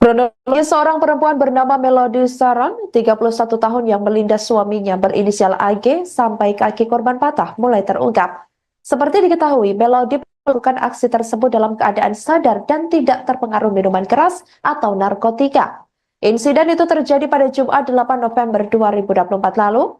Kronologi seorang perempuan bernama Melody Saron, 31 tahun yang melindas suaminya berinisial AG sampai kaki korban patah mulai terungkap. Seperti diketahui, Melody melakukan aksi tersebut dalam keadaan sadar dan tidak terpengaruh minuman keras atau narkotika. Insiden itu terjadi pada Jumat 8 November 2024 lalu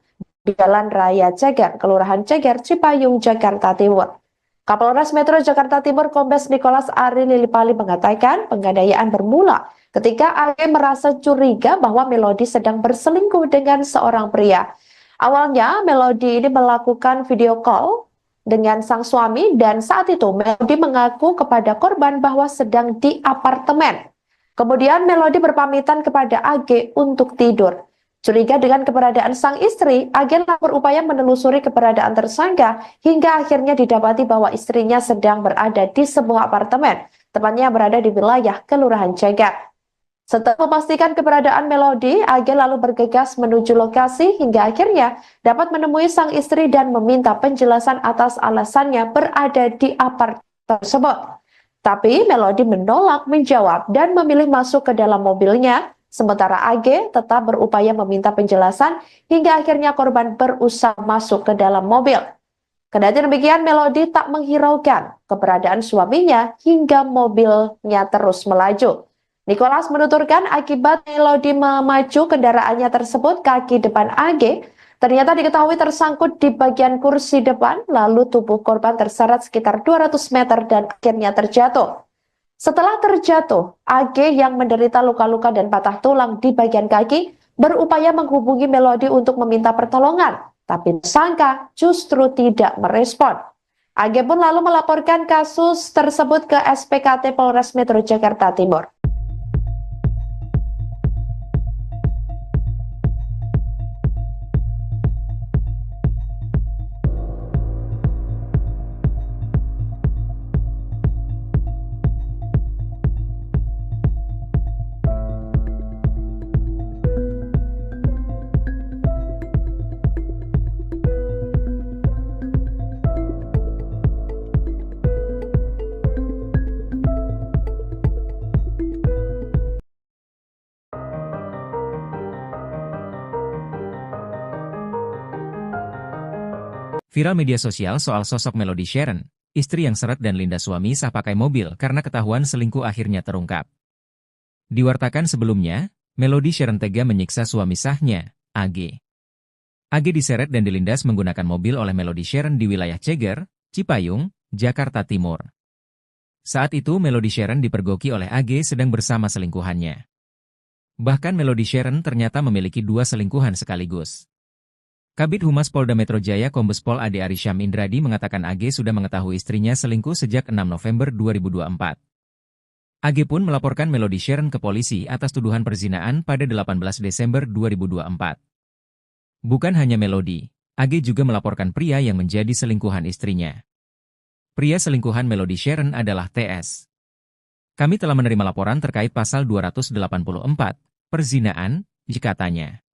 di Jalan Raya Ceger, Kelurahan Ceger, Cipayung, Jakarta Timur. Kapolres Metro Jakarta Timur Kombes Nicholas Ari Lilipali mengatakan penganiayaan bermula ketika AG merasa curiga bahwa Melody sedang berselingkuh dengan seorang pria. Awalnya Melody ini melakukan video call dengan sang suami dan saat itu Melody mengaku kepada korban bahwa sedang di apartemen. Kemudian Melody berpamitan kepada AG untuk tidur. Curiga dengan keberadaan sang istri, AG berupaya menelusuri keberadaan tersangka hingga akhirnya didapati bahwa istrinya sedang berada di sebuah apartemen, tepatnya berada di wilayah Kelurahan Ceger. Setelah memastikan keberadaan Melody, AG lalu bergegas menuju lokasi hingga akhirnya dapat menemui sang istri dan meminta penjelasan atas alasannya berada di apartemen tersebut. Tapi Melody menolak menjawab dan memilih masuk ke dalam mobilnya. Sementara AG tetap berupaya meminta penjelasan hingga akhirnya korban berusaha masuk ke dalam mobil. Kendati demikian, Melody tak menghiraukan keberadaan suaminya hingga mobilnya terus melaju. Nicholas menuturkan akibat Melody memacu kendaraannya tersebut, kaki depan AG ternyata diketahui tersangkut di bagian kursi depan, lalu tubuh korban terseret sekitar 200 meter dan akhirnya terjatuh. Setelah terjatuh, AG yang menderita luka-luka dan patah tulang di bagian kaki berupaya menghubungi Melody untuk meminta pertolongan, tapi tersangka justru tidak merespon. AG pun lalu melaporkan kasus tersebut ke SPKT Polres Metro Jakarta Timur. Viral media sosial soal sosok Melody Sharon, istri yang seret dan lindas suami sah pakai mobil karena ketahuan selingkuh akhirnya terungkap. Diwartakan sebelumnya, Melody Sharon tega menyiksa suami sahnya, AG. AG diseret dan dilindas menggunakan mobil oleh Melody Sharon di wilayah Ceger, Cipayung, Jakarta Timur. Saat itu Melody Sharon dipergoki oleh AG sedang bersama selingkuhannya. Bahkan Melody Sharon ternyata memiliki dua selingkuhan sekaligus. Kabid Humas Polda Metro Jaya Kombes Pol Ade Arisham Indradi mengatakan AG sudah mengetahui istrinya selingkuh sejak 6 November 2024. AG pun melaporkan Melody Sharon ke polisi atas tuduhan perzinaan pada 18 Desember 2024. Bukan hanya Melody, AG juga melaporkan pria yang menjadi selingkuhan istrinya. Pria selingkuhan Melody Sharon adalah TS. Kami telah menerima laporan terkait pasal 284, perzinaan, katanya.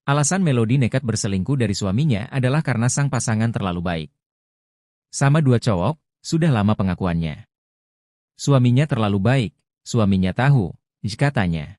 Alasan Melody nekat berselingkuh dari suaminya adalah karena sang pasangan terlalu baik. Sama dua cowok, sudah lama pengakuannya. Suaminya terlalu baik, suaminya tahu, katanya.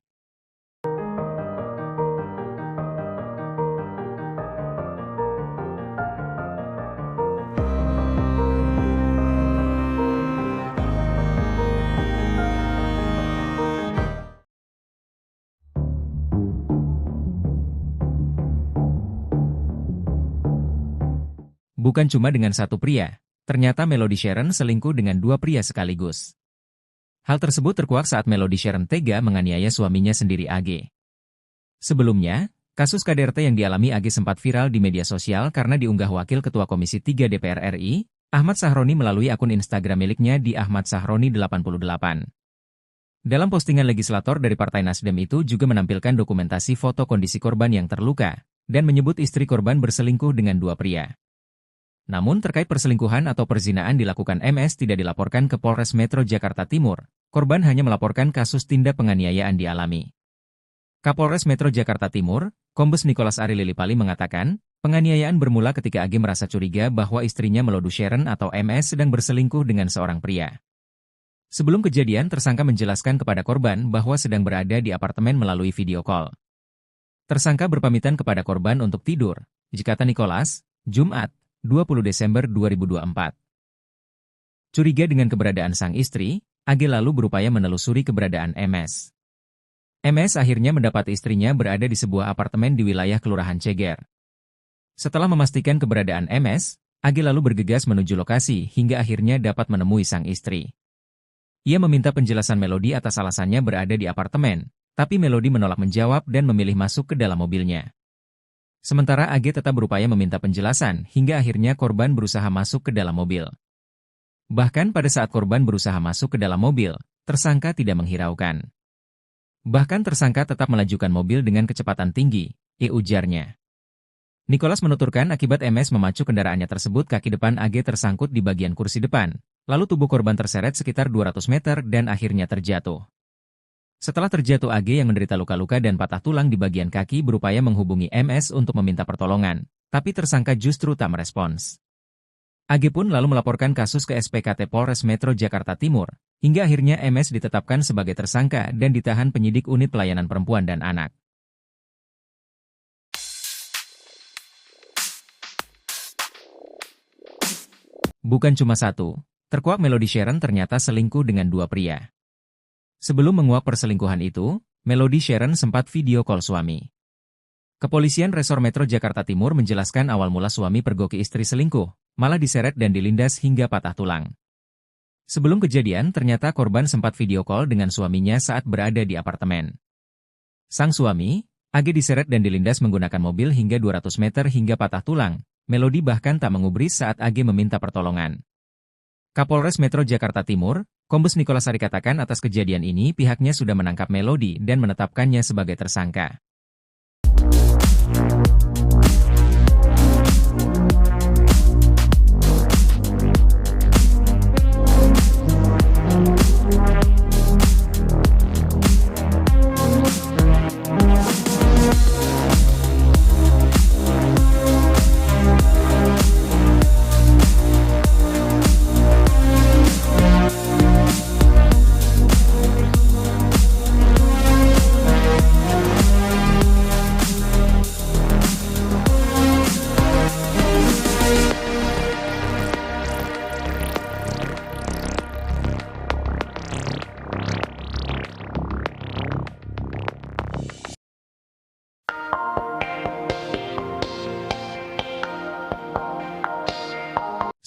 Bukan cuma dengan satu pria, ternyata Melody Sharon selingkuh dengan dua pria sekaligus. Hal tersebut terkuak saat Melody Sharon tega menganiaya suaminya sendiri AG. Sebelumnya, kasus KDRT yang dialami AG sempat viral di media sosial karena diunggah Wakil Ketua Komisi 3 DPR RI, Ahmad Sahroni melalui akun Instagram miliknya di Ahmad Sahroni 88. Dalam postingan legislator dari Partai Nasdem itu juga menampilkan dokumentasi foto kondisi korban yang terluka, dan menyebut istri korban berselingkuh dengan dua pria. Namun terkait perselingkuhan atau perzinaan dilakukan MS tidak dilaporkan ke Polres Metro Jakarta Timur, korban hanya melaporkan kasus tindak penganiayaan dialami. Kapolres Metro Jakarta Timur, Kombes Nicholas Ari Lilipali mengatakan, penganiayaan bermula ketika AG merasa curiga bahwa istrinya Melody Sharon atau MS sedang berselingkuh dengan seorang pria. Sebelum kejadian, tersangka menjelaskan kepada korban bahwa sedang berada di apartemen melalui video call. Tersangka berpamitan kepada korban untuk tidur, kata Nicholas, Jumat, 20 Desember 2024. Curiga dengan keberadaan sang istri, AG lalu berupaya menelusuri keberadaan MS. MS akhirnya mendapat istrinya berada di sebuah apartemen di wilayah Kelurahan Ceger. Setelah memastikan keberadaan MS, AG lalu bergegas menuju lokasi hingga akhirnya dapat menemui sang istri. Ia meminta penjelasan Melody atas alasannya berada di apartemen, tapi Melody menolak menjawab dan memilih masuk ke dalam mobilnya. Sementara AG tetap berupaya meminta penjelasan hingga akhirnya korban berusaha masuk ke dalam mobil. Bahkan pada saat korban berusaha masuk ke dalam mobil, tersangka tidak menghiraukan. Bahkan tersangka tetap melajukan mobil dengan kecepatan tinggi, ujarnya. Nicholas menuturkan akibat MS memacu kendaraannya tersebut kaki depan AG tersangkut di bagian kursi depan, lalu tubuh korban terseret sekitar 200 meter dan akhirnya terjatuh. Setelah terjatuh AG yang menderita luka-luka dan patah tulang di bagian kaki berupaya menghubungi MS untuk meminta pertolongan, tapi tersangka justru tak merespons. AG pun lalu melaporkan kasus ke SPKT Polres Metro Jakarta Timur, hingga akhirnya MS ditetapkan sebagai tersangka dan ditahan penyidik unit pelayanan perempuan dan anak. Bukan cuma satu, terkuak Melody Sharon ternyata selingkuh dengan dua pria. Sebelum menguak perselingkuhan itu, Melody Sharon sempat video call suami. Kepolisian Resor Metro Jakarta Timur menjelaskan awal mula suami pergoki istri selingkuh, malah diseret dan dilindas hingga patah tulang. Sebelum kejadian, ternyata korban sempat video call dengan suaminya saat berada di apartemen. Sang suami, AG diseret dan dilindas menggunakan mobil hingga 200 meter hingga patah tulang. Melody bahkan tak mengubris saat AG meminta pertolongan. Kapolres Metro Jakarta Timur, Kombes Nicholas Ari katakan atas kejadian ini pihaknya sudah menangkap Melody dan menetapkannya sebagai tersangka.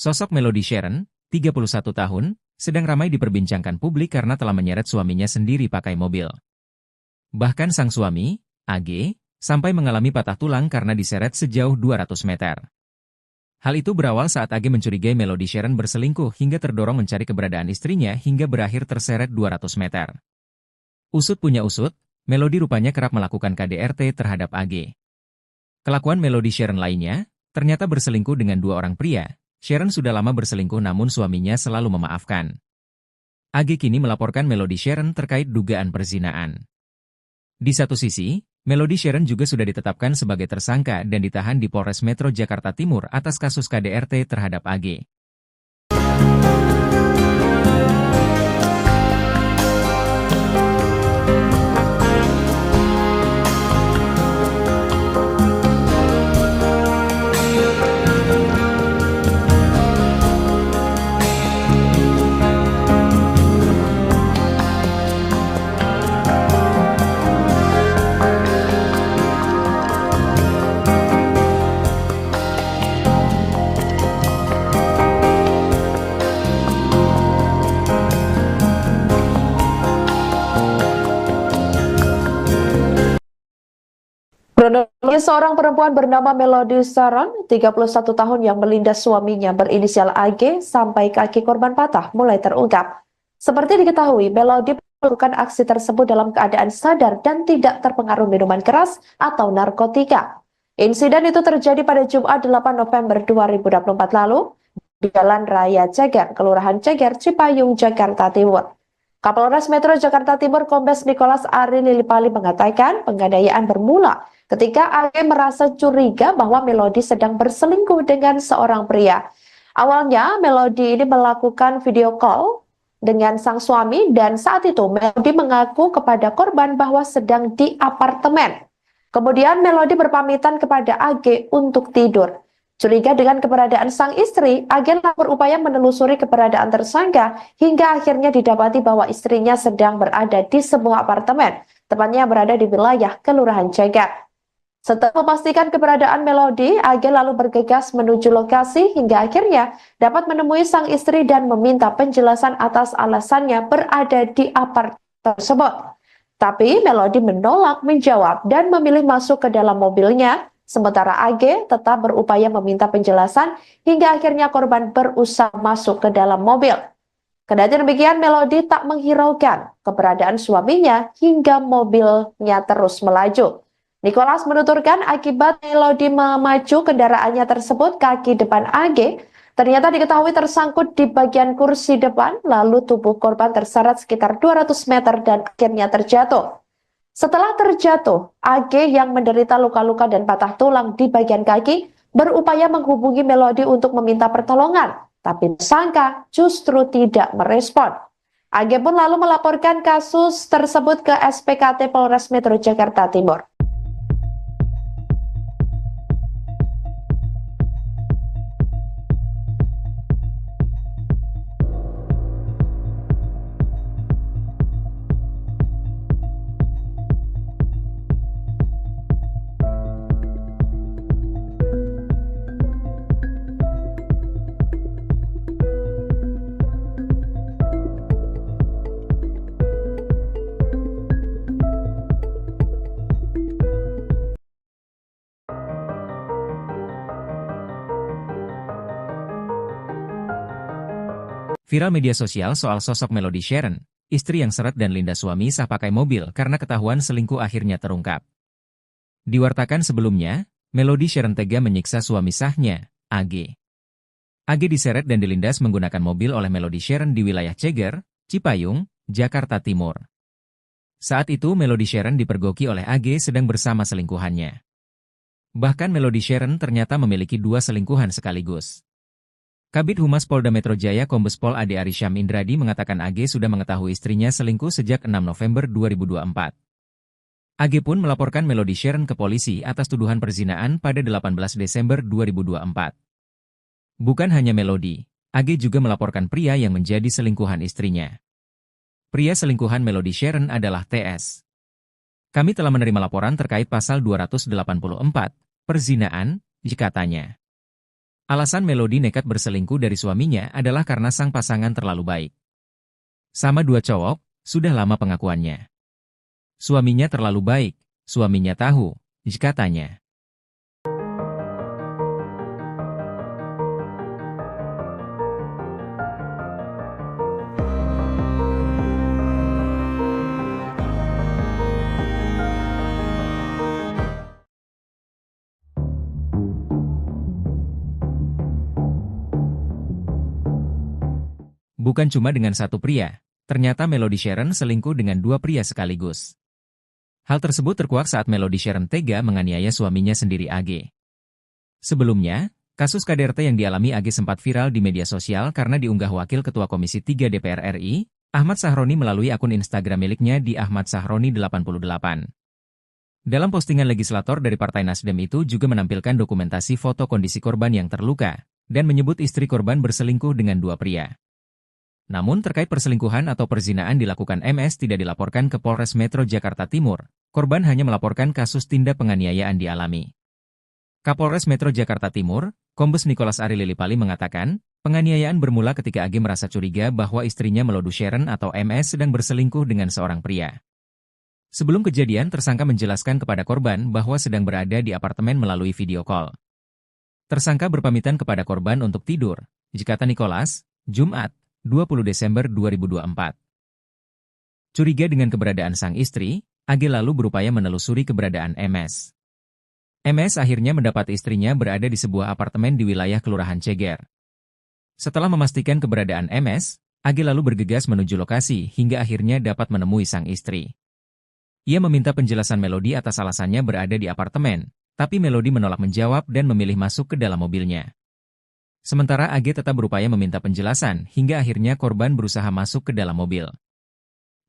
Sosok Melody Sharon, 31 tahun, sedang ramai diperbincangkan publik karena telah menyeret suaminya sendiri pakai mobil. Bahkan sang suami, AG, sampai mengalami patah tulang karena diseret sejauh 200 meter. Hal itu berawal saat AG mencurigai Melody Sharon berselingkuh hingga terdorong mencari keberadaan istrinya hingga berakhir terseret 200 meter. Usut punya usut, Melody rupanya kerap melakukan KDRT terhadap AG. Kelakuan Melody Sharon lainnya, ternyata berselingkuh dengan dua orang pria. Sharon sudah lama berselingkuh namun suaminya selalu memaafkan. AG kini melaporkan Melody Sharon terkait dugaan perzinaan. Di satu sisi, Melody Sharon juga sudah ditetapkan sebagai tersangka dan ditahan di Polres Metro Jakarta Timur atas kasus KDRT terhadap AG. Kronologi seorang perempuan bernama Melody Sharon, 31 tahun yang melindas suaminya berinisial AG sampai kaki korban patah mulai terungkap. Seperti diketahui, Melody melakukan aksi tersebut dalam keadaan sadar dan tidak terpengaruh minuman keras atau narkotika. Insiden itu terjadi pada Jumat 8 November 2024 lalu di Jalan Raya Ceger, Kelurahan Ceger, Cipayung, Jakarta Timur. Kapolres Metro Jakarta Timur Kombes Nicholas Ari Lilipali mengatakan penganiayaan bermula ketika AG merasa curiga bahwa Melody sedang berselingkuh dengan seorang pria. Awalnya, Melody ini melakukan video call dengan sang suami dan saat itu Melody mengaku kepada korban bahwa sedang di apartemen. Kemudian Melody berpamitan kepada AG untuk tidur. Curiga dengan keberadaan sang istri, agen berupaya menelusuri keberadaan tersangka hingga akhirnya didapati bahwa istrinya sedang berada di sebuah apartemen, tepatnya berada di wilayah Kelurahan Cegat. Setelah memastikan keberadaan Melody, agen lalu bergegas menuju lokasi hingga akhirnya dapat menemui sang istri dan meminta penjelasan atas alasannya berada di apartemen tersebut. Tapi Melody menolak menjawab dan memilih masuk ke dalam mobilnya. Sementara AG tetap berupaya meminta penjelasan hingga akhirnya korban berusaha masuk ke dalam mobil. Kendati demikian, Melody tak menghiraukan keberadaan suaminya hingga mobilnya terus melaju. Nicholas menuturkan akibat Melody memacu kendaraannya tersebut, kaki depan AG ternyata diketahui tersangkut di bagian kursi depan, lalu tubuh korban terseret sekitar 200 meter dan akhirnya terjatuh. Setelah terjatuh, AG yang menderita luka-luka dan patah tulang di bagian kaki berupaya menghubungi Melody untuk meminta pertolongan, tapi tersangka justru tidak merespon. AG pun lalu melaporkan kasus tersebut ke SPKT Polres Metro Jakarta Timur. Viral media sosial soal sosok Melody Sharon, istri yang seret dan lindas suami sah pakai mobil karena ketahuan selingkuh akhirnya terungkap. Diwartakan sebelumnya, Melody Sharon tega menyiksa suami sahnya, AG. AG diseret dan dilindas menggunakan mobil oleh Melody Sharon di wilayah Ceger, Cipayung, Jakarta Timur. Saat itu Melody Sharon dipergoki oleh AG sedang bersama selingkuhannya. Bahkan Melody Sharon ternyata memiliki 2 selingkuhan sekaligus. Kabid Humas Polda Metro Jaya Kombes Pol Ade Arisham Indradi mengatakan AG sudah mengetahui istrinya selingkuh sejak 6 November 2024. AG pun melaporkan Melody Sharon ke polisi atas tuduhan perzinaan pada 18 Desember 2024. Bukan hanya Melody, AG juga melaporkan pria yang menjadi selingkuhan istrinya. Pria selingkuhan Melody Sharon adalah TS. Kami telah menerima laporan terkait pasal 284, perzinaan, katanya. Alasan Melody nekat berselingkuh dari suaminya adalah karena sang pasangan terlalu baik. Sama 2 cowok, sudah lama pengakuannya. Suaminya terlalu baik, suaminya tahu, katanya. Bukan cuma dengan satu pria, ternyata Melody Sharon selingkuh dengan 2 pria sekaligus. Hal tersebut terkuak saat Melody Sharon tega menganiaya suaminya sendiri AG. Sebelumnya, kasus KDRT yang dialami AG sempat viral di media sosial karena diunggah Wakil Ketua Komisi 3 DPR RI, Ahmad Sahroni melalui akun Instagram miliknya di Ahmad Sahroni 88. Dalam postingan legislator dari Partai Nasdem itu juga menampilkan dokumentasi foto kondisi korban yang terluka, dan menyebut istri korban berselingkuh dengan 2 pria. Namun terkait perselingkuhan atau perzinaan dilakukan MS tidak dilaporkan ke Polres Metro Jakarta Timur, korban hanya melaporkan kasus tindak penganiayaan dialami. Kapolres Metro Jakarta Timur, Kombes Nicholas Ari Lilipali mengatakan, penganiayaan bermula ketika AG merasa curiga bahwa istrinya Melody Sharon atau MS sedang berselingkuh dengan seorang pria. Sebelum kejadian, tersangka menjelaskan kepada korban bahwa sedang berada di apartemen melalui video call. Tersangka berpamitan kepada korban untuk tidur, kata Nicholas, Jumat, 20 Desember 2024. Curiga dengan keberadaan sang istri, AG lalu berupaya menelusuri keberadaan MS. MS akhirnya mendapat istrinya berada di sebuah apartemen di wilayah Kelurahan Ceger. Setelah memastikan keberadaan MS, AG lalu bergegas menuju lokasi hingga akhirnya dapat menemui sang istri. Ia meminta penjelasan Melody atas alasannya berada di apartemen, tapi Melody menolak menjawab dan memilih masuk ke dalam mobilnya. Sementara AG tetap berupaya meminta penjelasan hingga akhirnya korban berusaha masuk ke dalam mobil.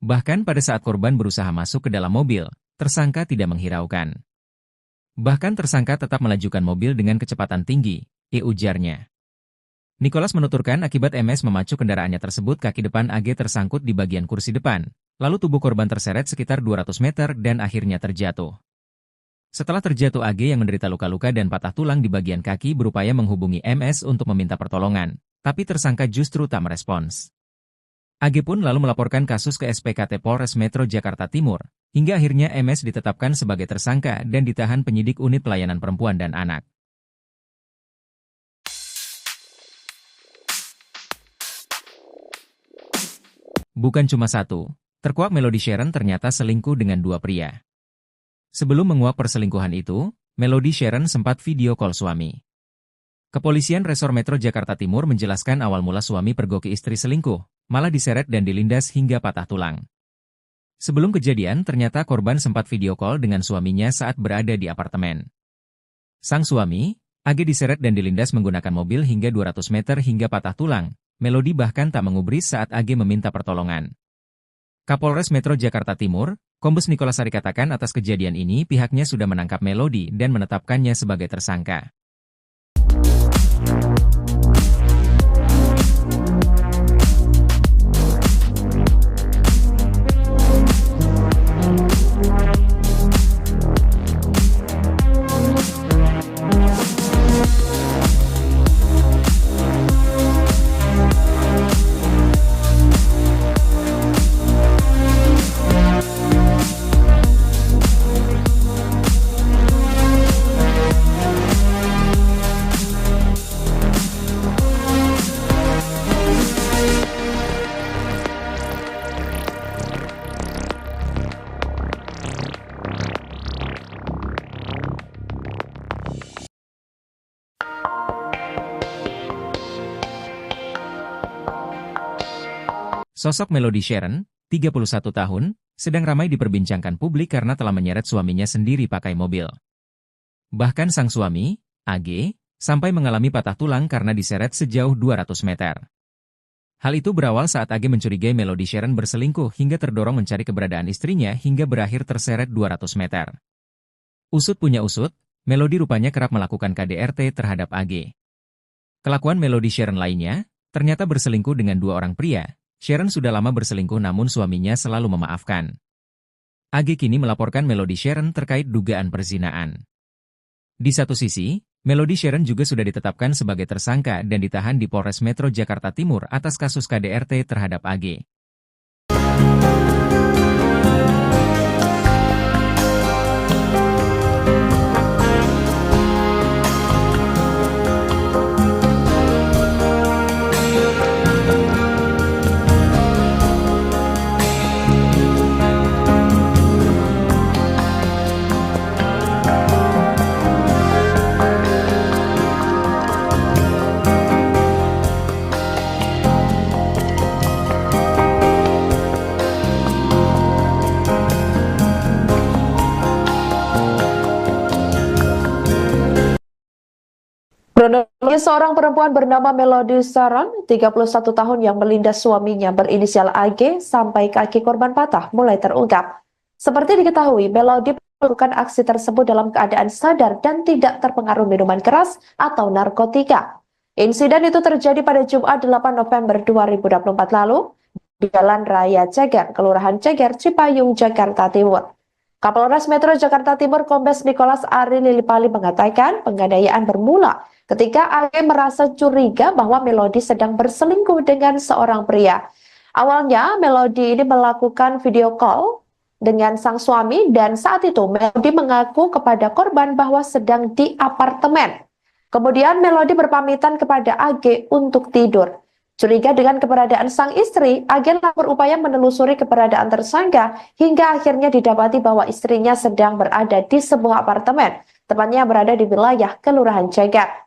Bahkan pada saat korban berusaha masuk ke dalam mobil, tersangka tidak menghiraukan. Bahkan tersangka tetap melajukan mobil dengan kecepatan tinggi, ujarnya. Nicholas menuturkan akibat MS memacu kendaraannya tersebut kaki depan AG tersangkut di bagian kursi depan, lalu tubuh korban terseret sekitar 200 meter dan akhirnya terjatuh. Setelah terjatuh AG yang menderita luka-luka dan patah tulang di bagian kaki berupaya menghubungi MS untuk meminta pertolongan, tapi tersangka justru tak merespons. AG pun lalu melaporkan kasus ke SPKT Polres Metro Jakarta Timur, hingga akhirnya MS ditetapkan sebagai tersangka dan ditahan penyidik unit pelayanan perempuan dan anak. Bukan cuma satu, terkuak Melody Sharon ternyata selingkuh dengan dua pria. Sebelum menguak perselingkuhan itu, Melody Sharon sempat video call suami. Kepolisian Resor Metro Jakarta Timur menjelaskan awal mula suami pergoki istri selingkuh, malah diseret dan dilindas hingga patah tulang. Sebelum kejadian, ternyata korban sempat video call dengan suaminya saat berada di apartemen. Sang suami, AG diseret dan dilindas menggunakan mobil hingga 200 meter hingga patah tulang. Melody bahkan tak mengubris saat AG meminta pertolongan. Kapolres Metro Jakarta Timur, Kombes Nicholas Sari katakan atas kejadian ini pihaknya sudah menangkap Melody dan menetapkannya sebagai tersangka. Sosok Melody Sharon, 31 tahun, sedang ramai diperbincangkan publik karena telah menyeret suaminya sendiri pakai mobil. Bahkan sang suami, AG, sampai mengalami patah tulang karena diseret sejauh 200 meter. Hal itu berawal saat AG mencurigai Melody Sharon berselingkuh hingga terdorong mencari keberadaan istrinya hingga berakhir terseret 200 meter. Usut punya usut, Melody rupanya kerap melakukan KDRT terhadap AG. Kelakuan Melody Sharon lainnya, ternyata berselingkuh dengan dua orang pria. Sharon sudah lama berselingkuh namun suaminya selalu memaafkan. AG kini melaporkan Melody Sharon terkait dugaan perzinaan. Di satu sisi, Melody Sharon juga sudah ditetapkan sebagai tersangka dan ditahan di Polres Metro Jakarta Timur atas kasus KDRT terhadap AG. Kronologi seorang perempuan bernama Melody Sharon, 31 tahun yang melindas suaminya berinisial AG sampai kaki korban patah mulai terungkap. Seperti diketahui, Melody melakukan aksi tersebut dalam keadaan sadar dan tidak terpengaruh minuman keras atau narkotika. Insiden itu terjadi pada Jumat 8 November 2024 lalu di Jalan Raya Ceger, Kelurahan Ceger, Cipayung, Jakarta Timur. Kapolres Metro Jakarta Timur Kombes Nicholas Ari Lilipali mengatakan penganiayaan bermula ketika AG merasa curiga bahwa Melody sedang berselingkuh dengan seorang pria. Awalnya Melody ini melakukan video call dengan sang suami dan saat itu Melody mengaku kepada korban bahwa sedang di apartemen. Kemudian Melody berpamitan kepada AG untuk tidur. Curiga dengan keberadaan sang istri, AG berupaya menelusuri keberadaan tersangka hingga akhirnya didapati bahwa istrinya sedang berada di sebuah apartemen, tepatnya berada di wilayah Kelurahan Ceger.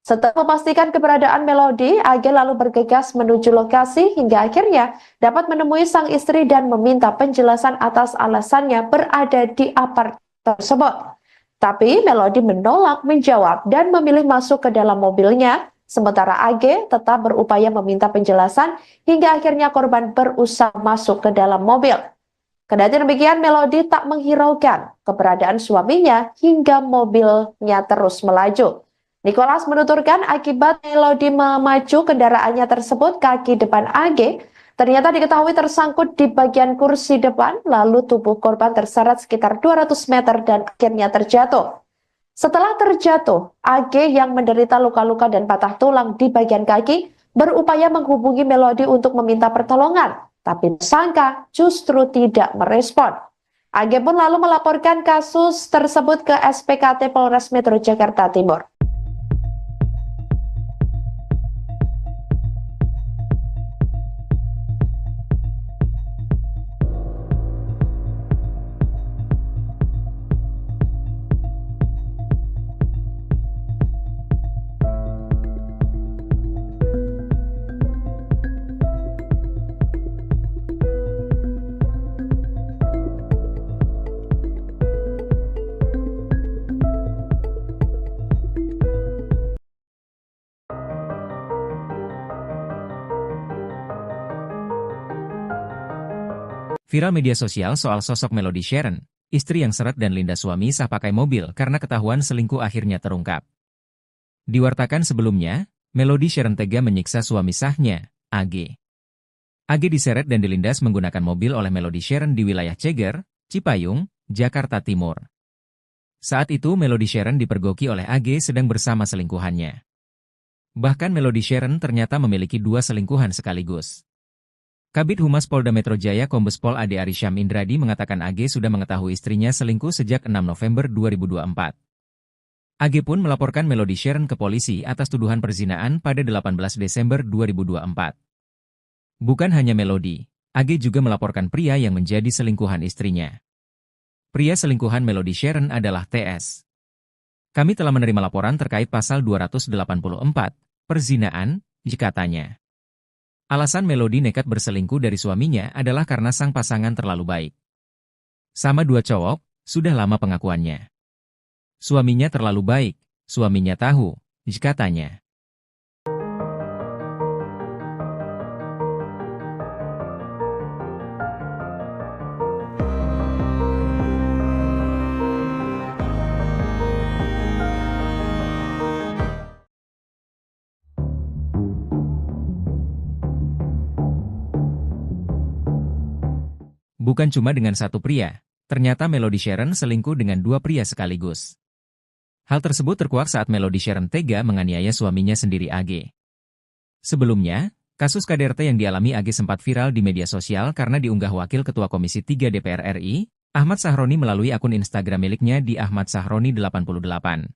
Setelah memastikan keberadaan Melody, AG lalu bergegas menuju lokasi hingga akhirnya dapat menemui sang istri dan meminta penjelasan atas alasannya berada di apartemen tersebut. Tapi Melody menolak menjawab dan memilih masuk ke dalam mobilnya Sementara AG tetap berupaya meminta penjelasan hingga akhirnya korban berusaha masuk ke dalam mobil. Kendati demikian, Melody tak menghiraukan keberadaan suaminya hingga mobilnya terus melaju. Nicholas menuturkan akibat Melody memacu kendaraannya tersebut, kaki depan AG ternyata diketahui tersangkut di bagian kursi depan, lalu tubuh korban terseret sekitar 200 meter dan akhirnya terjatuh. Setelah terjatuh, AG yang menderita luka-luka dan patah tulang di bagian kaki berupaya menghubungi Melody untuk meminta pertolongan, tapi tersangka justru tidak merespon. AG pun lalu melaporkan kasus tersebut ke SPKT Polres Metro Jakarta Timur. Viral media sosial soal sosok Melody Sharon, istri yang seret dan lindas suami sah pakai mobil karena ketahuan selingkuh akhirnya terungkap. Diwartakan sebelumnya, Melody Sharon tega menyiksa suami sahnya, AG. AG diseret dan dilindas menggunakan mobil oleh Melody Sharon di wilayah Ceger, Cipayung, Jakarta Timur. Saat itu Melody Sharon dipergoki oleh AG sedang bersama selingkuhannya. Bahkan Melody Sharon ternyata memiliki 2 selingkuhan sekaligus. Kabid Humas Polda Metro Jaya Kombes Pol Ade Arisham Indradi mengatakan AG sudah mengetahui istrinya selingkuh sejak 6 November 2024. AG pun melaporkan Melody Sharon ke polisi atas tuduhan perzinaan pada 18 Desember 2024. Bukan hanya Melody, AG juga melaporkan pria yang menjadi selingkuhan istrinya. Pria selingkuhan Melody Sharon adalah TS. Kami telah menerima laporan terkait pasal 284, perzinaan, katanya. Alasan Melody nekat berselingkuh dari suaminya adalah karena sang pasangan terlalu baik. Sama 2 cowok, sudah lama pengakuannya. Suaminya terlalu baik, suaminya tahu, katanya. Bukan cuma dengan satu pria, ternyata Melody Sharon selingkuh dengan 2 pria sekaligus. Hal tersebut terkuak saat Melody Sharon tega menganiaya suaminya sendiri AG. Sebelumnya, kasus KDRT yang dialami AG sempat viral di media sosial karena diunggah Wakil Ketua Komisi 3 DPR RI, Ahmad Sahroni melalui akun Instagram miliknya di Ahmad Sahroni 88.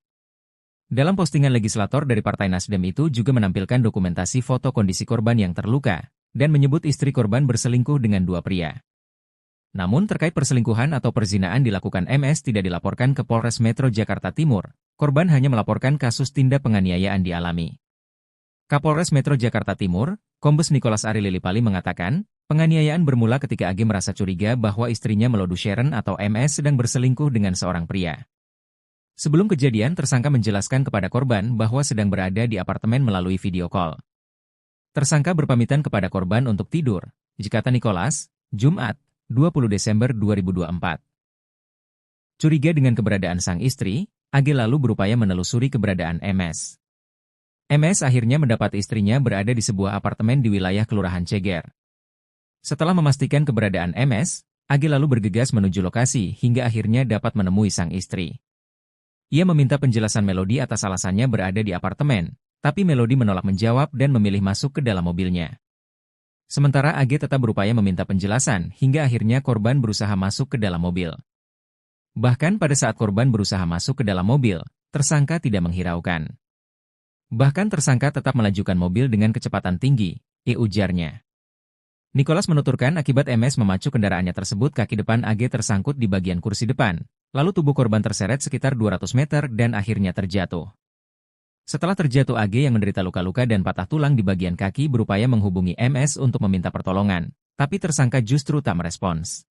Dalam postingan legislator dari Partai Nasdem itu juga menampilkan dokumentasi foto kondisi korban yang terluka, dan menyebut istri korban berselingkuh dengan 2 pria. Namun terkait perselingkuhan atau perzinaan dilakukan MS tidak dilaporkan ke Polres Metro Jakarta Timur, korban hanya melaporkan kasus tindak penganiayaan dialami. Kapolres Metro Jakarta Timur, Kombes Nicholas Ari Lilipali mengatakan, penganiayaan bermula ketika AG merasa curiga bahwa istrinya Melody Sharon atau MS sedang berselingkuh dengan seorang pria. Sebelum kejadian, tersangka menjelaskan kepada korban bahwa sedang berada di apartemen melalui video call. Tersangka berpamitan kepada korban untuk tidur, kata Nicholas, Jumat, 20 Desember 2024. Curiga dengan keberadaan sang istri, AG lalu berupaya menelusuri keberadaan MS. MS akhirnya mendapat istrinya berada di sebuah apartemen di wilayah Kelurahan Ceger. Setelah memastikan keberadaan MS, AG lalu bergegas menuju lokasi hingga akhirnya dapat menemui sang istri. Ia meminta penjelasan Melody atas alasannya berada di apartemen, tapi Melody menolak menjawab dan memilih masuk ke dalam mobilnya. Sementara AG tetap berupaya meminta penjelasan hingga akhirnya korban berusaha masuk ke dalam mobil. Bahkan pada saat korban berusaha masuk ke dalam mobil, tersangka tidak menghiraukan. Bahkan tersangka tetap melajukan mobil dengan kecepatan tinggi, ujarnya. Nicholas menuturkan akibat MS memacu kendaraannya tersebut kaki depan AG tersangkut di bagian kursi depan, lalu tubuh korban terseret sekitar 200 meter dan akhirnya terjatuh. Setelah terjatuh AG yang menderita luka-luka dan patah tulang di bagian kaki berupaya menghubungi MS untuk meminta pertolongan, tapi tersangka justru tak merespons.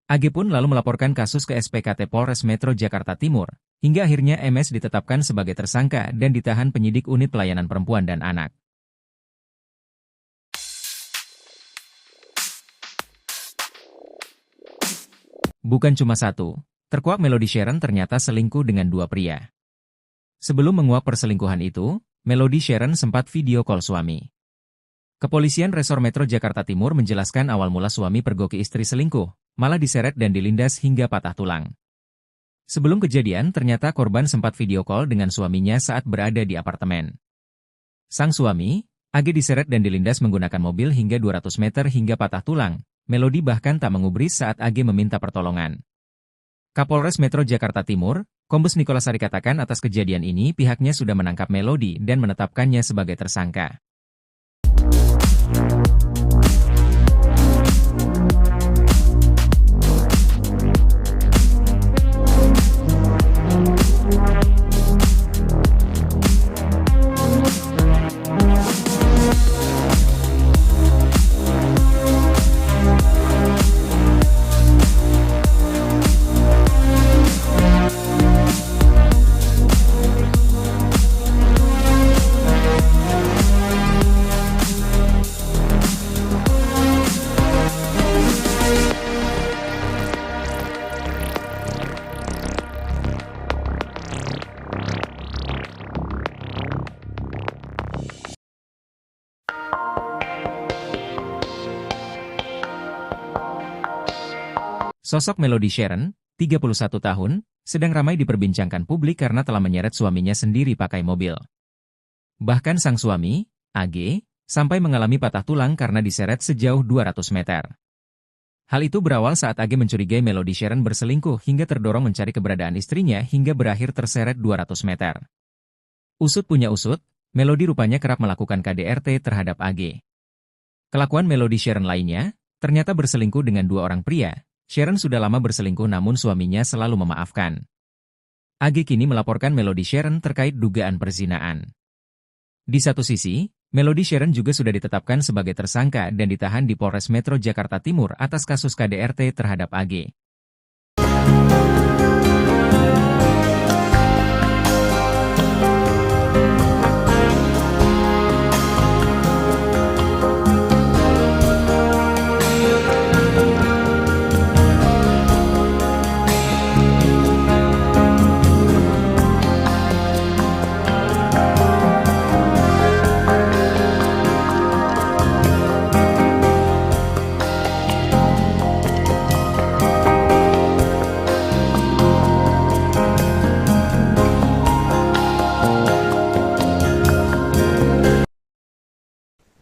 AG pun lalu melaporkan kasus ke SPKT Polres Metro Jakarta Timur, hingga akhirnya MS ditetapkan sebagai tersangka dan ditahan penyidik unit pelayanan perempuan dan anak. Bukan cuma satu, terkuak Melody Sharon ternyata selingkuh dengan dua pria. Sebelum menguak perselingkuhan itu, Melody Sharon sempat video call suami. Kepolisian Resor Metro Jakarta Timur menjelaskan awal mula suami pergoki istri selingkuh, malah diseret dan dilindas hingga patah tulang. Sebelum kejadian, ternyata korban sempat video call dengan suaminya saat berada di apartemen. Sang suami, AG, diseret dan dilindas menggunakan mobil hingga 200 meter hingga patah tulang. Melody bahkan tak mengubris saat AG meminta pertolongan. Kapolres Metro Jakarta Timur, Kombes Nikolas Sari katakan atas kejadian ini pihaknya sudah menangkap Melody dan menetapkannya sebagai tersangka. Sosok Melody Sharon, 31 tahun, sedang ramai diperbincangkan publik karena telah menyeret suaminya sendiri pakai mobil. Bahkan sang suami, AG, sampai mengalami patah tulang karena diseret sejauh 200 meter. Hal itu berawal saat AG mencurigai Melody Sharon berselingkuh hingga terdorong mencari keberadaan istrinya hingga berakhir terseret 200 meter. Usut punya usut, Melody rupanya kerap melakukan KDRT terhadap AG. Kelakuan Melody Sharon lainnya, ternyata berselingkuh dengan dua orang pria. Sharon sudah lama berselingkuh namun suaminya selalu memaafkan. AG kini melaporkan Melody Sharon terkait dugaan perzinaan. Di satu sisi, Melody Sharon juga sudah ditetapkan sebagai tersangka dan ditahan di Polres Metro Jakarta Timur atas kasus KDRT terhadap AG.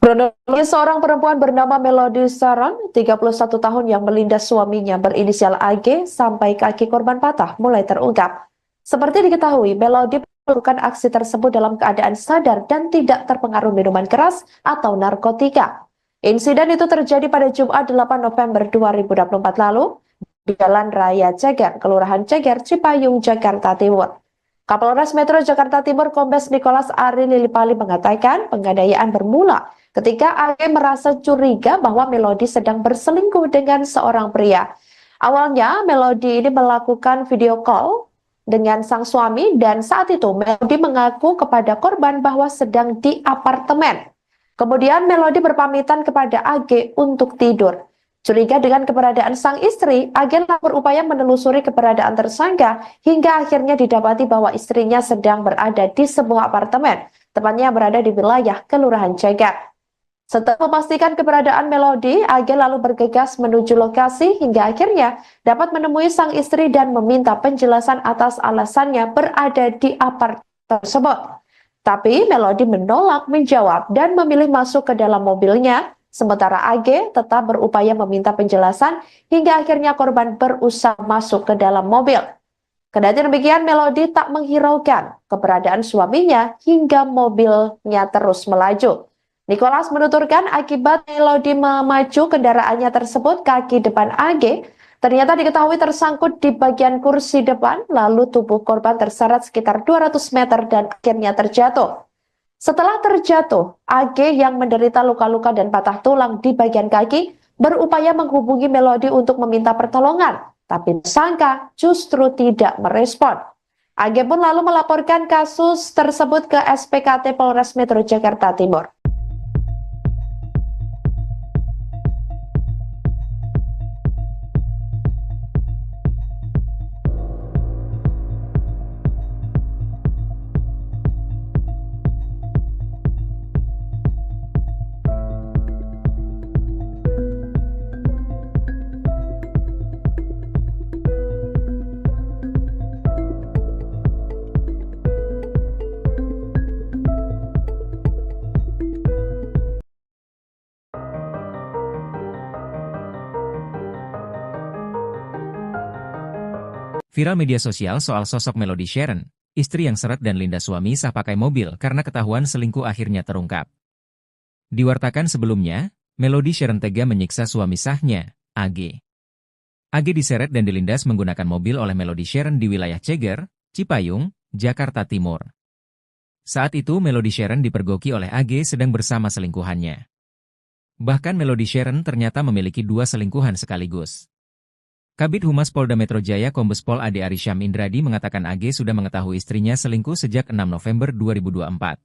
Kronologi seorang perempuan bernama Melody Sharon, 31 tahun yang melindas suaminya berinisial AG sampai kaki korban patah mulai terungkap. Seperti diketahui, Melody melakukan aksi tersebut dalam keadaan sadar dan tidak terpengaruh minuman keras atau narkotika. Insiden itu terjadi pada Jumat 8 November 2024 lalu di Jalan Raya Ceger, Kelurahan Ceger, Cipayung, Jakarta Timur. Kapolres Metro Jakarta Timur Kombes Nikolas Ari Lilipali mengatakan penganiayaan bermula ketika AG merasa curiga bahwa Melody sedang berselingkuh dengan seorang pria. Awalnya Melody ini melakukan video call dengan sang suami dan saat itu Melody mengaku kepada korban bahwa sedang di apartemen. Kemudian Melody berpamitan kepada AG untuk tidur. Curiga dengan keberadaan sang istri, AG berupaya menelusuri keberadaan tersangka hingga akhirnya didapati bahwa istrinya sedang berada di sebuah apartemen, tepatnya berada di wilayah Kelurahan Ceger. Setelah memastikan keberadaan Melody, AG lalu bergegas menuju lokasi hingga akhirnya dapat menemui sang istri dan meminta penjelasan atas alasannya berada di apartemen tersebut. Tapi Melody menolak menjawab dan memilih masuk ke dalam mobilnya, sementara AG tetap berupaya meminta penjelasan hingga akhirnya korban berusaha masuk ke dalam mobil. Kendati demikian, Melody tak menghiraukan keberadaan suaminya hingga mobilnya terus melaju. Nikolas menuturkan akibat Melody memaju kendaraannya tersebut, kaki depan AG ternyata diketahui tersangkut di bagian kursi depan, lalu tubuh korban terseret sekitar 200 meter dan akhirnya terjatuh. Setelah terjatuh, AG yang menderita luka-luka dan patah tulang di bagian kaki berupaya menghubungi Melody untuk meminta pertolongan, tapi tersangka justru tidak merespon. AG pun lalu melaporkan kasus tersebut ke SPKT Polres Metro Jakarta Timur. Viral media sosial soal sosok Melody Sharon, istri yang seret dan linda suami sah pakai mobil karena ketahuan selingkuh akhirnya terungkap. Diwartakan sebelumnya, Melody Sharon tega menyiksa suami sahnya, AG. AG diseret dan dilindas menggunakan mobil oleh Melody Sharon di wilayah Ceger, Cipayung, Jakarta Timur. Saat itu Melody Sharon dipergoki oleh AG sedang bersama selingkuhannya. Bahkan Melody Sharon ternyata memiliki 2 selingkuhan sekaligus. Kabid Humas Polda Metro Jaya Kombes Pol Ade Arysyam Indradi mengatakan AG sudah mengetahui istrinya selingkuh sejak 6 November 2024.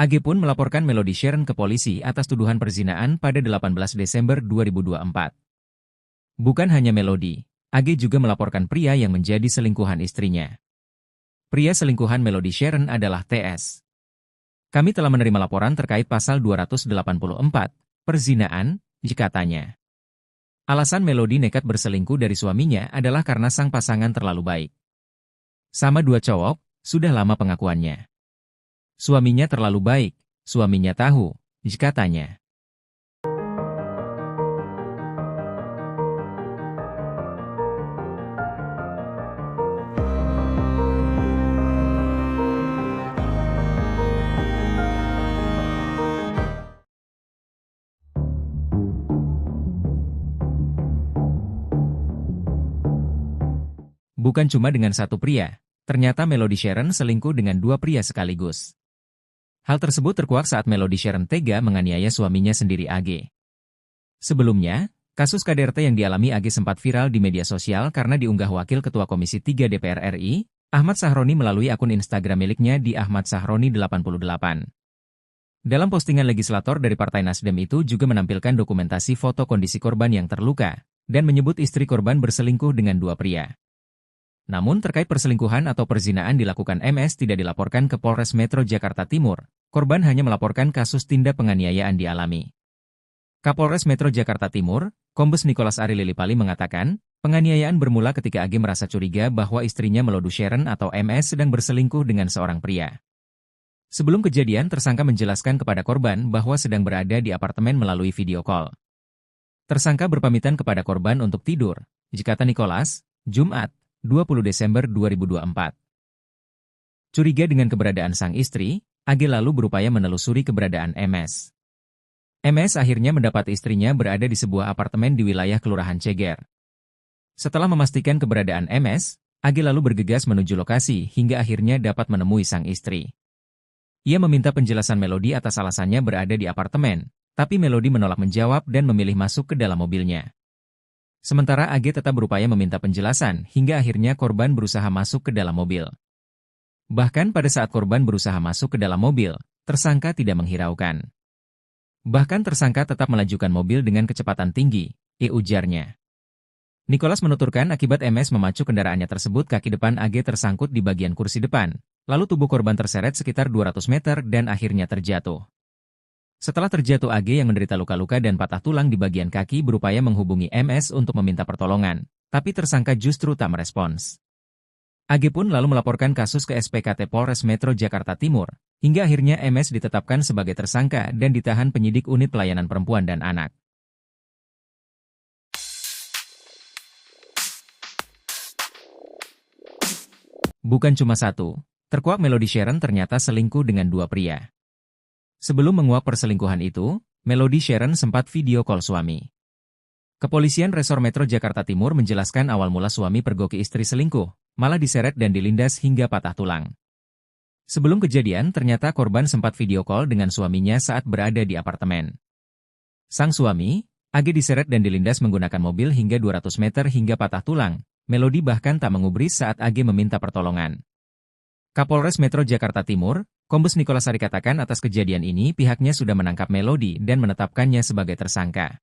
AG pun melaporkan Melody Sharon ke polisi atas tuduhan perzinaan pada 18 Desember 2024. Bukan hanya Melody, AG juga melaporkan pria yang menjadi selingkuhan istrinya. Pria selingkuhan Melody Sharon adalah TS. Kami telah menerima laporan terkait pasal 284, perzinaan, katanya. Alasan Melody nekat berselingkuh dari suaminya adalah karena sang pasangan terlalu baik. Sama 2 cowok, sudah lama pengakuannya. Suaminya terlalu baik, suaminya tahu, katanya. Bukan cuma dengan satu pria, ternyata Melody Sharon selingkuh dengan 2 pria sekaligus. Hal tersebut terkuak saat Melody Sharon tega menganiaya suaminya sendiri AG. Sebelumnya, kasus KDRT yang dialami AG sempat viral di media sosial karena diunggah Wakil Ketua Komisi 3 DPR RI, Ahmad Sahroni melalui akun Instagram miliknya di Ahmad Sahroni 88. Dalam postingan legislator dari Partai Nasdem itu juga menampilkan dokumentasi foto kondisi korban yang terluka, dan menyebut istri korban berselingkuh dengan 2 pria. Namun terkait perselingkuhan atau perzinaan dilakukan MS tidak dilaporkan ke Polres Metro Jakarta Timur, korban hanya melaporkan kasus tindak penganiayaan dialami. Kapolres Metro Jakarta Timur, Kombes Nicholas Ari Lilipali mengatakan, penganiayaan bermula ketika AG merasa curiga bahwa istrinya Melody Sharon atau MS sedang berselingkuh dengan seorang pria. Sebelum kejadian, tersangka menjelaskan kepada korban bahwa sedang berada di apartemen melalui video call. Tersangka berpamitan kepada korban untuk tidur, kata Nicholas, Jumat, 20 Desember 2024. Curiga dengan keberadaan sang istri, AG lalu berupaya menelusuri keberadaan MS. MS akhirnya mendapat istrinya berada di sebuah apartemen di wilayah Kelurahan Ceger. Setelah memastikan keberadaan MS, AG lalu bergegas menuju lokasi hingga akhirnya dapat menemui sang istri. Ia meminta penjelasan Melody atas alasannya berada di apartemen, tapi Melody menolak menjawab dan memilih masuk ke dalam mobilnya. Sementara AG tetap berupaya meminta penjelasan hingga akhirnya korban berusaha masuk ke dalam mobil. Bahkan pada saat korban berusaha masuk ke dalam mobil, tersangka tidak menghiraukan. Bahkan tersangka tetap melajukan mobil dengan kecepatan tinggi, ujarnya. Nicholas menuturkan akibat MS memacu kendaraannya tersebut kaki depan AG tersangkut di bagian kursi depan, lalu tubuh korban terseret sekitar 200 meter dan akhirnya terjatuh. Setelah terjatuh AG yang menderita luka-luka dan patah tulang di bagian kaki berupaya menghubungi MS untuk meminta pertolongan, tapi tersangka justru tak merespons. AG pun lalu melaporkan kasus ke SPKT Polres Metro Jakarta Timur, hingga akhirnya MS ditetapkan sebagai tersangka dan ditahan penyidik unit pelayanan perempuan dan anak. Bukan cuma satu, terkuak Melody Sharon ternyata selingkuh dengan 2 pria. Sebelum menguak perselingkuhan itu, Melody Sharon sempat video call suami. Kepolisian Resor Metro Jakarta Timur menjelaskan awal mula suami pergoki istri selingkuh, malah diseret dan dilindas hingga patah tulang. Sebelum kejadian, ternyata korban sempat video call dengan suaminya saat berada di apartemen. Sang suami, AG diseret dan dilindas menggunakan mobil hingga 200 meter hingga patah tulang, Melody bahkan tak mengubris saat AG meminta pertolongan. Kapolres Metro Jakarta Timur, Kombes Nikolasari katakan atas kejadian ini pihaknya sudah menangkap Melody dan menetapkannya sebagai tersangka.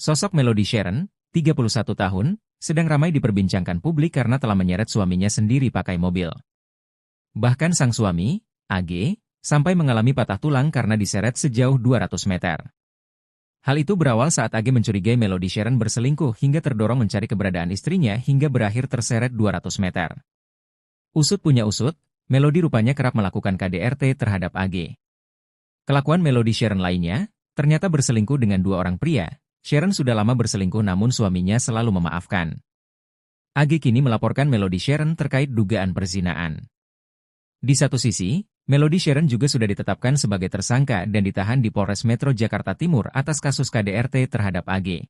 Sosok Melody Sharon, 31 tahun, sedang ramai diperbincangkan publik karena telah menyeret suaminya sendiri pakai mobil. Bahkan sang suami, AG, sampai mengalami patah tulang karena diseret sejauh 200 meter. Hal itu berawal saat AG mencurigai Melody Sharon berselingkuh hingga terdorong mencari keberadaan istrinya hingga berakhir terseret 200 meter. Usut punya usut, Melody rupanya kerap melakukan KDRT terhadap AG. Kelakuan Melody Sharon lainnya, ternyata berselingkuh dengan 2 orang pria. Sharon sudah lama berselingkuh namun suaminya selalu memaafkan. AG kini melaporkan Melody Sharon terkait dugaan perzinaan. Di satu sisi, Melody Sharon juga sudah ditetapkan sebagai tersangka dan ditahan di Polres Metro Jakarta Timur atas kasus KDRT terhadap AG.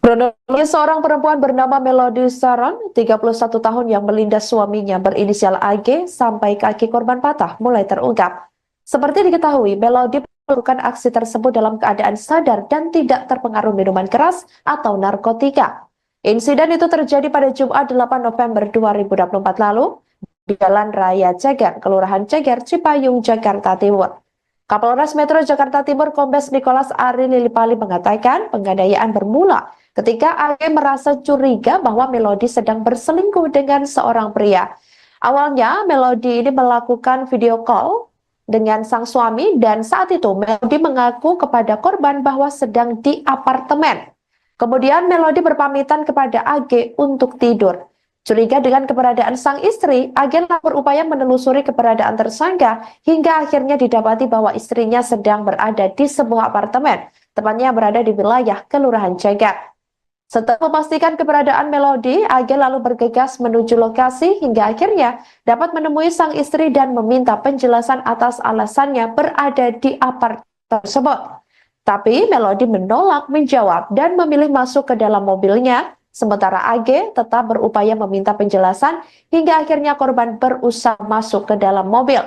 Kronologi seorang perempuan bernama Melody Sharon, 31 tahun yang melindas suaminya berinisial AG sampai kaki korban patah mulai terungkap. Seperti diketahui, Melody melakukan aksi tersebut dalam keadaan sadar dan tidak terpengaruh minuman keras atau narkotika. Insiden itu terjadi pada Jumat 8 November 2024 lalu di Jalan Raya Ceger, Kelurahan Ceger, Cipayung, Jakarta Timur. Kapolres Metro Jakarta Timur Kombes Nikolas Ari Lilipali mengatakan penganiayaan bermula ketika AG merasa curiga bahwa Melody sedang berselingkuh dengan seorang pria. Awalnya, Melody ini melakukan video call dengan sang suami dan saat itu Melody mengaku kepada korban bahwa sedang di apartemen. Kemudian Melody berpamitan kepada AG untuk tidur. Curiga dengan keberadaan sang istri, AG berupaya menelusuri keberadaan tersangka hingga akhirnya didapati bahwa istrinya sedang berada di sebuah apartemen, tepatnya berada di wilayah Kelurahan Ceger. Setelah memastikan keberadaan Melody, AG lalu bergegas menuju lokasi hingga akhirnya dapat menemui sang istri dan meminta penjelasan atas alasannya berada di apartemen tersebut. Tapi Melody menolak menjawab dan memilih masuk ke dalam mobilnya, sementara AG tetap berupaya meminta penjelasan hingga akhirnya korban berusaha masuk ke dalam mobil.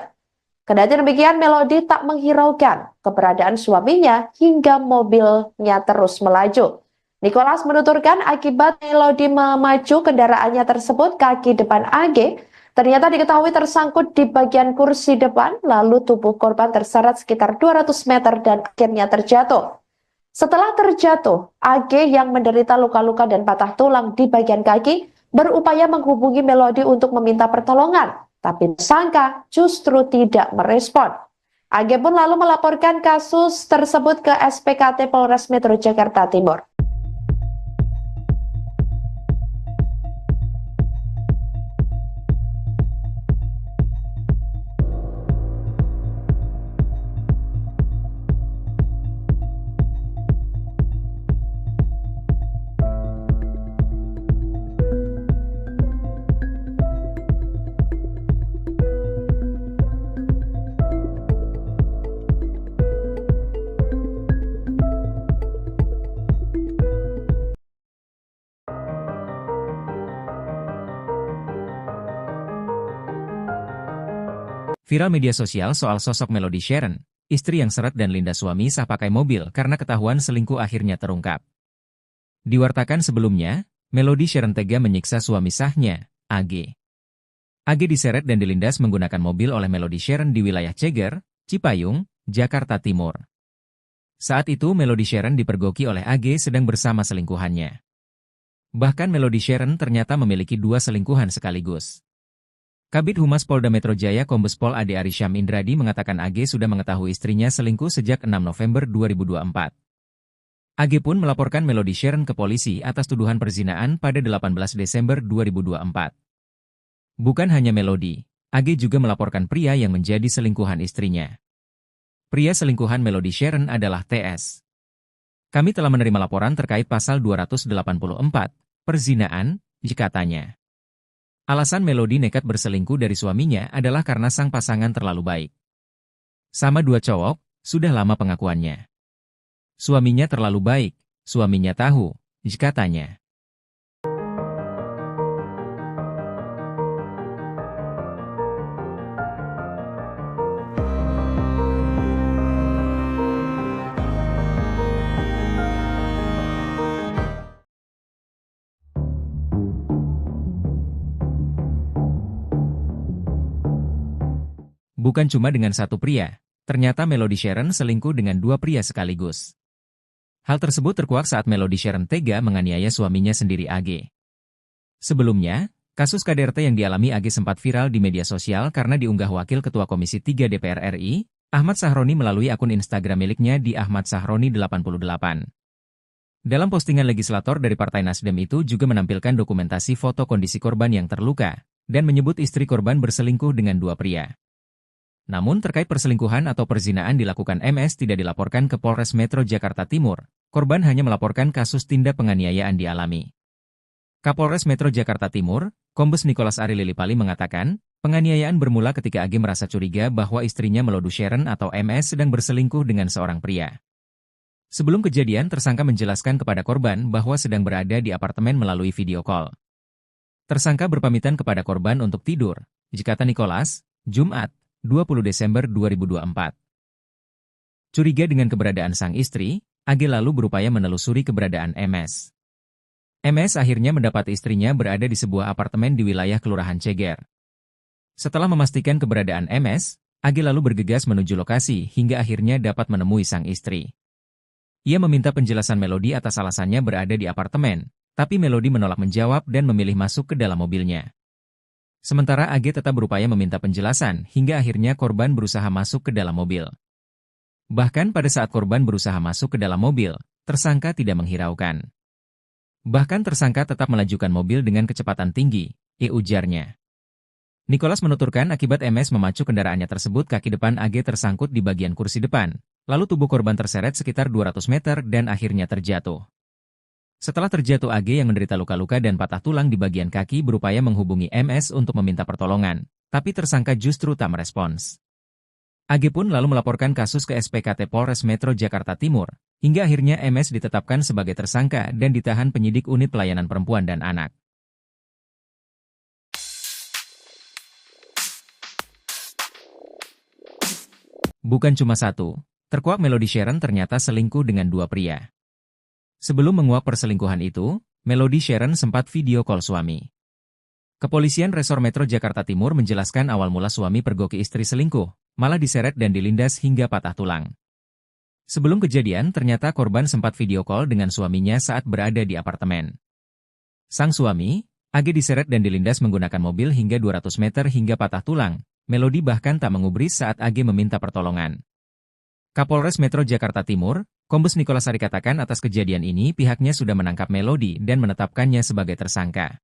Kendati demikian, Melody tak menghiraukan keberadaan suaminya hingga mobilnya terus melaju. Nikolas menuturkan akibat Melody memacu kendaraannya tersebut, kaki depan AG ternyata diketahui tersangkut di bagian kursi depan, lalu tubuh korban terseret sekitar 200 meter dan akhirnya terjatuh. Setelah terjatuh, AG yang menderita luka-luka dan patah tulang di bagian kaki berupaya menghubungi Melody untuk meminta pertolongan, tapi tersangka justru tidak merespon. AG pun lalu melaporkan kasus tersebut ke SPKT Polres Metro Jakarta Timur. Viral media sosial soal sosok Melody Sharon, istri yang seret dan Linda suami sah pakai mobil karena ketahuan selingkuh akhirnya terungkap. Diwartakan sebelumnya, Melody Sharon tega menyiksa suami sahnya, AG. AG diseret dan dilindas menggunakan mobil oleh Melody Sharon di wilayah Ceger, Cipayung, Jakarta Timur. Saat itu Melody Sharon dipergoki oleh AG sedang bersama selingkuhannya. Bahkan Melody Sharon ternyata memiliki 2 selingkuhan sekaligus. Kabid Humas Polda Metro Jaya Kombes Pol Ade Arysyam Indradi mengatakan AG sudah mengetahui istrinya selingkuh sejak 6 November 2024. AG pun melaporkan Melody Sharon ke polisi atas tuduhan perzinaan pada 18 Desember 2024. Bukan hanya Melody, AG juga melaporkan pria yang menjadi selingkuhan istrinya. Pria selingkuhan Melody Sharon adalah TS. Kami telah menerima laporan terkait pasal 284, perzinaan, katanya. Alasan Melody nekat berselingkuh dari suaminya adalah karena sang pasangan terlalu baik. Sama 2 cowok, sudah lama pengakuannya. Suaminya terlalu baik, suaminya tahu, katanya. Bukan cuma dengan satu pria, ternyata Melody Sharon selingkuh dengan 2 pria sekaligus. Hal tersebut terkuak saat Melody Sharon tega menganiaya suaminya sendiri AG. Sebelumnya, kasus KDRT yang dialami AG sempat viral di media sosial karena diunggah Wakil Ketua Komisi 3 DPR RI, Ahmad Sahroni melalui akun Instagram miliknya di Ahmad Sahroni 88. Dalam postingan legislator dari Partai Nasdem itu juga menampilkan dokumentasi foto kondisi korban yang terluka, dan menyebut istri korban berselingkuh dengan 2 pria. Namun terkait perselingkuhan atau perzinaan dilakukan MS tidak dilaporkan ke Polres Metro Jakarta Timur, korban hanya melaporkan kasus tindak penganiayaan dialami. Kapolres Metro Jakarta Timur, Kombes Nicholas Ari Lilipali mengatakan, penganiayaan bermula ketika AG merasa curiga bahwa istrinya Melody Sharon atau MS sedang berselingkuh dengan seorang pria. Sebelum kejadian, tersangka menjelaskan kepada korban bahwa sedang berada di apartemen melalui video call. Tersangka berpamitan kepada korban untuk tidur, kata Nicholas, Jumat, 20 Desember 2024. Curiga dengan keberadaan sang istri, AG lalu berupaya menelusuri keberadaan MS. MS akhirnya mendapat istrinya berada di sebuah apartemen di wilayah Kelurahan Ceger. Setelah memastikan keberadaan MS, AG lalu bergegas menuju lokasi hingga akhirnya dapat menemui sang istri. Ia meminta penjelasan Melody atas alasannya berada di apartemen, tapi Melody menolak menjawab dan memilih masuk ke dalam mobilnya. Sementara AG tetap berupaya meminta penjelasan hingga akhirnya korban berusaha masuk ke dalam mobil. Bahkan pada saat korban berusaha masuk ke dalam mobil, tersangka tidak menghiraukan. Bahkan tersangka tetap melajukan mobil dengan kecepatan tinggi, ujarnya. Nicholas menuturkan akibat MS memacu kendaraannya tersebut kaki depan AG tersangkut di bagian kursi depan, lalu tubuh korban terseret sekitar 200 meter dan akhirnya terjatuh. Setelah terjatuh AG yang menderita luka-luka dan patah tulang di bagian kaki berupaya menghubungi MS untuk meminta pertolongan, tapi tersangka justru tak merespons. AG pun lalu melaporkan kasus ke SPKT Polres Metro Jakarta Timur, hingga akhirnya MS ditetapkan sebagai tersangka dan ditahan penyidik unit pelayanan perempuan dan anak. Bukan cuma satu, terkuak Melody Sharon ternyata selingkuh dengan 2 pria. Sebelum menguak perselingkuhan itu, Melody Sharon sempat video call suami. Kepolisian Resor Metro Jakarta Timur menjelaskan awal mula suami pergoki istri selingkuh, malah diseret dan dilindas hingga patah tulang. Sebelum kejadian, ternyata korban sempat video call dengan suaminya saat berada di apartemen. Sang suami, AG diseret dan dilindas menggunakan mobil hingga 200 meter hingga patah tulang. Melody bahkan tak mengubris saat AG meminta pertolongan. Kapolres Metro Jakarta Timur, Kombes Nicholas Ari katakan atas kejadian ini pihaknya sudah menangkap Melody dan menetapkannya sebagai tersangka.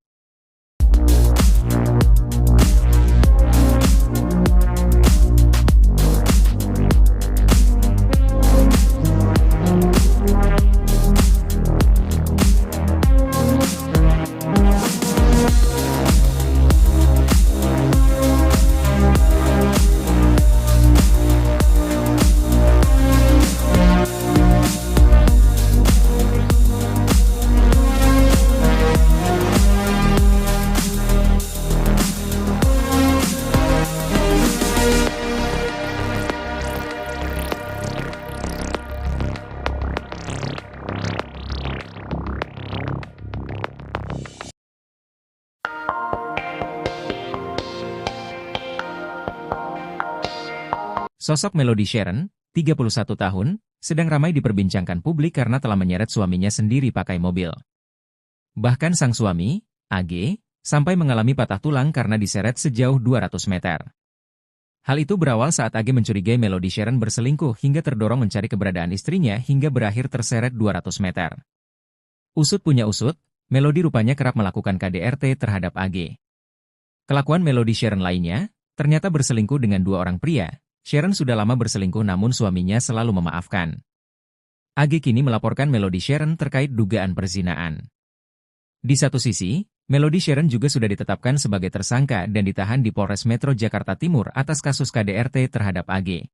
Sosok Melody Sharon, 31 tahun, sedang ramai diperbincangkan publik karena telah menyeret suaminya sendiri pakai mobil. Bahkan sang suami, AG, sampai mengalami patah tulang karena diseret sejauh 200 meter. Hal itu berawal saat AG mencurigai Melody Sharon berselingkuh hingga terdorong mencari keberadaan istrinya hingga berakhir terseret 200 meter. Usut punya usut, Melody rupanya kerap melakukan KDRT terhadap AG. Kelakuan Melody Sharon lainnya, ternyata berselingkuh dengan 2 orang pria. Sharon sudah lama berselingkuh namun suaminya selalu memaafkan. AG kini melaporkan Melody Sharon terkait dugaan perzinaan. Di satu sisi, Melody Sharon juga sudah ditetapkan sebagai tersangka dan ditahan di Polres Metro Jakarta Timur atas kasus KDRT terhadap AG.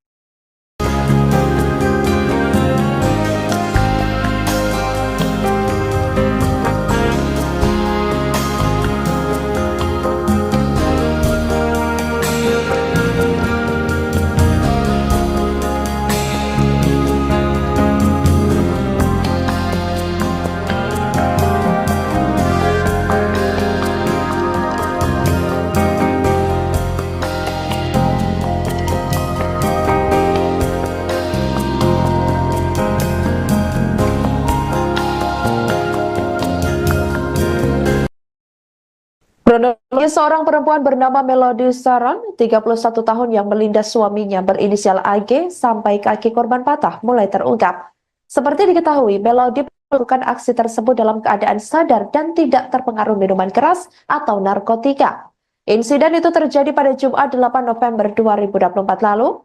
Kronologi seorang perempuan bernama Melody Sharon, 31 tahun yang melindas suaminya berinisial AG sampai kaki korban patah mulai terungkap. Seperti diketahui, Melody melakukan aksi tersebut dalam keadaan sadar dan tidak terpengaruh minuman keras atau narkotika. Insiden itu terjadi pada Jumat 8 November 2024 lalu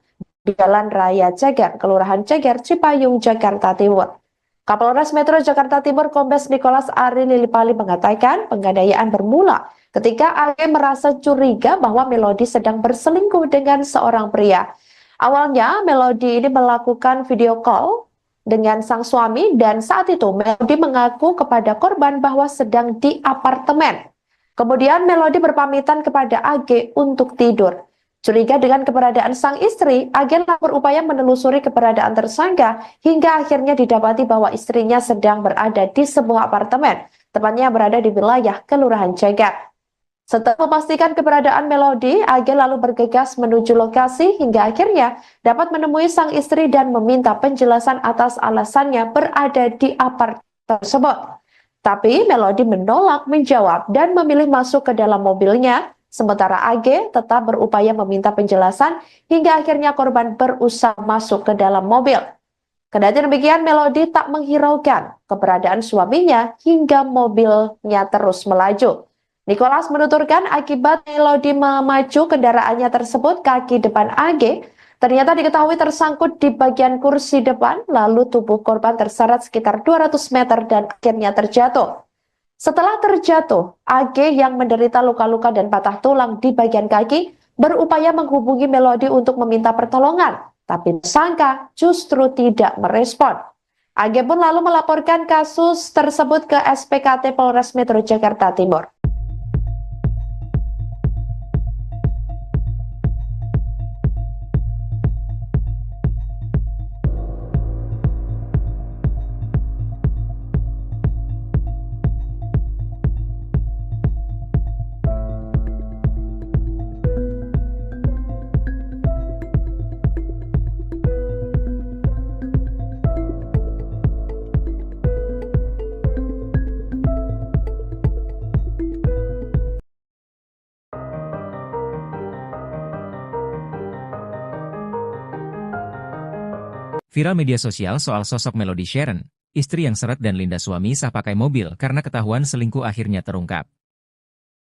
di Jalan Raya Ceger, Kelurahan Ceger, Cipayung, Jakarta Timur. Kapolres Metro Jakarta Timur Kombes Nicholas Ari Lilipali mengatakan penganiayaan bermula ketika AG merasa curiga bahwa Melody sedang berselingkuh dengan seorang pria. Awalnya Melody ini melakukan video call dengan sang suami dan saat itu Melody mengaku kepada korban bahwa sedang di apartemen. Kemudian Melody berpamitan kepada AG untuk tidur. Curiga dengan keberadaan sang istri, AG berupaya menelusuri keberadaan tersangka hingga akhirnya didapati bahwa istrinya sedang berada di sebuah apartemen, tepatnya berada di wilayah Kelurahan Ceger. Setelah memastikan keberadaan Melody, AG lalu bergegas menuju lokasi hingga akhirnya dapat menemui sang istri dan meminta penjelasan atas alasannya berada di apartemen tersebut. Tapi Melody menolak menjawab dan memilih masuk ke dalam mobilnya, sementara AG tetap berupaya meminta penjelasan hingga akhirnya korban berusaha masuk ke dalam mobil. Kendati demikian, Melody tak menghiraukan keberadaan suaminya hingga mobilnya terus melaju. Nicholas menuturkan akibat Melody memacu kendaraannya tersebut, kaki depan AG ternyata diketahui tersangkut di bagian kursi depan, lalu tubuh korban terseret sekitar 200 meter dan akhirnya terjatuh. Setelah terjatuh, AG yang menderita luka-luka dan patah tulang di bagian kaki berupaya menghubungi Melody untuk meminta pertolongan, tapi tersangka justru tidak merespon. AG pun lalu melaporkan kasus tersebut ke SPKT Polres Metro Jakarta Timur. Viral media sosial soal sosok Melody Sharon, istri yang seret dan lindas suami sah pakai mobil karena ketahuan selingkuh akhirnya terungkap.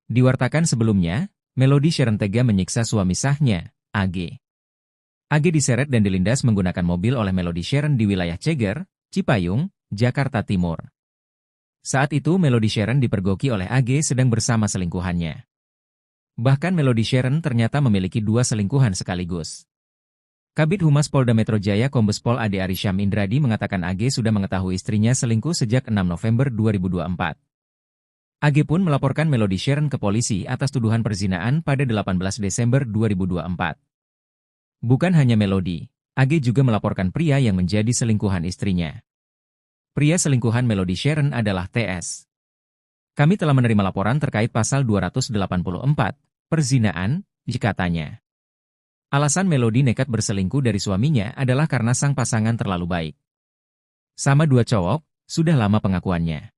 Diwartakan sebelumnya, Melody Sharon tega menyiksa suami sahnya, AG. AG diseret dan dilindas menggunakan mobil oleh Melody Sharon di wilayah Ceger, Cipayung, Jakarta Timur. Saat itu Melody Sharon dipergoki oleh AG sedang bersama selingkuhannya. Bahkan Melody Sharon ternyata memiliki 2 selingkuhan sekaligus. Kabid Humas Polda Metro Jaya Kombes Pol Ade Arisham Indradi mengatakan AG sudah mengetahui istrinya selingkuh sejak 6 November 2024. AG pun melaporkan Melody Sharon ke polisi atas tuduhan perzinaan pada 18 Desember 2024. Bukan hanya Melody, AG juga melaporkan pria yang menjadi selingkuhan istrinya. Pria selingkuhan Melody Sharon adalah TS. Kami telah menerima laporan terkait pasal 284, perzinaan, katanya. Alasan Melody nekat berselingkuh dari suaminya adalah karena sang pasangan terlalu baik. Sama dua cowok, sudah lama pengakuannya.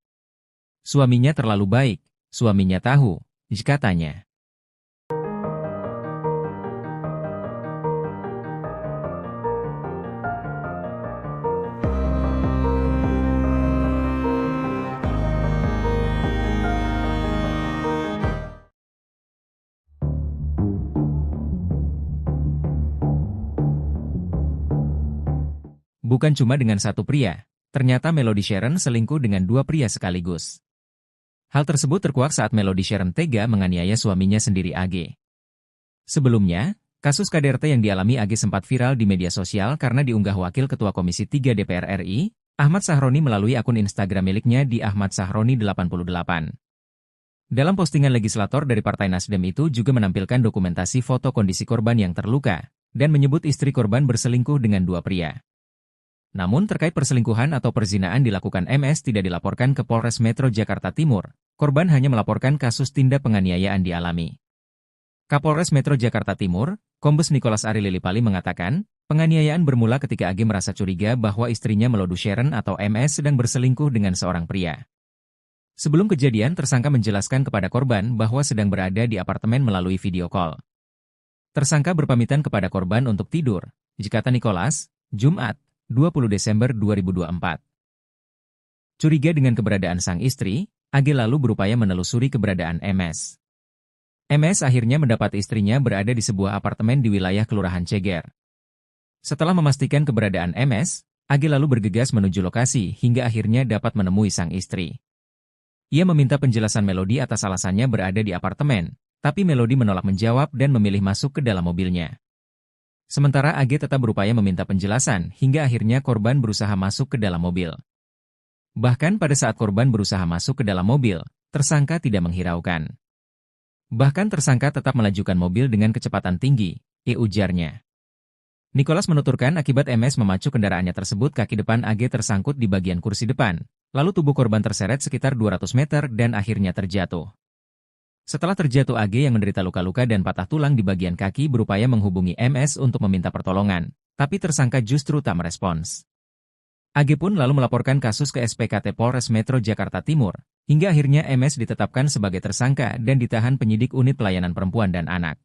Suaminya terlalu baik, suaminya tahu, katanya. Bukan cuma dengan satu pria, ternyata Melody Sharon selingkuh dengan dua pria sekaligus. Hal tersebut terkuak saat Melody Sharon tega menganiaya suaminya sendiri AG. Sebelumnya, kasus KDRT yang dialami AG sempat viral di media sosial karena diunggah Wakil Ketua Komisi 3 DPR RI, Ahmad Sahroni melalui akun Instagram miliknya di Ahmad Sahroni 88. Dalam postingan legislator dari Partai Nasdem itu juga menampilkan dokumentasi foto kondisi korban yang terluka, dan menyebut istri korban berselingkuh dengan dua pria. Namun terkait perselingkuhan atau perzinaan dilakukan MS tidak dilaporkan ke Polres Metro Jakarta Timur, korban hanya melaporkan kasus tindak penganiayaan dialami. Kapolres Metro Jakarta Timur, Kombes Nicholas Ari Lilipali mengatakan, penganiayaan bermula ketika AG merasa curiga bahwa istrinya Melody Sharon atau MS sedang berselingkuh dengan seorang pria. Sebelum kejadian, tersangka menjelaskan kepada korban bahwa sedang berada di apartemen melalui video call. Tersangka berpamitan kepada korban untuk tidur, kata Nicholas, Jumat, 20 Desember 2024. Curiga dengan keberadaan sang istri, AG lalu berupaya menelusuri keberadaan MS. MS akhirnya mendapat istrinya berada di sebuah apartemen di wilayah Kelurahan Ceger. Setelah memastikan keberadaan MS, AG lalu bergegas menuju lokasi hingga akhirnya dapat menemui sang istri. Ia meminta penjelasan Melody atas alasannya berada di apartemen, tapi Melody menolak menjawab dan memilih masuk ke dalam mobilnya. Sementara AG tetap berupaya meminta penjelasan hingga akhirnya korban berusaha masuk ke dalam mobil. Bahkan pada saat korban berusaha masuk ke dalam mobil, tersangka tidak menghiraukan. Bahkan tersangka tetap melajukan mobil dengan kecepatan tinggi, ujarnya. Nicholas menuturkan akibat MS memacu kendaraannya tersebut kaki depan AG tersangkut di bagian kursi depan, lalu tubuh korban terseret sekitar 200 meter dan akhirnya terjatuh. Setelah terjatuh AG yang menderita luka-luka dan patah tulang di bagian kaki berupaya menghubungi MS untuk meminta pertolongan, tapi tersangka justru tak merespons. AG pun lalu melaporkan kasus ke SPKT Polres Metro Jakarta Timur, hingga akhirnya MS ditetapkan sebagai tersangka dan ditahan penyidik unit pelayanan perempuan dan anak.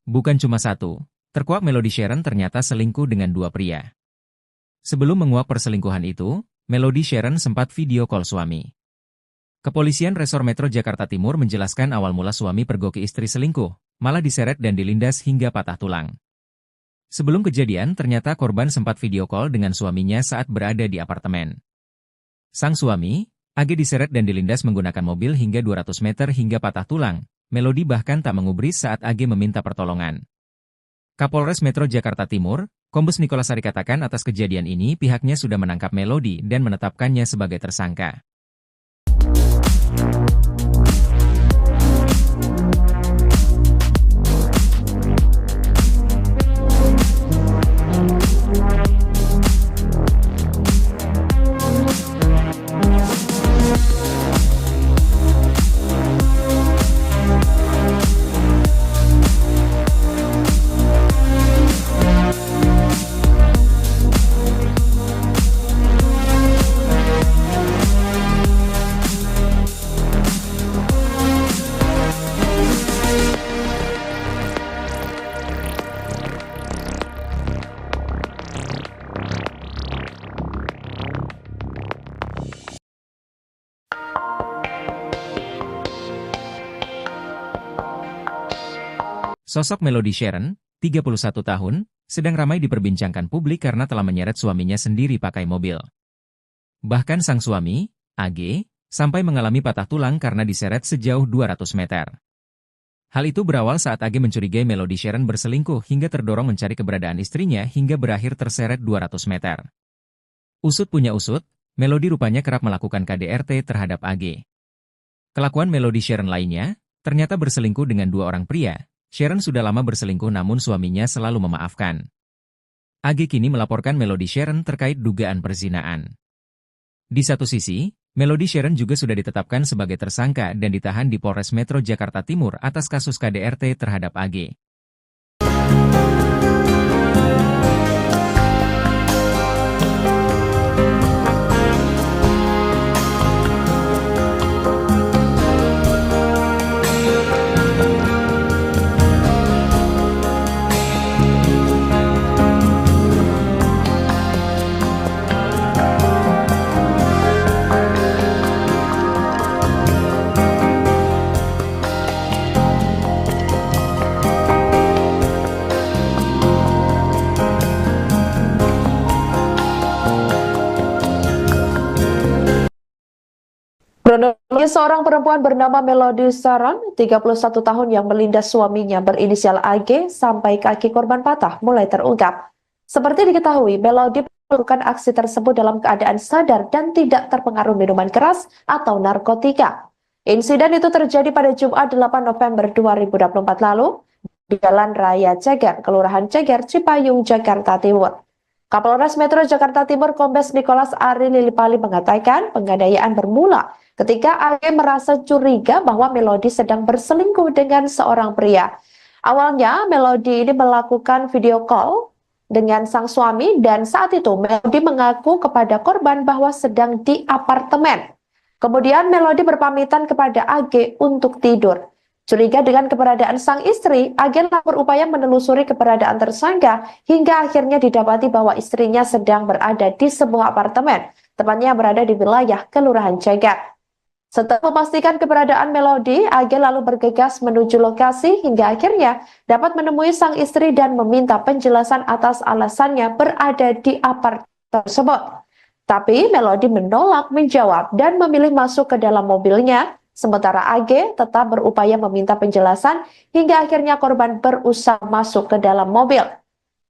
Bukan cuma satu, terkuak Melody Sharon ternyata selingkuh dengan dua pria. Sebelum menguak perselingkuhan itu, Melody Sharon sempat video call suami. Kepolisian Resor Metro Jakarta Timur menjelaskan awal mula suami pergoki istri selingkuh, malah diseret dan dilindas hingga patah tulang. Sebelum kejadian, ternyata korban sempat video call dengan suaminya saat berada di apartemen. Sang suami, AG diseret dan dilindas menggunakan mobil hingga 200 meter hingga patah tulang. Melody bahkan tak mengubris saat AG meminta pertolongan. Kapolres Metro Jakarta Timur, Kombes Nicholas Ari katakan atas kejadian ini pihaknya sudah menangkap Melody dan menetapkannya sebagai tersangka. Sosok Melody Sharon, 31 tahun, sedang ramai diperbincangkan publik karena telah menyeret suaminya sendiri pakai mobil. Bahkan sang suami, AG, sampai mengalami patah tulang karena diseret sejauh 200 meter. Hal itu berawal saat AG mencurigai Melody Sharon berselingkuh hingga terdorong mencari keberadaan istrinya hingga berakhir terseret 200 meter. Usut punya usut, Melody rupanya kerap melakukan KDRT terhadap AG. Kelakuan Melody Sharon lainnya, ternyata berselingkuh dengan dua orang pria. Sharon sudah lama berselingkuh namun suaminya selalu memaafkan. AG kini melaporkan Melody Sharon terkait dugaan perzinaan. Di satu sisi, Melody Sharon juga sudah ditetapkan sebagai tersangka dan ditahan di Polres Metro Jakarta Timur atas kasus KDRT terhadap AG. Kronologi seorang perempuan bernama Melody Saron, 31 tahun yang melindas suaminya berinisial AG sampai kaki korban patah mulai terungkap. Seperti diketahui, Melody melakukan aksi tersebut dalam keadaan sadar dan tidak terpengaruh minuman keras atau narkotika. Insiden itu terjadi pada Jumat 8 November 2024 lalu di Jalan Raya Ceger, Kelurahan Ceger, Cipayung, Jakarta Timur. Kapolres Metro Jakarta Timur Kombes Nicholas Ari Lilipali mengatakan penganiayaan bermula ketika AG merasa curiga bahwa Melody sedang berselingkuh dengan seorang pria. Awalnya Melody ini melakukan video call dengan sang suami dan saat itu Melody mengaku kepada korban bahwa sedang di apartemen. Kemudian Melody berpamitan kepada AG untuk tidur. Curiga dengan keberadaan sang istri, AG berupaya menelusuri keberadaan tersangka hingga akhirnya didapati bahwa istrinya sedang berada di sebuah apartemen, tepatnya berada di wilayah Kelurahan Ceger. Setelah memastikan keberadaan Melody, AG lalu bergegas menuju lokasi hingga akhirnya dapat menemui sang istri dan meminta penjelasan atas alasannya berada di apartemen tersebut. Tapi Melody menolak menjawab dan memilih masuk ke dalam mobilnya. Sementara AG tetap berupaya meminta penjelasan hingga akhirnya korban berusaha masuk ke dalam mobil.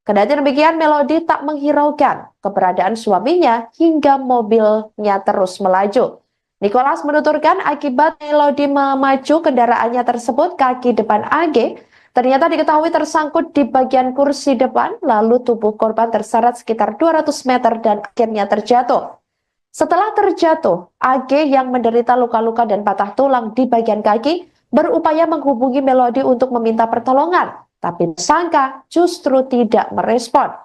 Kendati demikian, Melody tak menghiraukan keberadaan suaminya hingga mobilnya terus melaju. Nicholas menuturkan akibat Melody memacu kendaraannya tersebut, kaki depan AG ternyata diketahui tersangkut di bagian kursi depan, lalu tubuh korban terseret sekitar 200 meter dan akhirnya terjatuh. Setelah terjatuh, AG yang menderita luka-luka dan patah tulang di bagian kaki berupaya menghubungi Melody untuk meminta pertolongan, tapi tersangka justru tidak merespon.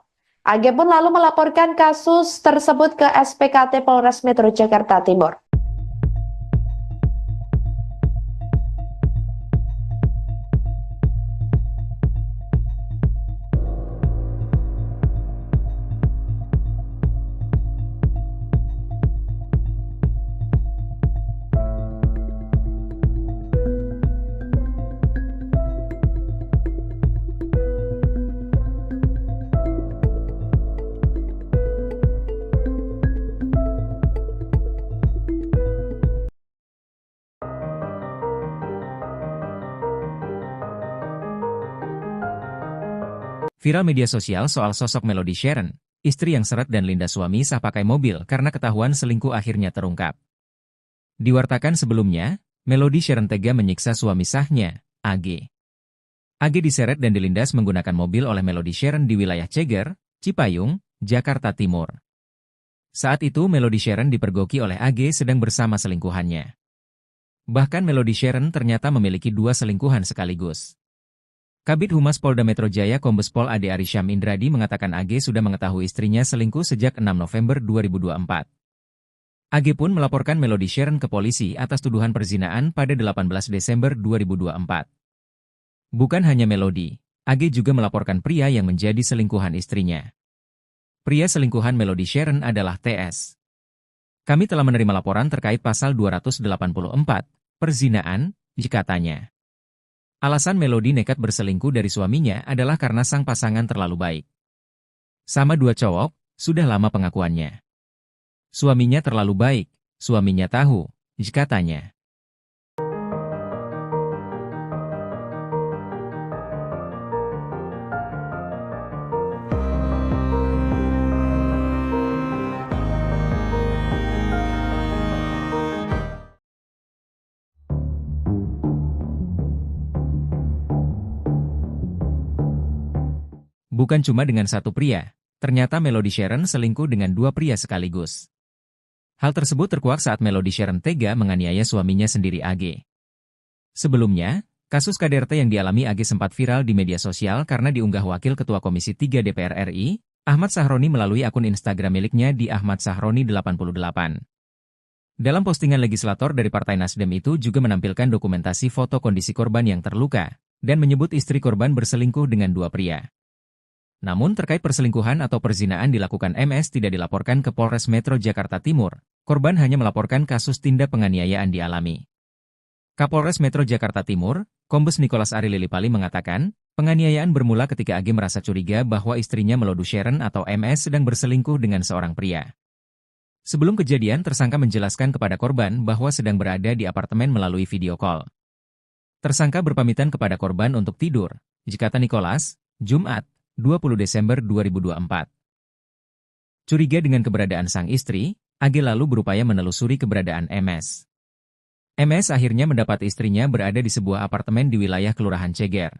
AG pun lalu melaporkan kasus tersebut ke SPKT Polres Metro Jakarta Timur. Viral media sosial soal sosok Melody Sharon, istri yang seret dan lindas suami sah pakai mobil karena ketahuan selingkuh akhirnya terungkap. Diwartakan sebelumnya, Melody Sharon tega menyiksa suami sahnya, AG. AG diseret dan dilindas menggunakan mobil oleh Melody Sharon di wilayah Ceger, Cipayung, Jakarta Timur. Saat itu Melody Sharon dipergoki oleh AG sedang bersama selingkuhannya. Bahkan Melody Sharon ternyata memiliki dua selingkuhan sekaligus. Kabid Humas Polda Metro Jaya Kombes Pol Ade Arisham Indradi mengatakan AG sudah mengetahui istrinya selingkuh sejak 6 November 2024. AG pun melaporkan Melody Sharon ke polisi atas tuduhan perzinaan pada 18 Desember 2024. Bukan hanya Melody, AG juga melaporkan pria yang menjadi selingkuhan istrinya. Pria selingkuhan Melody Sharon adalah TS. Kami telah menerima laporan terkait pasal 284, perzinaan, katanya. Alasan Melody nekat berselingkuh dari suaminya adalah karena sang pasangan terlalu baik. Sama dua cowok, sudah lama pengakuannya. Suaminya terlalu baik, suaminya tahu, katanya. Bukan cuma dengan satu pria, ternyata Melody Sharon selingkuh dengan dua pria sekaligus. Hal tersebut terkuak saat Melody Sharon tega menganiaya suaminya sendiri AG. Sebelumnya, kasus KDRT yang dialami AG sempat viral di media sosial karena diunggah Wakil Ketua Komisi 3 DPR RI, Ahmad Sahroni melalui akun Instagram miliknya di Ahmad Sahroni 88. Dalam postingan legislator dari Partai Nasdem itu juga menampilkan dokumentasi foto kondisi korban yang terluka, dan menyebut istri korban berselingkuh dengan dua pria. Namun terkait perselingkuhan atau perzinaan dilakukan MS tidak dilaporkan ke Polres Metro Jakarta Timur, korban hanya melaporkan kasus tindak penganiayaan dialami. Kapolres Metro Jakarta Timur, Kombes Nicholas Ari Lilipali mengatakan, penganiayaan bermula ketika AG merasa curiga bahwa istrinya Melody Sharon atau MS sedang berselingkuh dengan seorang pria. Sebelum kejadian, tersangka menjelaskan kepada korban bahwa sedang berada di apartemen melalui video call. Tersangka berpamitan kepada korban untuk tidur, kata Nicholas, Jumat, 20 Desember 2024. Curiga dengan keberadaan sang istri, AG lalu berupaya menelusuri keberadaan MS. MS akhirnya mendapat istrinya berada di sebuah apartemen di wilayah Kelurahan Ceger.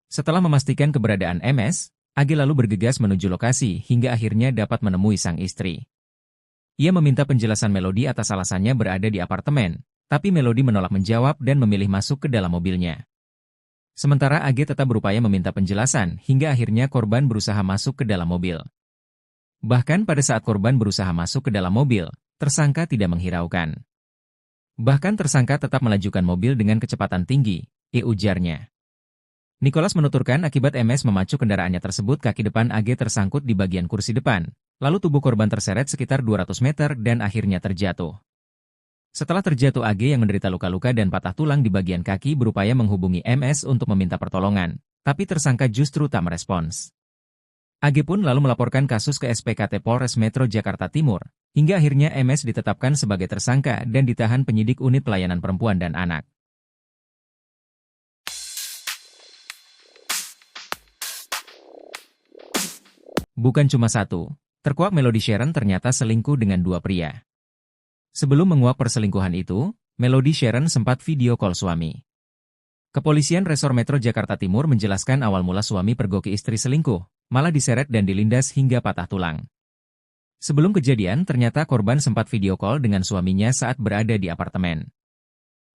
Setelah memastikan keberadaan MS, AG lalu bergegas menuju lokasi hingga akhirnya dapat menemui sang istri. Ia meminta penjelasan Melody atas alasannya berada di apartemen, tapi Melody menolak menjawab dan memilih masuk ke dalam mobilnya. Sementara AG tetap berupaya meminta penjelasan hingga akhirnya korban berusaha masuk ke dalam mobil. Bahkan pada saat korban berusaha masuk ke dalam mobil, tersangka tidak menghiraukan. Bahkan tersangka tetap melajukan mobil dengan kecepatan tinggi, ujarnya. Nicholas menuturkan akibat MS memacu kendaraannya tersebut kaki depan AG tersangkut di bagian kursi depan, lalu tubuh korban terseret sekitar 200 meter dan akhirnya terjatuh. Setelah terjatuh AG yang menderita luka-luka dan patah tulang di bagian kaki berupaya menghubungi MS untuk meminta pertolongan, tapi tersangka justru tak merespons. AG pun lalu melaporkan kasus ke SPKT Polres Metro Jakarta Timur, hingga akhirnya MS ditetapkan sebagai tersangka dan ditahan penyidik unit pelayanan perempuan dan anak. Bukan cuma satu, terkuak Melody Sharon ternyata selingkuh dengan dua pria. Sebelum menguak perselingkuhan itu, Melody Sharon sempat video call suami. Kepolisian Resor Metro Jakarta Timur menjelaskan awal mula suami pergoki istri selingkuh, malah diseret dan dilindas hingga patah tulang. Sebelum kejadian, ternyata korban sempat video call dengan suaminya saat berada di apartemen.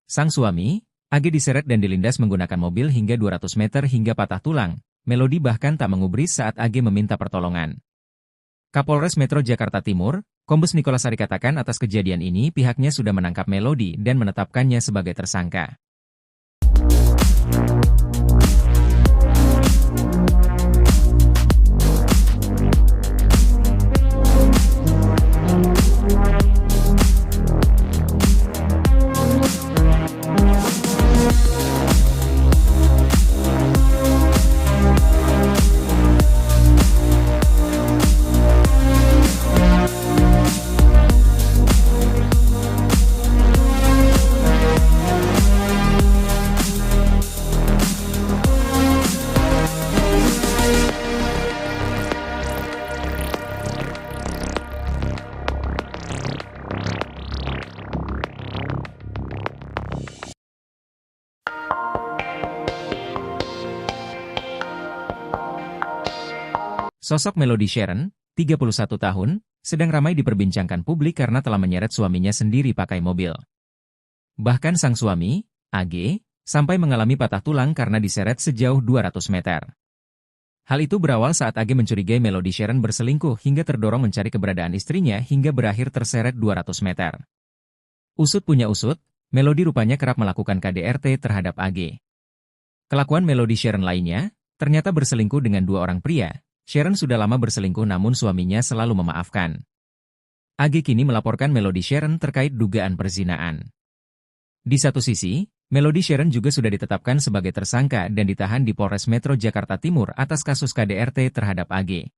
Sang suami, AG diseret dan dilindas menggunakan mobil hingga 200 meter hingga patah tulang. Melody bahkan tak mengubris saat AG meminta pertolongan. Kapolres Metro Jakarta Timur, Kombes Nicholas Ari katakan atas kejadian ini pihaknya sudah menangkap Melody dan menetapkannya sebagai tersangka. Sosok Melody Sharon, 31 tahun, sedang ramai diperbincangkan publik karena telah menyeret suaminya sendiri pakai mobil. Bahkan sang suami, AG, sampai mengalami patah tulang karena diseret sejauh 200 meter. Hal itu berawal saat AG mencurigai Melody Sharon berselingkuh hingga terdorong mencari keberadaan istrinya hingga berakhir terseret 200 meter. Usut punya usut, Melody rupanya kerap melakukan KDRT terhadap AG. Kelakuan Melody Sharon lainnya, ternyata berselingkuh dengan dua orang pria. Sharon sudah lama berselingkuh namun suaminya selalu memaafkan. AG kini melaporkan Melody Sharon terkait dugaan perzinaan. Di satu sisi, Melody Sharon juga sudah ditetapkan sebagai tersangka dan ditahan di Polres Metro Jakarta Timur atas kasus KDRT terhadap AG.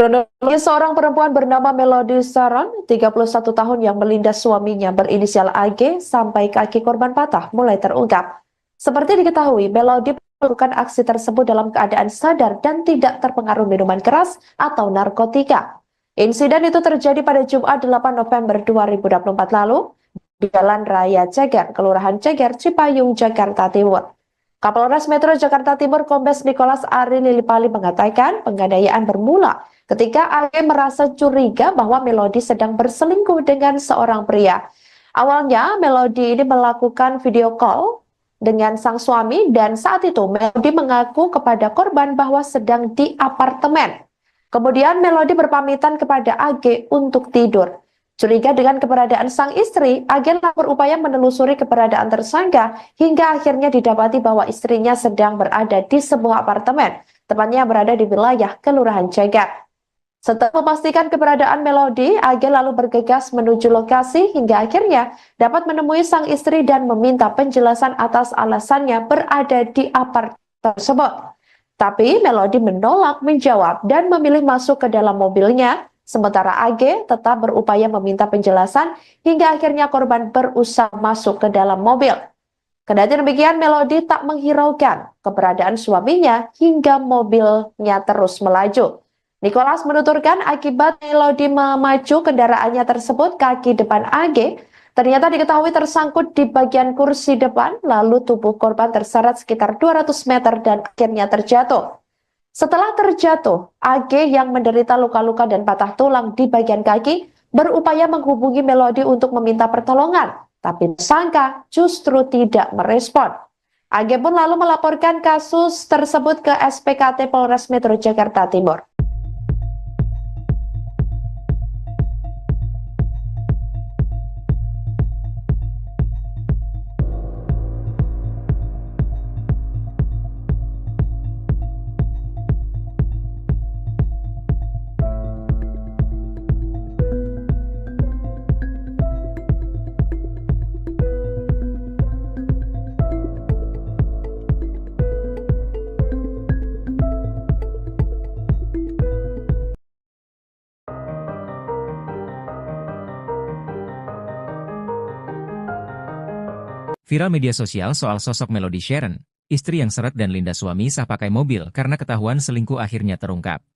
Kronologi seorang perempuan bernama Melody Saron, 31 tahun yang melindas suaminya berinisial AG sampai kaki korban patah mulai terungkap. Seperti diketahui, Melody melakukan aksi tersebut dalam keadaan sadar dan tidak terpengaruh minuman keras atau narkotika. Insiden itu terjadi pada Jumat 8 November 2024 lalu di Jalan Raya Ceger, Kelurahan Ceger, Cipayung, Jakarta Timur. Kapolres Metro Jakarta Timur Kombes Nicholas Ari Lilipali mengatakan penganiayaan bermula ketika AG merasa curiga bahwa Melody sedang berselingkuh dengan seorang pria. Awalnya Melody ini melakukan video call dengan sang suami dan saat itu Melody mengaku kepada korban bahwa sedang di apartemen. Kemudian Melody berpamitan kepada AG untuk tidur. Curiga dengan keberadaan sang istri, AG berupaya menelusuri keberadaan tersangka hingga akhirnya didapati bahwa istrinya sedang berada di sebuah apartemen, tepatnya berada di wilayah Kelurahan Ceger. Setelah memastikan keberadaan Melody, AG lalu bergegas menuju lokasi hingga akhirnya dapat menemui sang istri dan meminta penjelasan atas alasannya berada di apartemen tersebut. Tapi Melody menolak menjawab dan memilih masuk ke dalam mobilnya. Sementara AG tetap berupaya meminta penjelasan hingga akhirnya korban berusaha masuk ke dalam mobil. Kendati demikian, Melody tak menghiraukan keberadaan suaminya hingga mobilnya terus melaju. Nicholas menuturkan akibat Melody memacu kendaraannya tersebut, kaki depan AG ternyata diketahui tersangkut di bagian kursi depan, lalu tubuh korban terseret sekitar 200 meter dan akhirnya terjatuh. Setelah terjatuh, AG yang menderita luka-luka dan patah tulang di bagian kaki berupaya menghubungi Melody untuk meminta pertolongan, tapi tersangka justru tidak merespon. AG pun lalu melaporkan kasus tersebut ke SPKT Polres Metro Jakarta Timur. Viral media sosial soal sosok Melody Sharon, istri yang seret dan lindas suami sah pakai mobil karena ketahuan selingkuh akhirnya terungkap.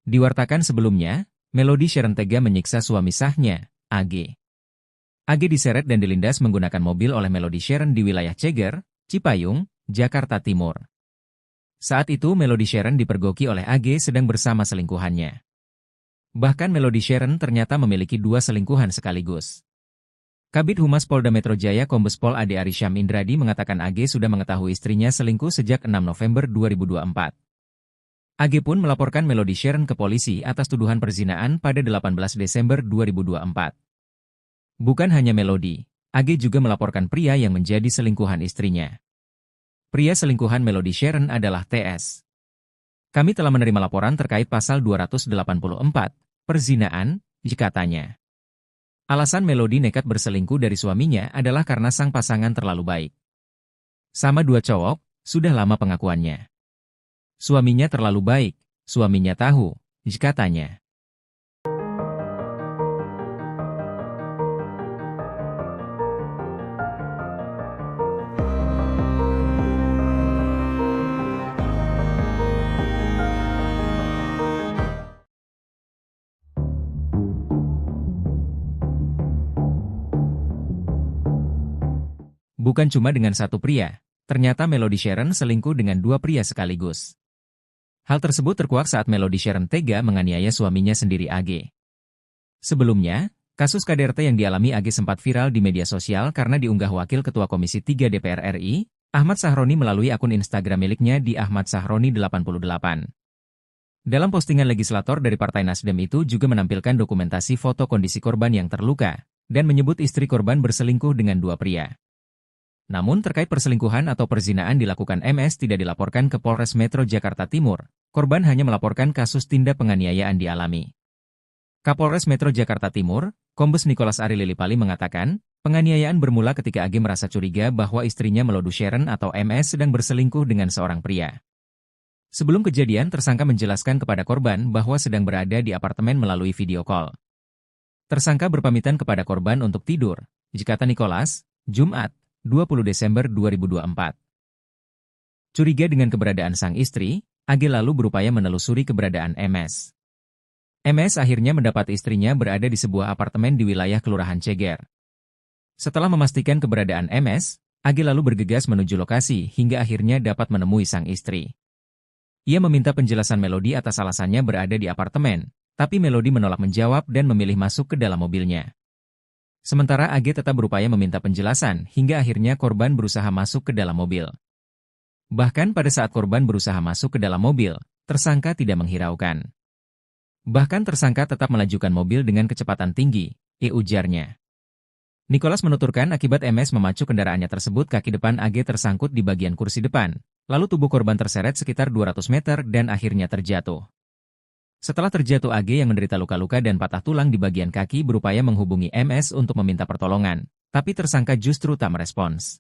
Diwartakan sebelumnya, Melody Sharon tega menyiksa suami sahnya, AG. AG diseret dan dilindas menggunakan mobil oleh Melody Sharon di wilayah Ceger, Cipayung, Jakarta Timur. Saat itu Melody Sharon dipergoki oleh AG sedang bersama selingkuhannya. Bahkan Melody Sharon ternyata memiliki 2 selingkuhan sekaligus. Kabid Humas Polda Metro Jaya Kombes Pol Ade Arysyam Indradi mengatakan AG sudah mengetahui istrinya selingkuh sejak 6 November 2024. AG pun melaporkan Melody Sharon ke polisi atas tuduhan perzinaan pada 18 Desember 2024. Bukan hanya Melody, AG juga melaporkan pria yang menjadi selingkuhan istrinya. Pria selingkuhan Melody Sharon adalah TS. Kami telah menerima laporan terkait pasal 284, perzinaan, katanya. Alasan Melody nekat berselingkuh dari suaminya adalah karena sang pasangan terlalu baik. Sama 2 cowok, sudah lama pengakuannya. Suaminya terlalu baik, suaminya tahu, katanya. Bukan cuma dengan satu pria, ternyata Melody Sharon selingkuh dengan 2 pria sekaligus. Hal tersebut terkuak saat Melody Sharon tega menganiaya suaminya sendiri AG. Sebelumnya, kasus KDRT yang dialami AG sempat viral di media sosial karena diunggah Wakil Ketua Komisi 3 DPR RI, Ahmad Sahroni melalui akun Instagram miliknya di Ahmad Sahroni 88. Dalam postingan legislator dari Partai Nasdem itu juga menampilkan dokumentasi foto kondisi korban yang terluka, dan menyebut istri korban berselingkuh dengan 2 pria. Namun terkait perselingkuhan atau perzinaan dilakukan MS tidak dilaporkan ke Polres Metro Jakarta Timur, korban hanya melaporkan kasus tindak penganiayaan dialami. Kapolres Metro Jakarta Timur, Kombes Nicholas Ari Lilipali mengatakan, penganiayaan bermula ketika AG merasa curiga bahwa istrinya Melody Sharon atau MS sedang berselingkuh dengan seorang pria. Sebelum kejadian, tersangka menjelaskan kepada korban bahwa sedang berada di apartemen melalui video call. Tersangka berpamitan kepada korban untuk tidur, kata Nicholas, Jumat, 20 Desember 2024. Curiga dengan keberadaan sang istri, AG lalu berupaya menelusuri keberadaan MS. MS akhirnya mendapat istrinya berada di sebuah apartemen di wilayah Kelurahan Ceger. Setelah memastikan keberadaan MS, AG lalu bergegas menuju lokasi hingga akhirnya dapat menemui sang istri. Ia meminta penjelasan Melody atas alasannya berada di apartemen, tapi Melody menolak menjawab dan memilih masuk ke dalam mobilnya. Sementara AG tetap berupaya meminta penjelasan hingga akhirnya korban berusaha masuk ke dalam mobil. Bahkan pada saat korban berusaha masuk ke dalam mobil, tersangka tidak menghiraukan. Bahkan tersangka tetap melajukan mobil dengan kecepatan tinggi, ujarnya. Nicholas menuturkan akibat MS memacu kendaraannya tersebut kaki depan AG tersangkut di bagian kursi depan, lalu tubuh korban terseret sekitar 200 meter dan akhirnya terjatuh. Setelah terjatuh AG yang menderita luka-luka dan patah tulang di bagian kaki berupaya menghubungi MS untuk meminta pertolongan, tapi tersangka justru tak merespons.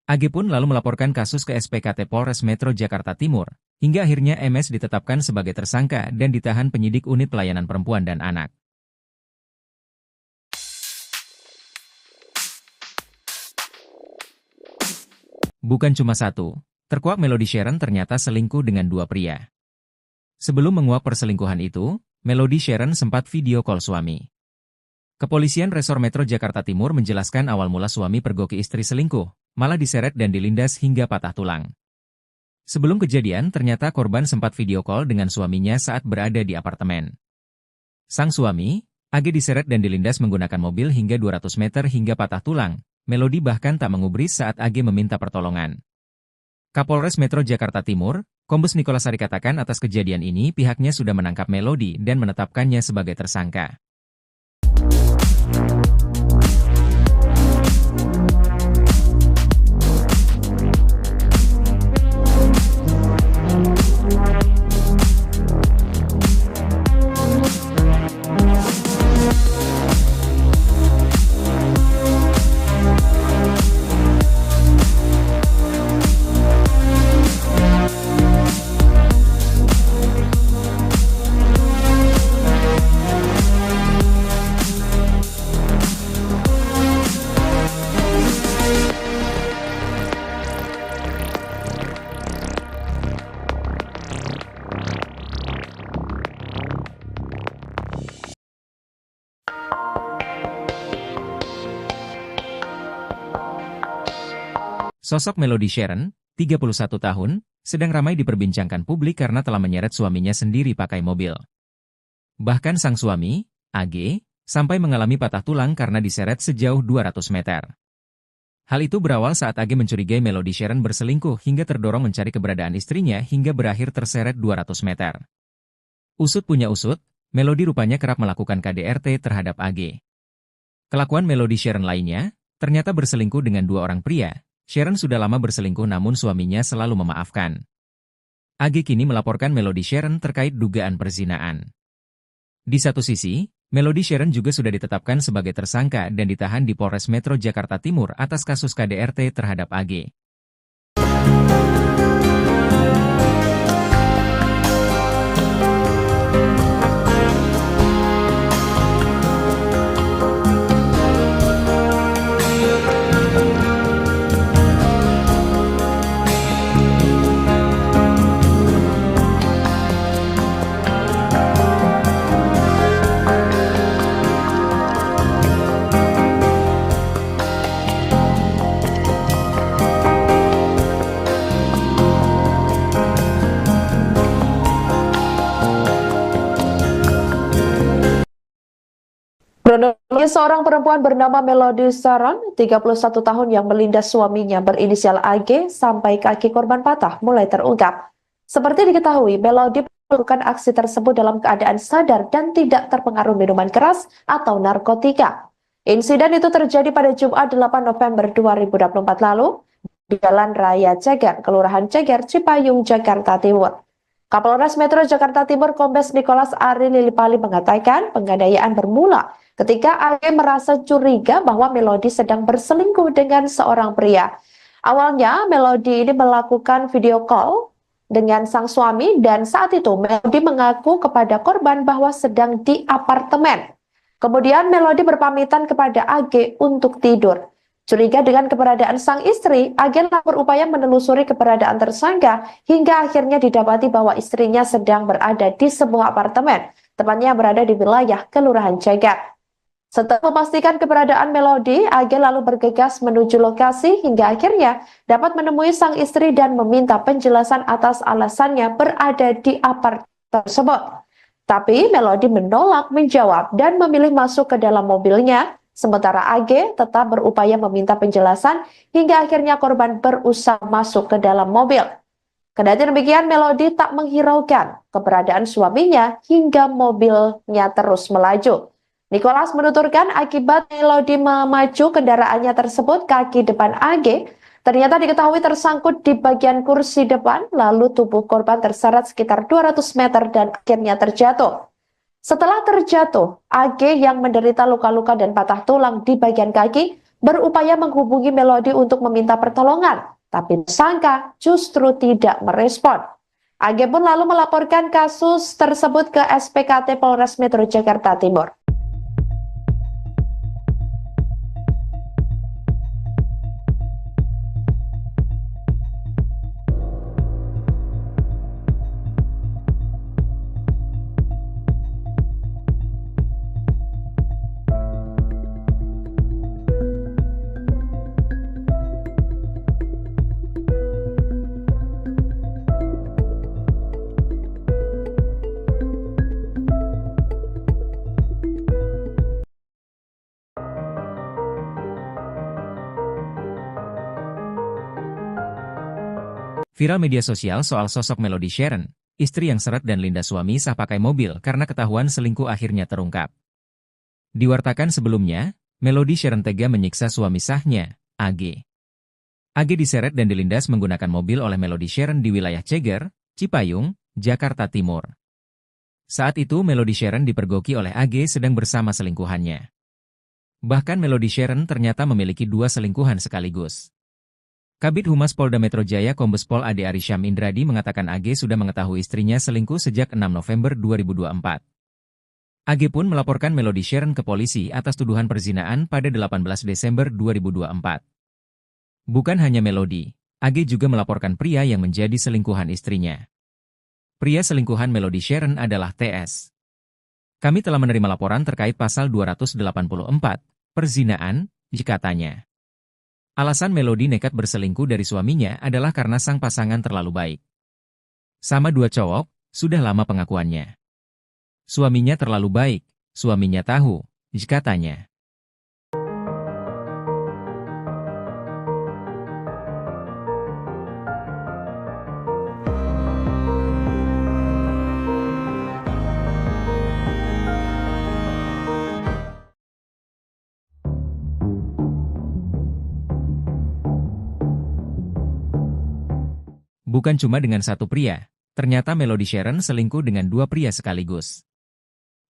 AG pun lalu melaporkan kasus ke SPKT Polres Metro Jakarta Timur, hingga akhirnya MS ditetapkan sebagai tersangka dan ditahan penyidik unit pelayanan perempuan dan anak. Bukan cuma satu, terkuak Melody Sharon ternyata selingkuh dengan dua pria. Sebelum menguak perselingkuhan itu, Melody Sharon sempat video call suami. Kepolisian Resor Metro Jakarta Timur menjelaskan awal mula suami pergoki istri selingkuh, malah diseret dan dilindas hingga patah tulang. Sebelum kejadian, ternyata korban sempat video call dengan suaminya saat berada di apartemen. Sang suami, AG diseret dan dilindas menggunakan mobil hingga 200 meter hingga patah tulang. Melody bahkan tak mengubris saat AG meminta pertolongan. Kapolres Metro Jakarta Timur, Kombes Nicholas Sari katakan atas kejadian ini pihaknya sudah menangkap Melody dan menetapkannya sebagai tersangka. Sosok Melody Sharon, 31 tahun, sedang ramai diperbincangkan publik karena telah menyeret suaminya sendiri pakai mobil. Bahkan sang suami, AG, sampai mengalami patah tulang karena diseret sejauh 200 meter. Hal itu berawal saat AG mencurigai Melody Sharon berselingkuh hingga terdorong mencari keberadaan istrinya hingga berakhir terseret 200 meter. Usut punya usut, Melody rupanya kerap melakukan KDRT terhadap AG. Kelakuan Melody Sharon lainnya, ternyata berselingkuh dengan dua orang pria. Sharon sudah lama berselingkuh namun suaminya selalu memaafkan. AG kini melaporkan Melody Sharon terkait dugaan perzinaan. Di satu sisi, Melody Sharon juga sudah ditetapkan sebagai tersangka dan ditahan di Polres Metro Jakarta Timur atas kasus KDRT terhadap AG. Kronologi seorang perempuan bernama Melody Sharon, 31 tahun yang melindas suaminya berinisial AG sampai kaki korban patah mulai terungkap. Seperti diketahui, Melody melakukan aksi tersebut dalam keadaan sadar dan tidak terpengaruh minuman keras atau narkotika. Insiden itu terjadi pada Jumat 8 November 2024 lalu di Jalan Raya Ceger, Kelurahan Ceger, Cipayung, Jakarta Timur. Kapolres Metro Jakarta Timur Kombes Nicholas Ari Lilipali mengatakan penganiayaan bermula ketika AG merasa curiga bahwa Melody sedang berselingkuh dengan seorang pria. Awalnya, Melody ini melakukan video call dengan sang suami dan saat itu Melody mengaku kepada korban bahwa sedang di apartemen. Kemudian Melody berpamitan kepada AG untuk tidur. Curiga dengan keberadaan sang istri, AG berupaya menelusuri keberadaan tersangka hingga akhirnya didapati bahwa istrinya sedang berada di sebuah apartemen, tepatnya berada di wilayah Kelurahan Cegat. Setelah memastikan keberadaan Melody, AG lalu bergegas menuju lokasi hingga akhirnya dapat menemui sang istri dan meminta penjelasan atas alasannya berada di apartemen tersebut. Tapi Melody menolak menjawab dan memilih masuk ke dalam mobilnya, sementara AG tetap berupaya meminta penjelasan hingga akhirnya korban berusaha masuk ke dalam mobil. Kendati demikian, Melody tak menghiraukan keberadaan suaminya hingga mobilnya terus melaju. Nicholas menuturkan akibat Melody memacu kendaraannya tersebut, kaki depan AG ternyata diketahui tersangkut di bagian kursi depan, lalu tubuh korban terseret sekitar 200 meter dan akhirnya terjatuh. Setelah terjatuh, AG yang menderita luka-luka dan patah tulang di bagian kaki berupaya menghubungi Melody untuk meminta pertolongan, tapi tersangka justru tidak merespon. AG pun lalu melaporkan kasus tersebut ke SPKT Polres Metro Jakarta Timur. Viral media sosial soal sosok Melody Sharon, istri yang seret dan Linda suami sah pakai mobil karena ketahuan selingkuh akhirnya terungkap. Diwartakan sebelumnya, Melody Sharon tega menyiksa suami sahnya, AG. AG diseret dan dilindas menggunakan mobil oleh Melody Sharon di wilayah Ceger, Cipayung, Jakarta Timur. Saat itu Melody Sharon dipergoki oleh AG sedang bersama selingkuhannya. Bahkan Melody Sharon ternyata memiliki 2 selingkuhan sekaligus. Kabid Humas Polda Metro Jaya Kombes Pol Ade Arysyam Indradi mengatakan AG sudah mengetahui istrinya selingkuh sejak 6 November 2024. AG pun melaporkan Melody Sharon ke polisi atas tuduhan perzinaan pada 18 Desember 2024. Bukan hanya Melody, AG juga melaporkan pria yang menjadi selingkuhan istrinya. Pria selingkuhan Melody Sharon adalah TS. Kami telah menerima laporan terkait pasal 284, perzinaan, katanya. Alasan Melody nekat berselingkuh dari suaminya adalah karena sang pasangan terlalu baik. Sama 2 cowok, sudah lama pengakuannya. Suaminya terlalu baik, suaminya tahu, katanya. Bukan cuma dengan satu pria, ternyata Melody Sharon selingkuh dengan 2 pria sekaligus.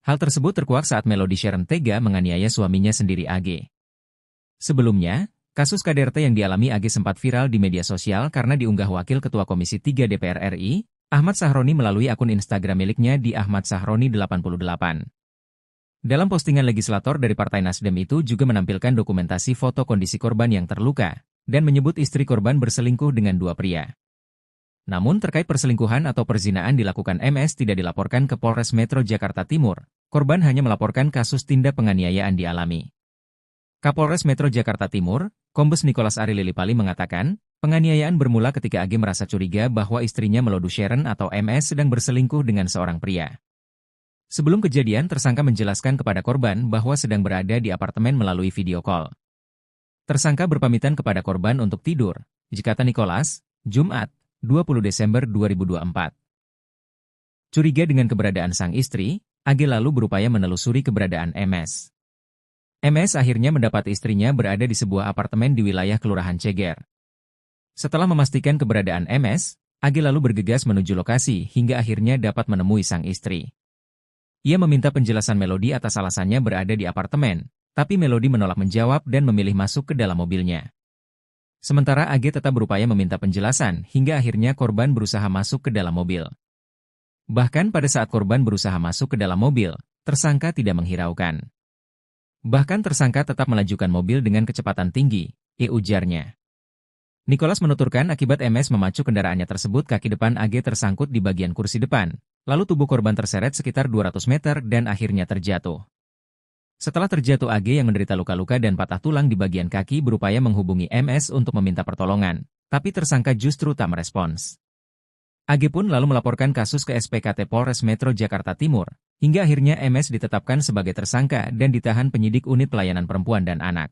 Hal tersebut terkuak saat Melody Sharon tega menganiaya suaminya sendiri AG. Sebelumnya, kasus KDRT yang dialami AG sempat viral di media sosial karena diunggah Wakil Ketua Komisi 3 DPR RI, Ahmad Sahroni melalui akun Instagram miliknya di Ahmad Sahroni 88. Dalam postingan legislator dari Partai Nasdem itu juga menampilkan dokumentasi foto kondisi korban yang terluka, dan menyebut istri korban berselingkuh dengan 2 pria. Namun terkait perselingkuhan atau perzinaan dilakukan MS tidak dilaporkan ke Polres Metro Jakarta Timur, korban hanya melaporkan kasus tindak penganiayaan dialami. Kapolres Metro Jakarta Timur, Kombes Nicholas Ari Lilipali mengatakan, penganiayaan bermula ketika AG merasa curiga bahwa istrinya Melody Sharon atau MS sedang berselingkuh dengan seorang pria. Sebelum kejadian, tersangka menjelaskan kepada korban bahwa sedang berada di apartemen melalui video call. Tersangka berpamitan kepada korban untuk tidur, kata Nicholas, Jumat, 20 Desember 2024. Curiga dengan keberadaan sang istri, AG lalu berupaya menelusuri keberadaan MS. MS akhirnya mendapat istrinya berada di sebuah apartemen di wilayah Kelurahan Ceger. Setelah memastikan keberadaan MS, AG lalu bergegas menuju lokasi hingga akhirnya dapat menemui sang istri. Ia meminta penjelasan Melody atas alasannya berada di apartemen, tapi Melody menolak menjawab dan memilih masuk ke dalam mobilnya. Sementara AG tetap berupaya meminta penjelasan hingga akhirnya korban berusaha masuk ke dalam mobil. Bahkan pada saat korban berusaha masuk ke dalam mobil, tersangka tidak menghiraukan. Bahkan tersangka tetap melajukan mobil dengan kecepatan tinggi, ujarnya. Nicholas menuturkan akibat MS memacu kendaraannya tersebut kaki depan AG tersangkut di bagian kursi depan, lalu tubuh korban terseret sekitar 200 meter dan akhirnya terjatuh. Setelah terjatuh AG yang menderita luka-luka dan patah tulang di bagian kaki berupaya menghubungi MS untuk meminta pertolongan, tapi tersangka justru tak merespons. AG pun lalu melaporkan kasus ke SPKT Polres Metro Jakarta Timur, hingga akhirnya MS ditetapkan sebagai tersangka dan ditahan penyidik unit pelayanan perempuan dan anak.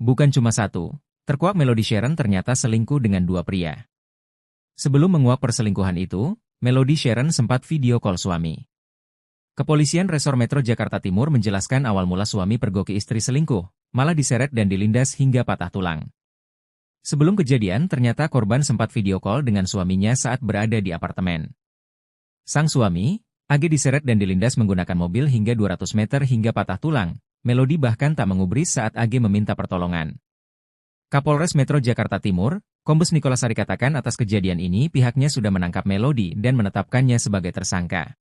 Bukan cuma satu, terkuak Melody Sharon ternyata selingkuh dengan dua pria. Sebelum menguak perselingkuhan itu, Melody Sharon sempat video call suami. Kepolisian Resor Metro Jakarta Timur menjelaskan awal mula suami pergoki istri selingkuh, malah diseret dan dilindas hingga patah tulang. Sebelum kejadian, ternyata korban sempat video call dengan suaminya saat berada di apartemen. Sang suami, AG diseret dan dilindas menggunakan mobil hingga 200 meter hingga patah tulang. Melody bahkan tak mengubris saat AG meminta pertolongan. Kapolres Metro Jakarta Timur, Kombes Nicholas Sari katakan atas kejadian ini pihaknya sudah menangkap Melody dan menetapkannya sebagai tersangka.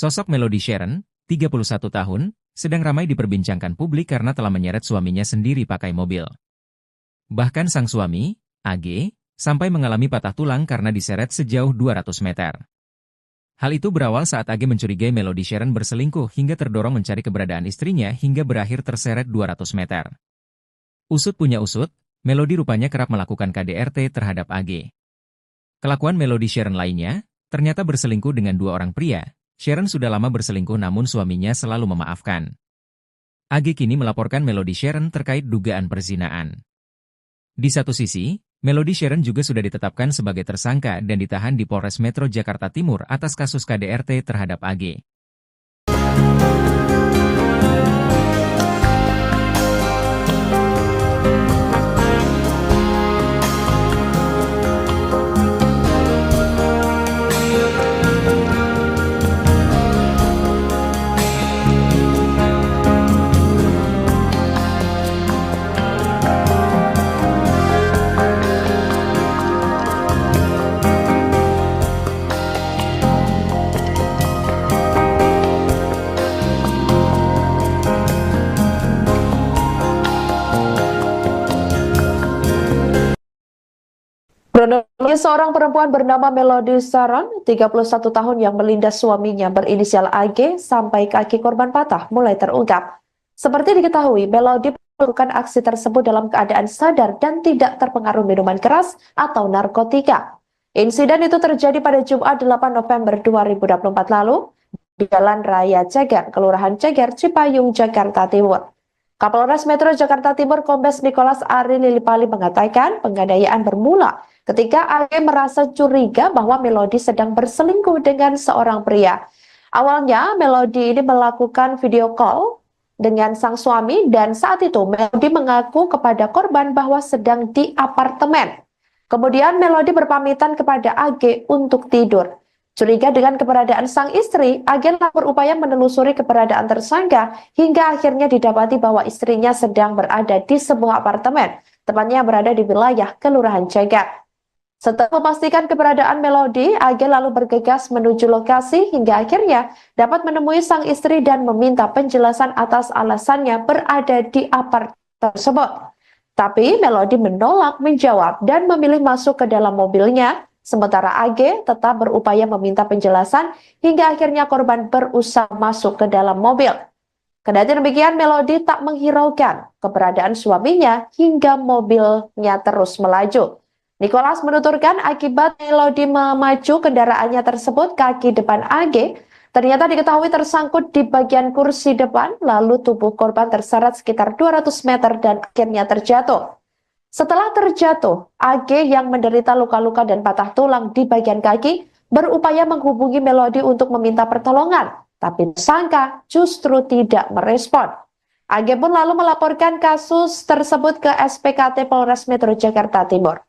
Sosok Melody Sharon, 31 tahun, sedang ramai diperbincangkan publik karena telah menyeret suaminya sendiri pakai mobil. Bahkan sang suami, AG, sampai mengalami patah tulang karena diseret sejauh 200 meter. Hal itu berawal saat AG mencurigai Melody Sharon berselingkuh hingga terdorong mencari keberadaan istrinya hingga berakhir terseret 200 meter. Usut punya usut, Melody rupanya kerap melakukan KDRT terhadap AG. Kelakuan Melody Sharon lainnya, ternyata berselingkuh dengan dua orang pria. Sharon sudah lama berselingkuh namun suaminya selalu memaafkan. AG kini melaporkan Melody Sharon terkait dugaan perzinaan. Di satu sisi, Melody Sharon juga sudah ditetapkan sebagai tersangka dan ditahan di Polres Metro Jakarta Timur atas kasus KDRT terhadap AG. Kronologi seorang perempuan bernama Melody Sharon, 31 tahun yang melindas suaminya berinisial AG sampai kaki korban patah mulai terungkap. Seperti diketahui, Melody melakukan aksi tersebut dalam keadaan sadar dan tidak terpengaruh minuman keras atau narkotika. Insiden itu terjadi pada Jumat 8 November 2024 lalu di Jalan Raya Ceger, Kelurahan Ceger, Cipayung, Jakarta Timur. Kapolres Metro Jakarta Timur Kombes Nicholas Ari Lilipali mengatakan penganiayaan bermula ketika AG merasa curiga bahwa Melody sedang berselingkuh dengan seorang pria. Awalnya Melody ini melakukan video call dengan sang suami dan saat itu Melody mengaku kepada korban bahwa sedang di apartemen. Kemudian Melody berpamitan kepada AG untuk tidur. Curiga dengan keberadaan sang istri, AG berupaya menelusuri keberadaan tersangka hingga akhirnya didapati bahwa istrinya sedang berada di sebuah apartemen, tepatnya berada di wilayah Kelurahan Ceger. Setelah memastikan keberadaan Melody, AG lalu bergegas menuju lokasi hingga akhirnya dapat menemui sang istri dan meminta penjelasan atas alasannya berada di apartemen tersebut. Tapi Melody menolak menjawab dan memilih masuk ke dalam mobilnya Sementara AG tetap berupaya meminta penjelasan hingga akhirnya korban berusaha masuk ke dalam mobil. Kendati demikian, Melody tak menghiraukan keberadaan suaminya hingga mobilnya terus melaju. Nicholas menuturkan akibat Melody memacu kendaraannya tersebut, kaki depan AG ternyata diketahui tersangkut di bagian kursi depan, lalu tubuh korban terseret sekitar 200 meter dan akhirnya terjatuh. Setelah terjatuh, AG yang menderita luka-luka dan patah tulang di bagian kaki berupaya menghubungi Melody untuk meminta pertolongan, tapi tersangka justru tidak merespon. AG pun lalu melaporkan kasus tersebut ke SPKT Polres Metro Jakarta Timur.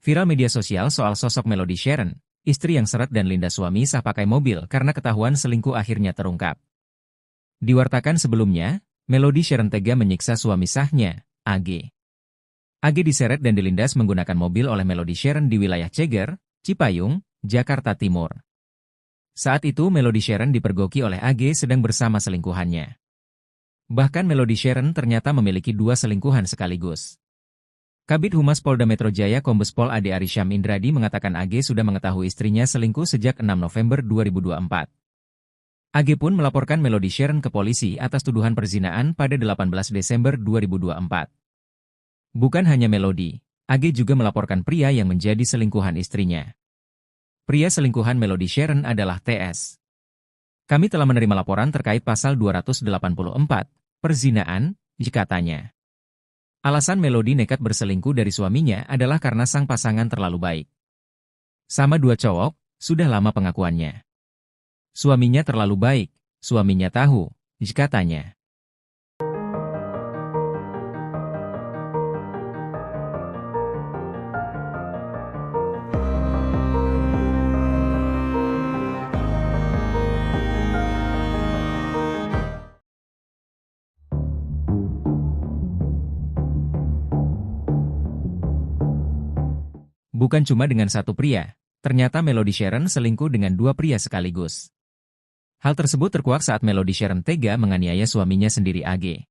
Viral media sosial soal sosok Melody Sharon, istri yang seret dan linda suami sah pakai mobil karena ketahuan selingkuh akhirnya terungkap. Diwartakan sebelumnya, Melody Sharon tega menyiksa suami sahnya, AG. AG diseret dan dilindas menggunakan mobil oleh Melody Sharon di wilayah Ceger, Cipayung, Jakarta Timur. Saat itu Melody Sharon dipergoki oleh AG sedang bersama selingkuhannya. Bahkan Melody Sharon ternyata memiliki 2 selingkuhan sekaligus. Kabid Humas Polda Metro Jaya Kombes Pol Ade Arisham Indradi mengatakan AG sudah mengetahui istrinya selingkuh sejak 6 November 2024. AG pun melaporkan Melody Sharon ke polisi atas tuduhan perzinaan pada 18 Desember 2024. Bukan hanya Melody, AG juga melaporkan pria yang menjadi selingkuhan istrinya. Pria selingkuhan Melody Sharon adalah TS. Kami telah menerima laporan terkait pasal 284, perzinaan, katanya. Alasan Melody nekat berselingkuh dari suaminya adalah karena sang pasangan terlalu baik. Sama 2 cowok, sudah lama pengakuannya. Suaminya terlalu baik, suaminya tahu, katanya. Bukan cuma dengan satu pria, ternyata Melody Sharon selingkuh dengan 2 pria sekaligus. Hal tersebut terkuak saat Melody Sharon tega menganiaya suaminya sendiri AG.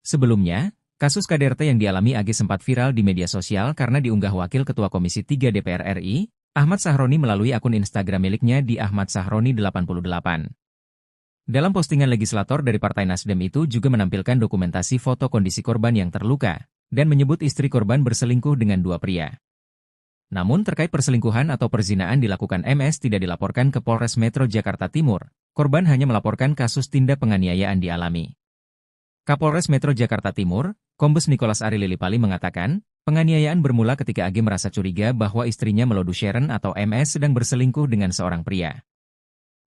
Sebelumnya, kasus KDRT yang dialami AG sempat viral di media sosial karena diunggah Wakil Ketua Komisi 3 DPR RI, Ahmad Sahroni melalui akun Instagram miliknya di Ahmad Sahroni 88. Dalam postingan legislator dari Partai Nasdem itu juga menampilkan dokumentasi foto kondisi korban yang terluka, dan menyebut istri korban berselingkuh dengan 2 pria. Namun terkait perselingkuhan atau perzinaan dilakukan MS tidak dilaporkan ke Polres Metro Jakarta Timur, korban hanya melaporkan kasus tindak penganiayaan dialami. Kapolres Metro Jakarta Timur, Kombes Nicholas Ari Lilipali mengatakan, penganiayaan bermula ketika AG merasa curiga bahwa istrinya Melody Sharon atau MS sedang berselingkuh dengan seorang pria.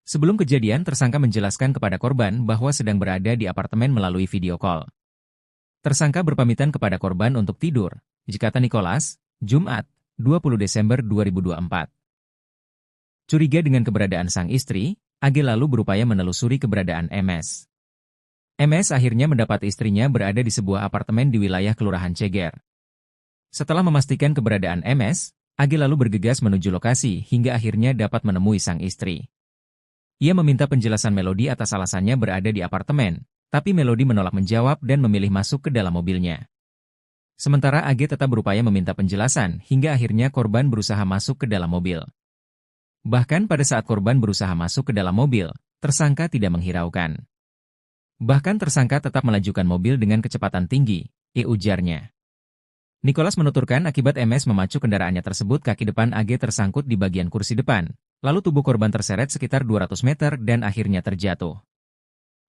Sebelum kejadian, tersangka menjelaskan kepada korban bahwa sedang berada di apartemen melalui video call. Tersangka berpamitan kepada korban untuk tidur, kata Nicholas, Jumat, 20 Desember 2024. Curiga dengan keberadaan sang istri, AG lalu berupaya menelusuri keberadaan MS. MS akhirnya mendapat istrinya berada di sebuah apartemen di wilayah Kelurahan Ceger. Setelah memastikan keberadaan MS, AG lalu bergegas menuju lokasi hingga akhirnya dapat menemui sang istri. Ia meminta penjelasan Melody atas alasannya berada di apartemen, tapi Melody menolak menjawab dan memilih masuk ke dalam mobilnya. Sementara AG tetap berupaya meminta penjelasan hingga akhirnya korban berusaha masuk ke dalam mobil. Bahkan pada saat korban berusaha masuk ke dalam mobil, tersangka tidak menghiraukan. Bahkan tersangka tetap melajukan mobil dengan kecepatan tinggi, ujarnya. Nicholas menuturkan akibat MS memacu kendaraannya tersebut kaki depan AG tersangkut di bagian kursi depan, lalu tubuh korban terseret sekitar 200 meter dan akhirnya terjatuh.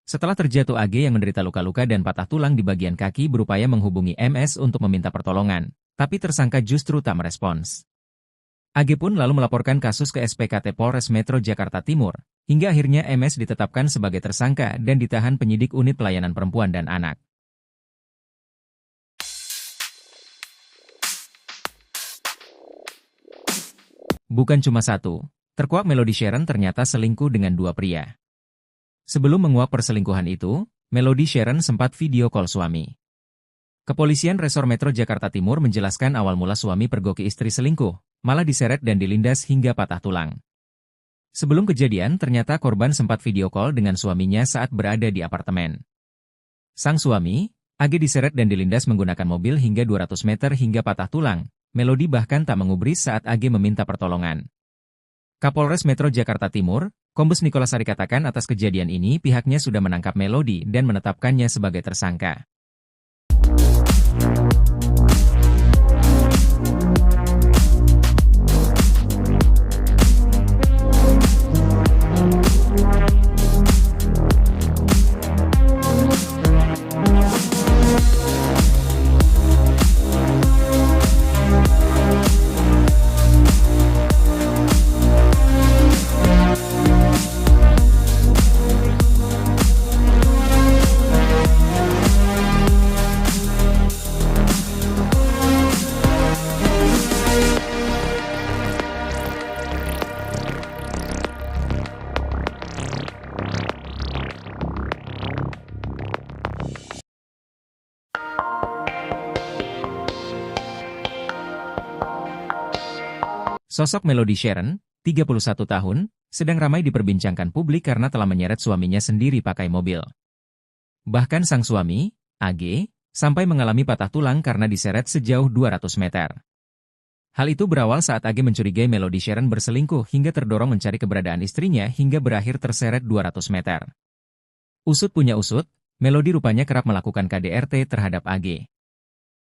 Setelah terjatuh AG yang menderita luka-luka dan patah tulang di bagian kaki berupaya menghubungi MS untuk meminta pertolongan, tapi tersangka justru tak merespons. AG pun lalu melaporkan kasus ke SPKT Polres Metro Jakarta Timur, Hingga akhirnya MS ditetapkan sebagai tersangka dan ditahan penyidik unit pelayanan perempuan dan anak. Bukan cuma satu, terkuak Melody Sharon ternyata selingkuh dengan dua pria. Sebelum menguak perselingkuhan itu, Melody Sharon sempat video call suami. Kepolisian Resor Metro Jakarta Timur menjelaskan awal mula suami pergoki istri selingkuh, malah diseret dan dilindas hingga patah tulang. Sebelum kejadian, ternyata korban sempat video call dengan suaminya saat berada di apartemen. Sang suami, AG diseret dan dilindas menggunakan mobil hingga 200 meter hingga patah tulang. Melody bahkan tak mengubris saat AG meminta pertolongan. Kapolres Metro Jakarta Timur, Kombes Nikolas Sari katakan atas kejadian ini pihaknya sudah menangkap Melody dan menetapkannya sebagai tersangka. Sosok Melody Sharon, 31 tahun, sedang ramai diperbincangkan publik karena telah menyeret suaminya sendiri pakai mobil. Bahkan sang suami, AG, sampai mengalami patah tulang karena diseret sejauh 200 meter. Hal itu berawal saat AG mencurigai Melody Sharon berselingkuh hingga terdorong mencari keberadaan istrinya hingga berakhir terseret 200 meter. Usut punya usut, Melody rupanya kerap melakukan KDRT terhadap AG.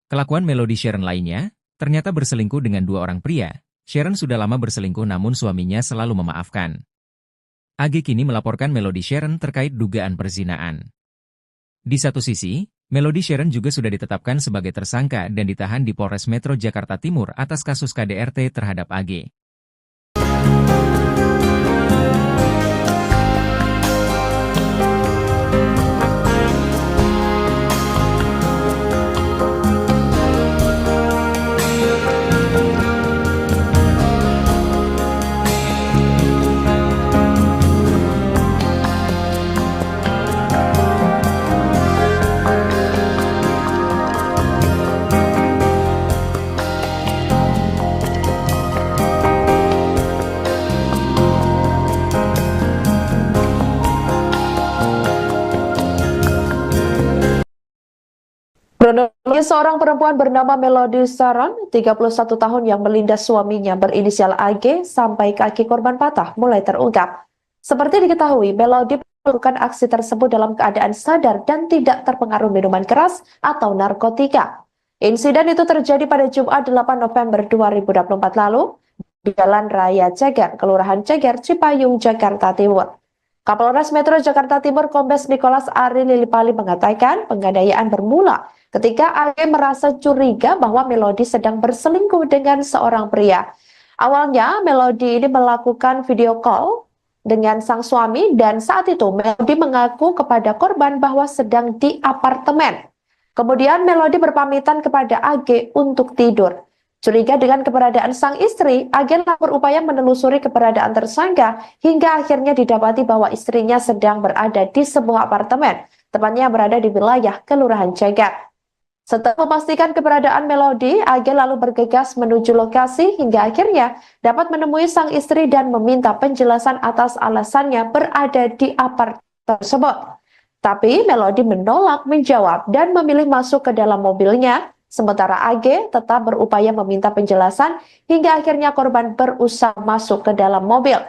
Kelakuan Melody Sharon lainnya, ternyata berselingkuh dengan dua orang pria. Sharon sudah lama berselingkuh namun suaminya selalu memaafkan. AG kini melaporkan Melody Sharon terkait dugaan perzinaan. Di satu sisi, Melody Sharon juga sudah ditetapkan sebagai tersangka dan ditahan di Polres Metro Jakarta Timur atas kasus KDRT terhadap AG. Kronologi seorang perempuan bernama Melody Sharon, 31 tahun yang melindas suaminya berinisial AG sampai kaki korban patah mulai terungkap. Seperti diketahui, Melody melakukan aksi tersebut dalam keadaan sadar dan tidak terpengaruh minuman keras atau narkotika. Insiden itu terjadi pada Jumat 8 November 2024 lalu di Jalan Raya Ceger, Kelurahan Ceger, Cipayung, Jakarta Timur. Kapolres Metro Jakarta Timur Kombes Nikolas Ari Lilipali mengatakan penganiayaan bermula ketika AG merasa curiga bahwa Melody sedang berselingkuh dengan seorang pria. Awalnya Melody ini melakukan video call dengan sang suami dan saat itu Melody mengaku kepada korban bahwa sedang di apartemen. Kemudian Melody berpamitan kepada AG untuk tidur. Curiga dengan keberadaan sang istri, AG berupaya menelusuri keberadaan tersangka hingga akhirnya didapati bahwa istrinya sedang berada di sebuah apartemen, tepatnya berada di wilayah Kelurahan Ceger. Setelah memastikan keberadaan Melody, AG lalu bergegas menuju lokasi hingga akhirnya dapat menemui sang istri dan meminta penjelasan atas alasannya berada di apartemen tersebut. Tapi Melody menolak menjawab dan memilih masuk ke dalam mobilnya. Sementara AG tetap berupaya meminta penjelasan hingga akhirnya korban berusaha masuk ke dalam mobil.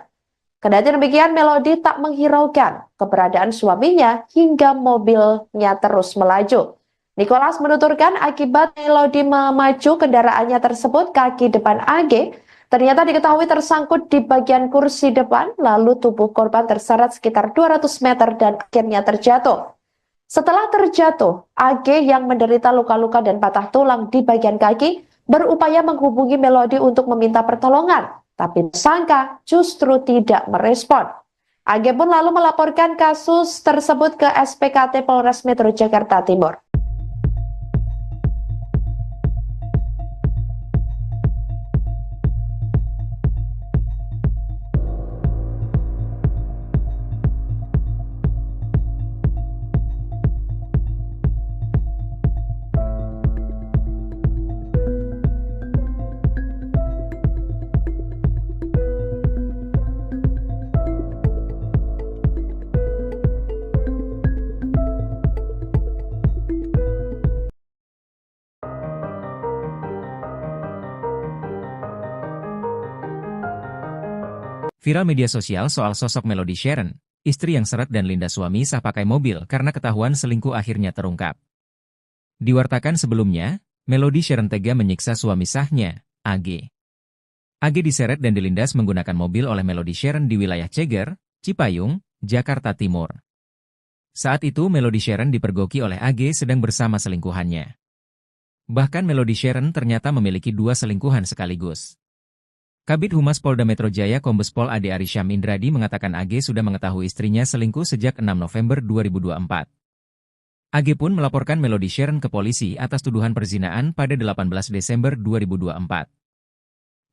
Kendati demikian, Melody tak menghiraukan keberadaan suaminya hingga mobilnya terus melaju. Nikolas menuturkan akibat Melody memacu kendaraannya tersebut, kaki depan AG ternyata diketahui tersangkut di bagian kursi depan, lalu tubuh korban terseret sekitar 200 meter dan akhirnya terjatuh. Setelah terjatuh, AG yang menderita luka-luka dan patah tulang di bagian kaki berupaya menghubungi Melody untuk meminta pertolongan, tapi tersangka justru tidak merespon. AG pun lalu melaporkan kasus tersebut ke SPKT Polres Metro Jakarta Timur. Viral media sosial soal sosok Melody Sharon, istri yang seret dan Linda suami sah pakai mobil karena ketahuan selingkuh akhirnya terungkap. Diwartakan sebelumnya, Melody Sharon tega menyiksa suami sahnya, AG. AG diseret dan dilindas menggunakan mobil oleh Melody Sharon di wilayah Ceger, Cipayung, Jakarta Timur. Saat itu Melody Sharon dipergoki oleh AG sedang bersama selingkuhannya. Bahkan Melody Sharon ternyata memiliki 2 selingkuhan sekaligus. Kabid Humas Polda Metro Jaya Kombes Pol Ade Arysyam Indradi mengatakan AG sudah mengetahui istrinya selingkuh sejak 6 November 2024. AG pun melaporkan Melody Sharon ke polisi atas tuduhan perzinaan pada 18 Desember 2024.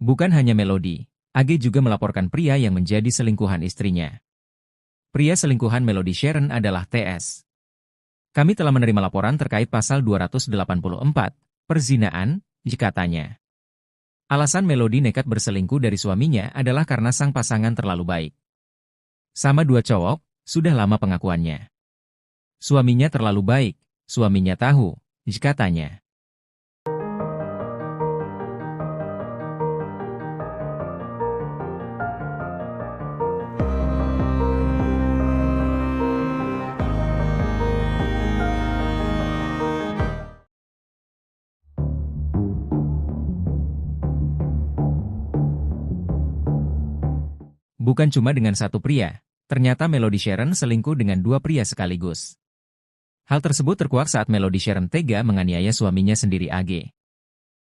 Bukan hanya Melody, AG juga melaporkan pria yang menjadi selingkuhan istrinya. Pria selingkuhan Melody Sharon adalah TS. Kami telah menerima laporan terkait pasal 284, perzinaan, katanya. Alasan Melody nekat berselingkuh dari suaminya adalah karena sang pasangan terlalu baik. Sama 2 cowok, sudah lama pengakuannya. Suaminya terlalu baik, suaminya tahu, katanya. Bukan cuma dengan satu pria, ternyata Melody Sharon selingkuh dengan 2 pria sekaligus. Hal tersebut terkuak saat Melody Sharon tega menganiaya suaminya sendiri AG.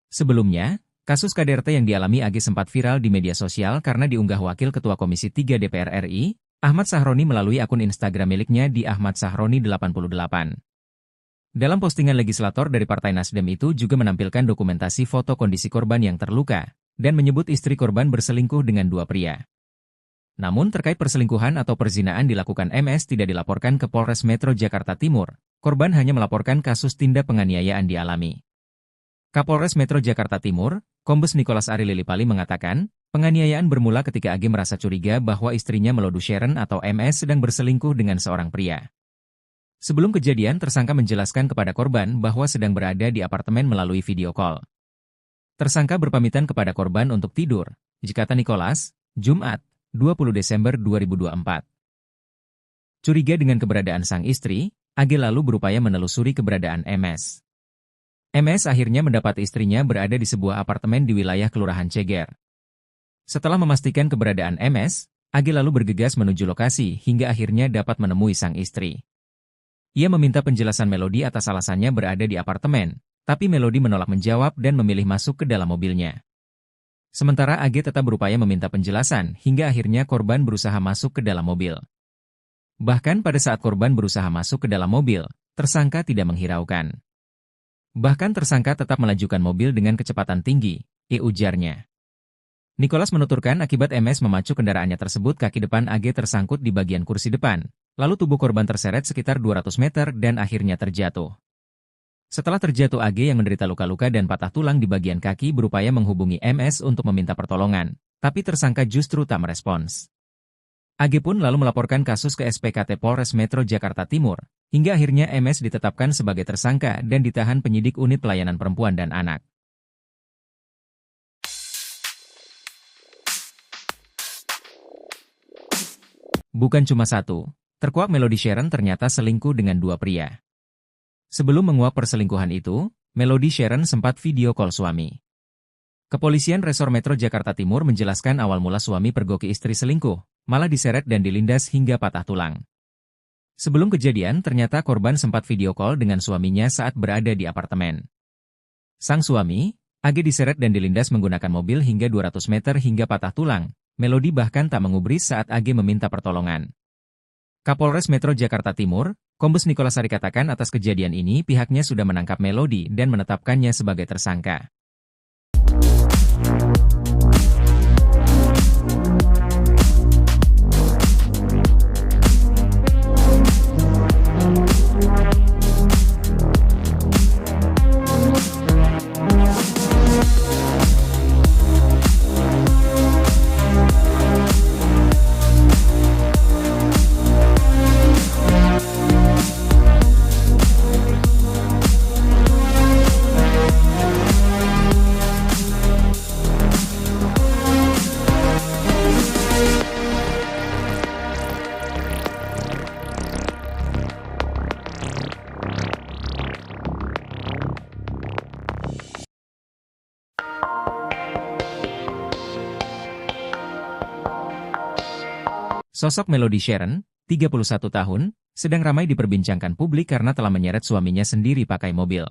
Sebelumnya, kasus KDRT yang dialami AG sempat viral di media sosial karena diunggah Wakil Ketua Komisi 3 DPR RI, Ahmad Sahroni melalui akun Instagram miliknya di Ahmad Sahroni 88. Dalam postingan legislator dari Partai Nasdem itu juga menampilkan dokumentasi foto kondisi korban yang terluka, dan menyebut istri korban berselingkuh dengan 2 pria. Namun terkait perselingkuhan atau perzinaan dilakukan MS tidak dilaporkan ke Polres Metro Jakarta Timur, korban hanya melaporkan kasus tindak penganiayaan dialami. Kapolres Metro Jakarta Timur, Kombes Nicholas Ari Lilipali mengatakan, penganiayaan bermula ketika AG merasa curiga bahwa istrinya Melody Sharon atau MS sedang berselingkuh dengan seorang pria. Sebelum kejadian, tersangka menjelaskan kepada korban bahwa sedang berada di apartemen melalui video call. Tersangka berpamitan kepada korban untuk tidur, kata Nicholas, Jumat, 20 Desember 2024. Curiga dengan keberadaan sang istri, AG lalu berupaya menelusuri keberadaan MS. MS akhirnya mendapati istrinya berada di sebuah apartemen di wilayah Kelurahan Ceger. Setelah memastikan keberadaan MS, AG lalu bergegas menuju lokasi hingga akhirnya dapat menemui sang istri. Ia meminta penjelasan Melody atas alasannya berada di apartemen, tapi Melody menolak menjawab dan memilih masuk ke dalam mobilnya. Sementara AG tetap berupaya meminta penjelasan hingga akhirnya korban berusaha masuk ke dalam mobil. Bahkan pada saat korban berusaha masuk ke dalam mobil, tersangka tidak menghiraukan. Bahkan tersangka tetap melajukan mobil dengan kecepatan tinggi, ujarnya. Nicholas menuturkan akibat MS memacu kendaraannya tersebut kaki depan AG tersangkut di bagian kursi depan, lalu tubuh korban terseret sekitar 200 meter dan akhirnya terjatuh. Setelah terjatuh AG yang menderita luka-luka dan patah tulang di bagian kaki berupaya menghubungi MS untuk meminta pertolongan, tapi tersangka justru tak merespons. AG pun lalu melaporkan kasus ke SPKT Polres Metro Jakarta Timur, hingga akhirnya MS ditetapkan sebagai tersangka dan ditahan penyidik unit pelayanan perempuan dan anak. Bukan cuma satu, terkuak Melody Sharon ternyata selingkuh dengan 2 pria. Sebelum menguak perselingkuhan itu, Melody Sharon sempat video call suami. Kepolisian Resor Metro Jakarta Timur menjelaskan awal mula suami pergoki istri selingkuh, malah diseret dan dilindas hingga patah tulang. Sebelum kejadian, ternyata korban sempat video call dengan suaminya saat berada di apartemen. Sang suami, AG diseret dan dilindas menggunakan mobil hingga 200 meter hingga patah tulang, Melody bahkan tak mengubris saat AG meminta pertolongan. Kapolres Metro Jakarta Timur, Kombes Nikolasari katakan atas kejadian ini pihaknya sudah menangkap Melody dan menetapkannya sebagai tersangka. Sosok Melody Sharon, 31 tahun, sedang ramai diperbincangkan publik karena telah menyeret suaminya sendiri pakai mobil.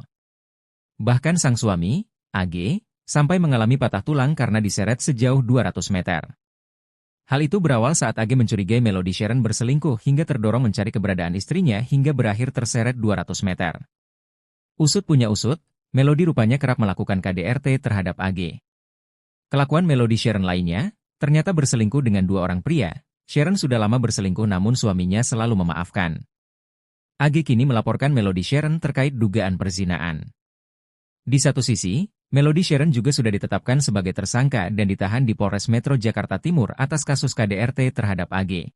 Bahkan sang suami, AG, sampai mengalami patah tulang karena diseret sejauh 200 meter. Hal itu berawal saat AG mencurigai Melody Sharon berselingkuh hingga terdorong mencari keberadaan istrinya hingga berakhir terseret 200 meter. Usut punya usut, Melody rupanya kerap melakukan KDRT terhadap AG. Kelakuan Melody Sharon lainnya, ternyata berselingkuh dengan 2 orang pria. Sharon sudah lama berselingkuh namun suaminya selalu memaafkan. AG kini melaporkan Melody Sharon terkait dugaan perzinaan. Di satu sisi, Melody Sharon juga sudah ditetapkan sebagai tersangka dan ditahan di Polres Metro Jakarta Timur atas kasus KDRT terhadap AG.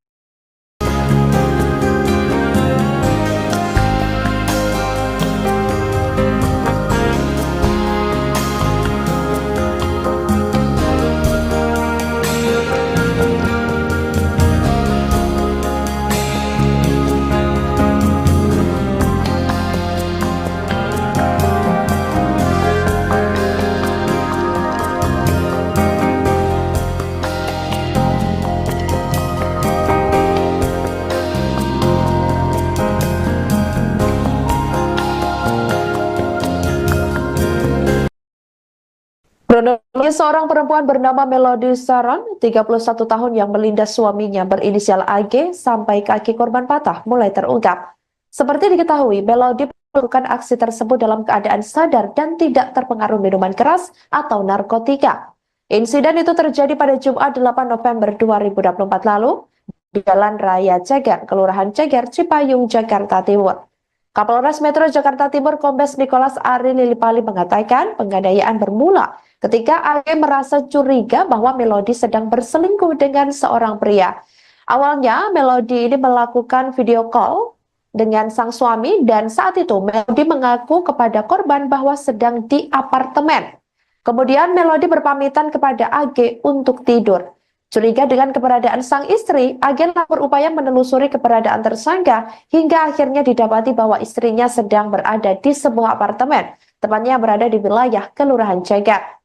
Kronologi seorang perempuan bernama Melody Sharon, 31 tahun yang melindas suaminya berinisial AG sampai kaki korban patah mulai terungkap. Seperti diketahui, Melody melakukan aksi tersebut dalam keadaan sadar dan tidak terpengaruh minuman keras atau narkotika. Insiden itu terjadi pada Jumat 8 November 2024 lalu di Jalan Raya Ceger, Kelurahan Ceger, Cipayung, Jakarta Timur. Kapolres Metro Jakarta Timur Kombes Nikolas Ari Lilipali mengatakan penganiayaan bermula ketika AG merasa curiga bahwa Melody sedang berselingkuh dengan seorang pria. Awalnya Melody ini melakukan video call dengan sang suami dan saat itu Melody mengaku kepada korban bahwa sedang di apartemen. Kemudian Melody berpamitan kepada AG untuk tidur. Curiga dengan keberadaan sang istri, AG berupaya menelusuri keberadaan tersangka hingga akhirnya didapati bahwa istrinya sedang berada di sebuah apartemen, tepatnya berada di wilayah Kelurahan Ceger.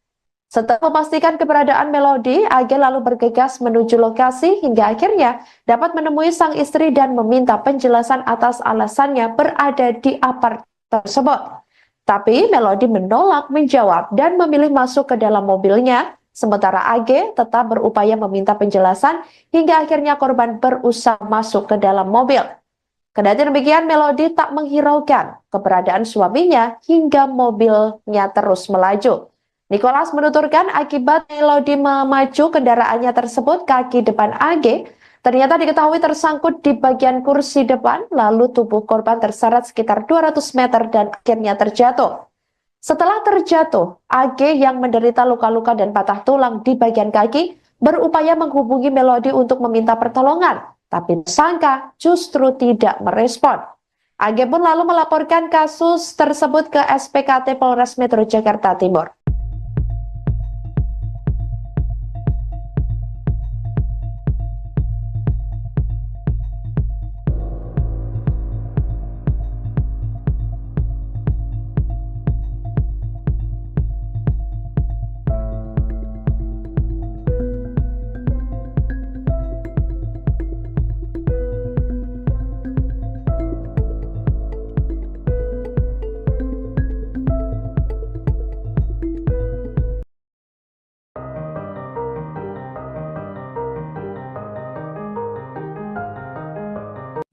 Setelah memastikan keberadaan Melody, AG lalu bergegas menuju lokasi hingga akhirnya dapat menemui sang istri dan meminta penjelasan atas alasannya berada di apartemen tersebut. Tapi Melody menolak menjawab dan memilih masuk ke dalam mobilnya. Sementara AG tetap berupaya meminta penjelasan hingga akhirnya korban berusaha masuk ke dalam mobil. Kendati demikian, Melody tak menghiraukan keberadaan suaminya hingga mobilnya terus melaju. Nikolas menuturkan akibat Melody memacu kendaraannya tersebut, kaki depan AG ternyata diketahui tersangkut di bagian kursi depan, lalu tubuh korban terseret sekitar 200 meter dan akhirnya terjatuh. Setelah terjatuh, AG yang menderita luka-luka dan patah tulang di bagian kaki berupaya menghubungi Melody untuk meminta pertolongan, tapi tersangka justru tidak merespon. AG pun lalu melaporkan kasus tersebut ke SPKT Polres Metro Jakarta Timur.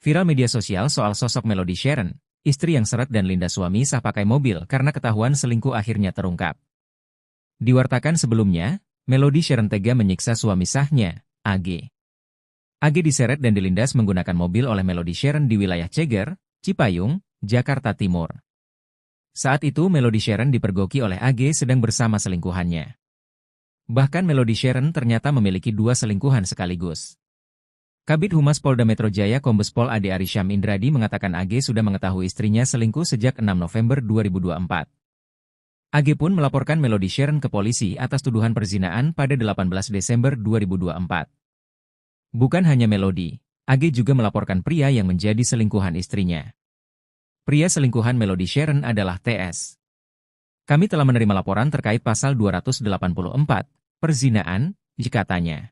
Viral media sosial soal sosok Melody Sharon, istri yang seret dan linda suami sah pakai mobil karena ketahuan selingkuh akhirnya terungkap. Diwartakan sebelumnya, Melody Sharon tega menyiksa suami sahnya, AG. AG diseret dan dilindas menggunakan mobil oleh Melody Sharon di wilayah Ceger, Cipayung, Jakarta Timur. Saat itu Melody Sharon dipergoki oleh AG sedang bersama selingkuhannya. Bahkan Melody Sharon ternyata memiliki 2 selingkuhan sekaligus. Kabid Humas Polda Metro Jaya Kombes Pol Ade Arysyam Indradi mengatakan AG sudah mengetahui istrinya selingkuh sejak 6 November 2024. AG pun melaporkan Melody Sharon ke polisi atas tuduhan perzinaan pada 18 Desember 2024. Bukan hanya Melody, AG juga melaporkan pria yang menjadi selingkuhan istrinya. Pria selingkuhan Melody Sharon adalah TS. Kami telah menerima laporan terkait pasal 284, perzinaan, katanya.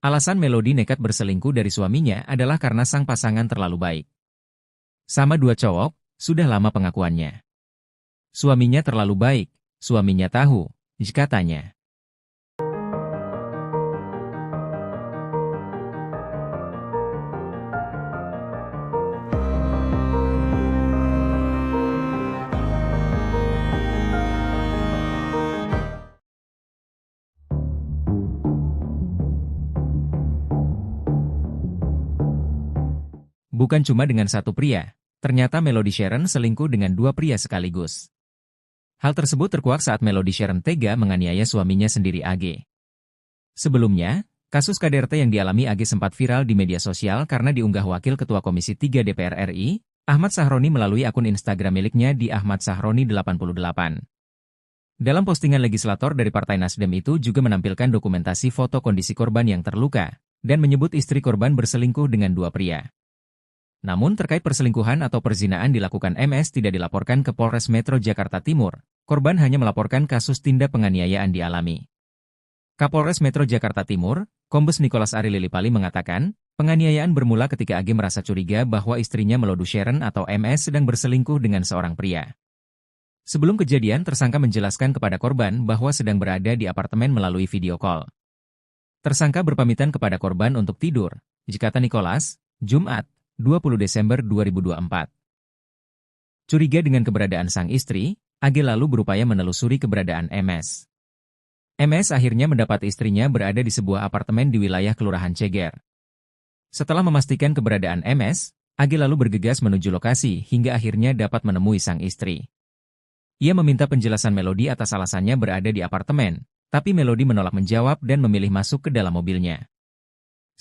Alasan Melody nekat berselingkuh dari suaminya adalah karena sang pasangan terlalu baik. Sama 2 cowok, sudah lama pengakuannya. Suaminya terlalu baik, suaminya tahu, katanya. Bukan cuma dengan satu pria, ternyata Melody Sharon selingkuh dengan 2 pria sekaligus. Hal tersebut terkuak saat Melody Sharon tega menganiaya suaminya sendiri AG. Sebelumnya, kasus KDRT yang dialami AG sempat viral di media sosial karena diunggah Wakil Ketua Komisi 3 DPR RI, Ahmad Sahroni melalui akun Instagram miliknya di Ahmad Sahroni 88. Dalam postingan legislator dari Partai Nasdem itu juga menampilkan dokumentasi foto kondisi korban yang terluka, dan menyebut istri korban berselingkuh dengan 2 pria. Namun terkait perselingkuhan atau perzinaan dilakukan MS tidak dilaporkan ke Polres Metro Jakarta Timur, korban hanya melaporkan kasus tindak penganiayaan dialami. Kapolres Metro Jakarta Timur, Kombes Nicholas Ari Lilipali mengatakan, penganiayaan bermula ketika AG merasa curiga bahwa istrinya Melody Sharon atau MS sedang berselingkuh dengan seorang pria. Sebelum kejadian, tersangka menjelaskan kepada korban bahwa sedang berada di apartemen melalui video call. Tersangka berpamitan kepada korban untuk tidur, kata Nicholas, Jumat, 20 Desember 2024. Curiga dengan keberadaan sang istri, AG lalu berupaya menelusuri keberadaan MS. MS akhirnya mendapat istrinya berada di sebuah apartemen di wilayah Kelurahan Ceger. Setelah memastikan keberadaan MS, AG lalu bergegas menuju lokasi hingga akhirnya dapat menemui sang istri. Ia meminta penjelasan Melody atas alasannya berada di apartemen, tapi Melody menolak menjawab dan memilih masuk ke dalam mobilnya.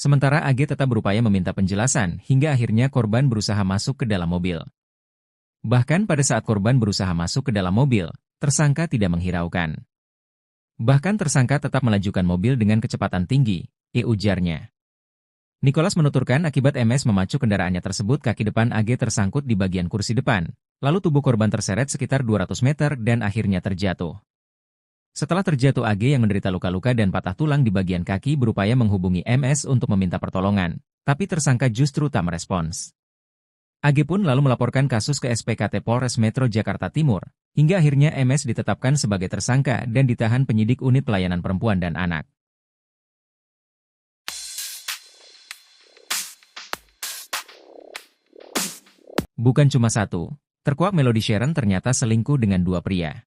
Sementara AG tetap berupaya meminta penjelasan hingga akhirnya korban berusaha masuk ke dalam mobil. Bahkan pada saat korban berusaha masuk ke dalam mobil, tersangka tidak menghiraukan. Bahkan tersangka tetap melajukan mobil dengan kecepatan tinggi, ujarnya. Nicholas menuturkan akibat MS memacu kendaraannya tersebut kaki depan AG tersangkut di bagian kursi depan, lalu tubuh korban terseret sekitar 200 meter dan akhirnya terjatuh. Setelah terjatuh AG yang menderita luka-luka dan patah tulang di bagian kaki berupaya menghubungi MS untuk meminta pertolongan, tapi tersangka justru tak merespons. AG pun lalu melaporkan kasus ke SPKT Polres Metro Jakarta Timur, hingga akhirnya MS ditetapkan sebagai tersangka dan ditahan penyidik unit pelayanan perempuan dan anak. Bukan cuma satu, terkuak Melody Sharon ternyata selingkuh dengan 2 pria.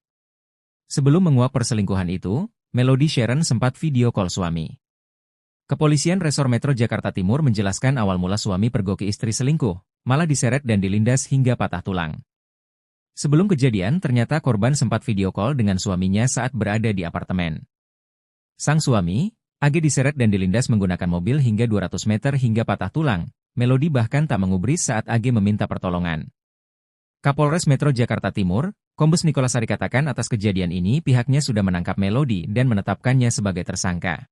Sebelum menguak perselingkuhan itu, Melody Sharon sempat video call suami. Kepolisian Resor Metro Jakarta Timur menjelaskan awal mula suami pergoki istri selingkuh, malah diseret dan dilindas hingga patah tulang. Sebelum kejadian, ternyata korban sempat video call dengan suaminya saat berada di apartemen. Sang suami, AG diseret dan dilindas menggunakan mobil hingga 200 meter hingga patah tulang. Melody bahkan tak mengubris saat AG meminta pertolongan. Kapolres Metro Jakarta Timur, Kombes Nicholas Ari katakan atas kejadian ini pihaknya sudah menangkap Melody dan menetapkannya sebagai tersangka.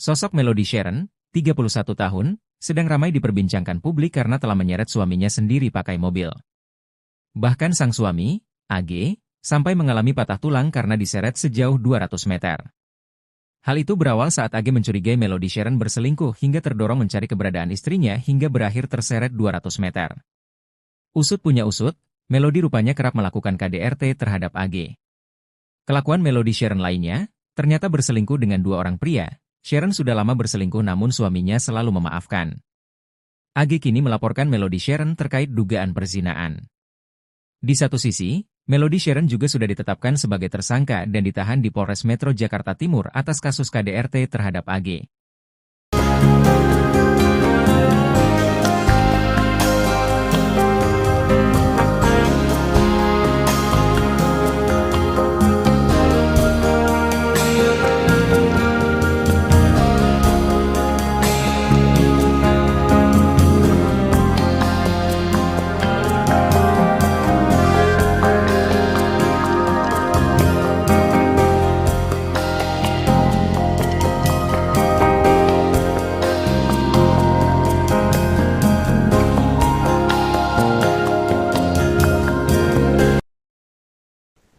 Sosok Melody Sharon, 31 tahun, sedang ramai diperbincangkan publik karena telah menyeret suaminya sendiri pakai mobil. Bahkan sang suami, AG, sampai mengalami patah tulang karena diseret sejauh 200 meter. Hal itu berawal saat AG mencurigai Melody Sharon berselingkuh hingga terdorong mencari keberadaan istrinya hingga berakhir terseret 200 meter. Usut punya usut, Melody rupanya kerap melakukan KDRT terhadap AG. Kelakuan Melody Sharon lainnya, ternyata berselingkuh dengan 2 orang pria. Sharon sudah lama berselingkuh namun suaminya selalu memaafkan. AG kini melaporkan Melody Sharon terkait dugaan perzinaan. Di satu sisi, Melody Sharon juga sudah ditetapkan sebagai tersangka dan ditahan di Polres Metro Jakarta Timur atas kasus KDRT terhadap AG.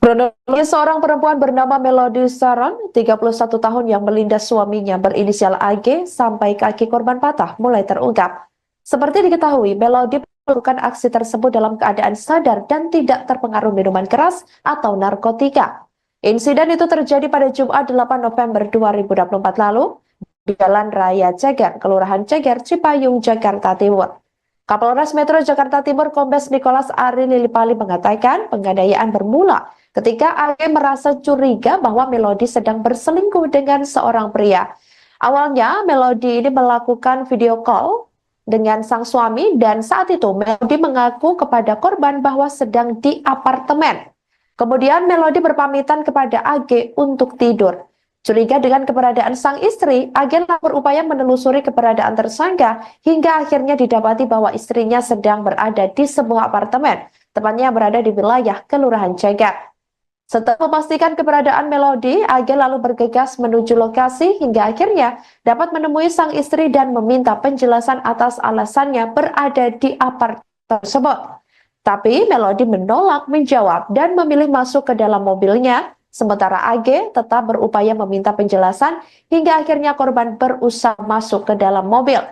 Kronologi seorang perempuan bernama Melody Sharon, 31 tahun yang melindas suaminya berinisial AG sampai kaki korban patah mulai terungkap. Seperti diketahui, Melody melakukan aksi tersebut dalam keadaan sadar dan tidak terpengaruh minuman keras atau narkotika. Insiden itu terjadi pada Jumat 8 November 2024 lalu di Jalan Raya Ceger, Kelurahan Ceger, Cipayung, Jakarta Timur. Kapolres Metro Jakarta Timur Kombes Nicholas Ari Lilipali mengatakan penganiayaan bermula ketika AG merasa curiga bahwa Melody sedang berselingkuh dengan seorang pria. Awalnya, Melody ini melakukan video call dengan sang suami dan saat itu Melody mengaku kepada korban bahwa sedang di apartemen. Kemudian Melody berpamitan kepada AG untuk tidur. Curiga dengan keberadaan sang istri, AG berupaya menelusuri keberadaan tersangka hingga akhirnya didapati bahwa istrinya sedang berada di sebuah apartemen, tepatnya berada di wilayah Kelurahan Ceger. Setelah memastikan keberadaan Melody, AG lalu bergegas menuju lokasi hingga akhirnya dapat menemui sang istri dan meminta penjelasan atas alasannya berada di apartemen tersebut. Tapi Melody menolak menjawab dan memilih masuk ke dalam mobilnya, sementara AG tetap berupaya meminta penjelasan hingga akhirnya korban berusaha masuk ke dalam mobil.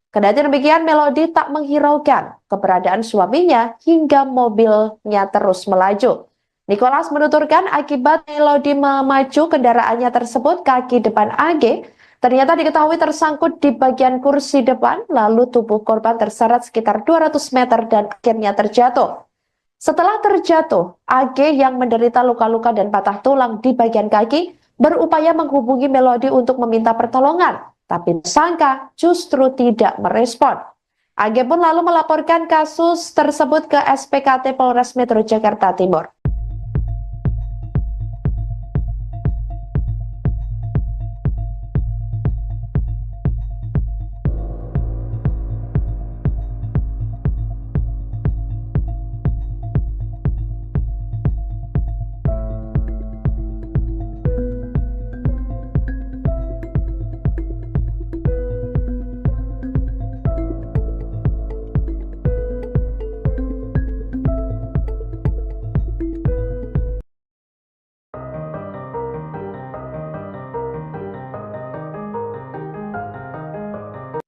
Kendati demikian, Melody tak menghiraukan keberadaan suaminya hingga mobilnya terus melaju. Nicholas menuturkan akibat Melody memacu kendaraannya tersebut, kaki depan AG ternyata diketahui tersangkut di bagian kursi depan, lalu tubuh korban terseret sekitar 200 meter dan akhirnya terjatuh. Setelah terjatuh, AG yang menderita luka-luka dan patah tulang di bagian kaki berupaya menghubungi Melody untuk meminta pertolongan, tapi tersangka justru tidak merespon. AG pun lalu melaporkan kasus tersebut ke SPKT Polres Metro Jakarta Timur.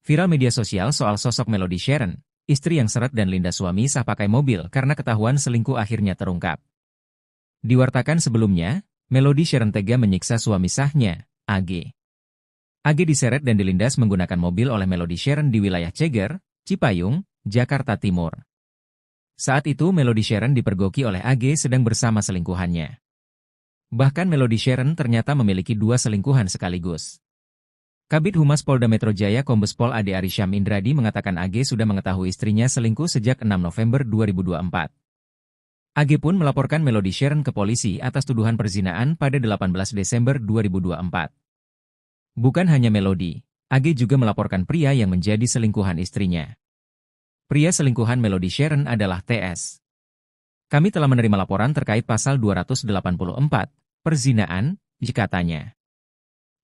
Viral media sosial soal sosok Melody Sharon, istri yang seret dan lindas suami sah pakai mobil karena ketahuan selingkuh akhirnya terungkap. Diwartakan sebelumnya, Melody Sharon tega menyiksa suami sahnya, AG. AG diseret dan dilindas menggunakan mobil oleh Melody Sharon di wilayah Ceger, Cipayung, Jakarta Timur. Saat itu Melody Sharon dipergoki oleh AG sedang bersama selingkuhannya. Bahkan Melody Sharon ternyata memiliki 2 selingkuhan sekaligus. Kabid Humas Polda Metro Jaya Kombes Pol Ade Arisham Indradi mengatakan AG sudah mengetahui istrinya selingkuh sejak 6 November 2024. AG pun melaporkan Melody Sharon ke polisi atas tuduhan perzinaan pada 18 Desember 2024. Bukan hanya Melody, AG juga melaporkan pria yang menjadi selingkuhan istrinya. Pria selingkuhan Melody Sharon adalah TS. Kami telah menerima laporan terkait pasal 284, perzinaan, katanya.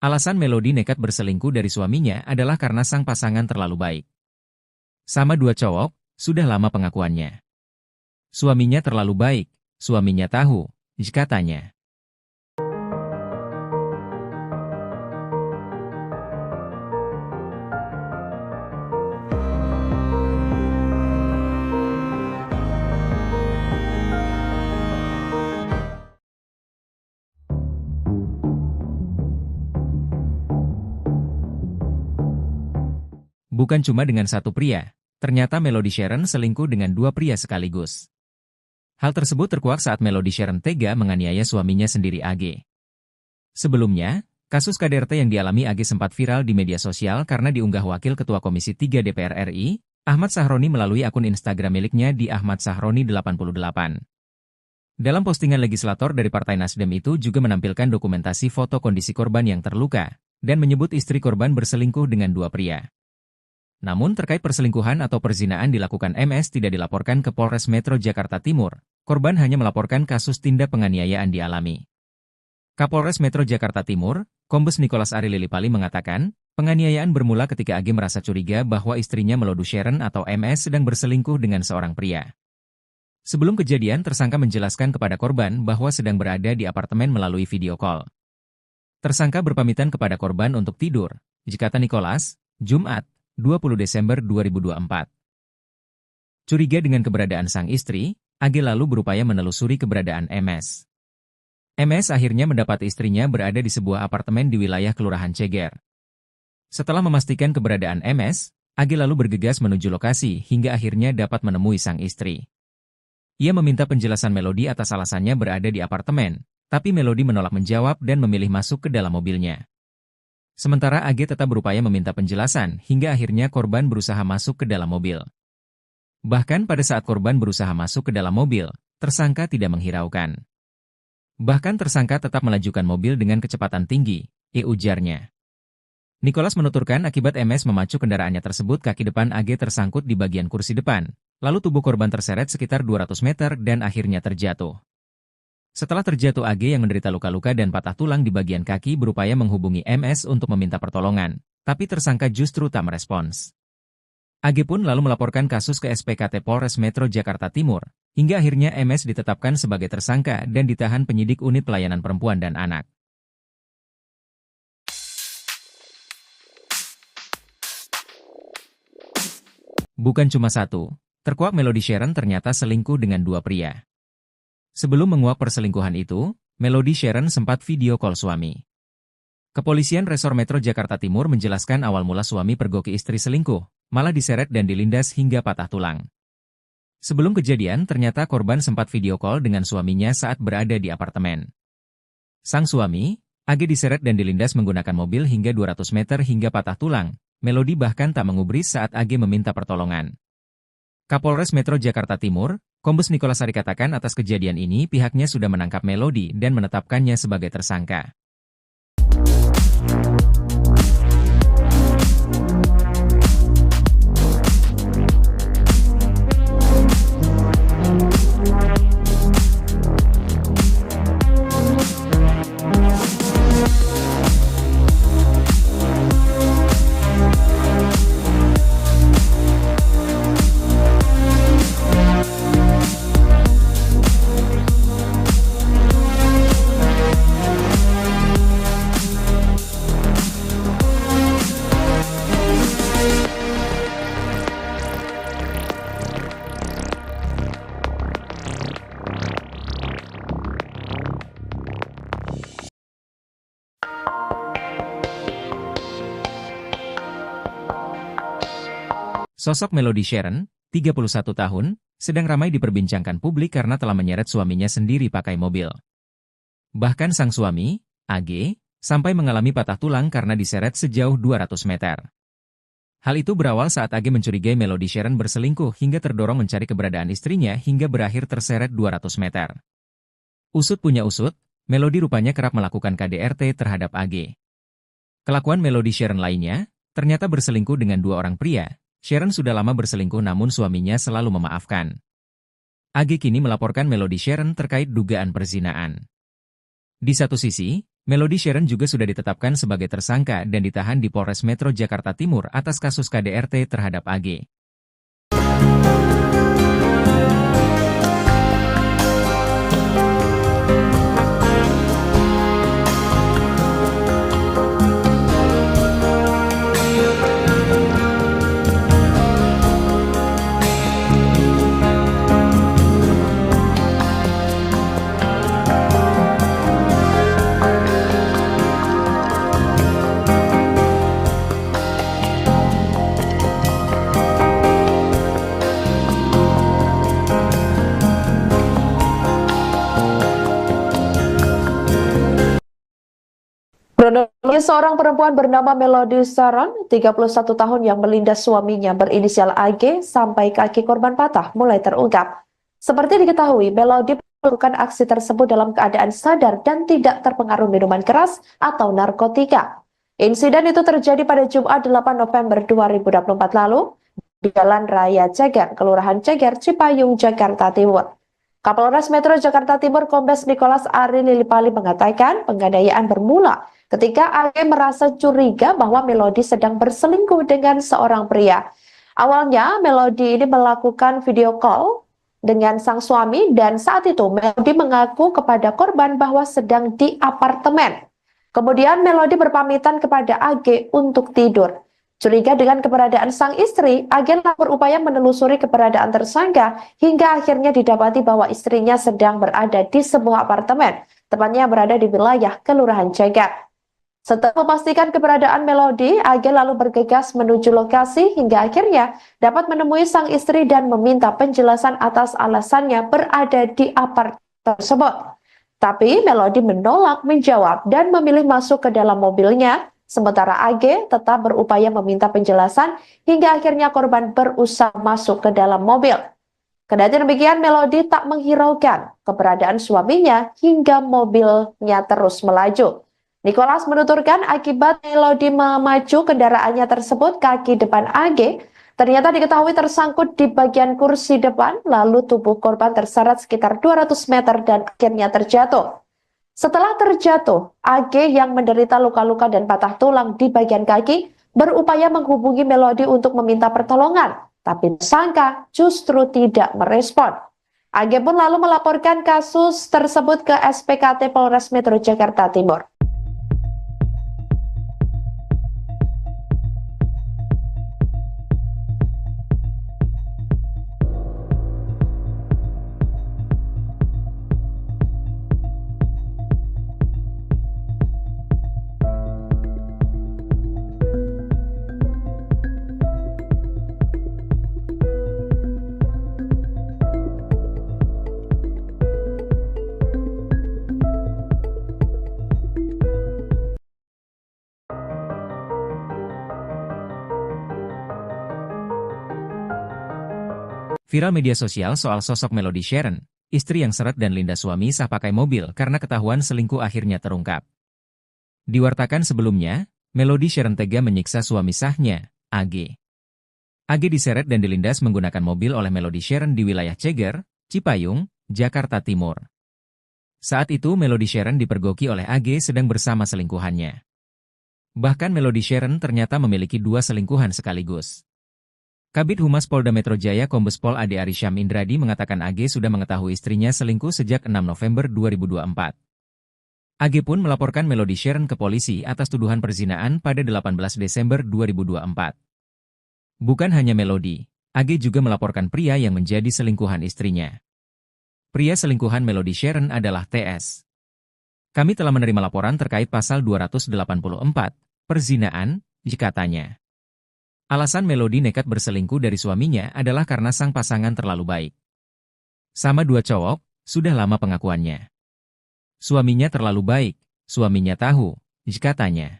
Alasan Melody nekat berselingkuh dari suaminya adalah karena sang pasangan terlalu baik. Sama dua cowok, sudah lama pengakuannya. Suaminya terlalu baik, suaminya tahu, katanya. Bukan cuma dengan satu pria, ternyata Melody Sharon selingkuh dengan dua pria sekaligus. Hal tersebut terkuak saat Melody Sharon tega menganiaya suaminya sendiri AG. Sebelumnya, kasus KDRT yang dialami AG sempat viral di media sosial karena diunggah Wakil Ketua Komisi 3 DPR RI, Ahmad Sahroni melalui akun Instagram miliknya di Ahmad Sahroni 88. Dalam postingan legislator dari Partai Nasdem itu juga menampilkan dokumentasi foto kondisi korban yang terluka, dan menyebut istri korban berselingkuh dengan dua pria. Namun terkait perselingkuhan atau perzinaan dilakukan MS tidak dilaporkan ke Polres Metro Jakarta Timur, korban hanya melaporkan kasus tindak penganiayaan dialami. Kapolres Metro Jakarta Timur, Kombes Nicholas Ari Lilipali mengatakan, penganiayaan bermula ketika AG merasa curiga bahwa istrinya Melody Sharon atau MS sedang berselingkuh dengan seorang pria. Sebelum kejadian, tersangka menjelaskan kepada korban bahwa sedang berada di apartemen melalui video call. Tersangka berpamitan kepada korban untuk tidur, kata Nicholas, Jumat, 20 Desember 2024. Curiga dengan keberadaan sang istri, AG lalu berupaya menelusuri keberadaan MS. MS akhirnya mendapati istrinya berada di sebuah apartemen di wilayah Kelurahan Ceger. Setelah memastikan keberadaan MS, AG lalu bergegas menuju lokasi hingga akhirnya dapat menemui sang istri. Ia meminta penjelasan Melody atas alasannya berada di apartemen, tapi Melody menolak menjawab dan memilih masuk ke dalam mobilnya. Sementara AG tetap berupaya meminta penjelasan hingga akhirnya korban berusaha masuk ke dalam mobil. Bahkan pada saat korban berusaha masuk ke dalam mobil, tersangka tidak menghiraukan. Bahkan tersangka tetap melajukan mobil dengan kecepatan tinggi, ujarnya. Nicholas menuturkan akibat MS memacu kendaraannya tersebut kaki depan AG tersangkut di bagian kursi depan, lalu tubuh korban terseret sekitar 200 meter dan akhirnya terjatuh. Setelah terjatuh AG yang menderita luka-luka dan patah tulang di bagian kaki berupaya menghubungi MS untuk meminta pertolongan, tapi tersangka justru tak merespons. AG pun lalu melaporkan kasus ke SPKT Polres Metro Jakarta Timur, hingga akhirnya MS ditetapkan sebagai tersangka dan ditahan penyidik unit pelayanan perempuan dan anak. Bukan cuma satu, terkuak Melody Sharon ternyata selingkuh dengan dua pria. Sebelum menguak perselingkuhan itu, Melody Sharon sempat video call suami. Kepolisian Resor Metro Jakarta Timur menjelaskan awal mula suami pergoki istri selingkuh, malah diseret dan dilindas hingga patah tulang. Sebelum kejadian, ternyata korban sempat video call dengan suaminya saat berada di apartemen. Sang suami, AG diseret dan dilindas menggunakan mobil hingga 200 meter hingga patah tulang. Melody bahkan tak mengubris saat AG meminta pertolongan. Kapolres Metro Jakarta Timur, Kombes Nicholas Ari katakan atas kejadian ini pihaknya sudah menangkap Melody dan menetapkannya sebagai tersangka. Sosok Melody Sharon, 31 tahun, sedang ramai diperbincangkan publik karena telah menyeret suaminya sendiri pakai mobil. Bahkan sang suami, AG, sampai mengalami patah tulang karena diseret sejauh 200 meter. Hal itu berawal saat AG mencurigai Melody Sharon berselingkuh hingga terdorong mencari keberadaan istrinya hingga berakhir terseret 200 meter. Usut punya usut, Melody rupanya kerap melakukan KDRT terhadap AG. Kelakuan Melody Sharon lainnya, ternyata berselingkuh dengan dua orang pria. Sharon sudah lama berselingkuh namun suaminya selalu memaafkan. AG kini melaporkan Melody Sharon terkait dugaan perzinaan. Di satu sisi, Melody Sharon juga sudah ditetapkan sebagai tersangka dan ditahan di Polres Metro Jakarta Timur atas kasus KDRT terhadap AG. Kronologi seorang perempuan bernama Melody Saron, 31 tahun yang melindas suaminya berinisial AG sampai kaki korban patah mulai terungkap. Seperti diketahui, Melody melakukan aksi tersebut dalam keadaan sadar dan tidak terpengaruh minuman keras atau narkotika. Insiden itu terjadi pada Jumat 8 November 2024 lalu di Jalan Raya Ceger, Kelurahan Ceger, Cipayung, Jakarta Timur. Kapolres Metro Jakarta Timur Kombes Nicholas Ari Lilipali mengatakan penganiayaan bermula ketika AG merasa curiga bahwa Melody sedang berselingkuh dengan seorang pria. Awalnya Melody ini melakukan video call dengan sang suami dan saat itu Melody mengaku kepada korban bahwa sedang di apartemen. Kemudian Melody berpamitan kepada AG untuk tidur. Curiga dengan keberadaan sang istri, AG berupaya menelusuri keberadaan tersangka hingga akhirnya didapati bahwa istrinya sedang berada di sebuah apartemen, tepatnya berada di wilayah Kelurahan Ceger. Setelah memastikan keberadaan Melody, AG lalu bergegas menuju lokasi hingga akhirnya dapat menemui sang istri dan meminta penjelasan atas alasannya berada di apartemen tersebut. Tapi Melody menolak menjawab dan memilih masuk ke dalam mobilnya. Sementara AG tetap berupaya meminta penjelasan hingga akhirnya korban berusaha masuk ke dalam mobil. Kendati demikian, Melody tak menghiraukan keberadaan suaminya hingga mobilnya terus melaju. Nicholas menuturkan akibat Melody memaju kendaraannya tersebut, kaki depan AG ternyata diketahui tersangkut di bagian kursi depan, lalu tubuh korban terseret sekitar 200 meter dan akhirnya terjatuh. Setelah terjatuh, AG yang menderita luka-luka dan patah tulang di bagian kaki berupaya menghubungi Melody untuk meminta pertolongan, tapi tersangka justru tidak merespon. AG pun lalu melaporkan kasus tersebut ke SPKT Polres Metro Jakarta Timur. Viral media sosial soal sosok Melody Sharon, istri yang seret dan lindas suami sah pakai mobil karena ketahuan selingkuh akhirnya terungkap. Diwartakan sebelumnya, Melody Sharon tega menyiksa suami sahnya, AG. AG diseret dan dilindas menggunakan mobil oleh Melody Sharon di wilayah Ceger, Cipayung, Jakarta Timur. Saat itu Melody Sharon dipergoki oleh AG sedang bersama selingkuhannya. Bahkan Melody Sharon ternyata memiliki 2 selingkuhan sekaligus. Kabid Humas Polda Metro Jaya Kombes Pol Ade Arisham Indradi mengatakan AG sudah mengetahui istrinya selingkuh sejak 6 November 2024. AG pun melaporkan Melody Sharon ke polisi atas tuduhan perzinaan pada 18 Desember 2024. Bukan hanya Melody, AG juga melaporkan pria yang menjadi selingkuhan istrinya. Pria selingkuhan Melody Sharon adalah TS. Kami telah menerima laporan terkait pasal 284, perzinaan, katanya. Alasan Melody nekat berselingkuh dari suaminya adalah karena sang pasangan terlalu baik. Sama 2 cowok, sudah lama pengakuannya. Suaminya terlalu baik, suaminya tahu, katanya.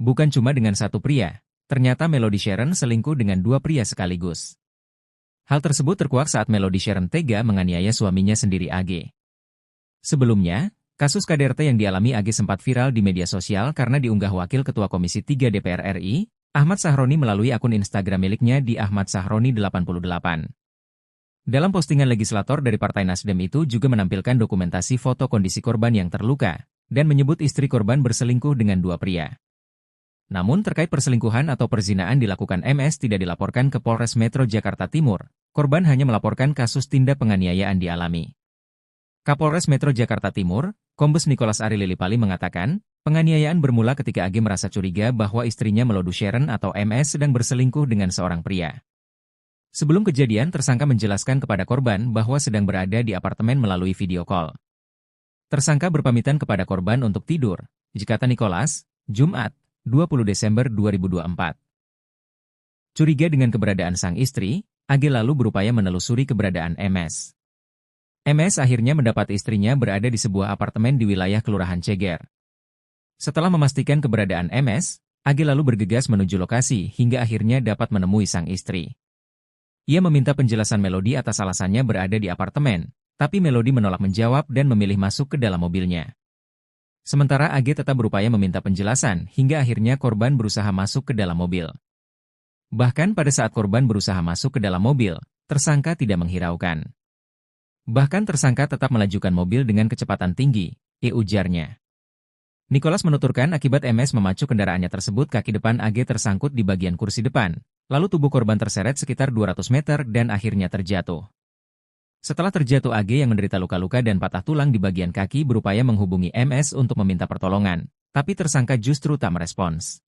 Bukan cuma dengan satu pria, ternyata Melody Sharon selingkuh dengan 2 pria sekaligus. Hal tersebut terkuak saat Melody Sharon tega menganiaya suaminya sendiri AG. Sebelumnya, kasus KDRT yang dialami AG sempat viral di media sosial karena diunggah Wakil Ketua Komisi 3 DPR RI, Ahmad Sahroni melalui akun Instagram miliknya di Ahmad Sahroni 88. Dalam postingan legislator dari Partai Nasdem itu juga menampilkan dokumentasi foto kondisi korban yang terluka, dan menyebut istri korban berselingkuh dengan dua pria. Namun terkait perselingkuhan atau perzinaan dilakukan MS tidak dilaporkan ke Polres Metro Jakarta Timur, korban hanya melaporkan kasus tindak penganiayaan dialami. Kapolres Metro Jakarta Timur, Kombes Nicholas Ari Lilipali mengatakan, penganiayaan bermula ketika AG merasa curiga bahwa istrinya Melody Sharon atau MS sedang berselingkuh dengan seorang pria. Sebelum kejadian, tersangka menjelaskan kepada korban bahwa sedang berada di apartemen melalui video call. Tersangka berpamitan kepada korban untuk tidur, kata Nicholas, Jumat, 20 Desember 2024. Curiga dengan keberadaan sang istri, AG lalu berupaya menelusuri keberadaan MS. MS akhirnya mendapat istrinya berada di sebuah apartemen di wilayah Kelurahan Ceger. Setelah memastikan keberadaan MS, AG lalu bergegas menuju lokasi hingga akhirnya dapat menemui sang istri. Ia meminta penjelasan Melody atas alasannya berada di apartemen, tapi Melody menolak menjawab dan memilih masuk ke dalam mobilnya. Sementara AG tetap berupaya meminta penjelasan hingga akhirnya korban berusaha masuk ke dalam mobil. Bahkan pada saat korban berusaha masuk ke dalam mobil, tersangka tidak menghiraukan. Bahkan tersangka tetap melajukan mobil dengan kecepatan tinggi, ujarnya. Nicholas menuturkan akibat MS memacu kendaraannya tersebut kaki depan AG tersangkut di bagian kursi depan, lalu tubuh korban terseret sekitar 200 meter dan akhirnya terjatuh. Setelah terjatuh AG yang menderita luka-luka dan patah tulang di bagian kaki berupaya menghubungi MS untuk meminta pertolongan, tapi tersangka justru tak merespons.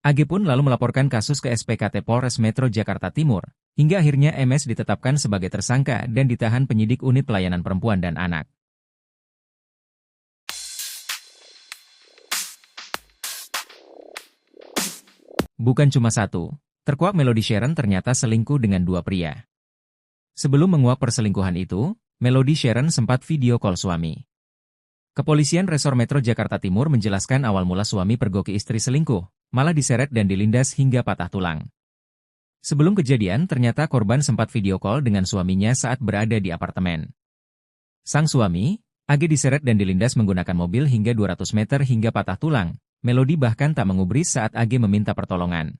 AG pun lalu melaporkan kasus ke SPKT Polres Metro Jakarta Timur, hingga akhirnya MS ditetapkan sebagai tersangka dan ditahan penyidik Unit Pelayanan Perempuan dan Anak. Bukan cuma satu, terkuak Melody Sharon ternyata selingkuh dengan dua pria. Sebelum menguak perselingkuhan itu, Melody Sharon sempat video call suami. Kepolisian Resor Metro Jakarta Timur menjelaskan awal mula suami pergoki istri selingkuh, malah diseret dan dilindas hingga patah tulang. Sebelum kejadian, ternyata korban sempat video call dengan suaminya saat berada di apartemen. Sang suami, AG diseret dan dilindas menggunakan mobil hingga 200 meter hingga patah tulang. Melody bahkan tak mengubris saat AG meminta pertolongan.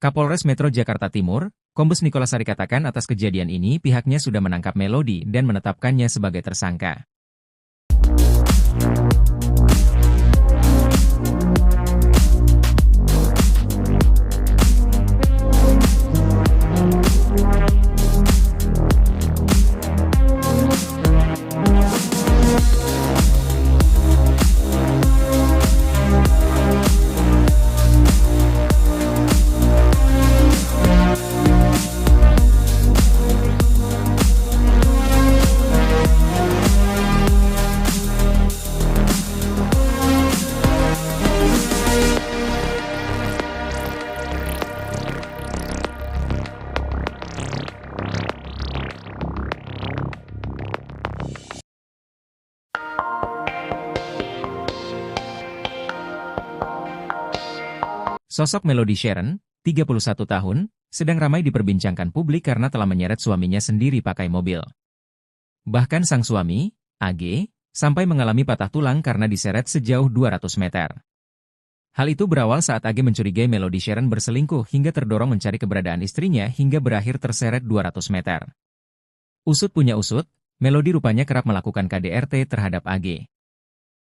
Kapolres Metro Jakarta Timur, Kombes Nicholas Ari katakan atas kejadian ini pihaknya sudah menangkap Melody dan menetapkannya sebagai tersangka. Sosok Melody Sharon, 31 tahun, sedang ramai diperbincangkan publik karena telah menyeret suaminya sendiri pakai mobil. Bahkan sang suami, AG, sampai mengalami patah tulang karena diseret sejauh 200 meter. Hal itu berawal saat AG mencurigai Melody Sharon berselingkuh hingga terdorong mencari keberadaan istrinya hingga berakhir terseret 200 meter. Usut punya usut, Melody rupanya kerap melakukan KDRT terhadap AG.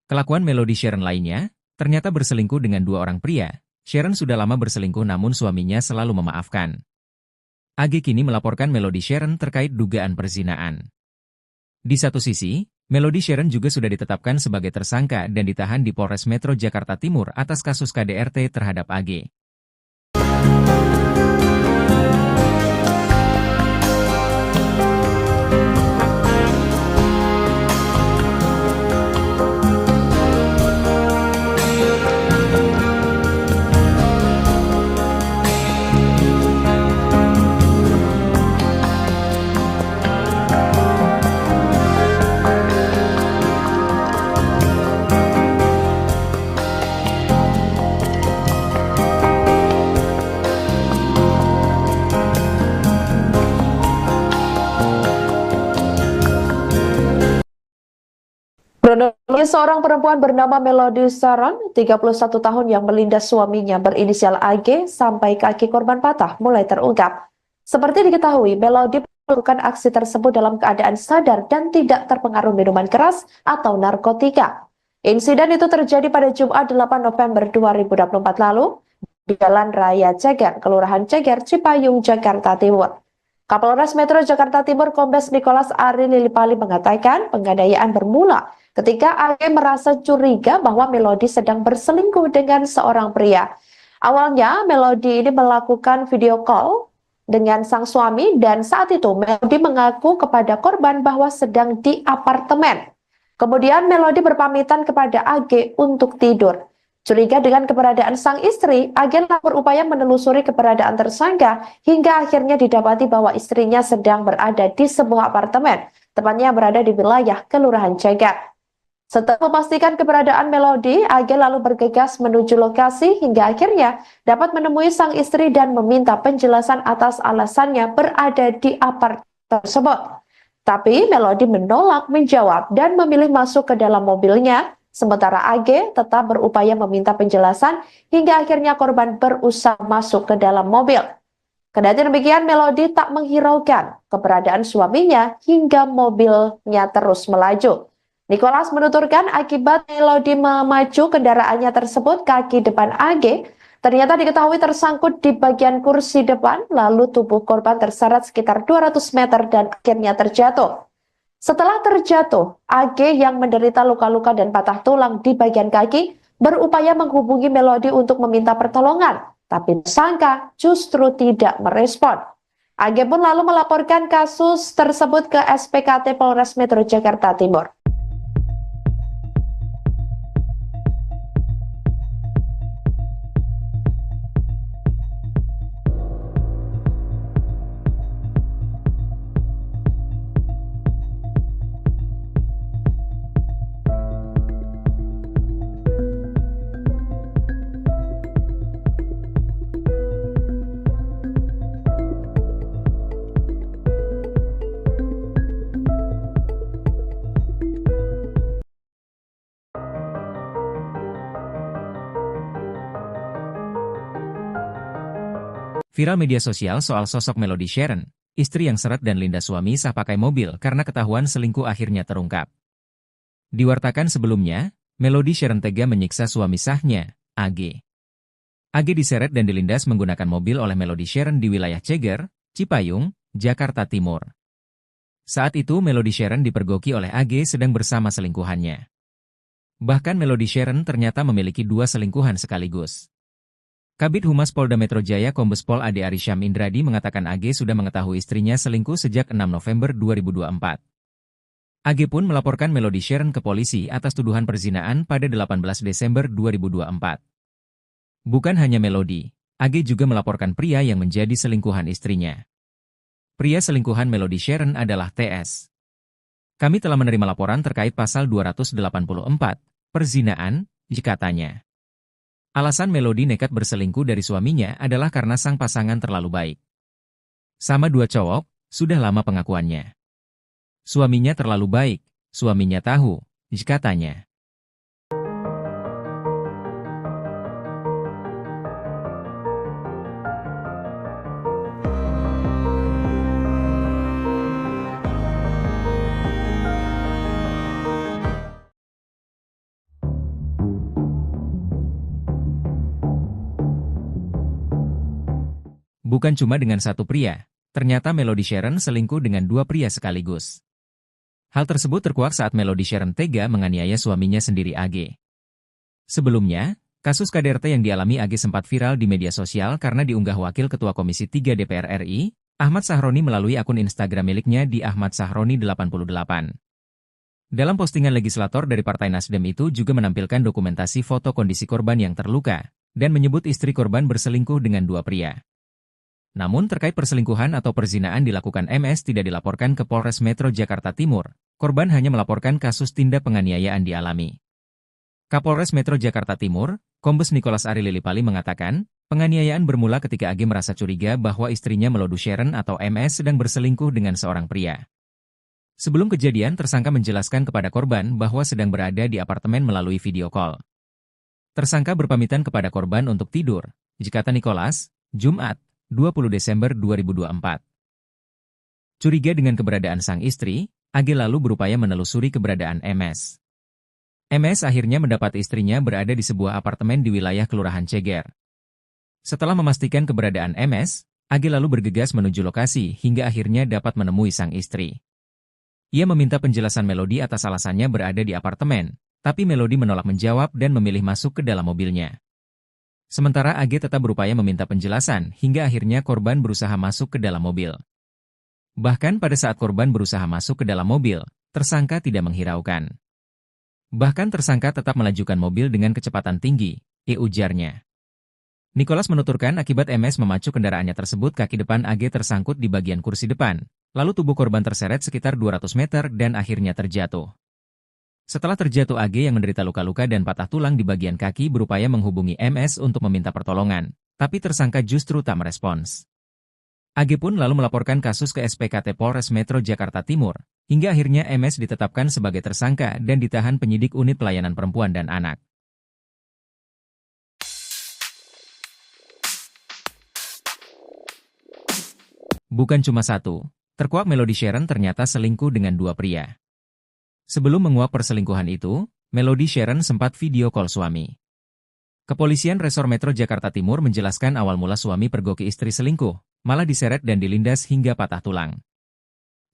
Kelakuan Melody Sharon lainnya, ternyata berselingkuh dengan dua orang pria. Sharon sudah lama berselingkuh namun suaminya selalu memaafkan. AG kini melaporkan Melody Sharon terkait dugaan perzinaan. Di satu sisi, Melody Sharon juga sudah ditetapkan sebagai tersangka dan ditahan di Polres Metro Jakarta Timur atas kasus KDRT terhadap AG. Seorang perempuan bernama Melody Saron, 31 tahun yang melindas suaminya berinisial AG sampai kaki korban patah mulai terungkap. Seperti diketahui, Melody melakukan aksi tersebut dalam keadaan sadar dan tidak terpengaruh minuman keras atau narkotika. Insiden itu terjadi pada Jumat 8 November 2024 lalu di Jalan Raya Ceger, Kelurahan Ceger, Cipayung, Jakarta Timur. Kapolres Metro Jakarta Timur Kombes Nicholas Ari Lilipali mengatakan penganiayaan bermula ketika AG merasa curiga bahwa Melody sedang berselingkuh dengan seorang pria. Awalnya Melody ini melakukan video call dengan sang suami dan saat itu Melody mengaku kepada korban bahwa sedang di apartemen. Kemudian Melody berpamitan kepada AG untuk tidur. Curiga dengan keberadaan sang istri, agen berupaya menelusuri keberadaan tersangka hingga akhirnya didapati bahwa istrinya sedang berada di sebuah apartemen, tepatnya berada di wilayah Kelurahan Ceger. Setelah memastikan keberadaan Melody, agen lalu bergegas menuju lokasi hingga akhirnya dapat menemui sang istri dan meminta penjelasan atas alasannya berada di apartemen tersebut. Tapi Melody menolak menjawab dan memilih masuk ke dalam mobilnya. Sementara AG tetap berupaya meminta penjelasan hingga akhirnya korban berusaha masuk ke dalam mobil. Kendati demikian, Melody tak menghiraukan keberadaan suaminya hingga mobilnya terus melaju. Nicholas menuturkan akibat Melody memaju kendaraannya tersebut, kaki depan AG ternyata diketahui tersangkut di bagian kursi depan, lalu tubuh korban terseret sekitar 200 meter dan akhirnya terjatuh. Setelah terjatuh, AG yang menderita luka-luka dan patah tulang di bagian kaki berupaya menghubungi Melody untuk meminta pertolongan, tapi tersangka justru tidak merespon. AG pun lalu melaporkan kasus tersebut ke SPKT Polres Metro Jakarta Timur. Viral media sosial soal sosok Melody Sharon, istri yang seret dan lindas suami sah pakai mobil karena ketahuan selingkuh akhirnya terungkap. Diwartakan sebelumnya, Melody Sharon tega menyiksa suami sahnya, AG. AG diseret dan dilindas menggunakan mobil oleh Melody Sharon di wilayah Ceger, Cipayung, Jakarta Timur. Saat itu Melody Sharon dipergoki oleh AG sedang bersama selingkuhannya. Bahkan Melody Sharon ternyata memiliki dua selingkuhan sekaligus. Kabid Humas Polda Metro Jaya Kombes Pol Ade Arisham Indradi mengatakan AG sudah mengetahui istrinya selingkuh sejak 6 November 2024. AG pun melaporkan Melody Sharon ke polisi atas tuduhan perzinaan pada 18 Desember 2024. Bukan hanya Melody, AG juga melaporkan pria yang menjadi selingkuhan istrinya. Pria selingkuhan Melody Sharon adalah TS. Kami telah menerima laporan terkait pasal 284, perzinaan, katanya. Alasan Melody nekat berselingkuh dari suaminya adalah karena sang pasangan terlalu baik. Sama dua cowok, sudah lama pengakuannya. Suaminya terlalu baik, suaminya tahu, katanya. Bukan cuma dengan satu pria, ternyata Melody Sharon selingkuh dengan dua pria sekaligus. Hal tersebut terkuak saat Melody Sharon tega menganiaya suaminya sendiri AG. Sebelumnya, kasus KDRT yang dialami AG sempat viral di media sosial karena diunggah Wakil Ketua Komisi 3 DPR RI, Ahmad Sahroni melalui akun Instagram miliknya di Ahmad Sahroni 88. Dalam postingan legislator dari Partai Nasdem itu juga menampilkan dokumentasi foto kondisi korban yang terluka, dan menyebut istri korban berselingkuh dengan dua pria. Namun terkait perselingkuhan atau perzinaan dilakukan MS tidak dilaporkan ke Polres Metro Jakarta Timur, korban hanya melaporkan kasus tindak penganiayaan dialami. Kapolres Metro Jakarta Timur, Kombes Nicholas Ari Lilipali mengatakan, penganiayaan bermula ketika AG merasa curiga bahwa istrinya Melody Sharon atau MS sedang berselingkuh dengan seorang pria. Sebelum kejadian, tersangka menjelaskan kepada korban bahwa sedang berada di apartemen melalui video call. Tersangka berpamitan kepada korban untuk tidur, kata Nicholas, Jumat, 20 Desember 2024. Curiga dengan keberadaan sang istri, AG lalu berupaya menelusuri keberadaan MS. MS akhirnya mendapat istrinya berada di sebuah apartemen di wilayah Kelurahan Ceger. Setelah memastikan keberadaan MS, AG lalu bergegas menuju lokasi hingga akhirnya dapat menemui sang istri. Ia meminta penjelasan Melody atas alasannya berada di apartemen, tapi Melody menolak menjawab dan memilih masuk ke dalam mobilnya. Sementara AG tetap berupaya meminta penjelasan hingga akhirnya korban berusaha masuk ke dalam mobil. Bahkan pada saat korban berusaha masuk ke dalam mobil, tersangka tidak menghiraukan. Bahkan tersangka tetap melajukan mobil dengan kecepatan tinggi, ujarnya. Nicholas menuturkan akibat MS memacu kendaraannya tersebut kaki depan AG tersangkut di bagian kursi depan, lalu tubuh korban terseret sekitar 200 meter dan akhirnya terjatuh. Setelah terjatuh AG yang menderita luka-luka dan patah tulang di bagian kaki berupaya menghubungi MS untuk meminta pertolongan, tapi tersangka justru tak merespons. AG pun lalu melaporkan kasus ke SPKT Polres Metro Jakarta Timur, hingga akhirnya MS ditetapkan sebagai tersangka dan ditahan penyidik unit pelayanan perempuan dan anak. Bukan cuma satu, terkuak Melody Sharon ternyata selingkuh dengan dua pria. Sebelum menguak perselingkuhan itu, Melody Sharon sempat video call suami. Kepolisian Resor Metro Jakarta Timur menjelaskan awal mula suami pergoki istri selingkuh, malah diseret dan dilindas hingga patah tulang.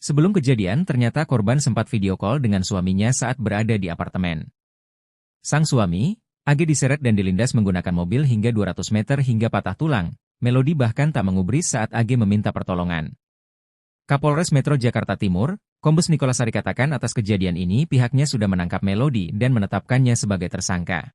Sebelum kejadian, ternyata korban sempat video call dengan suaminya saat berada di apartemen. Sang suami, AG diseret dan dilindas menggunakan mobil hingga 200 meter hingga patah tulang. Melody bahkan tak mengubris saat AG meminta pertolongan. Kapolres Metro Jakarta Timur, Kombes Nicholas Sari katakan atas kejadian ini pihaknya sudah menangkap Melody dan menetapkannya sebagai tersangka.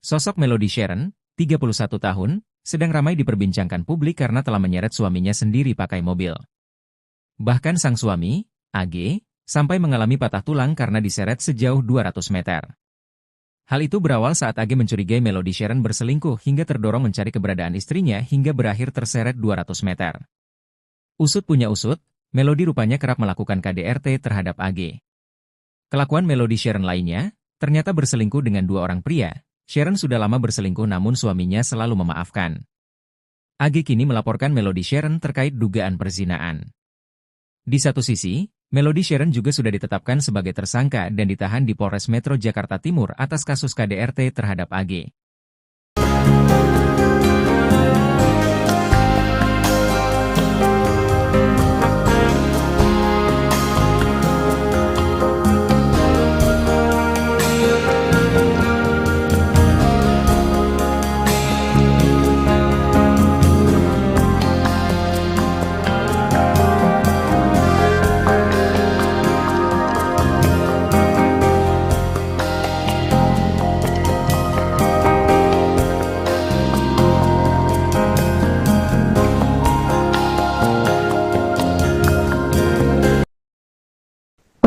Sosok Melody Sharon, 31 tahun, sedang ramai diperbincangkan publik karena telah menyeret suaminya sendiri pakai mobil. Bahkan sang suami, AG, sampai mengalami patah tulang karena diseret sejauh 200 meter. Hal itu berawal saat AG mencurigai Melody Sharon berselingkuh hingga terdorong mencari keberadaan istrinya hingga berakhir terseret 200 meter. Usut punya usut, Melody rupanya kerap melakukan KDRT terhadap AG. Kelakuan Melody Sharon lainnya, ternyata berselingkuh dengan dua orang pria. Sharon sudah lama berselingkuh namun suaminya selalu memaafkan. AG kini melaporkan Melody Sharon terkait dugaan perzinaan. Di satu sisi, Melody Sharon juga sudah ditetapkan sebagai tersangka dan ditahan di Polres Metro Jakarta Timur atas kasus KDRT terhadap AG.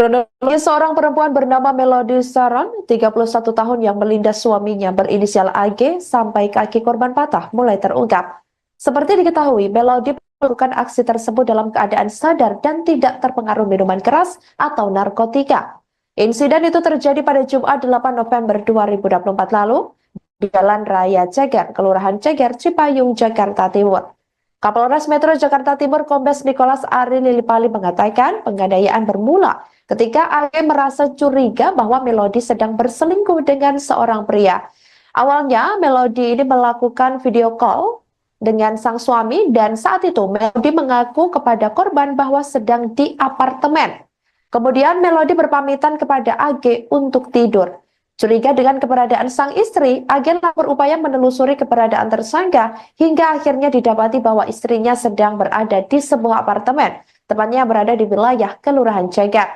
Kronologi seorang perempuan bernama Melody Sharon, 31 tahun yang melindas suaminya berinisial AG sampai kaki korban patah mulai terungkap. Seperti diketahui, Melody melakukan aksi tersebut dalam keadaan sadar dan tidak terpengaruh minuman keras atau narkotika. Insiden itu terjadi pada Jumat 8 November 2024 lalu di Jalan Raya Ceger, Kelurahan Ceger, Cipayung, Jakarta Timur. Kapolres Metro Jakarta Timur Kombes Nicholas Ari Lilipali mengatakan penganiayaan bermula ketika AG merasa curiga bahwa Melody sedang berselingkuh dengan seorang pria. Awalnya, Melody ini melakukan video call dengan sang suami dan saat itu Melody mengaku kepada korban bahwa sedang di apartemen. Kemudian Melody berpamitan kepada AG untuk tidur. Curiga dengan keberadaan sang istri, agen berupaya menelusuri keberadaan tersangka hingga akhirnya didapati bahwa istrinya sedang berada di sebuah apartemen, tepatnya berada di wilayah Kelurahan Cegat.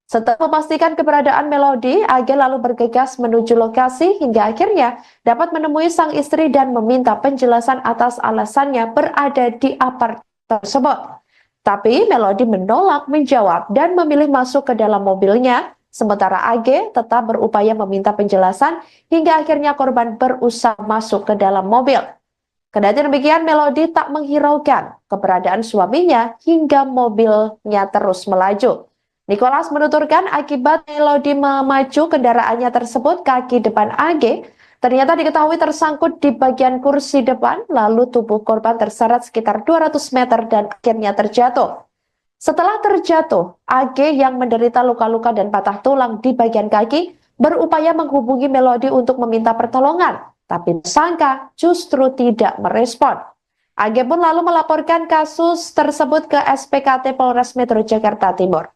Setelah memastikan keberadaan Melody, agen lalu bergegas menuju lokasi hingga akhirnya dapat menemui sang istri dan meminta penjelasan atas alasannya berada di apartemen tersebut. Tapi Melody menolak menjawab dan memilih masuk ke dalam mobilnya. Sementara AG tetap berupaya meminta penjelasan hingga akhirnya korban berusaha masuk ke dalam mobil. Kendati demikian, Melody tak menghiraukan keberadaan suaminya hingga mobilnya terus melaju. Nicholas menuturkan akibat Melody memacu kendaraannya tersebut, kaki depan AG ternyata diketahui tersangkut di bagian kursi depan, lalu tubuh korban terseret sekitar 200 meter dan akhirnya terjatuh. Setelah terjatuh, AG yang menderita luka-luka dan patah tulang di bagian kaki berupaya menghubungi Melody untuk meminta pertolongan, tapi tersangka justru tidak merespon. AG pun lalu melaporkan kasus tersebut ke SPKT Polres Metro Jakarta Timur.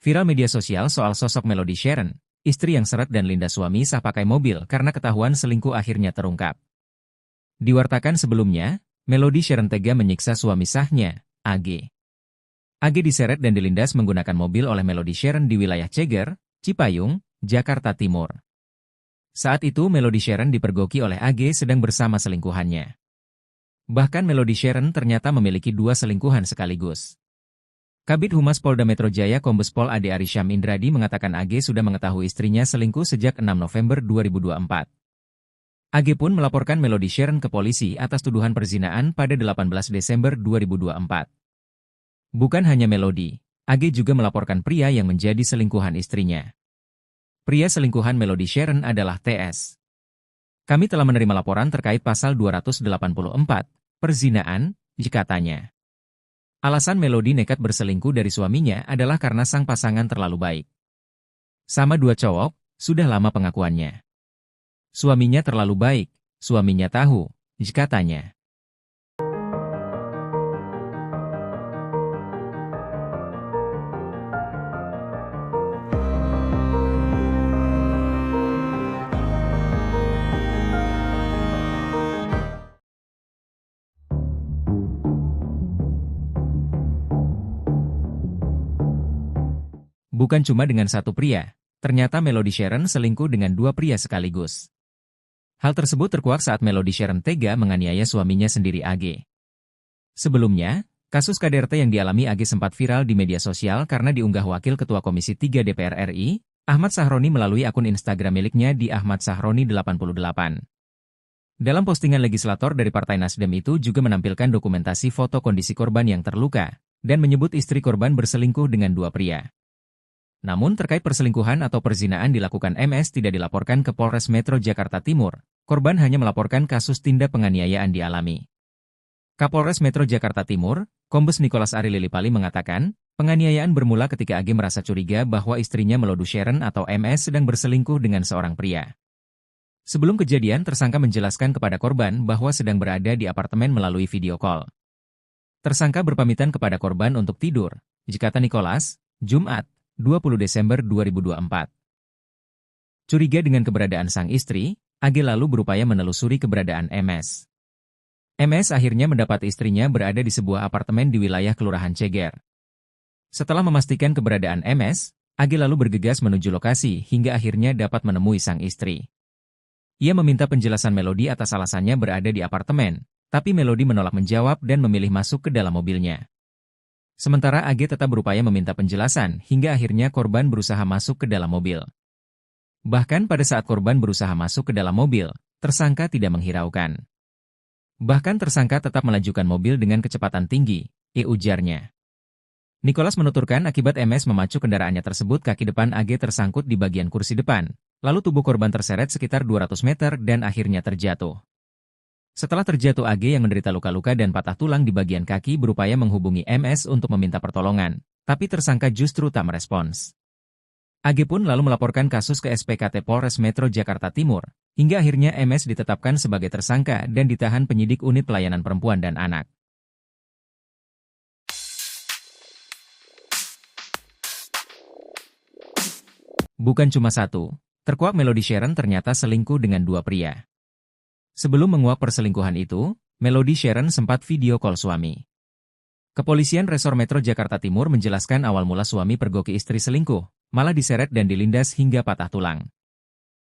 Viral media sosial soal sosok Melody Sharon, istri yang seret dan linda suami sah pakai mobil karena ketahuan selingkuh akhirnya terungkap. Diwartakan sebelumnya, Melody Sharon tega menyiksa suami sahnya, AG. AG diseret dan dilindas menggunakan mobil oleh Melody Sharon di wilayah Ceger, Cipayung, Jakarta Timur. Saat itu Melody Sharon dipergoki oleh AG sedang bersama selingkuhannya. Bahkan Melody Sharon ternyata memiliki 2 selingkuhan sekaligus. Kabid Humas Polda Metro Jaya Kombes Pol Ade Arysyam Indradi mengatakan AG sudah mengetahui istrinya selingkuh sejak 6 November 2024. AG pun melaporkan Melody Sharon ke polisi atas tuduhan perzinaan pada 18 Desember 2024. Bukan hanya Melody, AG juga melaporkan pria yang menjadi selingkuhan istrinya. Pria selingkuhan Melody Sharon adalah TS. Kami telah menerima laporan terkait pasal 284, perzinaan, katanya. Alasan Melody nekat berselingkuh dari suaminya adalah karena sang pasangan terlalu baik. Sama 2 cowok, sudah lama pengakuannya. Suaminya terlalu baik, suaminya tahu, katanya. Bukan cuma dengan satu pria, ternyata Melody Sharon selingkuh dengan 2 pria sekaligus. Hal tersebut terkuak saat Melody Sharon tega menganiaya suaminya sendiri AG. Sebelumnya, kasus KDRT yang dialami AG sempat viral di media sosial karena diunggah Wakil Ketua Komisi 3 DPR RI, Ahmad Sahroni melalui akun Instagram miliknya di Ahmad Sahroni 88. Dalam postingan legislator dari Partai Nasdem itu juga menampilkan dokumentasi foto kondisi korban yang terluka, dan menyebut istri korban berselingkuh dengan 2 pria. Namun terkait perselingkuhan atau perzinaan dilakukan MS tidak dilaporkan ke Polres Metro Jakarta Timur, korban hanya melaporkan kasus tindak penganiayaan dialami. Kapolres Metro Jakarta Timur, Kombes Nicholas Ari Lilipali mengatakan, penganiayaan bermula ketika AG merasa curiga bahwa istrinya Melody Sharon atau MS sedang berselingkuh dengan seorang pria. Sebelum kejadian, tersangka menjelaskan kepada korban bahwa sedang berada di apartemen melalui video call. Tersangka berpamitan kepada korban untuk tidur, kata Nicholas, Jumat, 20 Desember 2024. Curiga dengan keberadaan sang istri, AG lalu berupaya menelusuri keberadaan MS. MS akhirnya mendapat istrinya berada di sebuah apartemen di wilayah Kelurahan Ceger. Setelah memastikan keberadaan MS, AG lalu bergegas menuju lokasi hingga akhirnya dapat menemui sang istri. Ia meminta penjelasan Melody atas alasannya berada di apartemen, tapi Melody menolak menjawab dan memilih masuk ke dalam mobilnya. Sementara AG tetap berupaya meminta penjelasan hingga akhirnya korban berusaha masuk ke dalam mobil. Bahkan pada saat korban berusaha masuk ke dalam mobil, tersangka tidak menghiraukan. Bahkan tersangka tetap melajukan mobil dengan kecepatan tinggi, ujarnya. Nicholas menuturkan akibat MS memacu kendaraannya tersebut kaki depan AG tersangkut di bagian kursi depan, lalu tubuh korban terseret sekitar 200 meter dan akhirnya terjatuh. Setelah terjatuh AG yang menderita luka-luka dan patah tulang di bagian kaki berupaya menghubungi MS untuk meminta pertolongan, tapi tersangka justru tak merespons. AG pun lalu melaporkan kasus ke SPKT Polres Metro Jakarta Timur, hingga akhirnya MS ditetapkan sebagai tersangka dan ditahan penyidik unit pelayanan perempuan dan anak. Bukan cuma satu, terkuak Melody Sharon ternyata selingkuh dengan dua pria. Sebelum menguak perselingkuhan itu, Melody Sharon sempat video call suami. Kepolisian Resor Metro Jakarta Timur menjelaskan awal mula suami pergoki istri selingkuh, malah diseret dan dilindas hingga patah tulang.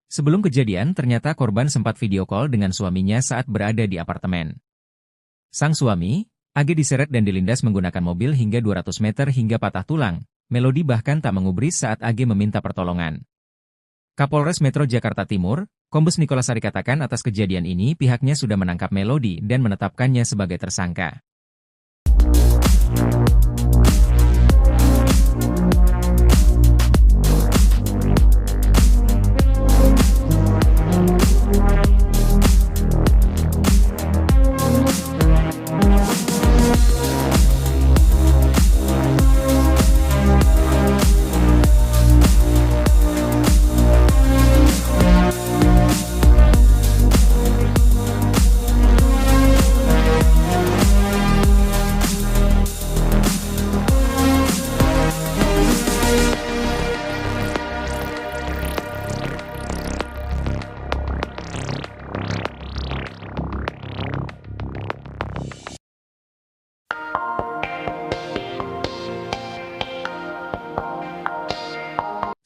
Sebelum kejadian, ternyata korban sempat video call dengan suaminya saat berada di apartemen. Sang suami, AG diseret dan dilindas menggunakan mobil hingga 200 meter hingga patah tulang. Melody bahkan tak mengubris saat AG meminta pertolongan. Kapolres Metro Jakarta Timur, Kombes Nicholas Sari katakan atas kejadian ini pihaknya sudah menangkap Melody dan menetapkannya sebagai tersangka.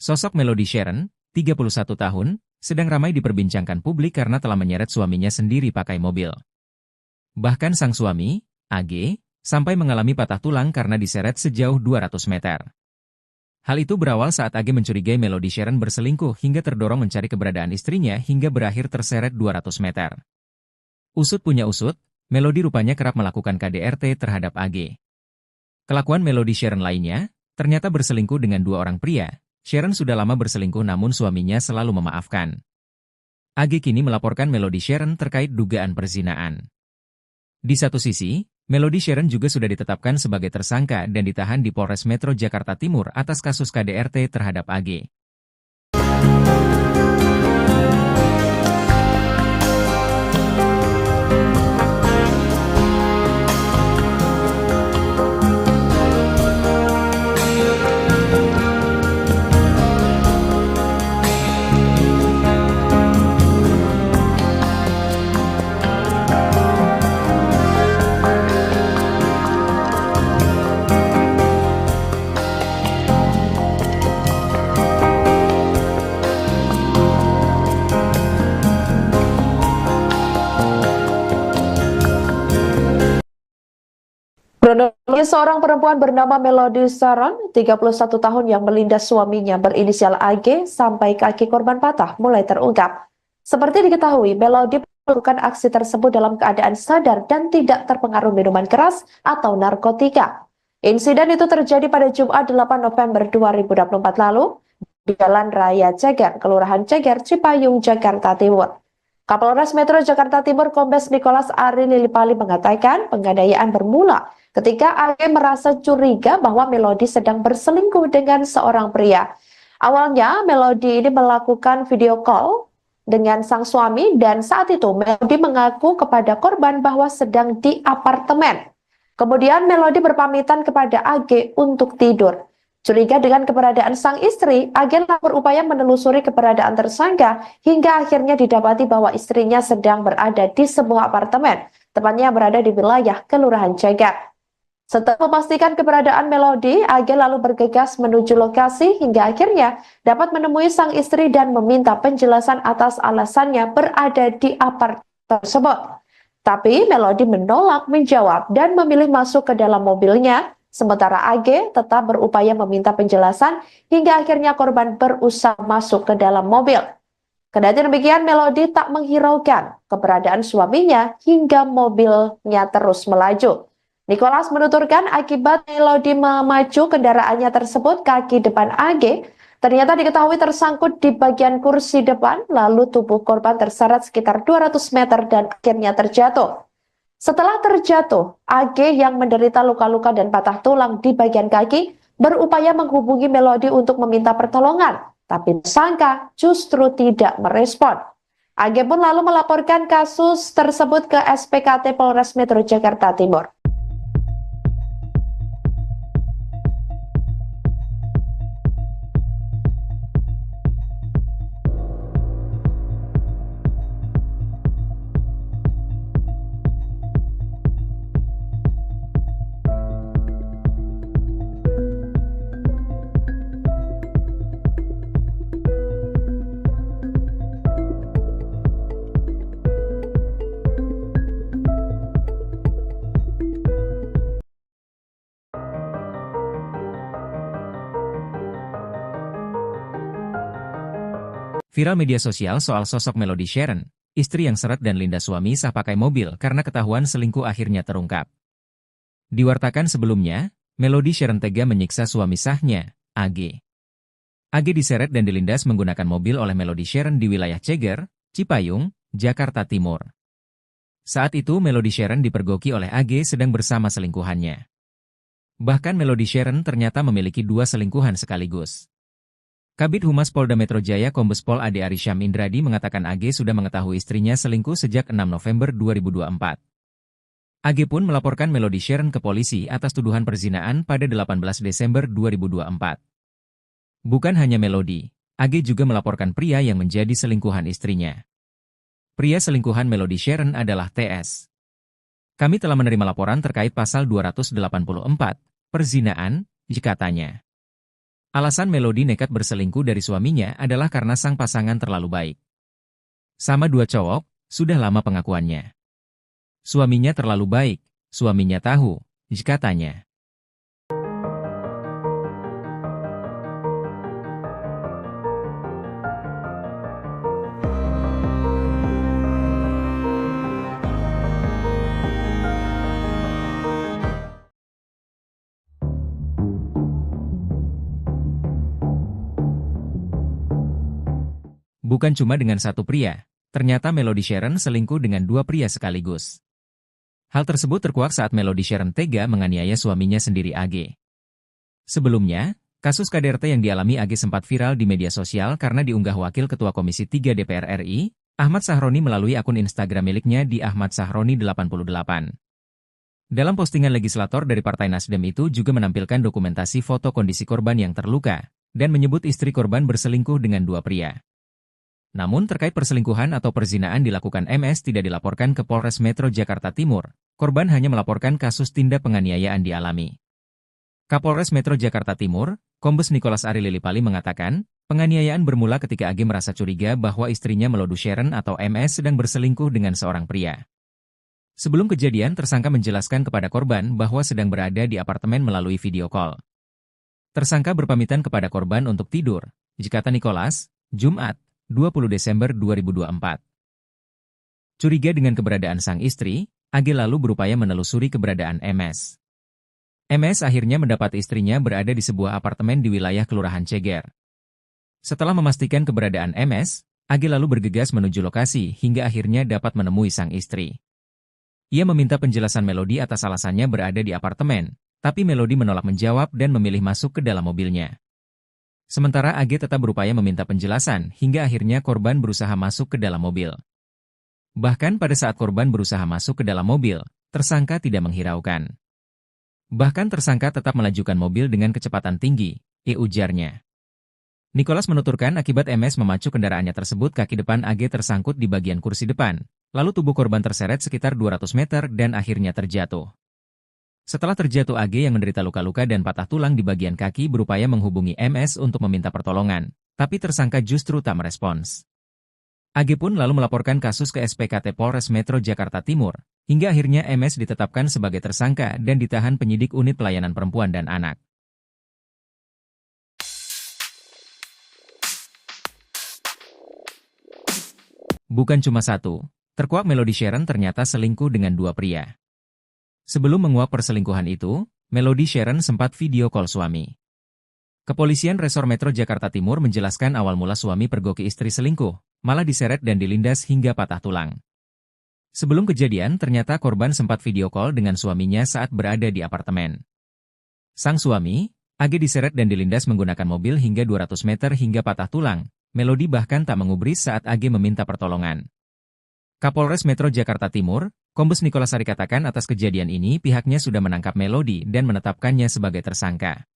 Sosok Melody Sharon, 31 tahun, sedang ramai diperbincangkan publik karena telah menyeret suaminya sendiri pakai mobil. Bahkan sang suami, AG, sampai mengalami patah tulang karena diseret sejauh 200 meter. Hal itu berawal saat AG mencurigai Melody Sharon berselingkuh hingga terdorong mencari keberadaan istrinya hingga berakhir terseret 200 meter. Usut punya usut, Melody rupanya kerap melakukan KDRT terhadap AG. Kelakuan Melody Sharon lainnya, ternyata berselingkuh dengan dua orang pria. Sharon sudah lama berselingkuh namun suaminya selalu memaafkan. AG kini melaporkan Melody Sharon terkait dugaan perzinaan. Di satu sisi, Melody Sharon juga sudah ditetapkan sebagai tersangka dan ditahan di Polres Metro Jakarta Timur atas kasus KDRT terhadap AG. Kronologi seorang perempuan bernama Melody Sharon, 31 tahun yang melindas suaminya berinisial AG sampai kaki korban patah mulai terungkap. Seperti diketahui, Melody melakukan aksi tersebut dalam keadaan sadar dan tidak terpengaruh minuman keras atau narkotika. Insiden itu terjadi pada Jumat 8 November 2024 lalu di Jalan Raya Ceger, Kelurahan Ceger, Cipayung, Jakarta Timur. Kapolres Metro Jakarta Timur Kombes Nicholas Ari Lilipali mengatakan penganiayaan bermula ketika AG merasa curiga bahwa Melody sedang berselingkuh dengan seorang pria. Awalnya Melody ini melakukan video call dengan sang suami dan saat itu Melody mengaku kepada korban bahwa sedang di apartemen. Kemudian Melody berpamitan kepada AG untuk tidur. Curiga dengan keberadaan sang istri, AG berupaya menelusuri keberadaan tersangka hingga akhirnya didapati bahwa istrinya sedang berada di sebuah apartemen, tepatnya berada di wilayah Kelurahan Ceger. Setelah memastikan keberadaan Melody, AG lalu bergegas menuju lokasi hingga akhirnya dapat menemui sang istri dan meminta penjelasan atas alasannya berada di apartemen tersebut. Tapi Melody menolak menjawab dan memilih masuk ke dalam mobilnya Sementara AG tetap berupaya meminta penjelasan hingga akhirnya korban berusaha masuk ke dalam mobil. Kendati demikian, Melody tak menghiraukan keberadaan suaminya hingga mobilnya terus melaju. Nicholas menuturkan akibat Melody memacu kendaraannya tersebut, kaki depan AG ternyata diketahui tersangkut di bagian kursi depan, lalu tubuh korban terseret sekitar 200 meter dan akhirnya terjatuh. Setelah terjatuh, AG yang menderita luka-luka dan patah tulang di bagian kaki berupaya menghubungi Melody untuk meminta pertolongan, tapi tersangka justru tidak merespon. AG pun lalu melaporkan kasus tersebut ke SPKT Polres Metro Jakarta Timur. Viral media sosial soal sosok Melody Sharon, istri yang seret dan linda suami sah pakai mobil karena ketahuan selingkuh akhirnya terungkap. Diwartakan sebelumnya, Melody Sharon tega menyiksa suami sahnya, AG. AG diseret dan dilindas menggunakan mobil oleh Melody Sharon di wilayah Ceger, Cipayung, Jakarta Timur. Saat itu Melody Sharon dipergoki oleh AG sedang bersama selingkuhannya. Bahkan Melody Sharon ternyata memiliki 2 selingkuhan sekaligus. Kabid Humas Polda Metro Jaya Kombes Pol Ade Arysyam Indradi mengatakan AG sudah mengetahui istrinya selingkuh sejak 6 November 2024. AG pun melaporkan Melody Sharon ke polisi atas tuduhan perzinaan pada 18 Desember 2024. Bukan hanya Melody, AG juga melaporkan pria yang menjadi selingkuhan istrinya. Pria selingkuhan Melody Sharon adalah TS. Kami telah menerima laporan terkait pasal 284, perzinaan, katanya. Alasan Melody nekat berselingkuh dari suaminya adalah karena sang pasangan terlalu baik. Sama 2 cowok, sudah lama pengakuannya. Suaminya terlalu baik, suaminya tahu, katanya. Bukan cuma dengan satu pria, ternyata Melody Sharon selingkuh dengan 2 pria sekaligus. Hal tersebut terkuak saat Melody Sharon tega menganiaya suaminya sendiri AG. Sebelumnya, kasus KDRT yang dialami AG sempat viral di media sosial karena diunggah Wakil Ketua Komisi 3 DPR RI, Ahmad Sahroni melalui akun Instagram miliknya di Ahmad Sahroni 88. Dalam postingan legislator dari Partai Nasdem itu juga menampilkan dokumentasi foto kondisi korban yang terluka, dan menyebut istri korban berselingkuh dengan 2 pria. Namun terkait perselingkuhan atau perzinaan dilakukan MS tidak dilaporkan ke Polres Metro Jakarta Timur, korban hanya melaporkan kasus tindak penganiayaan dialami. Kapolres Metro Jakarta Timur, Kombes Nicholas Ari Lilipali mengatakan, penganiayaan bermula ketika AG merasa curiga bahwa istrinya Melody Sharon atau MS sedang berselingkuh dengan seorang pria. Sebelum kejadian, tersangka menjelaskan kepada korban bahwa sedang berada di apartemen melalui video call. Tersangka berpamitan kepada korban untuk tidur, kata Nicholas, Jumat, 20 Desember 2024. Curiga dengan keberadaan sang istri, AG lalu berupaya menelusuri keberadaan MS. MS akhirnya mendapat istrinya berada di sebuah apartemen di wilayah Kelurahan Ceger. Setelah memastikan keberadaan MS, AG lalu bergegas menuju lokasi hingga akhirnya dapat menemui sang istri. Ia meminta penjelasan Melody atas alasannya berada di apartemen, tapi Melody menolak menjawab dan memilih masuk ke dalam mobilnya. Sementara AG tetap berupaya meminta penjelasan hingga akhirnya korban berusaha masuk ke dalam mobil. Bahkan pada saat korban berusaha masuk ke dalam mobil, tersangka tidak menghiraukan. Bahkan tersangka tetap melajukan mobil dengan kecepatan tinggi, ujarnya. Nicholas menuturkan akibat MS memacu kendaraannya tersebut kaki depan AG tersangkut di bagian kursi depan, lalu tubuh korban terseret sekitar 200 meter dan akhirnya terjatuh. Setelah terjatuh AG yang menderita luka-luka dan patah tulang di bagian kaki berupaya menghubungi MS untuk meminta pertolongan, tapi tersangka justru tak merespons. AG pun lalu melaporkan kasus ke SPKT Polres Metro Jakarta Timur, hingga akhirnya MS ditetapkan sebagai tersangka dan ditahan penyidik Unit Pelayanan Perempuan dan Anak. Bukan cuma satu, terkuak Melody Sharon ternyata selingkuh dengan dua pria. Sebelum menguak perselingkuhan itu, Melody Sharon sempat video call suami. Kepolisian Resor Metro Jakarta Timur menjelaskan awal mula suami pergoki istri selingkuh, malah diseret dan dilindas hingga patah tulang. Sebelum kejadian, ternyata korban sempat video call dengan suaminya saat berada di apartemen. Sang suami, AG diseret dan dilindas menggunakan mobil hingga 200 meter hingga patah tulang. Melody bahkan tak mengubris saat AG meminta pertolongan. Kapolres Metro Jakarta Timur, Kombes Nikolas Sari katakan atas kejadian ini pihaknya sudah menangkap Melody dan menetapkannya sebagai tersangka.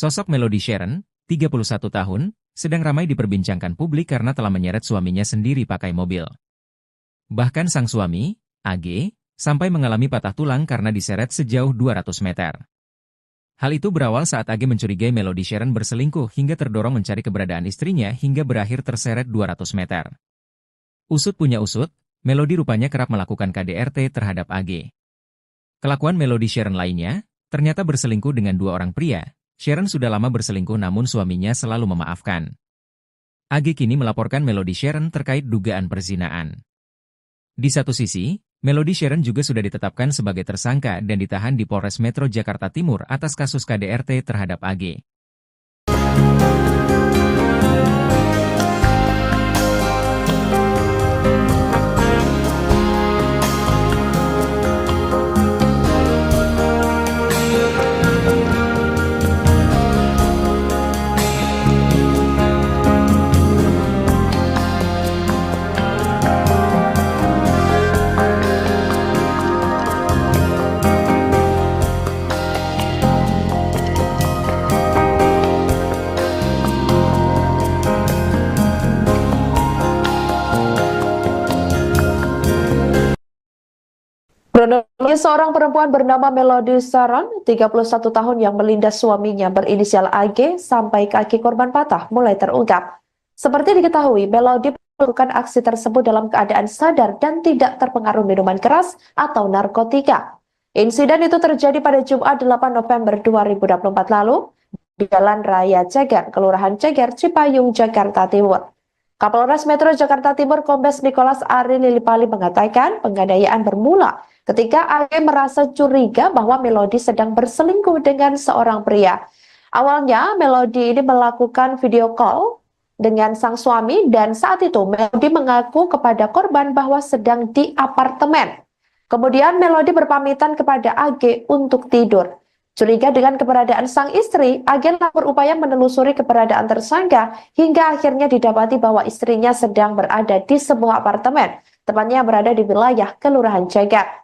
Sosok Melody Sharon, 31 tahun, sedang ramai diperbincangkan publik karena telah menyeret suaminya sendiri pakai mobil. Bahkan sang suami, AG, sampai mengalami patah tulang karena diseret sejauh 200 meter. Hal itu berawal saat AG mencurigai Melody Sharon berselingkuh hingga terdorong mencari keberadaan istrinya hingga berakhir terseret 200 meter. Usut punya usut, Melody rupanya kerap melakukan KDRT terhadap AG. Kelakuan Melody Sharon lainnya, ternyata berselingkuh dengan dua orang pria. Sharon sudah lama berselingkuh namun suaminya selalu memaafkan. AG kini melaporkan Melody Sharon terkait dugaan perzinaan. Di satu sisi, Melody Sharon juga sudah ditetapkan sebagai tersangka dan ditahan di Polres Metro Jakarta Timur atas kasus KDRT terhadap AG. Kronologi seorang perempuan bernama Melody Sharon, 31 tahun yang melindas suaminya berinisial AG sampai kaki korban patah mulai terungkap. Seperti diketahui, Melody melakukan aksi tersebut dalam keadaan sadar dan tidak terpengaruh minuman keras atau narkotika. Insiden itu terjadi pada Jumat 8 November 2024 lalu di Jalan Raya Ceger, Kelurahan Ceger, Cipayung, Jakarta Timur. Kapolres Metro Jakarta Timur Kombes Nikolas Ari Lilipali mengatakan penganiayaan bermula ketika AG merasa curiga bahwa Melody sedang berselingkuh dengan seorang pria. Awalnya Melody ini melakukan video call dengan sang suami dan saat itu Melody mengaku kepada korban bahwa sedang di apartemen. Kemudian Melody berpamitan kepada AG untuk tidur. Curiga dengan keberadaan sang istri, AG berupaya menelusuri keberadaan tersangka hingga akhirnya didapati bahwa istrinya sedang berada di sebuah apartemen, tepatnya berada di wilayah Kelurahan Ceger.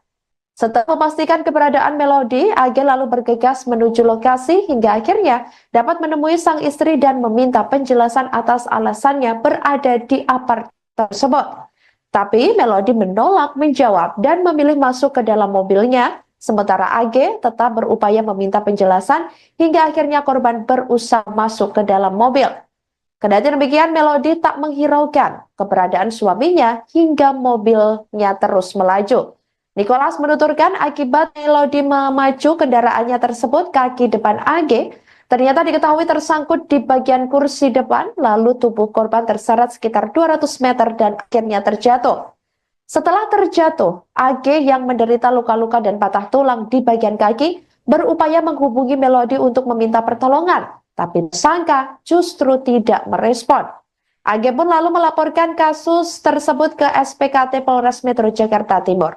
Setelah memastikan keberadaan Melody, AG lalu bergegas menuju lokasi hingga akhirnya dapat menemui sang istri dan meminta penjelasan atas alasannya berada di apartemen tersebut. Tapi Melody menolak menjawab dan memilih masuk ke dalam mobilnya, sementara AG tetap berupaya meminta penjelasan hingga akhirnya korban berusaha masuk ke dalam mobil. Kendati demikian, Melody tak menghiraukan keberadaan suaminya hingga mobilnya terus melaju. Nikolas menuturkan akibat Melody memacu kendaraannya tersebut, kaki depan AG ternyata diketahui tersangkut di bagian kursi depan, lalu tubuh korban terseret sekitar 200 meter dan akhirnya terjatuh. Setelah terjatuh, AG yang menderita luka-luka dan patah tulang di bagian kaki berupaya menghubungi Melody untuk meminta pertolongan, tapi tersangka justru tidak merespon. AG pun lalu melaporkan kasus tersebut ke SPKT Polres Metro Jakarta Timur.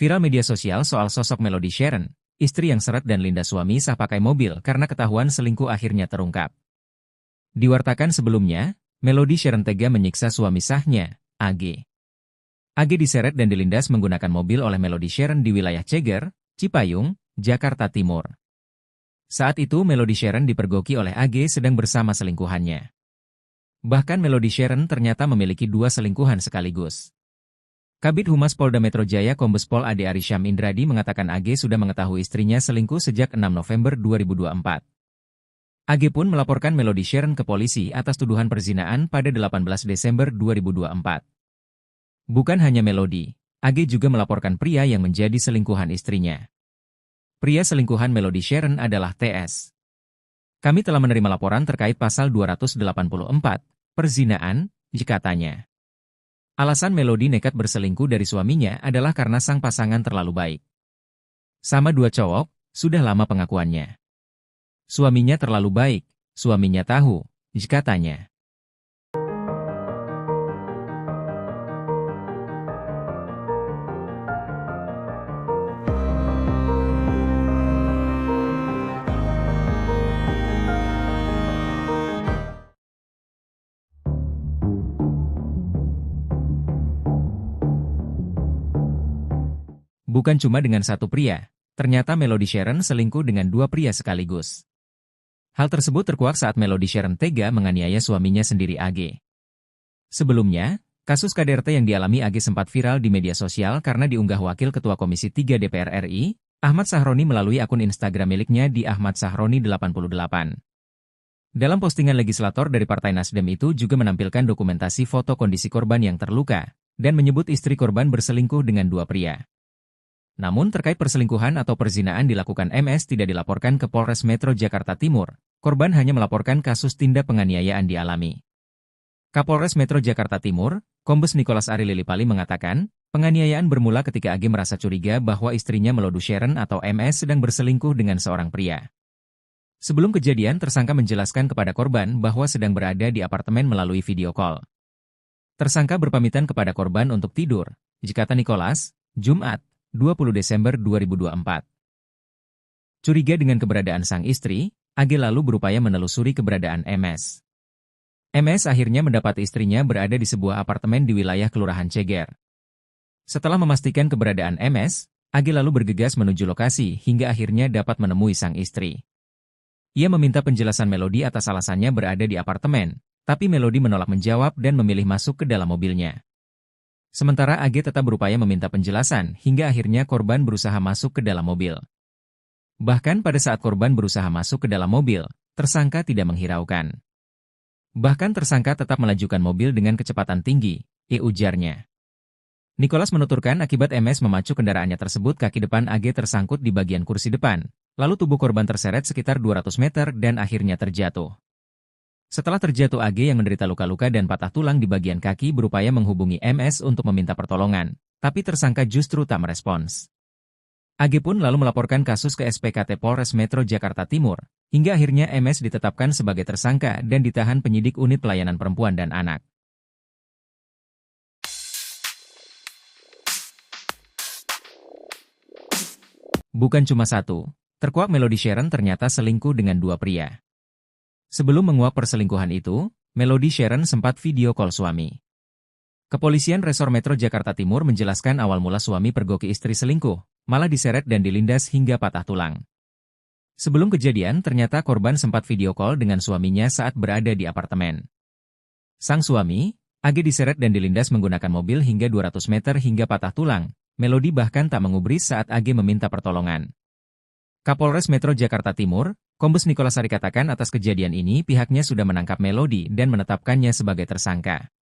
Viral media sosial soal sosok Melody Sharon, istri yang seret dan Linda suami sah pakai mobil karena ketahuan selingkuh akhirnya terungkap. Diwartakan sebelumnya, Melody Sharon tega menyiksa suami sahnya, AG. AG diseret dan dilindas menggunakan mobil oleh Melody Sharon di wilayah Ceger, Cipayung, Jakarta Timur. Saat itu Melody Sharon dipergoki oleh AG sedang bersama selingkuhannya. Bahkan Melody Sharon ternyata memiliki 2 selingkuhan sekaligus. Kabid Humas Polda Metro Jaya Kombes Pol Ade Arisham Indradi mengatakan AG sudah mengetahui istrinya selingkuh sejak 6 November 2024. AG pun melaporkan Melody Sharon ke polisi atas tuduhan perzinaan pada 18 Desember 2024. Bukan hanya Melody, AG juga melaporkan pria yang menjadi selingkuhan istrinya. Pria selingkuhan Melody Sharon adalah TS. Kami telah menerima laporan terkait pasal 284, perzinaan, katanya. Alasan Melody nekat berselingkuh dari suaminya adalah karena sang pasangan terlalu baik. Sama 2 cowok, sudah lama pengakuannya. Suaminya terlalu baik, suaminya tahu, katanya. Bukan cuma dengan satu pria, ternyata Melody Sharon selingkuh dengan 2 pria sekaligus. Hal tersebut terkuak saat Melody Sharon tega menganiaya suaminya sendiri AG. Sebelumnya, kasus KDRT yang dialami AG sempat viral di media sosial karena diunggah Wakil Ketua Komisi 3 DPR RI, Ahmad Sahroni melalui akun Instagram miliknya di Ahmad Sahroni 88. Dalam postingan legislator dari Partai Nasdem itu juga menampilkan dokumentasi foto kondisi korban yang terluka, dan menyebut istri korban berselingkuh dengan 2 pria. Namun terkait perselingkuhan atau perzinaan dilakukan MS tidak dilaporkan ke Polres Metro Jakarta Timur, korban hanya melaporkan kasus tindak penganiayaan dialami. Kapolres Metro Jakarta Timur, Kombes Nicholas Ari Lilipali mengatakan, penganiayaan bermula ketika AG merasa curiga bahwa istrinya Melody Sharon atau MS sedang berselingkuh dengan seorang pria. Sebelum kejadian, tersangka menjelaskan kepada korban bahwa sedang berada di apartemen melalui video call. Tersangka berpamitan kepada korban untuk tidur, kata Nicholas, Jumat, 20 Desember 2024. Curiga dengan keberadaan sang istri, AG lalu berupaya menelusuri keberadaan MS. MS akhirnya mendapat istrinya berada di sebuah apartemen di wilayah Kelurahan Ceger. Setelah memastikan keberadaan MS, AG lalu bergegas menuju lokasi hingga akhirnya dapat menemui sang istri. Ia meminta penjelasan Melody atas alasannya berada di apartemen, tapi Melody menolak menjawab dan memilih masuk ke dalam mobilnya. Sementara AG tetap berupaya meminta penjelasan hingga akhirnya korban berusaha masuk ke dalam mobil. Bahkan pada saat korban berusaha masuk ke dalam mobil, tersangka tidak menghiraukan. Bahkan tersangka tetap melajukan mobil dengan kecepatan tinggi, ujarnya. Nicholas menuturkan akibat MS memacu kendaraannya tersebut kaki depan AG tersangkut di bagian kursi depan, lalu tubuh korban terseret sekitar 200 meter dan akhirnya terjatuh. Setelah terjatuh AG yang menderita luka-luka dan patah tulang di bagian kaki berupaya menghubungi MS untuk meminta pertolongan, tapi tersangka justru tak merespons. AG pun lalu melaporkan kasus ke SPKT Polres Metro Jakarta Timur, hingga akhirnya MS ditetapkan sebagai tersangka dan ditahan penyidik unit pelayanan perempuan dan anak. Bukan cuma satu, terkuak Melody Sharon ternyata selingkuh dengan 2 pria. Sebelum menguak perselingkuhan itu, Melody Sharon sempat video call suami. Kepolisian Resor Metro Jakarta Timur menjelaskan awal mula suami pergoki istri selingkuh, malah diseret dan dilindas hingga patah tulang. Sebelum kejadian, ternyata korban sempat video call dengan suaminya saat berada di apartemen. Sang suami, AG diseret dan dilindas menggunakan mobil hingga 200 meter hingga patah tulang. Melody bahkan tak mengubris saat AG meminta pertolongan. Kapolres Metro Jakarta Timur, Kombes Nikolas Sari katakan atas kejadian ini pihaknya sudah menangkap Melody dan menetapkannya sebagai tersangka.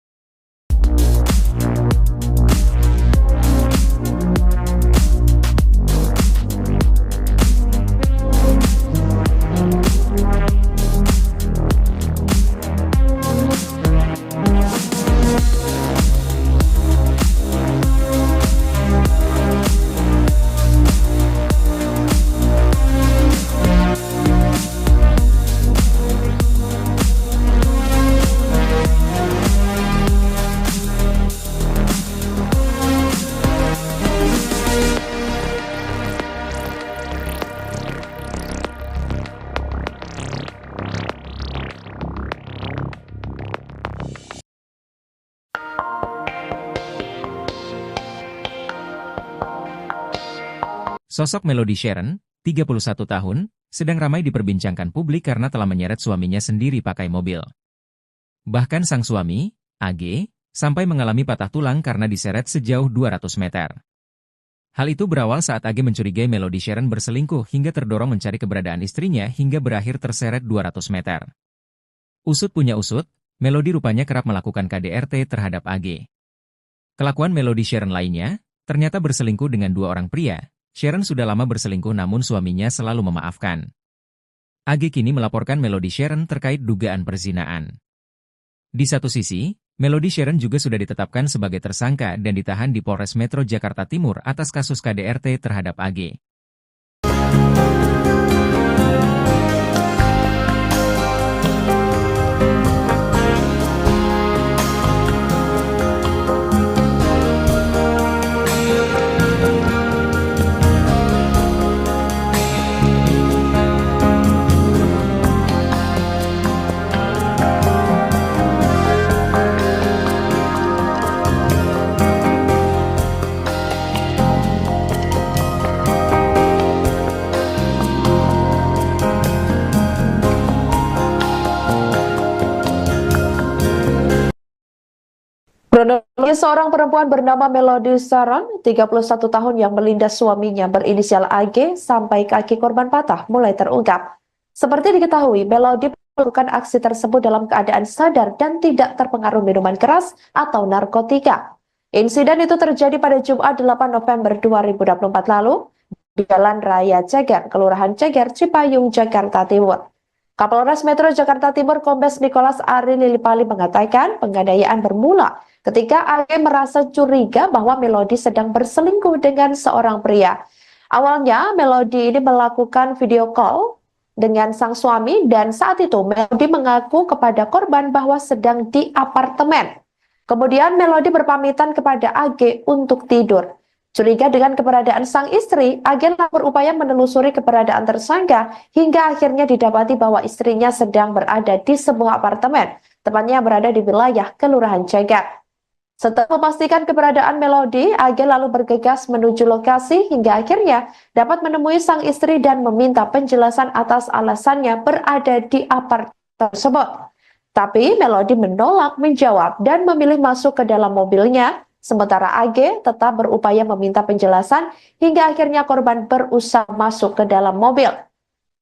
Sosok Melody Sharon, 31 tahun, sedang ramai diperbincangkan publik karena telah menyeret suaminya sendiri pakai mobil. Bahkan sang suami, AG, sampai mengalami patah tulang karena diseret sejauh 200 meter. Hal itu berawal saat AG mencurigai Melody Sharon berselingkuh hingga terdorong mencari keberadaan istrinya hingga berakhir terseret 200 meter. Usut punya usut, Melody rupanya kerap melakukan KDRT terhadap AG. Kelakuan Melody Sharon lainnya, ternyata berselingkuh dengan 2 orang pria. Sharon sudah lama berselingkuh namun suaminya selalu memaafkan. AG kini melaporkan Melody Sharon terkait dugaan perzinaan. Di satu sisi, Melody Sharon juga sudah ditetapkan sebagai tersangka dan ditahan di Polres Metro Jakarta Timur atas kasus KDRT terhadap AG. Kronologi seorang perempuan bernama Melody Sharon, 31 tahun yang melindas suaminya berinisial AG sampai kaki korban patah mulai terungkap. Seperti diketahui, Melody melakukan aksi tersebut dalam keadaan sadar dan tidak terpengaruh minuman keras atau narkotika. Insiden itu terjadi pada Jumat 8 November 2024 lalu di Jalan Raya Ceger, Kelurahan Ceger, Cipayung, Jakarta Timur. Kapolres Metro Jakarta Timur Kombes Nikolas Ari Lilipali mengatakan penganiayaan bermula ketika AG merasa curiga bahwa Melody sedang berselingkuh dengan seorang pria. Awalnya Melody ini melakukan video call dengan sang suami dan saat itu Melody mengaku kepada korban bahwa sedang di apartemen. Kemudian Melody berpamitan kepada AG untuk tidur. Curiga dengan keberadaan sang istri, AG berupaya menelusuri keberadaan tersangka hingga akhirnya didapati bahwa istrinya sedang berada di sebuah apartemen, tepatnya berada di wilayah Kelurahan Ceger. Setelah memastikan keberadaan Melody, AG lalu bergegas menuju lokasi hingga akhirnya dapat menemui sang istri dan meminta penjelasan atas alasannya berada di apartemen tersebut. Tapi Melody menolak menjawab dan memilih masuk ke dalam mobilnya, sementara AG tetap berupaya meminta penjelasan hingga akhirnya korban berusaha masuk ke dalam mobil.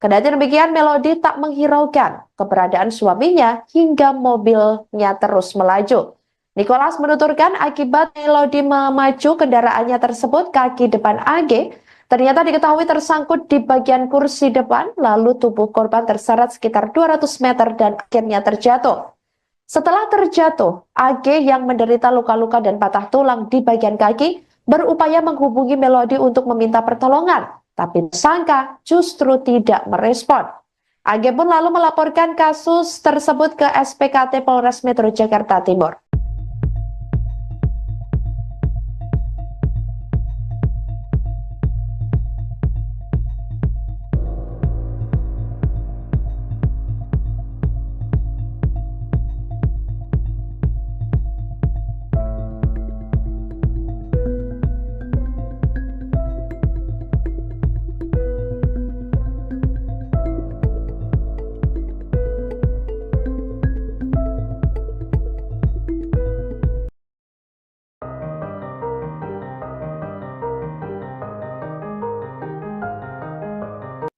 Kendati demikian, Melody tak menghiraukan keberadaan suaminya hingga mobilnya terus melaju. Nikolas menuturkan akibat Melody memacu kendaraannya tersebut, kaki depan AG ternyata diketahui tersangkut di bagian kursi depan, lalu tubuh korban terseret sekitar 200 meter dan akhirnya terjatuh. Setelah terjatuh, AG yang menderita luka-luka dan patah tulang di bagian kaki berupaya menghubungi Melody untuk meminta pertolongan, tapi tersangka justru tidak merespon. AG pun lalu melaporkan kasus tersebut ke SPKT Polres Metro Jakarta Timur.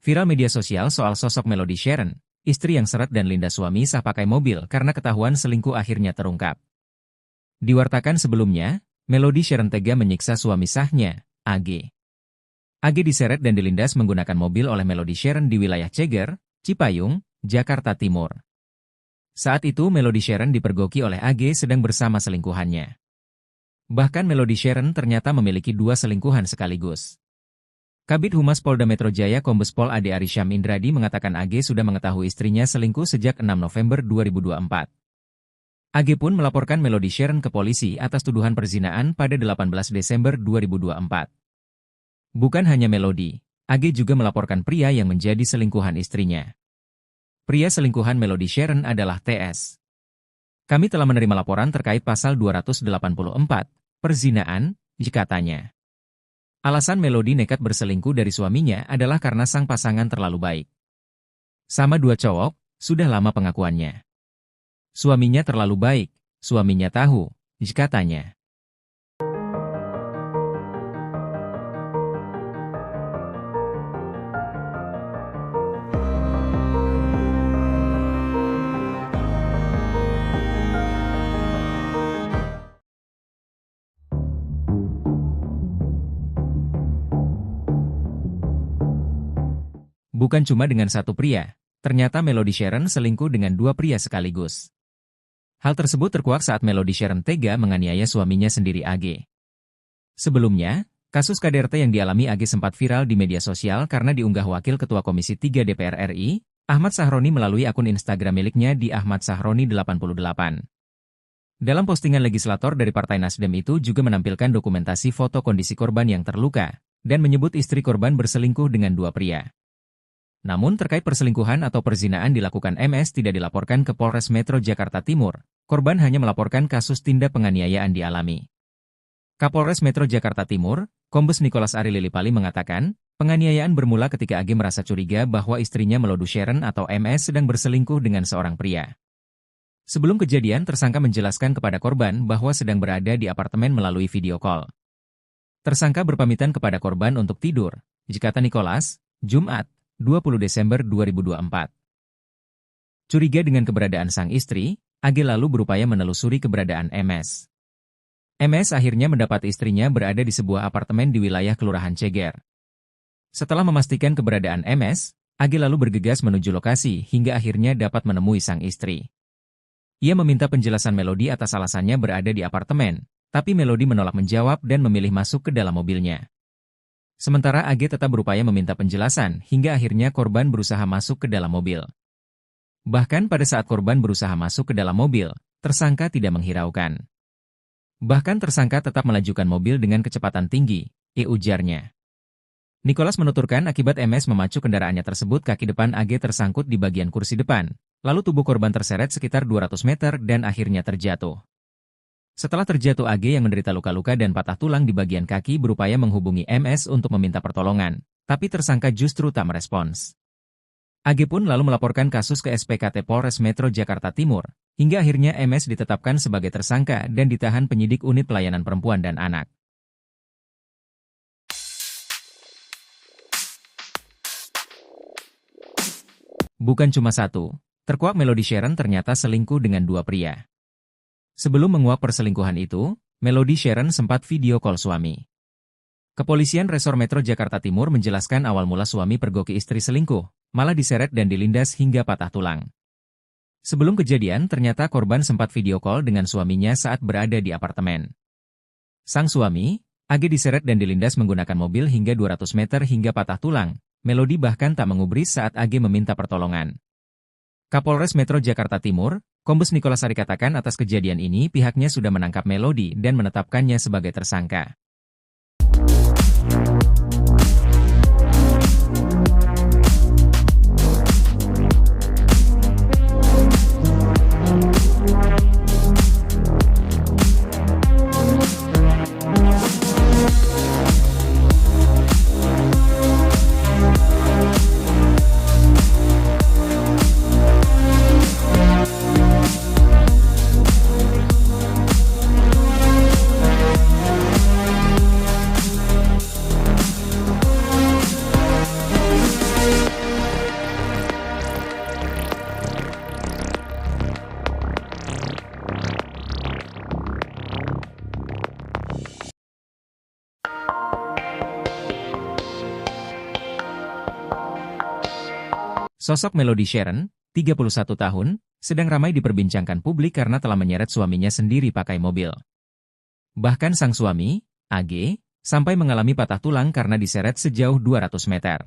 Viral media sosial soal sosok Melody Sharon, istri yang seret dan Linda suami sah pakai mobil karena ketahuan selingkuh akhirnya terungkap. Diwartakan sebelumnya, Melody Sharon tega menyiksa suami sahnya, AG. AG diseret dan dilindas menggunakan mobil oleh Melody Sharon di wilayah Ceger, Cipayung, Jakarta Timur. Saat itu Melody Sharon dipergoki oleh AG sedang bersama selingkuhannya. Bahkan Melody Sharon ternyata memiliki 2 selingkuhan sekaligus. Kabid Humas Polda Metro Jaya Kombes Pol Ade Arisham Indradi mengatakan AG sudah mengetahui istrinya selingkuh sejak 6 November 2024. AG pun melaporkan Melody Sharon ke polisi atas tuduhan perzinaan pada 18 Desember 2024. Bukan hanya Melody, AG juga melaporkan pria yang menjadi selingkuhan istrinya. Pria selingkuhan Melody Sharon adalah TS. Kami telah menerima laporan terkait pasal 284, perzinaan, katanya. Alasan Melody nekat berselingkuh dari suaminya adalah karena sang pasangan terlalu baik. Sama 2 cowok, sudah lama pengakuannya. Suaminya terlalu baik, suaminya tahu, katanya. Bukan cuma dengan satu pria, ternyata Melody Sharon selingkuh dengan 2 pria sekaligus. Hal tersebut terkuak saat Melody Sharon tega menganiaya suaminya sendiri AG. Sebelumnya, kasus KDRT yang dialami AG sempat viral di media sosial karena diunggah Wakil Ketua Komisi 3 DPR RI, Ahmad Sahroni melalui akun Instagram miliknya di Ahmad Sahroni 88. Dalam postingan legislator dari Partai Nasdem itu juga menampilkan dokumentasi foto kondisi korban yang terluka, dan menyebut istri korban berselingkuh dengan 2 pria. Namun terkait perselingkuhan atau perzinaan dilakukan MS tidak dilaporkan ke Polres Metro Jakarta Timur, korban hanya melaporkan kasus tindak penganiayaan dialami. Kapolres Metro Jakarta Timur, Kombes Nicholas Ari Lilipali mengatakan, penganiayaan bermula ketika AG merasa curiga bahwa istrinya Melody Sharon atau MS sedang berselingkuh dengan seorang pria. Sebelum kejadian, tersangka menjelaskan kepada korban bahwa sedang berada di apartemen melalui video call. Tersangka berpamitan kepada korban untuk tidur, kata Nicholas, Jumat, 20 Desember 2024. Curiga dengan keberadaan sang istri, AG lalu berupaya menelusuri keberadaan MS. MS akhirnya mendapat istrinya berada di sebuah apartemen di wilayah Kelurahan Ceger. Setelah memastikan keberadaan MS, AG lalu bergegas menuju lokasi hingga akhirnya dapat menemui sang istri. Ia meminta penjelasan Melody atas alasannya berada di apartemen, tapi Melody menolak menjawab dan memilih masuk ke dalam mobilnya. Sementara AG tetap berupaya meminta penjelasan hingga akhirnya korban berusaha masuk ke dalam mobil. Bahkan pada saat korban berusaha masuk ke dalam mobil, tersangka tidak menghiraukan. Bahkan tersangka tetap melajukan mobil dengan kecepatan tinggi, ujarnya. Nicholas menuturkan akibat MS memacu kendaraannya tersebut kaki depan AG tersangkut di bagian kursi depan, lalu tubuh korban terseret sekitar 200 meter dan akhirnya terjatuh. Setelah terjatuh AG yang menderita luka-luka dan patah tulang di bagian kaki berupaya menghubungi MS untuk meminta pertolongan, tapi tersangka justru tak merespons. AG pun lalu melaporkan kasus ke SPKT Polres Metro Jakarta Timur, hingga akhirnya MS ditetapkan sebagai tersangka dan ditahan penyidik unit pelayanan perempuan dan anak. Bukan cuma satu, terkuak Melody Sharon ternyata selingkuh dengan 2 pria. Sebelum menguak perselingkuhan itu, Melody Sharon sempat video call suami. Kepolisian Resor Metro Jakarta Timur menjelaskan awal mula suami pergoki istri selingkuh, malah diseret dan dilindas hingga patah tulang. Sebelum kejadian, ternyata korban sempat video call dengan suaminya saat berada di apartemen. Sang suami, AG diseret dan dilindas menggunakan mobil hingga 200 meter hingga patah tulang. Melody bahkan tak mengubris saat AG meminta pertolongan. Kapolres Metro Jakarta Timur, Kombes Nicholas Ari katakan atas kejadian ini pihaknya sudah menangkap Melody dan menetapkannya sebagai tersangka. Sosok Melody Sharon, 31 tahun, sedang ramai diperbincangkan publik karena telah menyeret suaminya sendiri pakai mobil. Bahkan sang suami, AG, sampai mengalami patah tulang karena diseret sejauh 200 meter.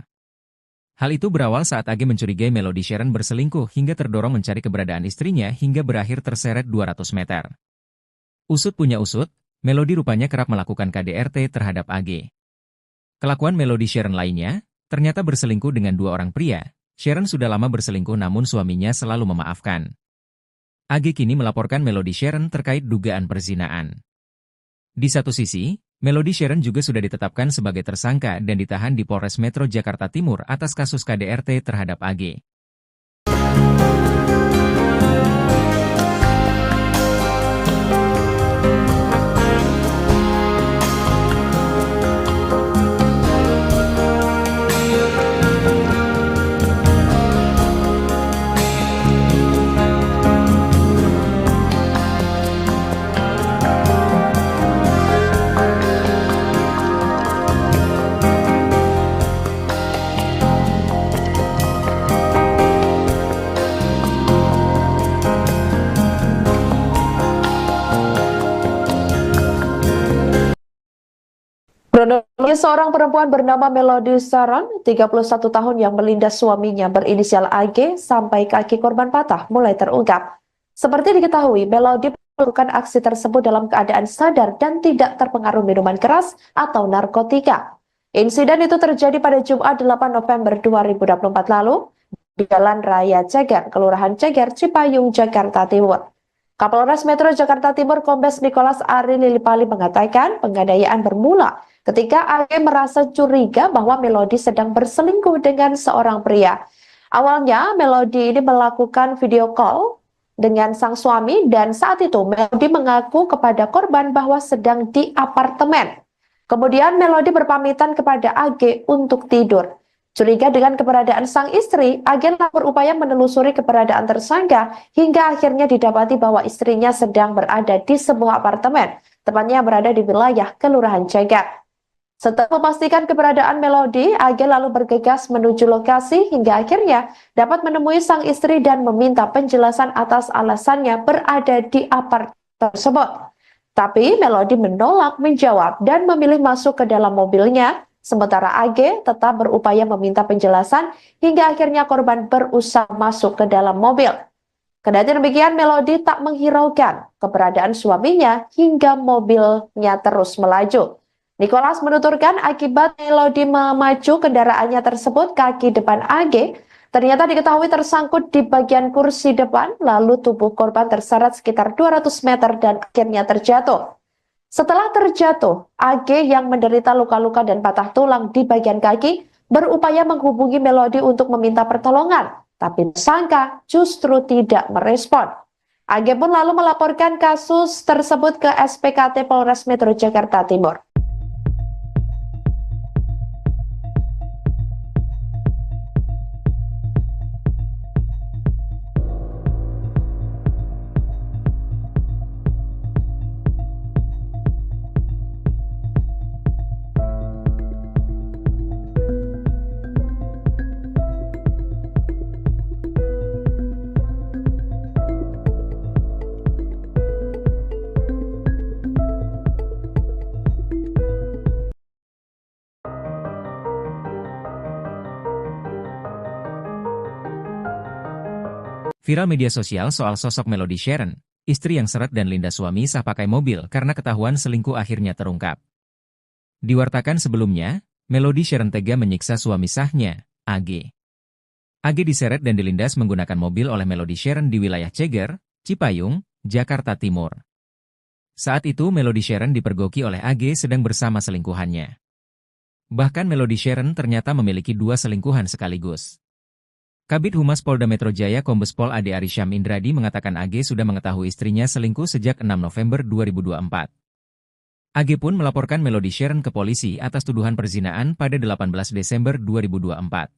Hal itu berawal saat AG mencurigai Melody Sharon berselingkuh hingga terdorong mencari keberadaan istrinya hingga berakhir terseret 200 meter. Usut punya usut, Melody rupanya kerap melakukan KDRT terhadap AG. Kelakuan Melody Sharon lainnya, ternyata berselingkuh dengan 2 orang pria. Sharon sudah lama berselingkuh namun suaminya selalu memaafkan. AG kini melaporkan Melody Sharon terkait dugaan perzinaan. Di satu sisi, Melody Sharon juga sudah ditetapkan sebagai tersangka dan ditahan di Polres Metro Jakarta Timur atas kasus KDRT terhadap AG. Kronologi seorang perempuan bernama Melody Sharon, 31 tahun yang melindas suaminya berinisial AG sampai kaki korban patah mulai terungkap. Seperti diketahui, Melody melakukan aksi tersebut dalam keadaan sadar dan tidak terpengaruh minuman keras atau narkotika. Insiden itu terjadi pada Jumat 8 November 2024 lalu di Jalan Raya Ceger, Kelurahan Ceger, Cipayung, Jakarta Timur. Kapolres Metro Jakarta Timur Kombes Nicholas Ari Lilipali mengatakan penganiayaan bermula ketika AG merasa curiga bahwa Melody sedang berselingkuh dengan seorang pria. Awalnya, Melody ini melakukan video call dengan sang suami dan saat itu Melody mengaku kepada korban bahwa sedang di apartemen. Kemudian Melody berpamitan kepada AG untuk tidur. Curiga dengan keberadaan sang istri, AG berupaya menelusuri keberadaan tersangka hingga akhirnya didapati bahwa istrinya sedang berada di sebuah apartemen, tepatnya berada di wilayah Kelurahan Ceger. Setelah memastikan keberadaan Melody, AG lalu bergegas menuju lokasi hingga akhirnya dapat menemui sang istri dan meminta penjelasan atas alasannya berada di apartemen tersebut. Tapi Melody menolak menjawab dan memilih masuk ke dalam mobilnya, sementara AG tetap berupaya meminta penjelasan hingga akhirnya korban berusaha masuk ke dalam mobil. Kendati demikian, Melody tak menghiraukan keberadaan suaminya hingga mobilnya terus melaju. Nicholas menuturkan akibat Melody memacu kendaraannya tersebut, kaki depan AG ternyata diketahui tersangkut di bagian kursi depan, lalu tubuh korban terseret sekitar 200 meter dan akhirnya terjatuh. Setelah terjatuh, AG yang menderita luka-luka dan patah tulang di bagian kaki berupaya menghubungi Melody untuk meminta pertolongan, tapi tersangka justru tidak merespon. AG pun lalu melaporkan kasus tersebut ke SPKT Polres Metro Jakarta Timur. Viral media sosial soal sosok Melody Sharon, istri yang seret dan lindas suami sah pakai mobil karena ketahuan selingkuh akhirnya terungkap. Diwartakan sebelumnya, Melody Sharon tega menyiksa suami sahnya, AG. AG diseret dan dilindas menggunakan mobil oleh Melody Sharon di wilayah Ceger, Cipayung, Jakarta Timur. Saat itu Melody Sharon dipergoki oleh AG sedang bersama selingkuhannya. Bahkan Melody Sharon ternyata memiliki 2 selingkuhan sekaligus. Kabid Humas Polda Metro Jaya Kombes Pol Ade Arisham Indradi mengatakan AG sudah mengetahui istrinya selingkuh sejak 6 November 2024. AG pun melaporkan Melody Sharon ke polisi atas tuduhan perzinaan pada 18 Desember 2024.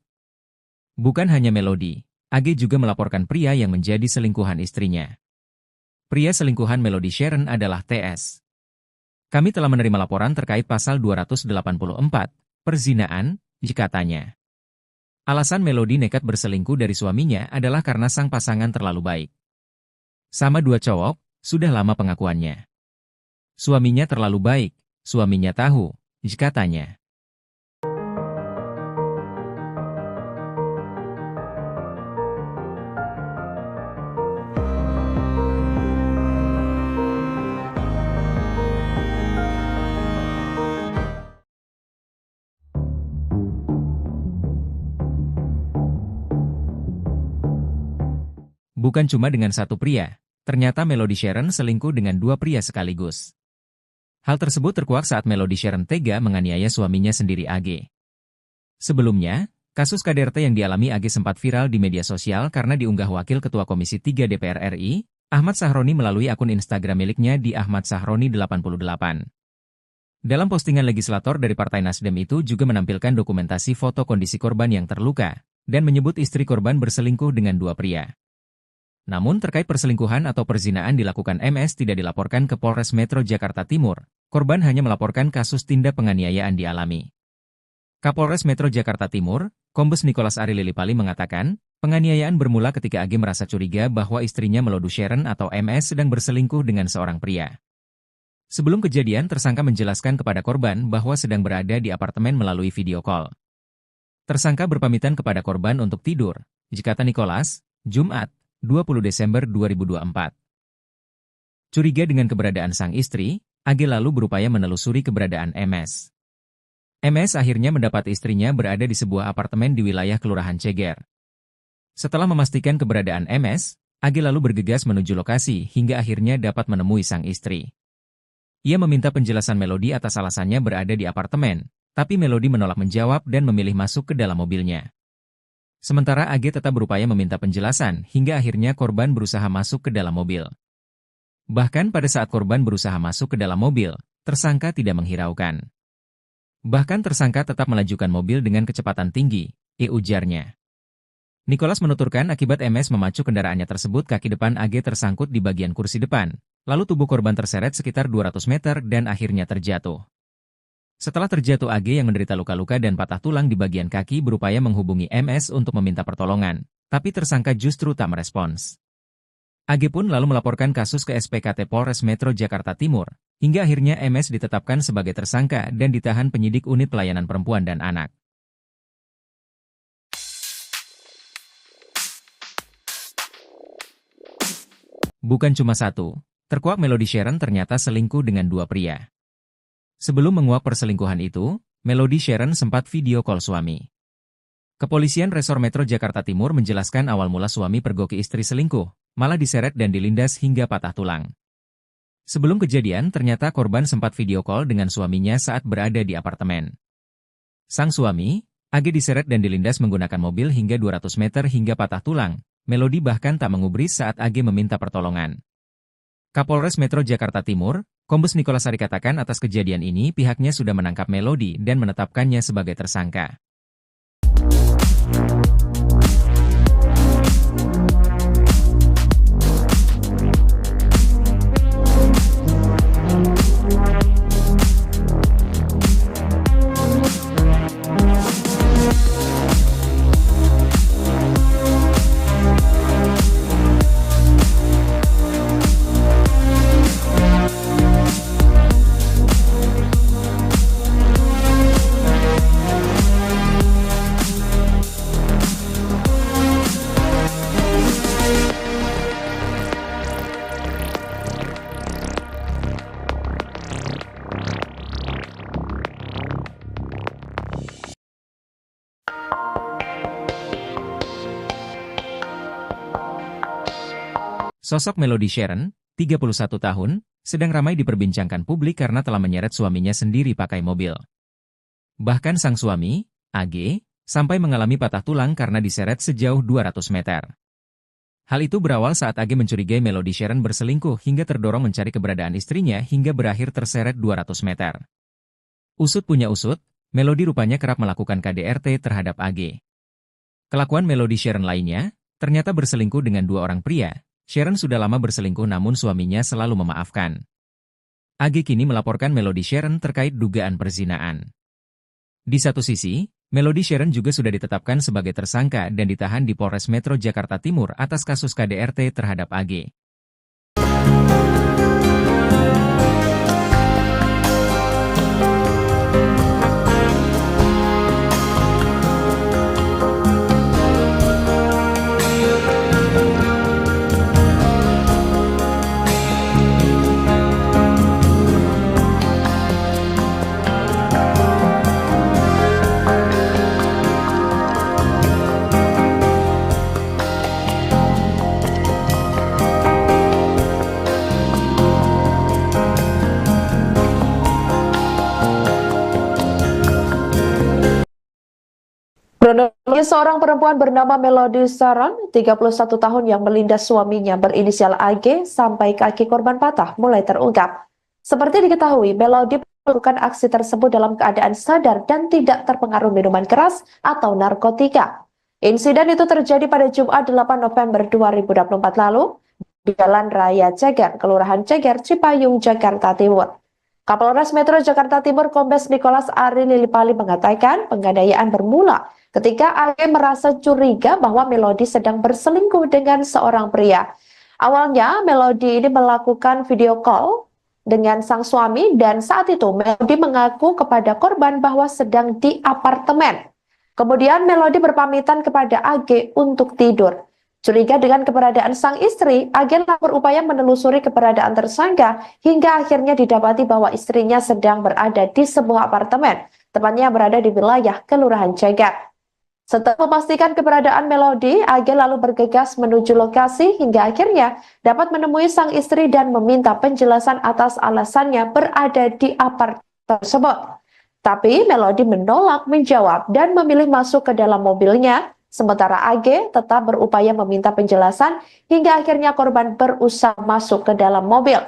Bukan hanya Melody, AG juga melaporkan pria yang menjadi selingkuhan istrinya. Pria selingkuhan Melody Sharon adalah TS. Kami telah menerima laporan terkait pasal 284, perzinaan, katanya. Alasan Melody nekat berselingkuh dari suaminya adalah karena sang pasangan terlalu baik. Sama dua cowok, sudah lama pengakuannya. Suaminya terlalu baik, suaminya tahu, katanya. Bukan cuma dengan satu pria, ternyata Melody Sharon selingkuh dengan dua pria sekaligus. Hal tersebut terkuak saat Melody Sharon tega menganiaya suaminya sendiri AG. Sebelumnya, kasus KDRT yang dialami AG sempat viral di media sosial karena diunggah Wakil Ketua Komisi 3 DPR RI, Ahmad Sahroni melalui akun Instagram miliknya di Ahmad Sahroni 88. Dalam postingan legislator dari Partai Nasdem itu juga menampilkan dokumentasi foto kondisi korban yang terluka, dan menyebut istri korban berselingkuh dengan dua pria. Namun terkait perselingkuhan atau perzinaan dilakukan MS tidak dilaporkan ke Polres Metro Jakarta Timur, korban hanya melaporkan kasus tindak penganiayaan dialami. Kapolres Metro Jakarta Timur, Kombes Nicholas Ari Lilipali mengatakan, penganiayaan bermula ketika AG merasa curiga bahwa istrinya Melody Sharon atau MS sedang berselingkuh dengan seorang pria. Sebelum kejadian, tersangka menjelaskan kepada korban bahwa sedang berada di apartemen melalui video call. Tersangka berpamitan kepada korban untuk tidur, kata Nicholas, Jumat, 20 Desember 2024. Curiga dengan keberadaan sang istri, AG lalu berupaya menelusuri keberadaan MS. MS akhirnya mendapat istrinya berada di sebuah apartemen di wilayah Kelurahan Ceger. Setelah memastikan keberadaan MS, AG lalu bergegas menuju lokasi hingga akhirnya dapat menemui sang istri. Ia meminta penjelasan Melody atas alasannya berada di apartemen, tapi Melody menolak menjawab dan memilih masuk ke dalam mobilnya. Sementara AG tetap berupaya meminta penjelasan hingga akhirnya korban berusaha masuk ke dalam mobil. Bahkan pada saat korban berusaha masuk ke dalam mobil, tersangka tidak menghiraukan. Bahkan tersangka tetap melajukan mobil dengan kecepatan tinggi, ujarnya. Nicholas menuturkan akibat MS memacu kendaraannya tersebut kaki depan AG tersangkut di bagian kursi depan, lalu tubuh korban terseret sekitar 200 meter dan akhirnya terjatuh. Setelah terjatuh AG yang menderita luka-luka dan patah tulang di bagian kaki berupaya menghubungi MS untuk meminta pertolongan, tapi tersangka justru tak merespons. AG pun lalu melaporkan kasus ke SPKT Polres Metro Jakarta Timur, hingga akhirnya MS ditetapkan sebagai tersangka dan ditahan penyidik unit pelayanan perempuan dan anak. Bukan cuma satu, terkuak Melody Sharon ternyata selingkuh dengan dua pria. Sebelum menguak perselingkuhan itu, Melody Sharon sempat video call suami. Kepolisian Resor Metro Jakarta Timur menjelaskan awal mula suami pergoki istri selingkuh, malah diseret dan dilindas hingga patah tulang. Sebelum kejadian, ternyata korban sempat video call dengan suaminya saat berada di apartemen. Sang suami, AG diseret dan dilindas menggunakan mobil hingga 200 meter hingga patah tulang. Melody bahkan tak mengubris saat AG meminta pertolongan. Kapolres Metro Jakarta Timur, Kombes Nicholas Ari katakan atas kejadian ini pihaknya sudah menangkap Melody dan menetapkannya sebagai tersangka. Sosok Melody Sharon, 31 tahun, sedang ramai diperbincangkan publik karena telah menyeret suaminya sendiri pakai mobil. Bahkan sang suami, AG, sampai mengalami patah tulang karena diseret sejauh 200 meter. Hal itu berawal saat AG mencurigai Melody Sharon berselingkuh hingga terdorong mencari keberadaan istrinya hingga berakhir terseret 200 meter. Usut punya usut, Melody rupanya kerap melakukan KDRT terhadap AG. Kelakuan Melody Sharon lainnya, ternyata berselingkuh dengan dua orang pria. Sharon sudah lama berselingkuh namun suaminya selalu memaafkan. AG kini melaporkan Melody Sharon terkait dugaan perzinaan. Di satu sisi, Melody Sharon juga sudah ditetapkan sebagai tersangka dan ditahan di Polres Metro Jakarta Timur atas kasus KDRT terhadap AG. Kronologi seorang perempuan bernama Melody Saron, 31 tahun yang melindas suaminya berinisial AG sampai kaki korban patah mulai terungkap. Seperti diketahui, Melody melakukan aksi tersebut dalam keadaan sadar dan tidak terpengaruh minuman keras atau narkotika. Insiden itu terjadi pada Jumat 8 November 2024 lalu di Jalan Raya Ceger, Kelurahan Ceger, Cipayung, Jakarta Timur. Kapolres Metro Jakarta Timur Kombes Nicholas Ari Lilipali mengatakan penganiayaan bermula ketika AG merasa curiga bahwa Melody sedang berselingkuh dengan seorang pria. Awalnya Melody ini melakukan video call dengan sang suami dan saat itu Melody mengaku kepada korban bahwa sedang di apartemen. Kemudian Melody berpamitan kepada AG untuk tidur. Curiga dengan keberadaan sang istri, agen berupaya menelusuri keberadaan tersangka hingga akhirnya didapati bahwa istrinya sedang berada di sebuah apartemen, tepatnya berada di wilayah Kelurahan Ceger. Setelah memastikan keberadaan Melody, agen lalu bergegas menuju lokasi hingga akhirnya dapat menemui sang istri dan meminta penjelasan atas alasannya berada di apartemen tersebut. Tapi Melody menolak menjawab dan memilih masuk ke dalam mobilnya. Sementara AG tetap berupaya meminta penjelasan hingga akhirnya korban berusaha masuk ke dalam mobil.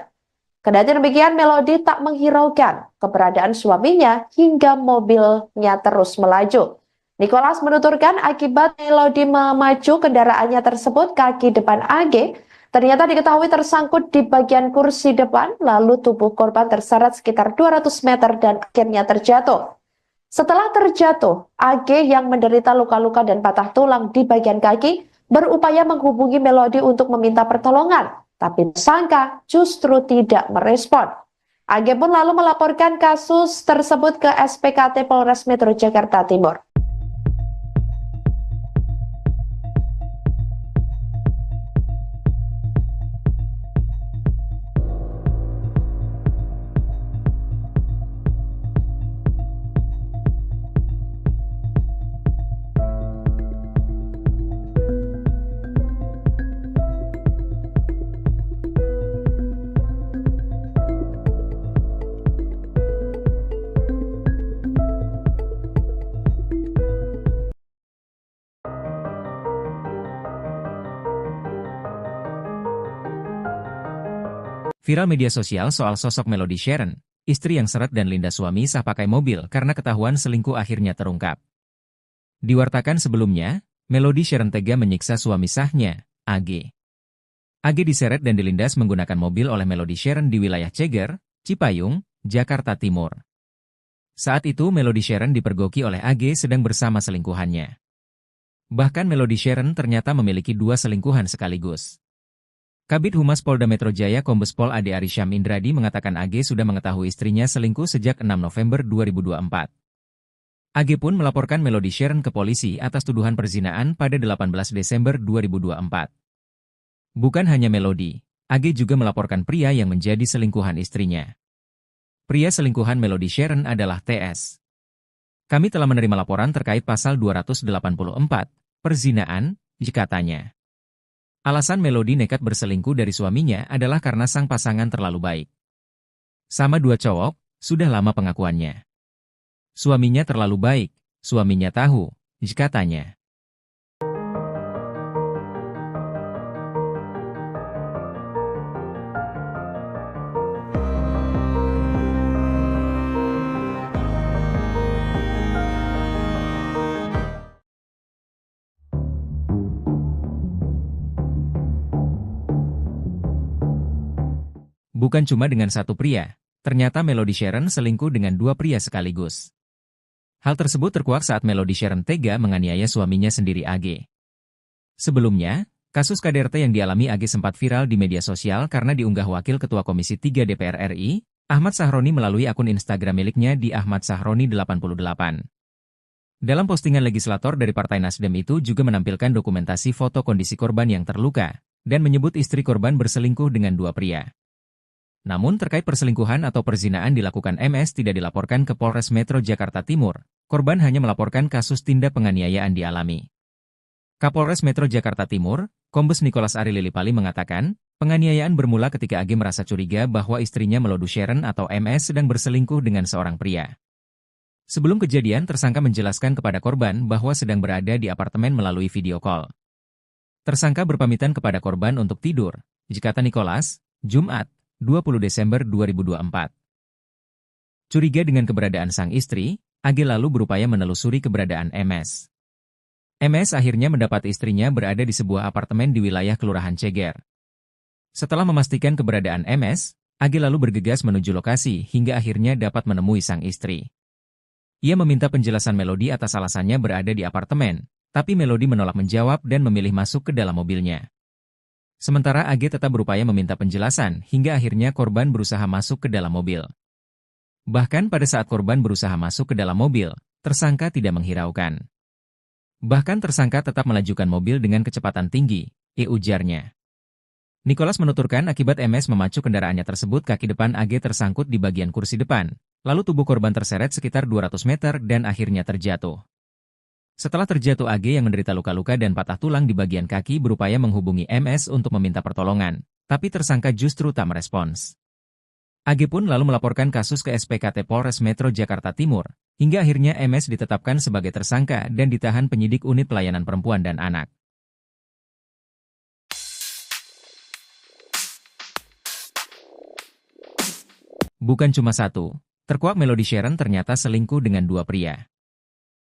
Kendati demikian, Melody tak menghiraukan keberadaan suaminya hingga mobilnya terus melaju. Nicholas menuturkan akibat Melody memacu kendaraannya tersebut, kaki depan AG ternyata diketahui tersangkut di bagian kursi depan, lalu tubuh korban terseret sekitar 200 meter dan akhirnya terjatuh. Setelah terjatuh, AG yang menderita luka-luka dan patah tulang di bagian kaki berupaya menghubungi Melody untuk meminta pertolongan, tapi tersangka justru tidak merespon. AG pun lalu melaporkan kasus tersebut ke SPKT Polres Metro Jakarta Timur. Viral media sosial soal sosok Melody Sharon, istri yang seret dan lindas suami sah pakai mobil karena ketahuan selingkuh akhirnya terungkap. Diwartakan sebelumnya, Melody Sharon tega menyiksa suami sahnya, AG. AG diseret dan dilindas menggunakan mobil oleh Melody Sharon di wilayah Ceger, Cipayung, Jakarta Timur. Saat itu Melody Sharon dipergoki oleh AG sedang bersama selingkuhannya. Bahkan Melody Sharon ternyata memiliki 2 selingkuhan sekaligus. Kabid Humas Polda Metro Jaya Kombes Pol Ade Arisham Indradi mengatakan AG sudah mengetahui istrinya selingkuh sejak 6 November 2024. AG pun melaporkan Melody Sharon ke polisi atas tuduhan perzinaan pada 18 Desember 2024. Bukan hanya Melody, AG juga melaporkan pria yang menjadi selingkuhan istrinya. Pria selingkuhan Melody Sharon adalah TS. Kami telah menerima laporan terkait pasal 284, perzinaan, katanya. Alasan Melody nekat berselingkuh dari suaminya adalah karena sang pasangan terlalu baik. Sama 2 cowok, sudah lama pengakuannya. Suaminya terlalu baik, suaminya tahu, katanya. Bukan cuma dengan satu pria, ternyata Melody Sharon selingkuh dengan 2 pria sekaligus. Hal tersebut terkuak saat Melody Sharon tega menganiaya suaminya sendiri AG. Sebelumnya, kasus KDRT yang dialami AG sempat viral di media sosial karena diunggah Wakil Ketua Komisi 3 DPR RI, Ahmad Sahroni melalui akun Instagram miliknya di Ahmad Sahroni 88. Dalam postingan legislator dari Partai Nasdem itu juga menampilkan dokumentasi foto kondisi korban yang terluka, dan menyebut istri korban berselingkuh dengan dua pria. Namun terkait perselingkuhan atau perzinaan dilakukan MS tidak dilaporkan ke Polres Metro Jakarta Timur, korban hanya melaporkan kasus tindak penganiayaan dialami. Kapolres Metro Jakarta Timur, Kombes Nicholas Ari Lilipali mengatakan, penganiayaan bermula ketika AG merasa curiga bahwa istrinya Melody Sharon atau MS sedang berselingkuh dengan seorang pria. Sebelum kejadian, tersangka menjelaskan kepada korban bahwa sedang berada di apartemen melalui video call. Tersangka berpamitan kepada korban untuk tidur, kata Nicholas, Jumat, 20 Desember 2024. Curiga dengan keberadaan sang istri, AG lalu berupaya menelusuri keberadaan MS. MS akhirnya mendapat istrinya berada di sebuah apartemen di wilayah Kelurahan Ceger. Setelah memastikan keberadaan MS, AG lalu bergegas menuju lokasi hingga akhirnya dapat menemui sang istri. Ia meminta penjelasan Melody atas alasannya berada di apartemen, tapi Melody menolak menjawab dan memilih masuk ke dalam mobilnya. Sementara AG tetap berupaya meminta penjelasan hingga akhirnya korban berusaha masuk ke dalam mobil. Bahkan pada saat korban berusaha masuk ke dalam mobil, tersangka tidak menghiraukan. Bahkan tersangka tetap melajukan mobil dengan kecepatan tinggi, ujarnya. Nicholas menuturkan akibat MS memacu kendaraannya tersebut kaki depan AG tersangkut di bagian kursi depan, lalu tubuh korban terseret sekitar 200 meter dan akhirnya terjatuh. Setelah terjatuh AG yang menderita luka-luka dan patah tulang di bagian kaki berupaya menghubungi MS untuk meminta pertolongan, tapi tersangka justru tak merespons. AG pun lalu melaporkan kasus ke SPKT Polres Metro Jakarta Timur, hingga akhirnya MS ditetapkan sebagai tersangka dan ditahan penyidik Unit Pelayanan Perempuan dan Anak. Bukan cuma satu, terkuak Melody Sharon ternyata selingkuh dengan dua pria.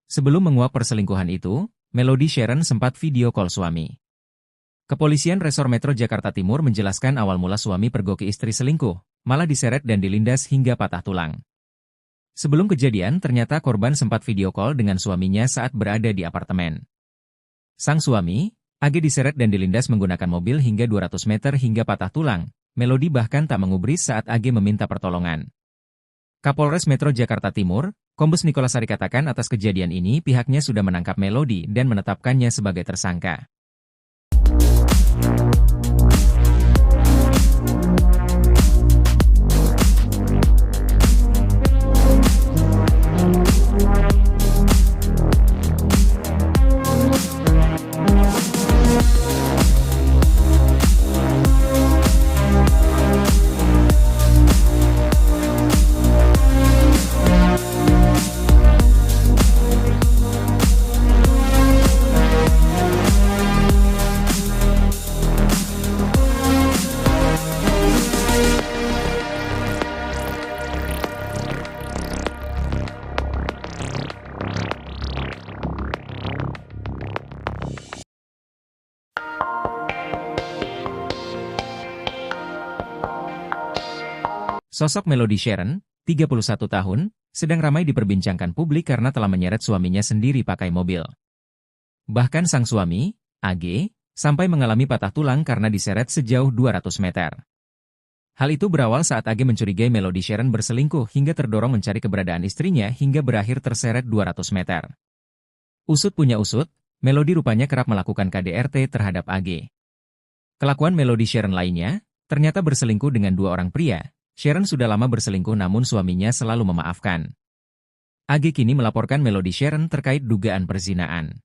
Sebelum menguak perselingkuhan itu, Melody Sharon sempat video call suami. Kepolisian Resor Metro Jakarta Timur menjelaskan awal mula suami pergoki istri selingkuh, malah diseret dan dilindas hingga patah tulang. Sebelum kejadian, ternyata korban sempat video call dengan suaminya saat berada di apartemen. Sang suami, AG diseret dan dilindas menggunakan mobil hingga 200 meter hingga patah tulang. Melody bahkan tak mengubris saat AG meminta pertolongan. Kapolres Metro Jakarta Timur, Kombes Nicholas Ari katakan atas kejadian ini pihaknya sudah menangkap Melody dan menetapkannya sebagai tersangka. Sosok Melody Sharon, 31 tahun, sedang ramai diperbincangkan publik karena telah menyeret suaminya sendiri pakai mobil. Bahkan sang suami, AG, sampai mengalami patah tulang karena diseret sejauh 200 meter. Hal itu berawal saat AG mencurigai Melody Sharon berselingkuh hingga terdorong mencari keberadaan istrinya hingga berakhir terseret 200 meter. Usut punya usut, Melody rupanya kerap melakukan KDRT terhadap AG. Kelakuan Melody Sharon lainnya, ternyata berselingkuh dengan dua orang pria. Sharon sudah lama berselingkuh namun suaminya selalu memaafkan. AG kini melaporkan Melody Sharon terkait dugaan perzinaan.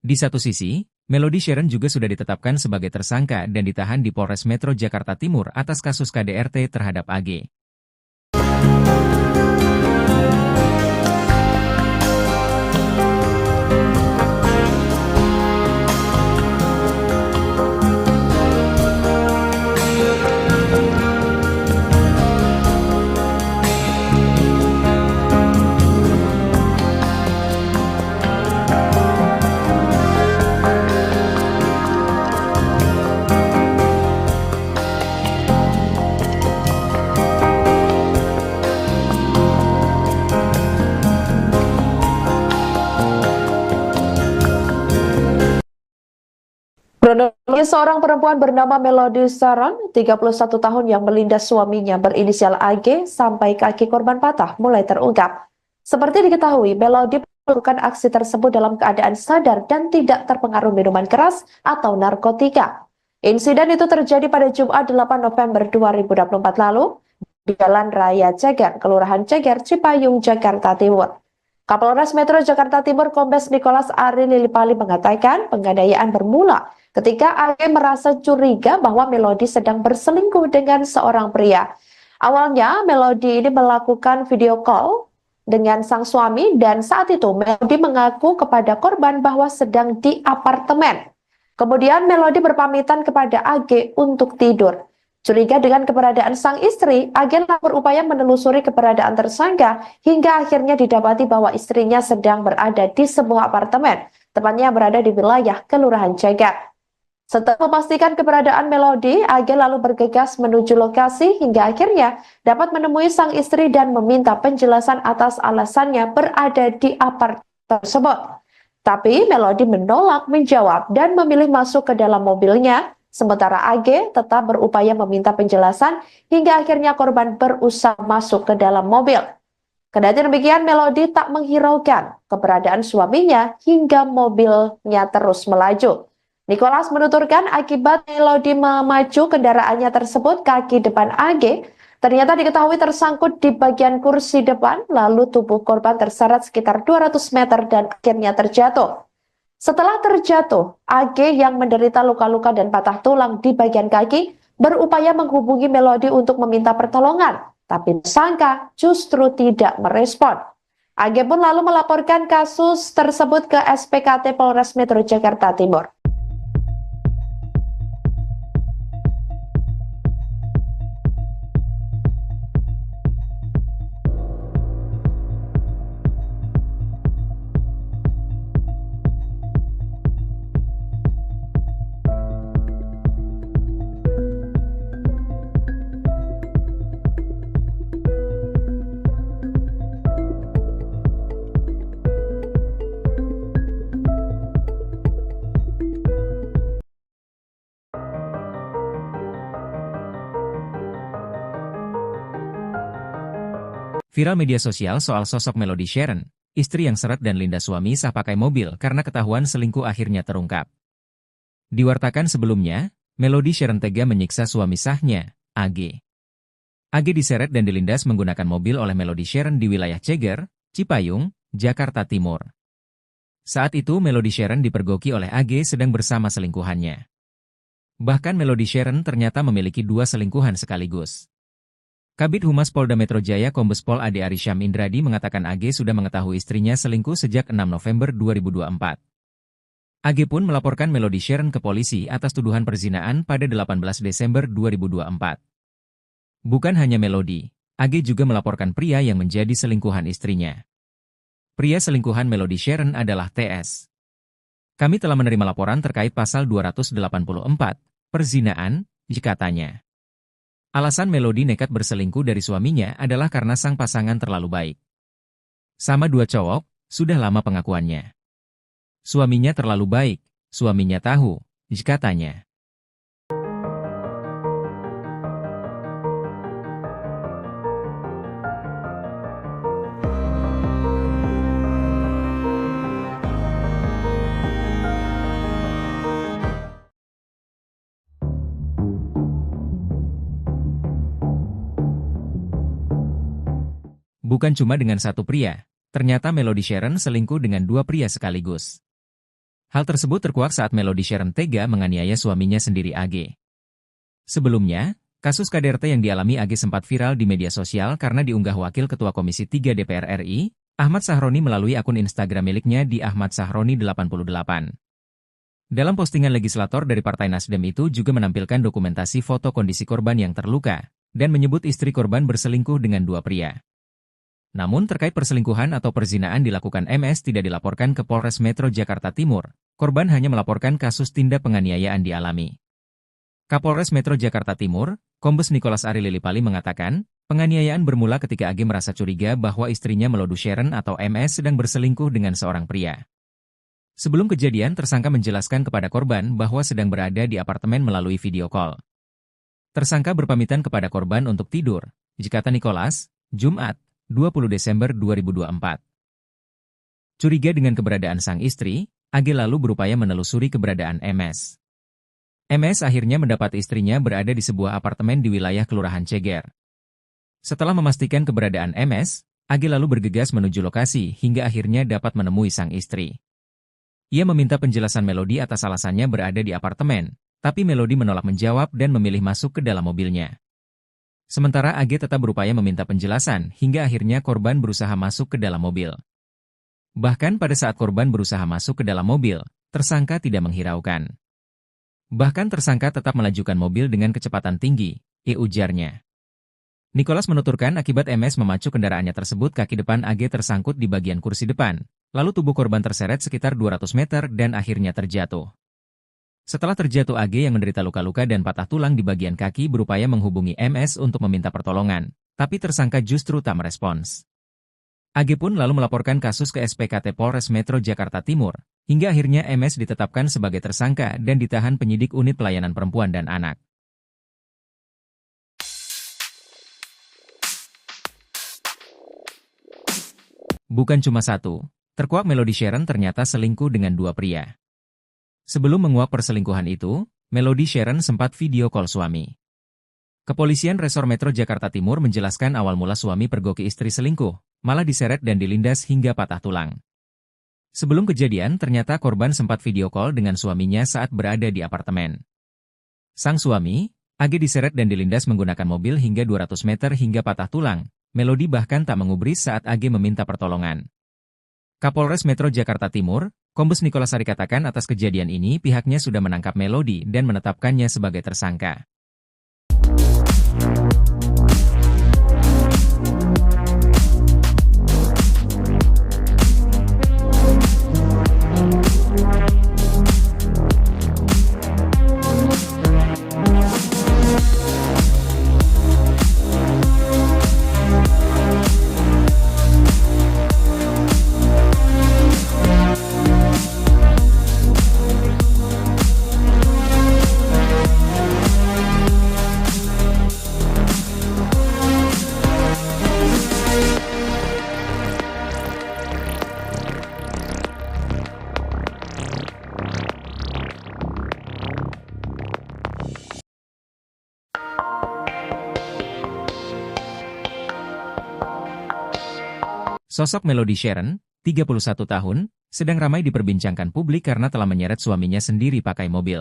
Di satu sisi, Melody Sharon juga sudah ditetapkan sebagai tersangka dan ditahan di Polres Metro Jakarta Timur atas kasus KDRT terhadap AG. Kronologi seorang perempuan bernama Melody Saron, 31 tahun yang melindas suaminya berinisial AG sampai kaki korban patah mulai terungkap. Seperti diketahui, Melody melakukan aksi tersebut dalam keadaan sadar dan tidak terpengaruh minuman keras atau narkotika. Insiden itu terjadi pada Jumat 8 November 2024 lalu di Jalan Raya Ceger, Kelurahan Ceger, Cipayung, Jakarta Timur. Kapolres Metro Jakarta Timur Kombes Nikolas Ari Lilipali mengatakan penganiayaan bermula ketika AG merasa curiga bahwa Melody sedang berselingkuh dengan seorang pria. Awalnya Melody ini melakukan video call dengan sang suami dan saat itu Melody mengaku kepada korban bahwa sedang di apartemen. Kemudian Melody berpamitan kepada AG untuk tidur. Curiga dengan keberadaan sang istri, agen berupaya menelusuri keberadaan tersangka hingga akhirnya didapati bahwa istrinya sedang berada di sebuah apartemen, tepatnya berada di wilayah Kelurahan Ceger. Setelah memastikan keberadaan Melody, agen lalu bergegas menuju lokasi hingga akhirnya dapat menemui sang istri dan meminta penjelasan atas alasannya berada di apartemen tersebut. Tapi Melody menolak menjawab dan memilih masuk ke dalam mobilnya. Sementara AG tetap berupaya meminta penjelasan hingga akhirnya korban berusaha masuk ke dalam mobil. Kendati demikian, Melody tak menghiraukan keberadaan suaminya hingga mobilnya terus melaju. Nikolas menuturkan akibat Melody memaju kendaraannya tersebut, kaki depan AG ternyata diketahui tersangkut di bagian kursi depan, lalu tubuh korban terseret sekitar 200 meter dan akhirnya terjatuh. Setelah terjatuh, AG yang menderita luka-luka dan patah tulang di bagian kaki berupaya menghubungi Melody untuk meminta pertolongan, tapi tersangka justru tidak merespon. AG pun lalu melaporkan kasus tersebut ke SPKT Polres Metro Jakarta Timur. Viral media sosial soal sosok Melody Sharon, istri yang seret dan lindas suami sah pakai mobil karena ketahuan selingkuh akhirnya terungkap. Diwartakan sebelumnya, Melody Sharon tega menyiksa suami sahnya, AG. AG diseret dan dilindas menggunakan mobil oleh Melody Sharon di wilayah Ceger, Cipayung, Jakarta Timur. Saat itu Melody Sharon dipergoki oleh AG sedang bersama selingkuhannya. Bahkan Melody Sharon ternyata memiliki dua selingkuhan sekaligus. Kabid Humas Polda Metro Jaya Kombes Pol Ade Arisham Indradi mengatakan AG sudah mengetahui istrinya selingkuh sejak 6 November 2024. AG pun melaporkan Melody Sharon ke polisi atas tuduhan perzinaan pada 18 Desember 2024. Bukan hanya Melody, AG juga melaporkan pria yang menjadi selingkuhan istrinya. Pria selingkuhan Melody Sharon adalah TS. Kami telah menerima laporan terkait pasal 284, perzinaan, katanya. Alasan Melody nekat berselingkuh dari suaminya adalah karena sang pasangan terlalu baik. Sama dua cowok, sudah lama pengakuannya. Suaminya terlalu baik, suaminya tahu, katanya. Bukan cuma dengan satu pria, ternyata Melody Sharon selingkuh dengan dua pria sekaligus. Hal tersebut terkuak saat Melody Sharon tega menganiaya suaminya sendiri AG. Sebelumnya, kasus KDRT yang dialami AG sempat viral di media sosial karena diunggah Wakil Ketua Komisi 3 DPR RI, Ahmad Sahroni melalui akun Instagram miliknya di Ahmad Sahroni 88. Dalam postingan legislator dari Partai Nasdem itu juga menampilkan dokumentasi foto kondisi korban yang terluka, dan menyebut istri korban berselingkuh dengan dua pria. Namun terkait perselingkuhan atau perzinaan dilakukan MS tidak dilaporkan ke Polres Metro Jakarta Timur, korban hanya melaporkan kasus tindak penganiayaan dialami. Kapolres Metro Jakarta Timur, Kombes Nikolas Ari Lilipali mengatakan, penganiayaan bermula ketika AG merasa curiga bahwa istrinya Melody Sharon atau MS sedang berselingkuh dengan seorang pria. Sebelum kejadian, tersangka menjelaskan kepada korban bahwa sedang berada di apartemen melalui video call. Tersangka berpamitan kepada korban untuk tidur, kata Nicholas, Jumat, 20 Desember 2024. Curiga dengan keberadaan sang istri, AG lalu berupaya menelusuri keberadaan MS. MS akhirnya mendapat istrinya berada di sebuah apartemen di wilayah Kelurahan Ceger. Setelah memastikan keberadaan MS, AG lalu bergegas menuju lokasi hingga akhirnya dapat menemui sang istri. Ia meminta penjelasan Melody atas alasannya berada di apartemen, tapi Melody menolak menjawab dan memilih masuk ke dalam mobilnya. Sementara AG tetap berupaya meminta penjelasan hingga akhirnya korban berusaha masuk ke dalam mobil. Bahkan pada saat korban berusaha masuk ke dalam mobil, tersangka tidak menghiraukan. Bahkan tersangka tetap melajukan mobil dengan kecepatan tinggi, ujarnya. Nicholas menuturkan akibat MS memacu kendaraannya tersebut kaki depan AG tersangkut di bagian kursi depan, lalu tubuh korban terseret sekitar 200 meter dan akhirnya terjatuh. Setelah terjatuh AG yang menderita luka-luka dan patah tulang di bagian kaki berupaya menghubungi MS untuk meminta pertolongan, tapi tersangka justru tak merespons. AG pun lalu melaporkan kasus ke SPKT Polres Metro Jakarta Timur, hingga akhirnya MS ditetapkan sebagai tersangka dan ditahan penyidik unit pelayanan perempuan dan anak. Bukan cuma satu, terkuak Melody Sharon ternyata selingkuh dengan dua pria. Sebelum menguak perselingkuhan itu, Melody Sharon sempat video call suami. Kepolisian Resor Metro Jakarta Timur menjelaskan awal mula suami pergoki istri selingkuh, malah diseret dan dilindas hingga patah tulang. Sebelum kejadian, ternyata korban sempat video call dengan suaminya saat berada di apartemen. Sang suami, AG diseret dan dilindas menggunakan mobil hingga 200 meter hingga patah tulang. Melody bahkan tak mengubris saat AG meminta pertolongan. Kapolres Metro Jakarta Timur, Kombes Nicholas Sari katakan atas kejadian ini pihaknya sudah menangkap Melody dan menetapkannya sebagai tersangka. Sosok Melody Sharon, 31 tahun, sedang ramai diperbincangkan publik karena telah menyeret suaminya sendiri pakai mobil.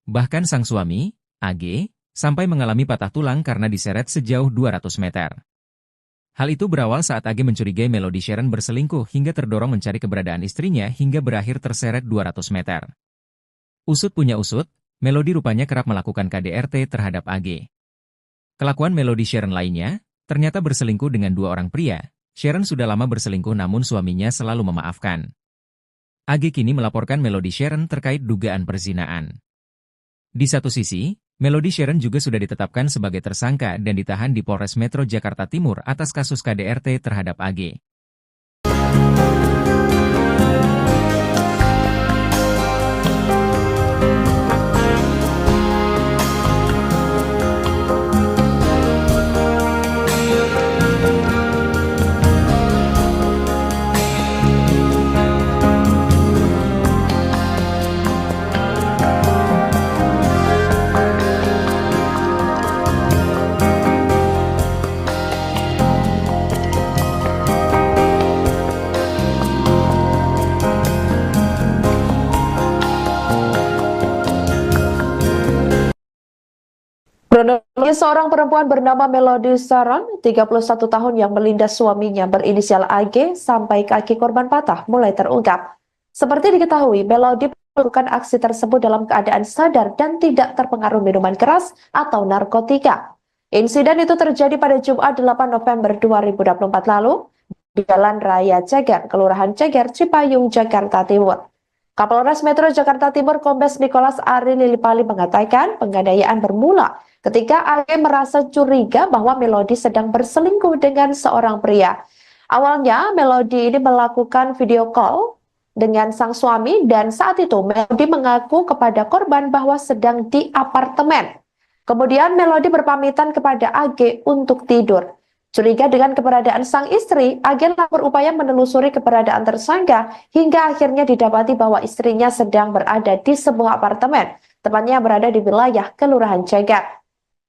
Bahkan sang suami, AG, sampai mengalami patah tulang karena diseret sejauh 200 meter. Hal itu berawal saat AG mencurigai Melody Sharon berselingkuh hingga terdorong mencari keberadaan istrinya hingga berakhir terseret 200 meter. Usut punya usut, Melody rupanya kerap melakukan KDRT terhadap AG. Kelakuan Melody Sharon lainnya, ternyata berselingkuh dengan dua orang pria. Sharon sudah lama berselingkuh namun suaminya selalu memaafkan. AG kini melaporkan Melody Sharon terkait dugaan perzinaan. Di satu sisi, Melody Sharon juga sudah ditetapkan sebagai tersangka dan ditahan di Polres Metro Jakarta Timur atas kasus KDRT terhadap AG. Kronologi seorang perempuan bernama Melody Sharon, 31 tahun yang melindas suaminya berinisial AG sampai kaki korban patah mulai terungkap. Seperti diketahui, Melody melakukan aksi tersebut dalam keadaan sadar dan tidak terpengaruh minuman keras atau narkotika. Insiden itu terjadi pada Jumat 8 November 2024 lalu di Jalan Raya Ceger, Kelurahan Ceger, Cipayung, Jakarta Timur. Kapolres Metro Jakarta Timur Kombes Nicholas Ari Lilipali mengatakan penganiayaan bermula ketika AG merasa curiga bahwa Melody sedang berselingkuh dengan seorang pria. Awalnya, Melody ini melakukan video call dengan sang suami dan saat itu Melody mengaku kepada korban bahwa sedang di apartemen. Kemudian Melody berpamitan kepada AG untuk tidur. Curiga dengan keberadaan sang istri, AG berupaya menelusuri keberadaan tersangka hingga akhirnya didapati bahwa istrinya sedang berada di sebuah apartemen, tepatnya berada di wilayah Kelurahan Ceger.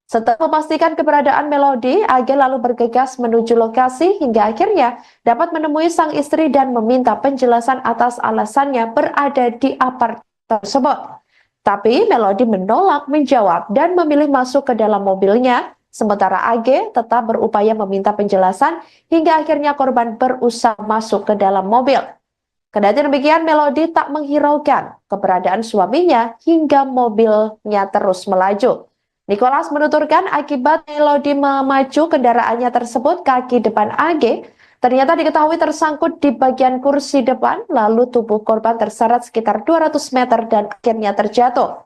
Setelah memastikan keberadaan Melody, AG lalu bergegas menuju lokasi hingga akhirnya dapat menemui sang istri dan meminta penjelasan atas alasannya berada di apartemen tersebut. Tapi Melody menolak menjawab dan memilih masuk ke dalam mobilnya, sementara AG tetap berupaya meminta penjelasan hingga akhirnya korban berusaha masuk ke dalam mobil. Kendati demikian, Melody tak menghiraukan keberadaan suaminya hingga mobilnya terus melaju. Nicholas menuturkan akibat Melody memacu kendaraannya tersebut, kaki depan AG ternyata diketahui tersangkut di bagian kursi depan, lalu tubuh korban terseret sekitar 200 meter dan akhirnya terjatuh.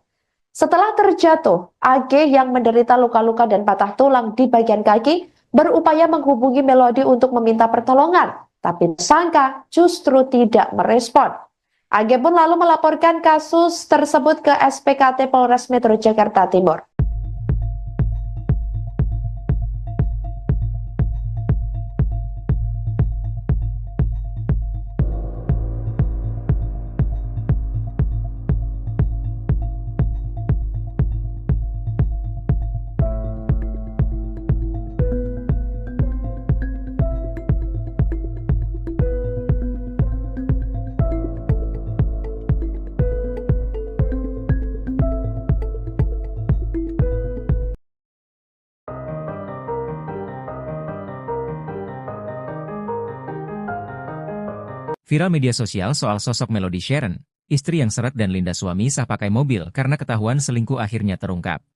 Setelah terjatuh, AG yang menderita luka-luka dan patah tulang di bagian kaki berupaya menghubungi Melody untuk meminta pertolongan, tapi tersangka justru tidak merespon. AG pun lalu melaporkan kasus tersebut ke SPKT Polres Metro Jakarta Timur. Viral media sosial soal sosok Melody Sharon, istri yang seret dan linda suami sah pakai mobil karena ketahuan selingkuh akhirnya terungkap.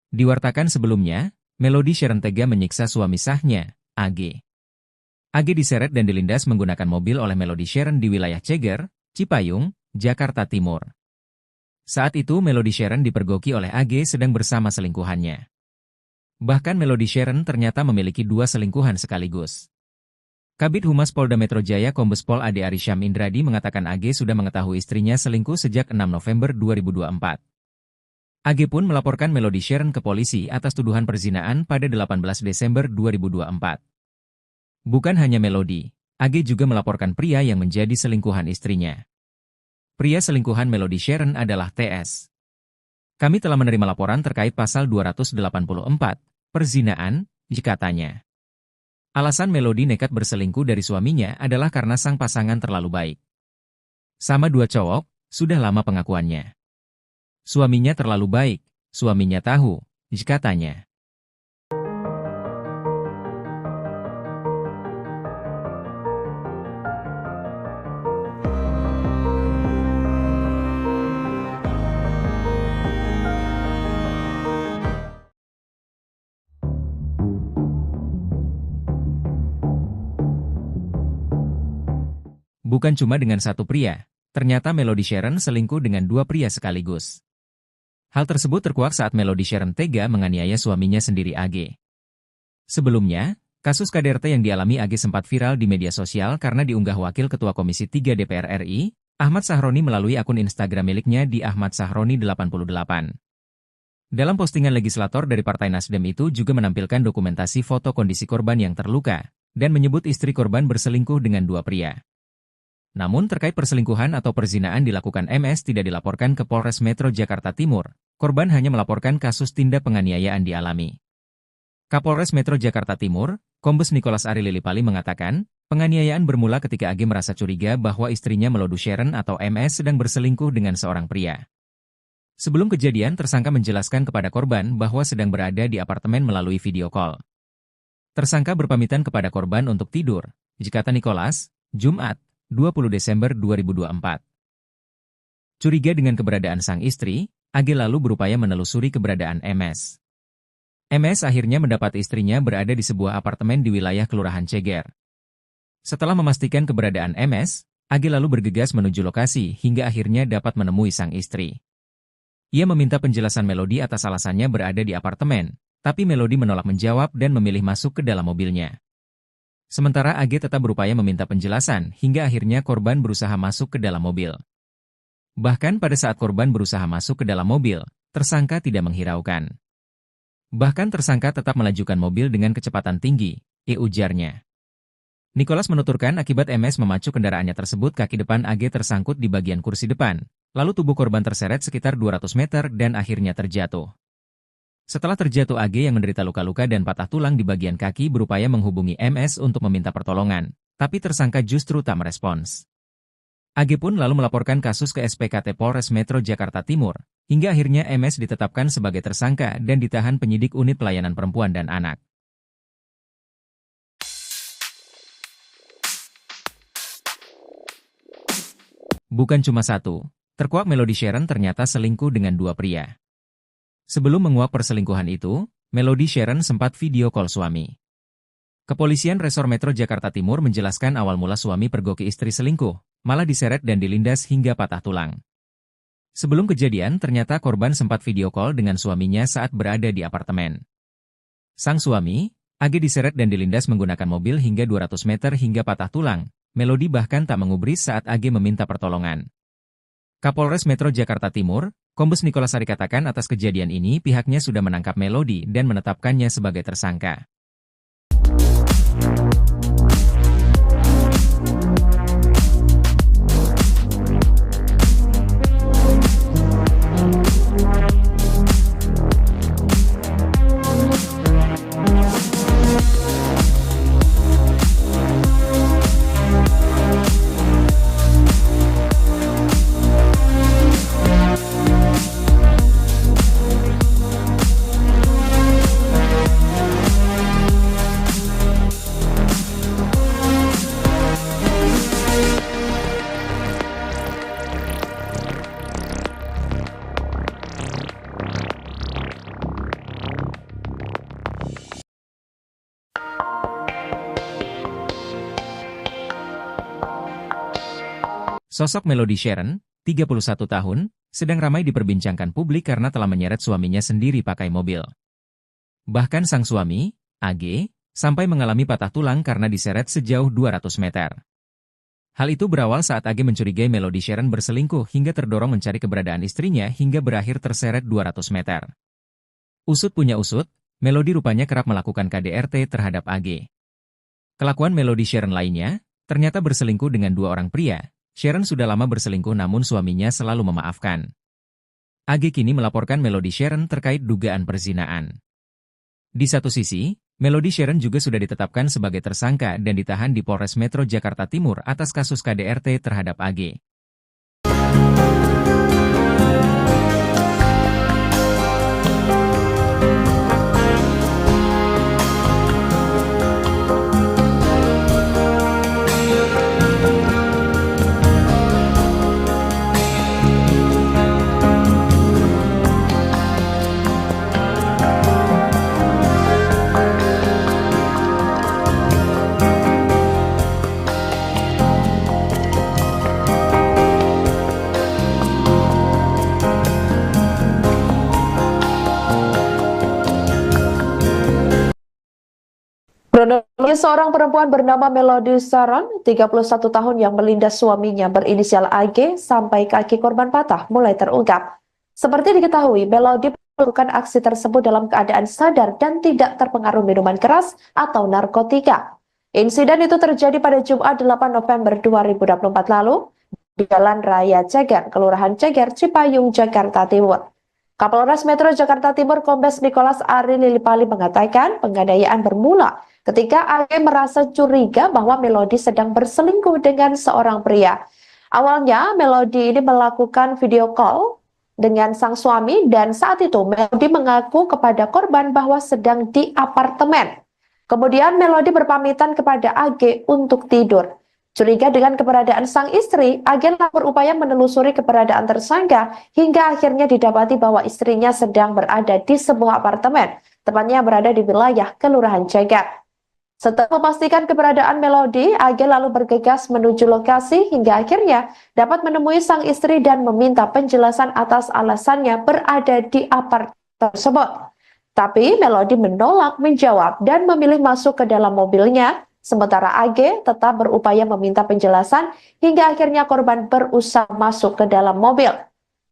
Diwartakan sebelumnya, Melody Sharon tega menyiksa suami sahnya, AG. AG diseret dan dilindas menggunakan mobil oleh Melody Sharon di wilayah Ceger, Cipayung, Jakarta Timur. Saat itu Melody Sharon dipergoki oleh AG sedang bersama selingkuhannya. Bahkan Melody Sharon ternyata memiliki 2 selingkuhan sekaligus. Kabid Humas Polda Metro Jaya Kombes Pol Ade Arysyam Indradi mengatakan AG sudah mengetahui istrinya selingkuh sejak 6 November 2024. AG pun melaporkan Melody Sharon ke polisi atas tuduhan perzinaan pada 18 Desember 2024. Bukan hanya Melody, AG juga melaporkan pria yang menjadi selingkuhan istrinya. Pria selingkuhan Melody Sharon adalah TS. Kami telah menerima laporan terkait pasal 284, perzinaan, katanya. Alasan Melody nekat berselingkuh dari suaminya adalah karena sang pasangan terlalu baik. Sama 2 cowok, sudah lama pengakuannya. Suaminya terlalu baik, suaminya tahu, katanya. Bukan cuma dengan satu pria, ternyata Melody Sharon selingkuh dengan 2 pria sekaligus. Hal tersebut terkuak saat Melody Sharon tega menganiaya suaminya sendiri AG. Sebelumnya, kasus KDRT yang dialami AG sempat viral di media sosial karena diunggah Wakil Ketua Komisi 3 DPR RI, Ahmad Sahroni melalui akun Instagram miliknya di Ahmad Sahroni 88. Dalam postingan legislator dari Partai Nasdem itu juga menampilkan dokumentasi foto kondisi korban yang terluka, dan menyebut istri korban berselingkuh dengan 2 pria. Namun terkait perselingkuhan atau perzinaan dilakukan MS tidak dilaporkan ke Polres Metro Jakarta Timur, korban hanya melaporkan kasus tindak penganiayaan dialami. Kapolres Metro Jakarta Timur, Kombes Nicholas Ari Lilipali mengatakan, penganiayaan bermula ketika AG merasa curiga bahwa istrinya Melody Sharon atau MS sedang berselingkuh dengan seorang pria. Sebelum kejadian, tersangka menjelaskan kepada korban bahwa sedang berada di apartemen melalui video call. Tersangka berpamitan kepada korban untuk tidur, kata Nicholas, Jumat, 20 Desember 2024. Curiga dengan keberadaan sang istri, AG lalu berupaya menelusuri keberadaan MS. MS akhirnya mendapat istrinya berada di sebuah apartemen di wilayah Kelurahan Ceger. Setelah memastikan keberadaan MS, AG lalu bergegas menuju lokasi hingga akhirnya dapat menemui sang istri. Ia meminta penjelasan Melody atas alasannya berada di apartemen, tapi Melody menolak menjawab dan memilih masuk ke dalam mobilnya. Sementara AG tetap berupaya meminta penjelasan hingga akhirnya korban berusaha masuk ke dalam mobil. Bahkan pada saat korban berusaha masuk ke dalam mobil, tersangka tidak menghiraukan. Bahkan tersangka tetap melajukan mobil dengan kecepatan tinggi, ujarnya. Nicholas menuturkan akibat MS memacu kendaraannya tersebut kaki depan AG tersangkut di bagian kursi depan, lalu tubuh korban terseret sekitar 200 meter dan akhirnya terjatuh. Setelah terjatuh AG yang menderita luka-luka dan patah tulang di bagian kaki berupaya menghubungi MS untuk meminta pertolongan, tapi tersangka justru tak merespons. AG pun lalu melaporkan kasus ke SPKT Polres Metro Jakarta Timur, hingga akhirnya MS ditetapkan sebagai tersangka dan ditahan penyidik unit pelayanan perempuan dan anak. Bukan cuma satu, terkuak Melody Sharon ternyata selingkuh dengan dua pria. Sebelum menguak perselingkuhan itu, Melody Sharon sempat video call suami. Kepolisian Resor Metro Jakarta Timur menjelaskan awal mula suami pergoki istri selingkuh, malah diseret dan dilindas hingga patah tulang. Sebelum kejadian, ternyata korban sempat video call dengan suaminya saat berada di apartemen. Sang suami, AG diseret dan dilindas menggunakan mobil hingga 200 meter hingga patah tulang. Melody bahkan tak mengubris saat AG meminta pertolongan. Kapolres Metro Jakarta Timur, Kombes Nicholas Ari katakan atas kejadian ini pihaknya sudah menangkap Melody dan menetapkannya sebagai tersangka. Sosok Melody Sharon, 31 tahun, sedang ramai diperbincangkan publik karena telah menyeret suaminya sendiri pakai mobil. Bahkan sang suami, AG, sampai mengalami patah tulang karena diseret sejauh 200 meter. Hal itu berawal saat AG mencurigai Melody Sharon berselingkuh hingga terdorong mencari keberadaan istrinya hingga berakhir terseret 200 meter. Usut punya usut, Melody rupanya kerap melakukan KDRT terhadap AG. Kelakuan Melody Sharon lainnya, ternyata berselingkuh dengan dua orang pria. Sharon sudah lama berselingkuh namun suaminya selalu memaafkan. AG kini melaporkan Melody Sharon terkait dugaan perzinaan. Di satu sisi, Melody Sharon juga sudah ditetapkan sebagai tersangka dan ditahan di Polres Metro Jakarta Timur atas kasus KDRT terhadap AG. Kronologi seorang perempuan bernama Melody Sharon, 31 tahun yang melindas suaminya berinisial AG sampai kaki korban patah mulai terungkap. Seperti diketahui, Melody melakukan aksi tersebut dalam keadaan sadar dan tidak terpengaruh minuman keras atau narkotika. Insiden itu terjadi pada Jumat 8 November 2024 lalu di Jalan Raya Ceger, Kelurahan Ceger, Cipayung, Jakarta Timur. Kapolres Metro Jakarta Timur Kombes Nicholas Ari Lilipali mengatakan penganiayaan bermula ketika AG merasa curiga bahwa Melody sedang berselingkuh dengan seorang pria. Awalnya Melody ini melakukan video call dengan sang suami dan saat itu Melody mengaku kepada korban bahwa sedang di apartemen. Kemudian Melody berpamitan kepada AG untuk tidur. Curiga dengan keberadaan sang istri, AG berupaya menelusuri keberadaan tersangka hingga akhirnya didapati bahwa istrinya sedang berada di sebuah apartemen, tepatnya berada di wilayah Kelurahan Ceger. Setelah memastikan keberadaan Melody, AG lalu bergegas menuju lokasi hingga akhirnya dapat menemui sang istri dan meminta penjelasan atas alasannya berada di apartemen tersebut. Tapi Melody menolak menjawab dan memilih masuk ke dalam mobilnya Sementara AG tetap berupaya meminta penjelasan hingga akhirnya korban berusaha masuk ke dalam mobil.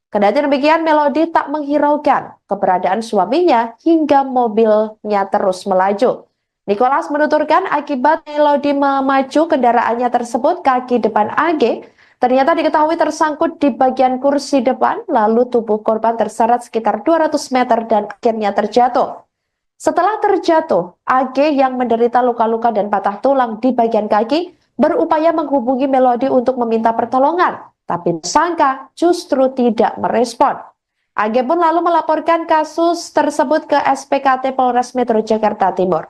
Kendati demikian, Melody tak menghiraukan keberadaan suaminya hingga mobilnya terus melaju. Nicholas menuturkan akibat Melody memacu kendaraannya tersebut, kaki depan AG ternyata diketahui tersangkut di bagian kursi depan, lalu tubuh korban terseret sekitar 200 meter dan akhirnya terjatuh. Setelah terjatuh, AG yang menderita luka-luka dan patah tulang di bagian kaki berupaya menghubungi Melody untuk meminta pertolongan, tapi tersangka justru tidak merespon. AG pun lalu melaporkan kasus tersebut ke SPKT Polres Metro Jakarta Timur.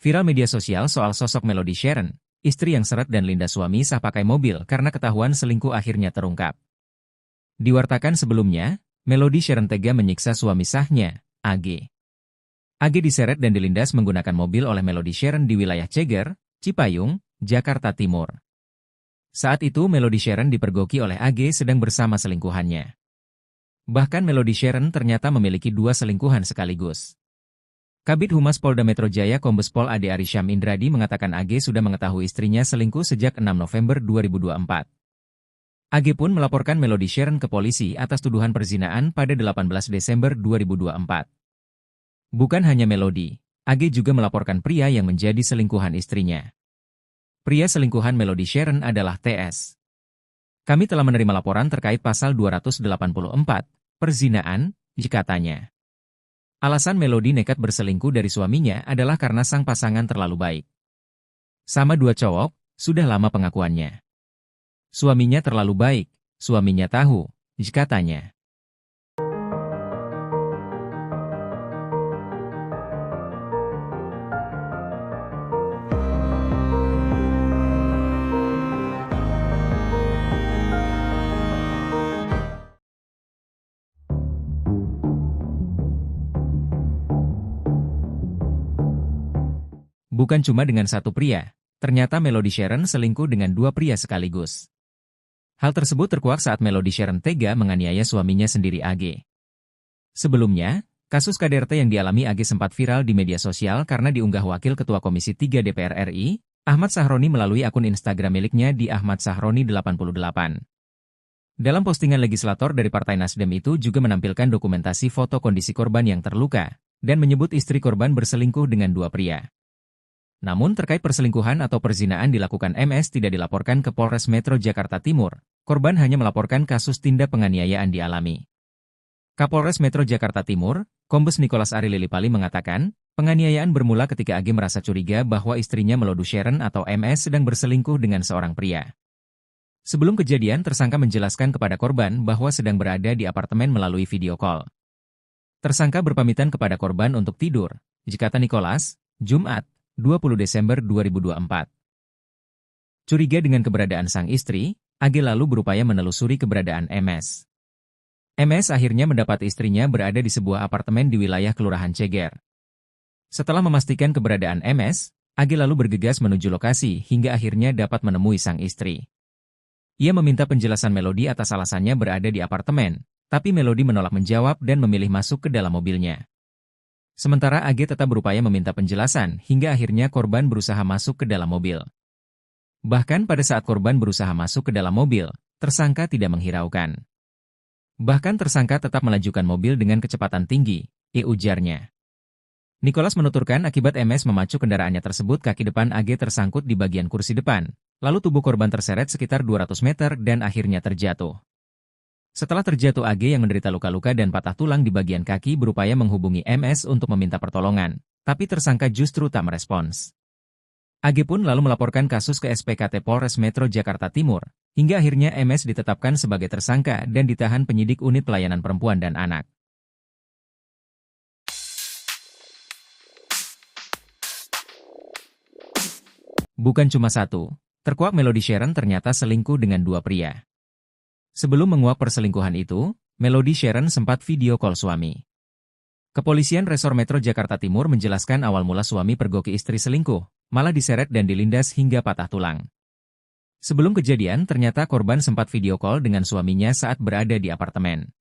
Viral media sosial soal sosok Melody Sharon, istri yang seret dan linda suami sah pakai mobil karena ketahuan selingkuh akhirnya terungkap. Diwartakan sebelumnya, Melody Sharon tega menyiksa suami sahnya, AG. AG diseret dan dilindas menggunakan mobil oleh Melody Sharon di wilayah Ceger, Cipayung, Jakarta Timur. Saat itu Melody Sharon dipergoki oleh AG sedang bersama selingkuhannya. Bahkan Melody Sharon ternyata memiliki 2 selingkuhan sekaligus. Kabid Humas Polda Metro Jaya Kombes Pol Ade Arysyam Indradi mengatakan AG sudah mengetahui istrinya selingkuh sejak 6 November 2024. AG pun melaporkan Melody Sharon ke polisi atas tuduhan perzinaan pada 18 Desember 2024. Bukan hanya Melody, AG juga melaporkan pria yang menjadi selingkuhan istrinya. Pria selingkuhan Melody Sharon adalah TS. Kami telah menerima laporan terkait pasal 284, perzinaan, katanya. Alasan Melody nekat berselingkuh dari suaminya adalah karena sang pasangan terlalu baik. Sama 2 cowok, sudah lama pengakuannya. Suaminya terlalu baik, suaminya tahu, katanya. Bukan cuma dengan satu pria, ternyata Melody Sharon selingkuh dengan 2 pria sekaligus. Hal tersebut terkuak saat Melody Sharon tega menganiaya suaminya sendiri AG. Sebelumnya, kasus KDRT yang dialami AG sempat viral di media sosial karena diunggah Wakil Ketua Komisi 3 DPR RI, Ahmad Sahroni melalui akun Instagram miliknya di Ahmad Sahroni 88. Dalam postingan legislator dari Partai Nasdem itu juga menampilkan dokumentasi foto kondisi korban yang terluka, dan menyebut istri korban berselingkuh dengan 2 pria. Namun terkait perselingkuhan atau perzinaan dilakukan MS tidak dilaporkan ke Polres Metro Jakarta Timur, korban hanya melaporkan kasus tindak penganiayaan dialami. Kapolres Metro Jakarta Timur, Kombes Nicholas Ari Lilipali mengatakan, penganiayaan bermula ketika AG merasa curiga bahwa istrinya Melody Sharon atau MS sedang berselingkuh dengan seorang pria. Sebelum kejadian, tersangka menjelaskan kepada korban bahwa sedang berada di apartemen melalui video call. Tersangka berpamitan kepada korban untuk tidur, kata Nicholas, Jumat, 20 Desember 2024. Curiga dengan keberadaan sang istri, AG lalu berupaya menelusuri keberadaan MS. MS akhirnya mendapat istrinya berada di sebuah apartemen di wilayah Kelurahan Ceger. Setelah memastikan keberadaan MS, AG lalu bergegas menuju lokasi hingga akhirnya dapat menemui sang istri. Ia meminta penjelasan Melody atas alasannya berada di apartemen, tapi Melody menolak menjawab dan memilih masuk ke dalam mobilnya. Sementara AG tetap berupaya meminta penjelasan hingga akhirnya korban berusaha masuk ke dalam mobil. Bahkan pada saat korban berusaha masuk ke dalam mobil, tersangka tidak menghiraukan. Bahkan tersangka tetap melajukan mobil dengan kecepatan tinggi, ujarnya. Nicholas menuturkan akibat MS memacu kendaraannya tersebut kaki depan AG tersangkut di bagian kursi depan, lalu tubuh korban terseret sekitar 200 meter dan akhirnya terjatuh. Setelah terjatuh AG yang menderita luka-luka dan patah tulang di bagian kaki berupaya menghubungi MS untuk meminta pertolongan, tapi tersangka justru tak merespons. AG pun lalu melaporkan kasus ke SPKT Polres Metro Jakarta Timur, hingga akhirnya MS ditetapkan sebagai tersangka dan ditahan penyidik Unit Pelayanan Perempuan dan Anak. Bukan cuma satu, terkuak Melody Sharon ternyata selingkuh dengan dua pria. Sebelum menguak perselingkuhan itu, Melody Sharon sempat video call suami. Kepolisian Resor Metro Jakarta Timur menjelaskan awal mula suami pergoki istri selingkuh, malah diseret dan dilindas hingga patah tulang. Sebelum kejadian, ternyata korban sempat video call dengan suaminya saat berada di apartemen.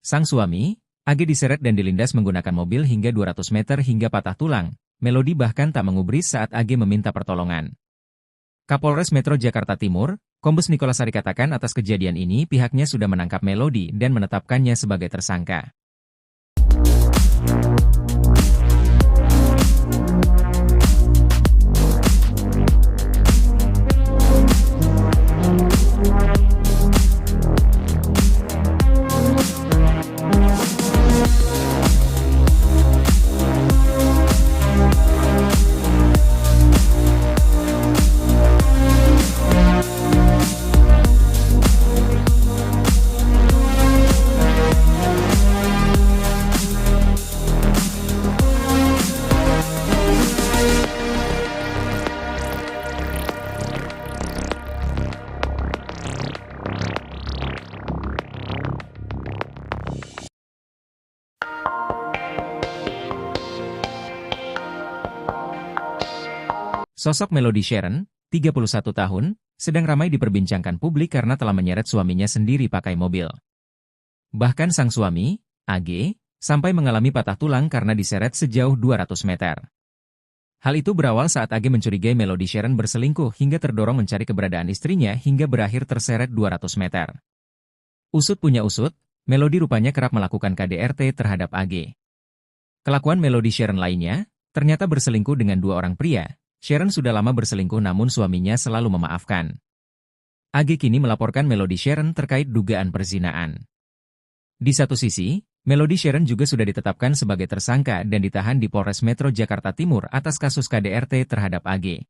Sang suami, AG diseret dan dilindas menggunakan mobil hingga 200 meter hingga patah tulang. Melody bahkan tak mengubris saat AG meminta pertolongan. Kapolres Metro Jakarta Timur, Kombes Nikolas Sari katakan atas kejadian ini pihaknya sudah menangkap Melody dan menetapkannya sebagai tersangka. Sosok Melody Sharon, 31 tahun, sedang ramai diperbincangkan publik karena telah menyeret suaminya sendiri pakai mobil. Bahkan sang suami, AG, sampai mengalami patah tulang karena diseret sejauh 200 meter. Hal itu berawal saat AG mencurigai Melody Sharon berselingkuh hingga terdorong mencari keberadaan istrinya hingga berakhir terseret 200 meter. Usut punya usut, Melody rupanya kerap melakukan KDRT terhadap AG. Kelakuan Melody Sharon lainnya, ternyata berselingkuh dengan dua orang pria. Sharon sudah lama berselingkuh namun suaminya selalu memaafkan. AG kini melaporkan Melody Sharon terkait dugaan perzinaan. Di satu sisi, Melody Sharon juga sudah ditetapkan sebagai tersangka dan ditahan di Polres Metro Jakarta Timur atas kasus KDRT terhadap AG.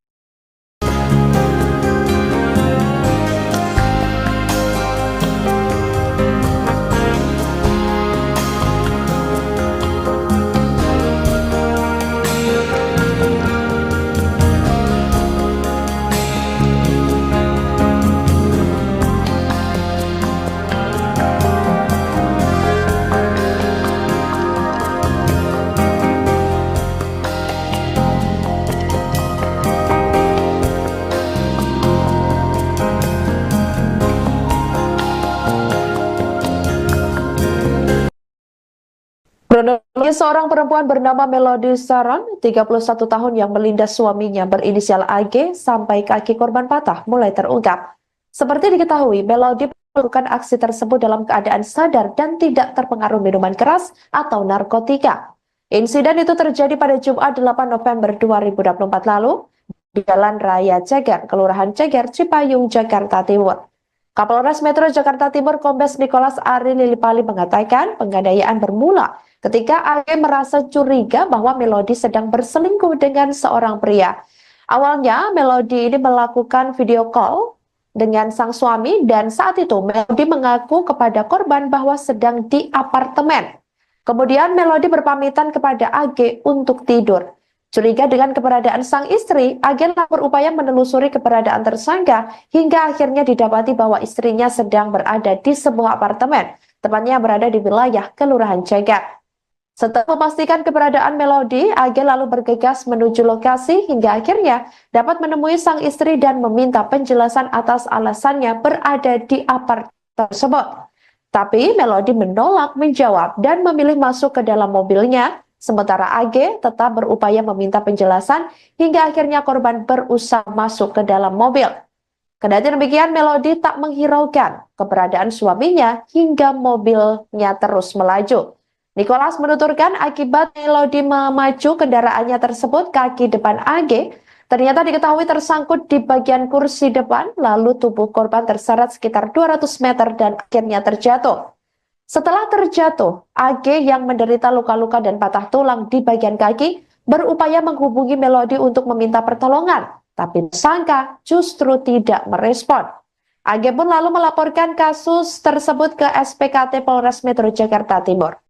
Kronologi seorang perempuan bernama Melody Sharon, 31 tahun yang melindas suaminya berinisial AG sampai kaki korban patah mulai terungkap. Seperti diketahui, Melody melakukan aksi tersebut dalam keadaan sadar dan tidak terpengaruh minuman keras atau narkotika. Insiden itu terjadi pada Jumat 8 November 2024 lalu di Jalan Raya Ceger, Kelurahan Ceger, Cipayung, Jakarta Timur. Kapolres Metro Jakarta Timur Kombes Nikolas Ari Lilipali mengatakan penganiayaan bermula ketika AG merasa curiga bahwa Melody sedang berselingkuh dengan seorang pria. Awalnya Melody ini melakukan video call dengan sang suami dan saat itu Melody mengaku kepada korban bahwa sedang di apartemen. Kemudian Melody berpamitan kepada AG untuk tidur. Curiga dengan keberadaan sang istri, AG berupaya menelusuri keberadaan tersangka hingga akhirnya didapati bahwa istrinya sedang berada di sebuah apartemen, tepatnya berada di wilayah Kelurahan Ceger. Setelah memastikan keberadaan Melody, AG lalu bergegas menuju lokasi hingga akhirnya dapat menemui sang istri dan meminta penjelasan atas alasannya berada di apartemen tersebut. Tapi Melody menolak menjawab dan memilih masuk ke dalam mobilnya. Sementara AG tetap berupaya meminta penjelasan hingga akhirnya korban berusaha masuk ke dalam mobil. Kendati demikian, Melody tak menghiraukan keberadaan suaminya hingga mobilnya terus melaju. Nikolas menuturkan akibat Melody memacu kendaraannya tersebut, kaki depan AG ternyata diketahui tersangkut di bagian kursi depan, lalu tubuh korban terseret sekitar 200 meter dan akhirnya terjatuh. Setelah terjatuh, AG yang menderita luka-luka dan patah tulang di bagian kaki berupaya menghubungi Melody untuk meminta pertolongan, tapi tersangka justru tidak merespon. AG pun lalu melaporkan kasus tersebut ke SPKT Polres Metro Jakarta Timur.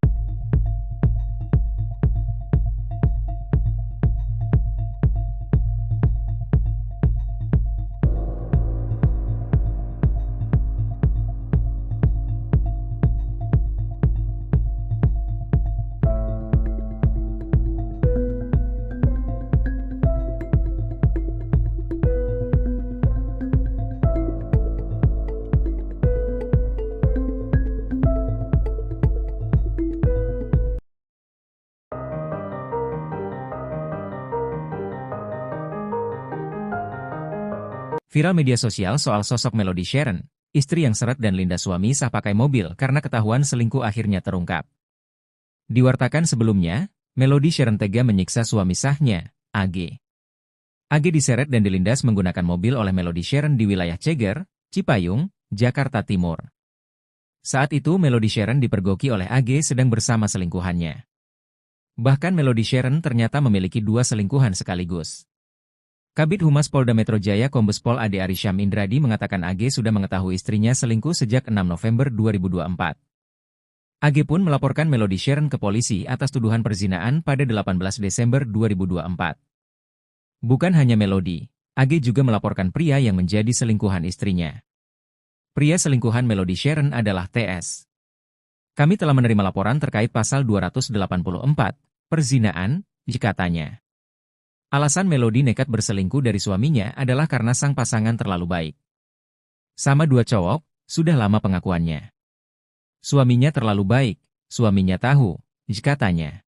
Viral media sosial soal sosok Melody Sharon, istri yang seret dan linda suami sah pakai mobil karena ketahuan selingkuh akhirnya terungkap. Diwartakan sebelumnya, Melody Sharon tega menyiksa suami sahnya, AG. AG diseret dan dilindas menggunakan mobil oleh Melody Sharon di wilayah Ceger, Cipayung, Jakarta Timur. Saat itu Melody Sharon dipergoki oleh AG sedang bersama selingkuhannya. Bahkan Melody Sharon ternyata memiliki 2 selingkuhan sekaligus. Kabid Humas Polda Metro Jaya Kombes Pol Ade Arysyam Indradi mengatakan AG sudah mengetahui istrinya selingkuh sejak 6 November 2024. AG pun melaporkan Melody Sharon ke polisi atas tuduhan perzinaan pada 18 Desember 2024. Bukan hanya Melody, AG juga melaporkan pria yang menjadi selingkuhan istrinya. Pria selingkuhan Melody Sharon adalah TS. Kami telah menerima laporan terkait pasal 284, perzinaan, katanya. Alasan Melody nekat berselingkuh dari suaminya adalah karena sang pasangan terlalu baik. Sama 2 cowok, sudah lama pengakuannya. Suaminya terlalu baik, suaminya tahu, katanya.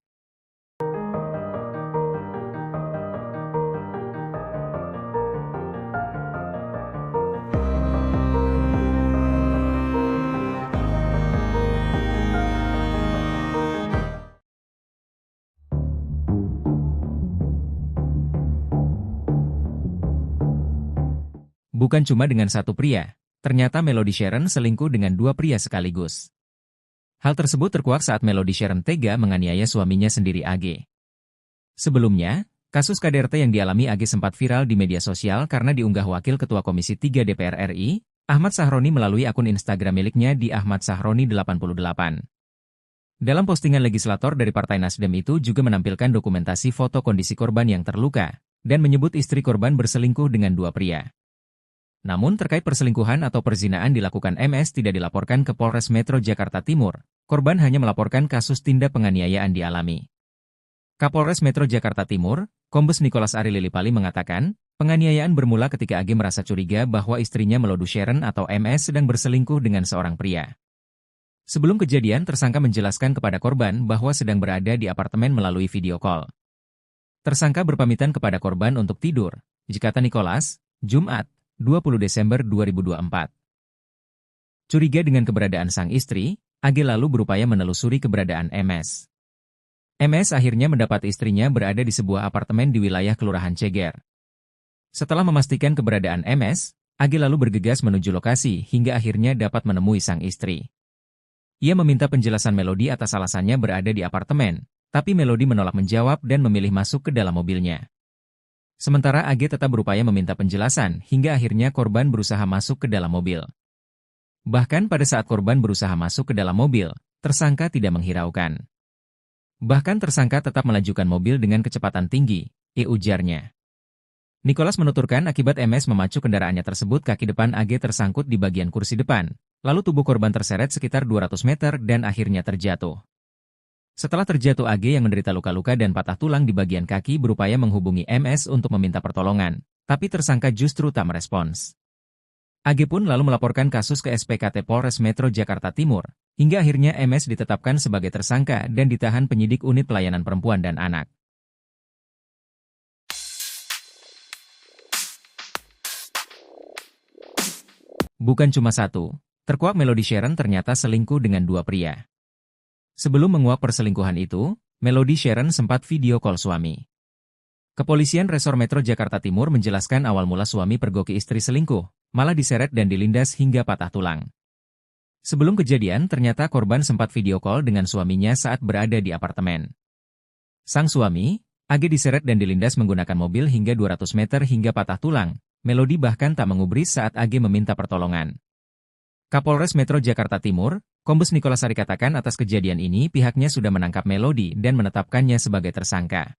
Bukan cuma dengan satu pria, ternyata Melody Sharon selingkuh dengan 2 pria sekaligus. Hal tersebut terkuak saat Melody Sharon tega menganiaya suaminya sendiri AG. Sebelumnya, kasus KDRT yang dialami AG sempat viral di media sosial karena diunggah Wakil Ketua Komisi 3 DPR RI, Ahmad Sahroni melalui akun Instagram miliknya di Ahmad Sahroni 88. Dalam postingan legislator dari Partai Nasdem itu juga menampilkan dokumentasi foto kondisi korban yang terluka, dan menyebut istri korban berselingkuh dengan 2 pria. Namun terkait perselingkuhan atau perzinaan dilakukan MS tidak dilaporkan ke Polres Metro Jakarta Timur, korban hanya melaporkan kasus tindak penganiayaan dialami. Kapolres Metro Jakarta Timur, Kombes Nicholas Ari Lilipali mengatakan, penganiayaan bermula ketika AG merasa curiga bahwa istrinya Melody Sharon atau MS sedang berselingkuh dengan seorang pria. Sebelum kejadian, tersangka menjelaskan kepada korban bahwa sedang berada di apartemen melalui video call. Tersangka berpamitan kepada korban untuk tidur, kata Nicholas, Jumat, 20 Desember 2024. Curiga dengan keberadaan sang istri, AG lalu berupaya menelusuri keberadaan MS. MS akhirnya mendapat istrinya berada di sebuah apartemen di wilayah Kelurahan Ceger. Setelah memastikan keberadaan MS, AG lalu bergegas menuju lokasi hingga akhirnya dapat menemui sang istri. Ia meminta penjelasan Melody atas alasannya berada di apartemen, tapi Melody menolak menjawab dan memilih masuk ke dalam mobilnya. Sementara AG tetap berupaya meminta penjelasan hingga akhirnya korban berusaha masuk ke dalam mobil. Bahkan pada saat korban berusaha masuk ke dalam mobil, tersangka tidak menghiraukan. Bahkan tersangka tetap melajukan mobil dengan kecepatan tinggi, ujarnya. Nicholas menuturkan akibat MS memacu kendaraannya tersebut kaki depan AG tersangkut di bagian kursi depan, lalu tubuh korban terseret sekitar 200 meter dan akhirnya terjatuh. Setelah terjatuh AG yang menderita luka-luka dan patah tulang di bagian kaki berupaya menghubungi MS untuk meminta pertolongan, tapi tersangka justru tak merespons. AG pun lalu melaporkan kasus ke SPKT Polres Metro Jakarta Timur, hingga akhirnya MS ditetapkan sebagai tersangka dan ditahan penyidik unit pelayanan perempuan dan anak. Bukan cuma satu, terkuak Melody Sharon ternyata selingkuh dengan 2 pria. Sebelum menguak perselingkuhan itu, Melody Sharon sempat video call suami. Kepolisian Resor Metro Jakarta Timur menjelaskan awal mula suami pergoki istri selingkuh, malah diseret dan dilindas hingga patah tulang. Sebelum kejadian, ternyata korban sempat video call dengan suaminya saat berada di apartemen. Sang suami, AG diseret dan dilindas menggunakan mobil hingga 200 meter hingga patah tulang. Melody bahkan tak mengubris saat AG meminta pertolongan. Kapolres Metro Jakarta Timur, Kombes Nikolas Sari katakan atas kejadian ini pihaknya sudah menangkap Melody dan menetapkannya sebagai tersangka.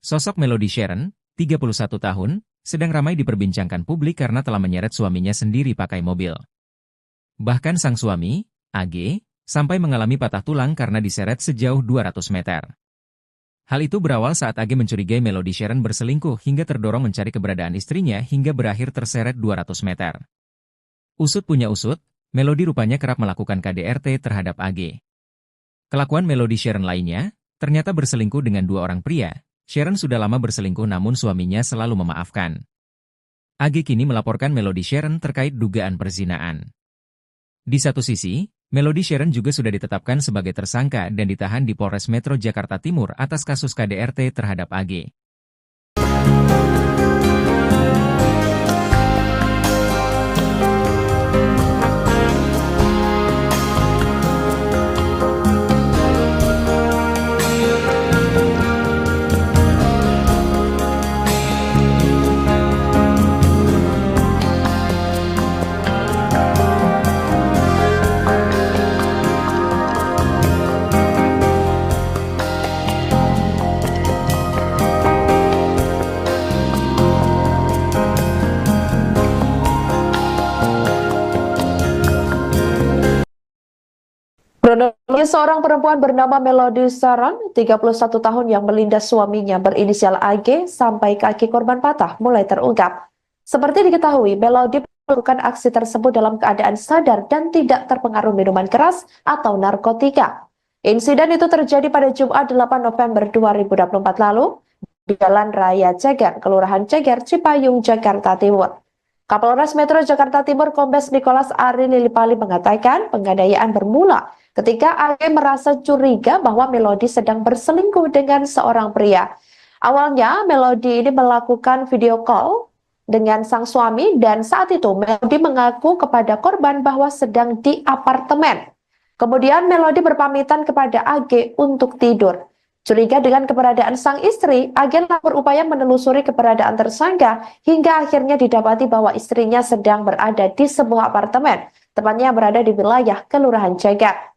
Sosok Melody Sharon, 31 tahun, sedang ramai diperbincangkan publik karena telah menyeret suaminya sendiri pakai mobil. Bahkan sang suami, AG, sampai mengalami patah tulang karena diseret sejauh 200 meter. Hal itu berawal saat AG mencurigai Melody Sharon berselingkuh hingga terdorong mencari keberadaan istrinya hingga berakhir terseret 200 meter. Usut punya usut, Melody rupanya kerap melakukan KDRT terhadap AG. Kelakuan Melody Sharon lainnya, ternyata berselingkuh dengan 2 orang pria. Sharon sudah lama berselingkuh namun suaminya selalu memaafkan. AG kini melaporkan Melody Sharon terkait dugaan perzinaan. Di satu sisi, Melody Sharon juga sudah ditetapkan sebagai tersangka dan ditahan di Polres Metro Jakarta Timur atas kasus KDRT terhadap AG. Kronologi seorang perempuan bernama Melody Sharon, 31 tahun yang melindas suaminya berinisial AG sampai kaki korban patah mulai terungkap. Seperti diketahui, Melody melakukan aksi tersebut dalam keadaan sadar dan tidak terpengaruh minuman keras atau narkotika. Insiden itu terjadi pada Jumat 8 November 2024 lalu di Jalan Raya Ceger, Kelurahan Ceger, Cipayung, Jakarta Timur. Kapolres Metro Jakarta Timur Kombes Nikolas Ari Lilipali mengatakan penganiayaan bermula ketika AG merasa curiga bahwa Melody sedang berselingkuh dengan seorang pria. Awalnya Melody ini melakukan video call dengan sang suami dan saat itu Melody mengaku kepada korban bahwa sedang di apartemen. Kemudian Melody berpamitan kepada AG untuk tidur. Curiga dengan keberadaan sang istri, AG berupaya menelusuri keberadaan tersangka hingga akhirnya didapati bahwa istrinya sedang berada di sebuah apartemen, tepatnya berada di wilayah Kelurahan Ceger.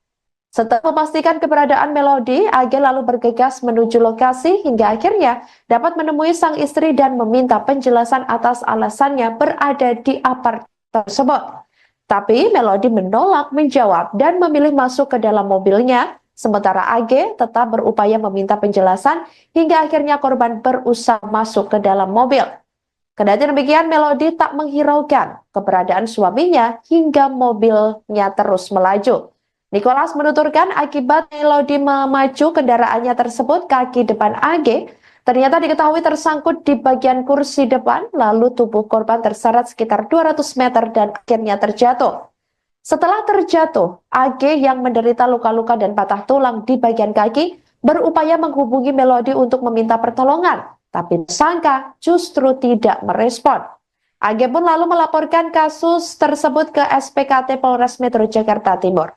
Setelah memastikan keberadaan Melody, AG lalu bergegas menuju lokasi hingga akhirnya dapat menemui sang istri dan meminta penjelasan atas alasannya berada di apartemen tersebut. Tapi Melody menolak menjawab dan memilih masuk ke dalam mobilnya, sementara AG tetap berupaya meminta penjelasan hingga akhirnya korban berusaha masuk ke dalam mobil. Kendati demikian, Melody tak menghiraukan keberadaan suaminya hingga mobilnya terus melaju. Nikolas menuturkan akibat Melody memacu kendaraannya tersebut, kaki depan AG ternyata diketahui tersangkut di bagian kursi depan, lalu tubuh korban terseret sekitar 200 meter dan akhirnya terjatuh. Setelah terjatuh, AG yang menderita luka-luka dan patah tulang di bagian kaki berupaya menghubungi Melody untuk meminta pertolongan, tapi tersangka justru tidak merespon. AG pun lalu melaporkan kasus tersebut ke SPKT Polres Metro Jakarta Timur.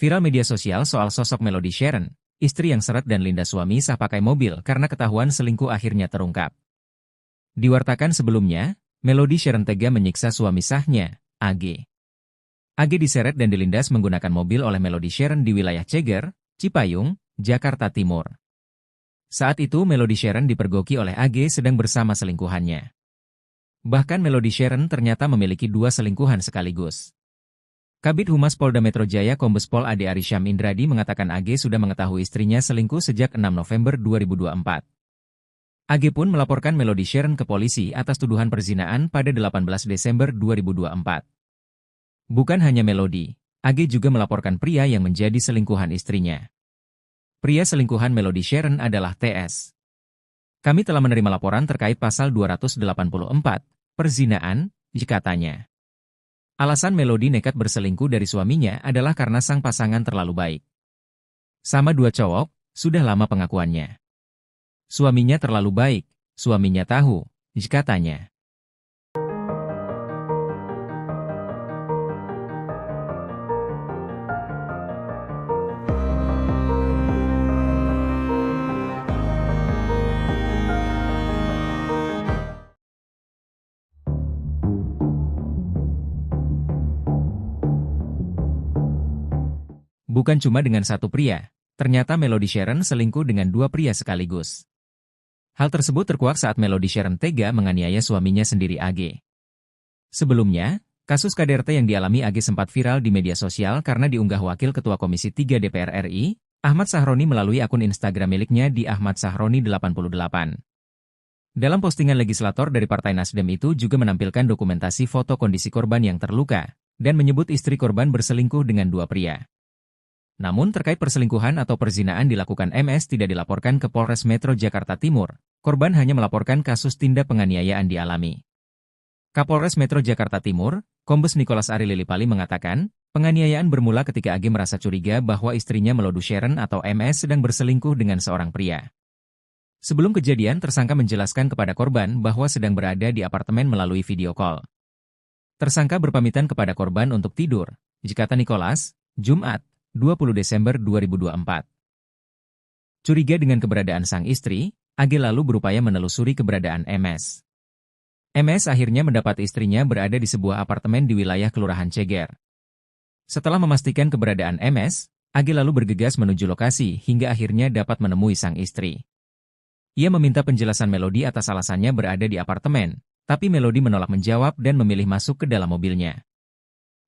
Viral media sosial soal sosok Melody Sharon, istri yang seret dan Linda suami sah pakai mobil karena ketahuan selingkuh akhirnya terungkap. Diwartakan sebelumnya, Melody Sharon tega menyiksa suami sahnya, AG. AG diseret dan dilindas menggunakan mobil oleh Melody Sharon di wilayah Ceger, Cipayung, Jakarta Timur. Saat itu Melody Sharon dipergoki oleh AG sedang bersama selingkuhannya. Bahkan Melody Sharon ternyata memiliki 2 selingkuhan sekaligus. Kabid Humas Polda Metro Jaya Kombes Pol Ade Arysyam Indradi mengatakan AG sudah mengetahui istrinya selingkuh sejak 6 November 2024. AG pun melaporkan Melody Sharon ke polisi atas tuduhan perzinaan pada 18 Desember 2024. Bukan hanya Melody, AG juga melaporkan pria yang menjadi selingkuhan istrinya. Pria selingkuhan Melody Sharon adalah TS. Kami telah menerima laporan terkait pasal 284, perzinaan, katanya. Alasan Melody nekat berselingkuh dari suaminya adalah karena sang pasangan terlalu baik. Sama 2 cowok, sudah lama pengakuannya. Suaminya terlalu baik, suaminya tahu, katanya. Bukan cuma dengan satu pria, ternyata Melody Sharon selingkuh dengan 2 pria sekaligus. Hal tersebut terkuak saat Melody Sharon tega menganiaya suaminya sendiri AG. Sebelumnya, kasus KDRT yang dialami AG sempat viral di media sosial karena diunggah Wakil Ketua Komisi 3 DPR RI, Ahmad Sahroni melalui akun Instagram miliknya di Ahmad Sahroni 88. Dalam postingan legislator dari Partai Nasdem itu juga menampilkan dokumentasi foto kondisi korban yang terluka, dan menyebut istri korban berselingkuh dengan 2 pria. Namun terkait perselingkuhan atau perzinaan dilakukan MS tidak dilaporkan ke Polres Metro Jakarta Timur, korban hanya melaporkan kasus tindak penganiayaan dialami. Kapolres Metro Jakarta Timur, Kombes Nicholas Ari Lilipali mengatakan, penganiayaan bermula ketika AG merasa curiga bahwa istrinya Melody Sharon atau MS sedang berselingkuh dengan seorang pria. Sebelum kejadian, tersangka menjelaskan kepada korban bahwa sedang berada di apartemen melalui video call. Tersangka berpamitan kepada korban untuk tidur, kata Nicholas, Jumat, 20 Desember 2024. Curiga dengan keberadaan sang istri, AG lalu berupaya menelusuri keberadaan MS. MS akhirnya mendapat istrinya berada di sebuah apartemen di wilayah Kelurahan Ceger. Setelah memastikan keberadaan MS, AG lalu bergegas menuju lokasi hingga akhirnya dapat menemui sang istri. Ia meminta penjelasan Melody atas alasannya berada di apartemen, tapi Melody menolak menjawab dan memilih masuk ke dalam mobilnya.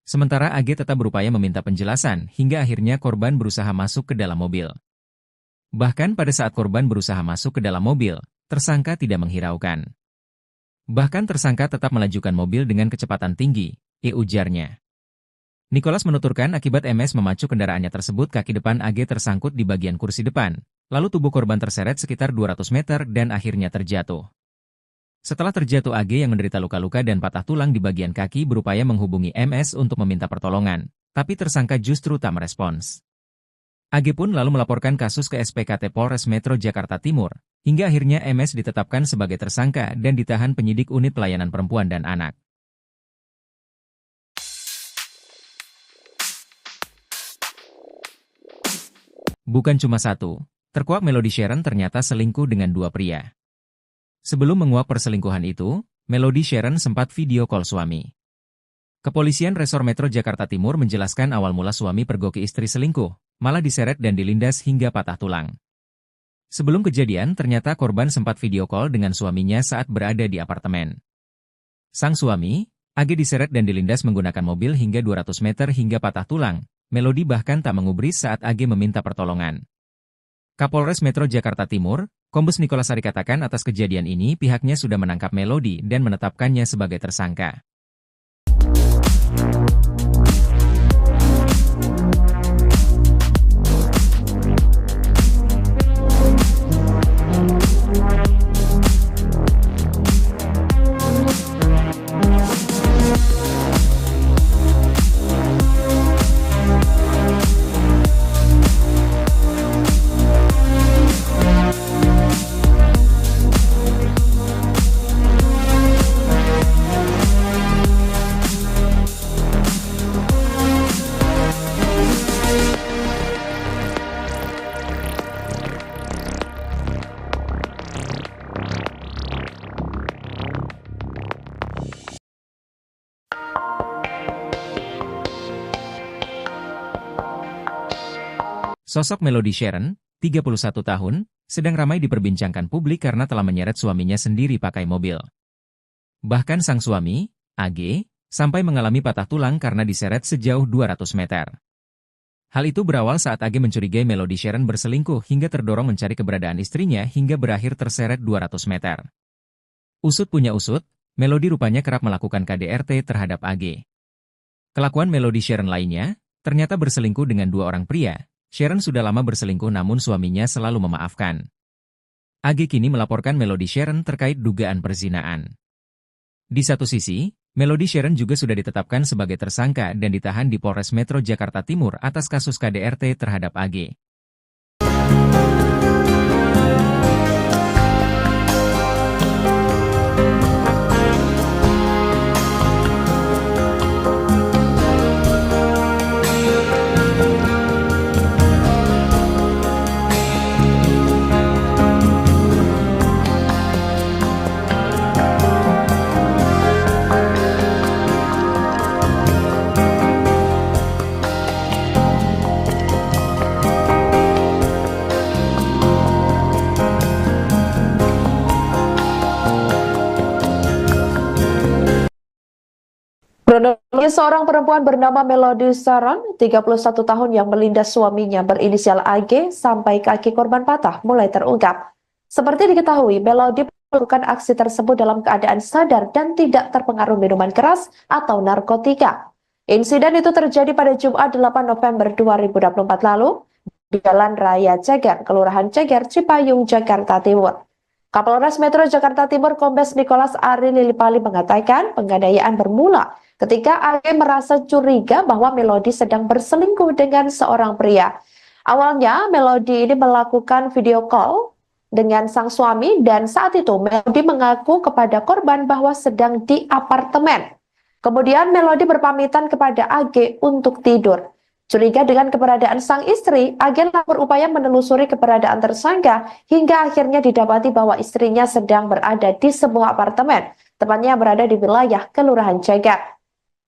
Sementara AG tetap berupaya meminta penjelasan hingga akhirnya korban berusaha masuk ke dalam mobil. Bahkan pada saat korban berusaha masuk ke dalam mobil, tersangka tidak menghiraukan. Bahkan tersangka tetap melajukan mobil dengan kecepatan tinggi, ujarnya. Nicholas menuturkan akibat MS memacu kendaraannya tersebut kaki depan AG tersangkut di bagian kursi depan, lalu tubuh korban terseret sekitar 200 meter dan akhirnya terjatuh. Setelah terjatuh AG yang menderita luka-luka dan patah tulang di bagian kaki berupaya menghubungi MS untuk meminta pertolongan, tapi tersangka justru tak merespons. AG pun lalu melaporkan kasus ke SPKT Polres Metro Jakarta Timur, hingga akhirnya MS ditetapkan sebagai tersangka dan ditahan penyidik unit pelayanan perempuan dan anak. Bukan cuma satu, terkuak Melody Sharon ternyata selingkuh dengan 2 pria. Sebelum menguak perselingkuhan itu, Melody Sharon sempat video call suami. Kepolisian Resor Metro Jakarta Timur menjelaskan awal mula suami pergoki istri selingkuh, malah diseret dan dilindas hingga patah tulang. Sebelum kejadian, ternyata korban sempat video call dengan suaminya saat berada di apartemen. Sang suami, AG diseret dan dilindas menggunakan mobil hingga 200 meter hingga patah tulang. Melody bahkan tak mengubris saat AG meminta pertolongan. Kapolres Metro Jakarta Timur, Kombes Nicholas Ari katakan atas kejadian ini pihaknya sudah menangkap Melody dan menetapkannya sebagai tersangka. Sosok Melody Sharon, 31 tahun, sedang ramai diperbincangkan publik karena telah menyeret suaminya sendiri pakai mobil. Bahkan sang suami, AG, sampai mengalami patah tulang karena diseret sejauh 200 meter. Hal itu berawal saat AG mencurigai Melody Sharon berselingkuh hingga terdorong mencari keberadaan istrinya hingga berakhir terseret 200 meter. Usut punya usut, Melody rupanya kerap melakukan KDRT terhadap AG. Kelakuan Melody Sharon lainnya, ternyata berselingkuh dengan 2 orang pria. Sharon sudah lama berselingkuh namun suaminya selalu memaafkan. AG kini melaporkan Melody Sharon terkait dugaan perzinaan. Di satu sisi, Melody Sharon juga sudah ditetapkan sebagai tersangka dan ditahan di Polres Metro Jakarta Timur atas kasus KDRT terhadap AG. Kronologi seorang perempuan bernama Melody Sharon, 31 tahun yang melindas suaminya berinisial AG sampai kaki korban patah mulai terungkap. Seperti diketahui, Melody melakukan aksi tersebut dalam keadaan sadar dan tidak terpengaruh minuman keras atau narkotika. Insiden itu terjadi pada Jumat 8 November 2024 lalu di Jalan Raya Ceger, Kelurahan Ceger, Cipayung, Jakarta Timur. Kapolres Metro Jakarta Timur Kombes Nicholas Ari Lilipali mengatakan penganiayaan bermula ketika AG merasa curiga bahwa Melody sedang berselingkuh dengan seorang pria. Awalnya Melody ini melakukan video call dengan sang suami dan saat itu Melody mengaku kepada korban bahwa sedang di apartemen. Kemudian Melody berpamitan kepada AG untuk tidur. Curiga dengan keberadaan sang istri, AG berupaya menelusuri keberadaan tersangka hingga akhirnya didapati bahwa istrinya sedang berada di sebuah apartemen, tepatnya berada di wilayah Kelurahan Ceger.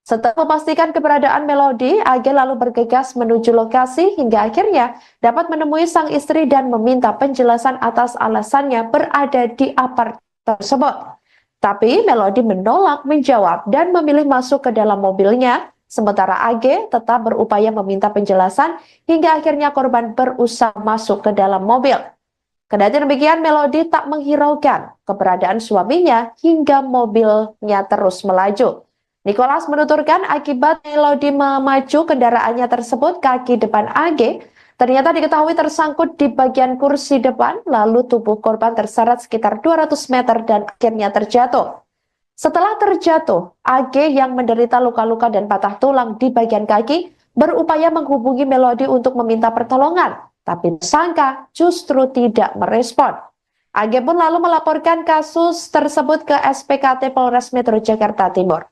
Setelah memastikan keberadaan Melody, AG lalu bergegas menuju lokasi hingga akhirnya dapat menemui sang istri dan meminta penjelasan atas alasannya berada di apartemen tersebut. Tapi Melody menolak menjawab dan memilih masuk ke dalam mobilnya, sementara AG tetap berupaya meminta penjelasan hingga akhirnya korban berusaha masuk ke dalam mobil. Kendati demikian, Melody tak menghiraukan keberadaan suaminya hingga mobilnya terus melaju. Nicholas menuturkan akibat Melody memacu kendaraannya tersebut, kaki depan AG ternyata diketahui tersangkut di bagian kursi depan, lalu tubuh korban terseret sekitar 200 meter dan akhirnya terjatuh. Setelah terjatuh, AG yang menderita luka-luka dan patah tulang di bagian kaki berupaya menghubungi Melody untuk meminta pertolongan, tapi tersangka justru tidak merespon. AG pun lalu melaporkan kasus tersebut ke SPKT Polres Metro Jakarta Timur.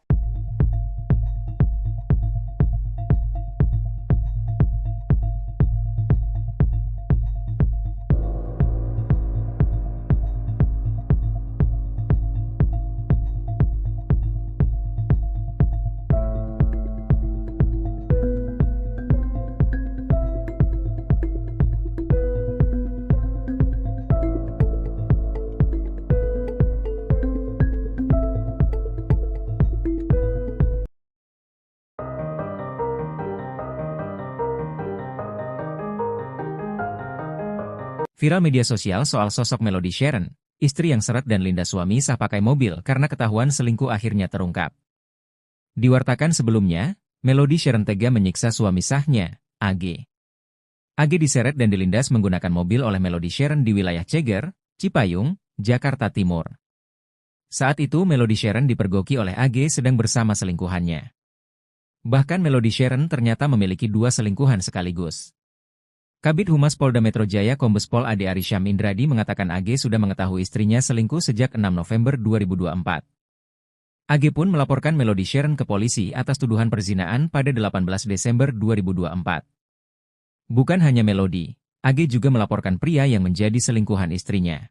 Viral media sosial soal sosok Melody Sharon, istri yang seret dan lindas suami sah pakai mobil karena ketahuan selingkuh akhirnya terungkap. Diwartakan sebelumnya, Melody Sharon tega menyiksa suami sahnya, AG. AG diseret dan dilindas menggunakan mobil oleh Melody Sharon di wilayah Ceger, Cipayung, Jakarta Timur. Saat itu Melody Sharon dipergoki oleh AG sedang bersama selingkuhannya. Bahkan Melody Sharon ternyata memiliki 2 selingkuhan sekaligus. Kabid Humas Polda Metro Jaya Kombes Pol Ade Arysyam Indradi mengatakan AG sudah mengetahui istrinya selingkuh sejak 6 November 2024. AG pun melaporkan Melody Sharon ke polisi atas tuduhan perzinaan pada 18 Desember 2024. Bukan hanya Melody, AG juga melaporkan pria yang menjadi selingkuhan istrinya.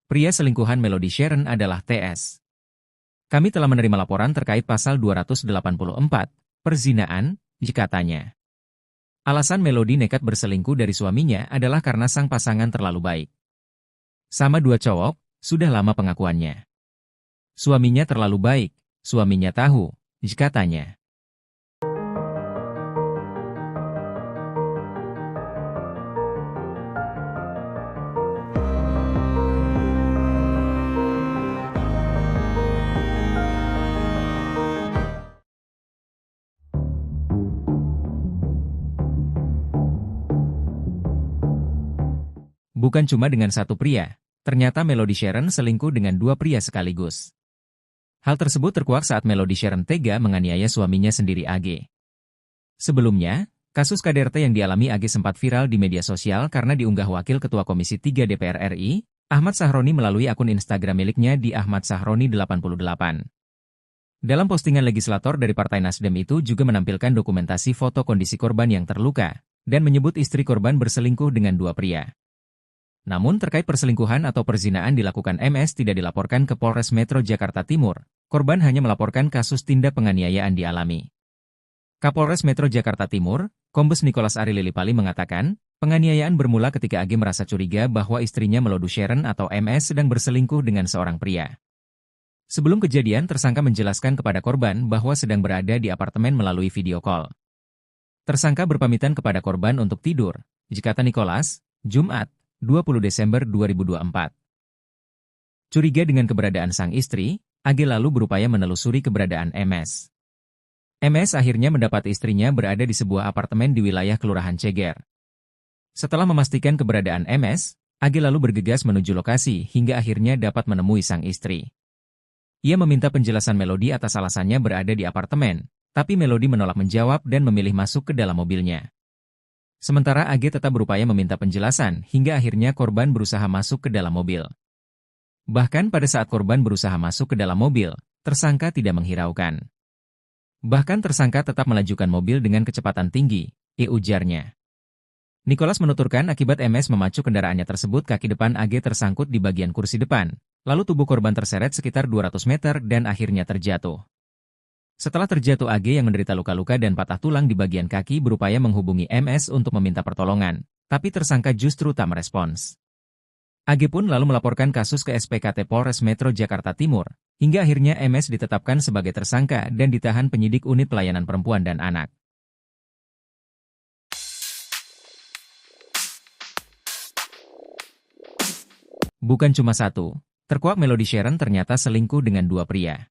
Pria selingkuhan Melody Sharon adalah TS. Kami telah menerima laporan terkait pasal 284, perzinaan, katanya. Alasan Melody nekat berselingkuh dari suaminya adalah karena sang pasangan terlalu baik. Sama dua cowok, sudah lama pengakuannya. Suaminya terlalu baik, suaminya tahu, katanya. Bukan cuma dengan satu pria, ternyata Melody Sharon selingkuh dengan dua pria sekaligus. Hal tersebut terkuak saat Melody Sharon tega menganiaya suaminya sendiri AG. Sebelumnya, kasus KDRT yang dialami AG sempat viral di media sosial karena diunggah Wakil Ketua Komisi 3 DPR RI, Ahmad Sahroni melalui akun Instagram miliknya di Ahmad Sahroni 88. Dalam postingan legislator dari Partai Nasdem itu juga menampilkan dokumentasi foto kondisi korban yang terluka, dan menyebut istri korban berselingkuh dengan dua pria. Namun terkait perselingkuhan atau perzinaan dilakukan MS tidak dilaporkan ke Polres Metro Jakarta Timur, korban hanya melaporkan kasus tindak penganiayaan dialami. Kapolres Metro Jakarta Timur, Kombes Nicholas Ari Lilipali mengatakan, penganiayaan bermula ketika AG merasa curiga bahwa istrinya Melody Sharon atau MS sedang berselingkuh dengan seorang pria. Sebelum kejadian, tersangka menjelaskan kepada korban bahwa sedang berada di apartemen melalui video call. Tersangka berpamitan kepada korban untuk tidur, kata Nicholas, Jumat, 20 Desember 2024. Curiga dengan keberadaan sang istri, AG lalu berupaya menelusuri keberadaan MS. MS akhirnya mendapat istrinya berada di sebuah apartemen di wilayah Kelurahan Ceger. Setelah memastikan keberadaan MS, AG lalu bergegas menuju lokasi hingga akhirnya dapat menemui sang istri. Ia meminta penjelasan Melody atas alasannya berada di apartemen, tapi Melody menolak menjawab dan memilih masuk ke dalam mobilnya. Sementara AG tetap berupaya meminta penjelasan hingga akhirnya korban berusaha masuk ke dalam mobil. Bahkan pada saat korban berusaha masuk ke dalam mobil, tersangka tidak menghiraukan. Bahkan tersangka tetap melajukan mobil dengan kecepatan tinggi, ujarnya. Nicholas menuturkan akibat MS memacu kendaraannya tersebut kaki depan AG tersangkut di bagian kursi depan, lalu tubuh korban terseret sekitar 200 meter dan akhirnya terjatuh. Setelah terjatuh AG yang menderita luka-luka dan patah tulang di bagian kaki berupaya menghubungi MS untuk meminta pertolongan, tapi tersangka justru tak merespons. AG pun lalu melaporkan kasus ke SPKT Polres Metro Jakarta Timur, hingga akhirnya MS ditetapkan sebagai tersangka dan ditahan penyidik Unit Pelayanan Perempuan dan Anak. Bukan cuma satu, terkuak Melody Sharon ternyata selingkuh dengan dua pria.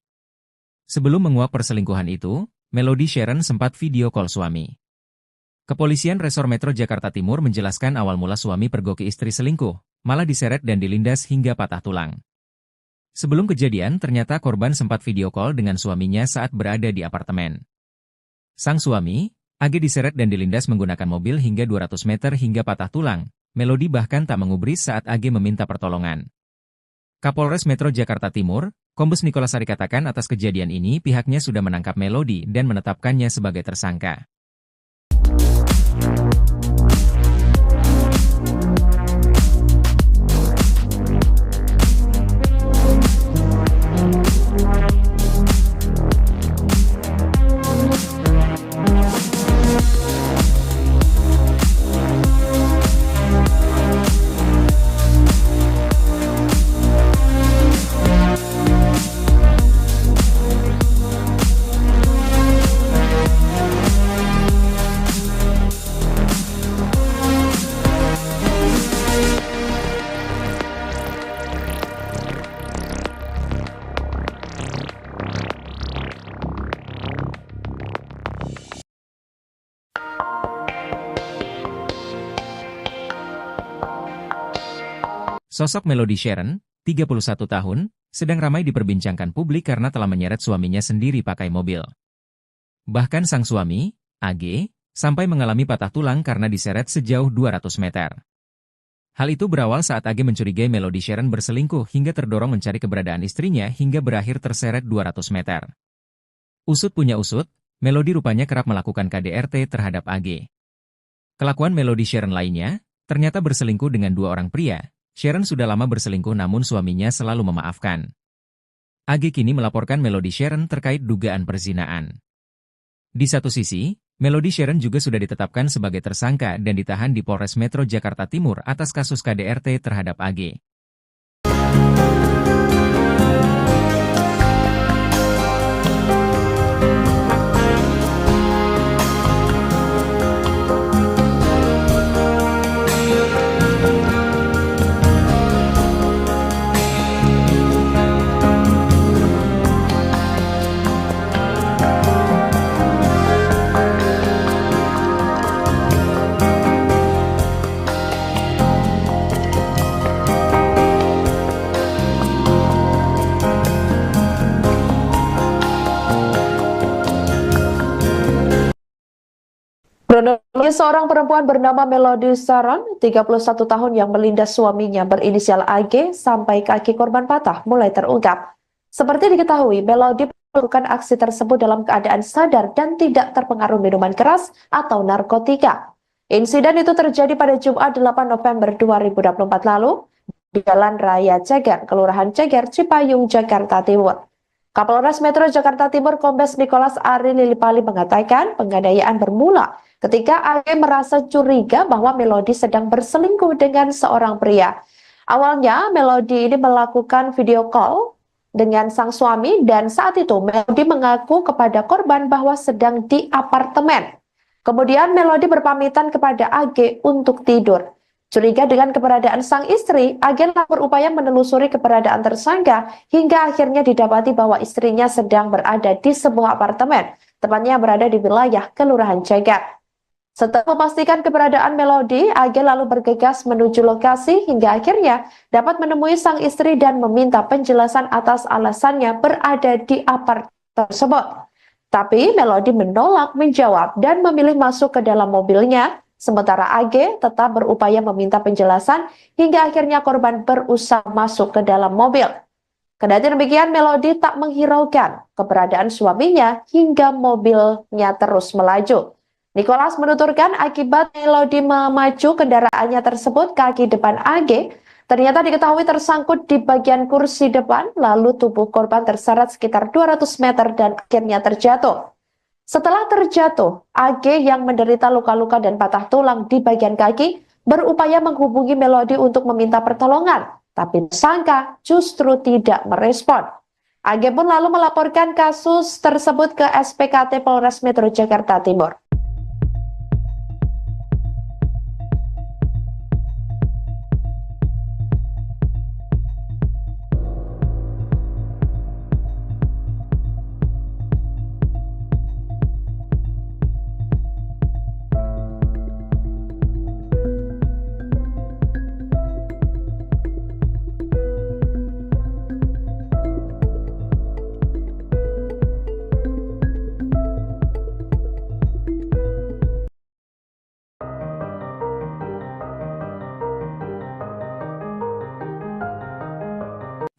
Sebelum menguak perselingkuhan itu, Melody Sharon sempat video call suami. Kepolisian Resor Metro Jakarta Timur menjelaskan awal mula suami pergoki istri selingkuh, malah diseret dan dilindas hingga patah tulang. Sebelum kejadian, ternyata korban sempat video call dengan suaminya saat berada di apartemen. Sang suami, AG diseret dan dilindas menggunakan mobil hingga 200 meter hingga patah tulang. Melody bahkan tak mengubris saat AG meminta pertolongan. Kapolres Metro Jakarta Timur, Kombes Nicholas Ari katakan atas kejadian ini pihaknya sudah menangkap Melody dan menetapkannya sebagai tersangka. Sosok Melody Sharon, 31 tahun, sedang ramai diperbincangkan publik karena telah menyeret suaminya sendiri pakai mobil. Bahkan sang suami, AG, sampai mengalami patah tulang karena diseret sejauh 200 meter. Hal itu berawal saat AG mencurigai Melody Sharon berselingkuh hingga terdorong mencari keberadaan istrinya hingga berakhir terseret 200 meter. Usut punya usut, Melody rupanya kerap melakukan KDRT terhadap AG. Kelakuan Melody Sharon lainnya, ternyata berselingkuh dengan dua orang pria. Sharon sudah lama berselingkuh namun suaminya selalu memaafkan. AG kini melaporkan Melody Sharon terkait dugaan perzinaan. Di satu sisi, Melody Sharon juga sudah ditetapkan sebagai tersangka dan ditahan di Polres Metro Jakarta Timur atas kasus KDRT terhadap AG. Kronologi seorang perempuan bernama Melody Saron, 31 tahun yang melindas suaminya berinisial AG sampai kaki korban patah mulai terungkap. Seperti diketahui, Melody melakukan aksi tersebut dalam keadaan sadar dan tidak terpengaruh minuman keras atau narkotika. Insiden itu terjadi pada Jumat 8 November 2024 lalu di Jalan Raya Ceger, Kelurahan Ceger, Cipayung, Jakarta Timur. Kapolres Metro Jakarta Timur Kombes Nicholas Ari Lilipali mengatakan penganiayaan bermula ketika AG merasa curiga bahwa Melody sedang berselingkuh dengan seorang pria. Awalnya Melody ini melakukan video call dengan sang suami dan saat itu Melody mengaku kepada korban bahwa sedang di apartemen. Kemudian Melody berpamitan kepada AG untuk tidur. Curiga dengan keberadaan sang istri, agen berupaya menelusuri keberadaan tersangka hingga akhirnya didapati bahwa istrinya sedang berada di sebuah apartemen, tepatnya berada di wilayah Kelurahan Ceger. Setelah memastikan keberadaan Melody, agen lalu bergegas menuju lokasi hingga akhirnya dapat menemui sang istri dan meminta penjelasan atas alasannya berada di apartemen tersebut. Tapi Melody menolak menjawab dan memilih masuk ke dalam mobilnya. Sementara AG tetap berupaya meminta penjelasan hingga akhirnya korban berusaha masuk ke dalam mobil. Kendati demikian, Melody tak menghiraukan keberadaan suaminya hingga mobilnya terus melaju. Nicholas menuturkan akibat Melody memacu kendaraannya tersebut, kaki depan AG ternyata diketahui tersangkut di bagian kursi depan, lalu tubuh korban terseret sekitar 200 meter dan akhirnya terjatuh. Setelah terjatuh, AG yang menderita luka-luka dan patah tulang di bagian kaki berupaya menghubungi Melody untuk meminta pertolongan, tapi tersangka justru tidak merespon. AG pun lalu melaporkan kasus tersebut ke SPKT Polres Metro Jakarta Timur.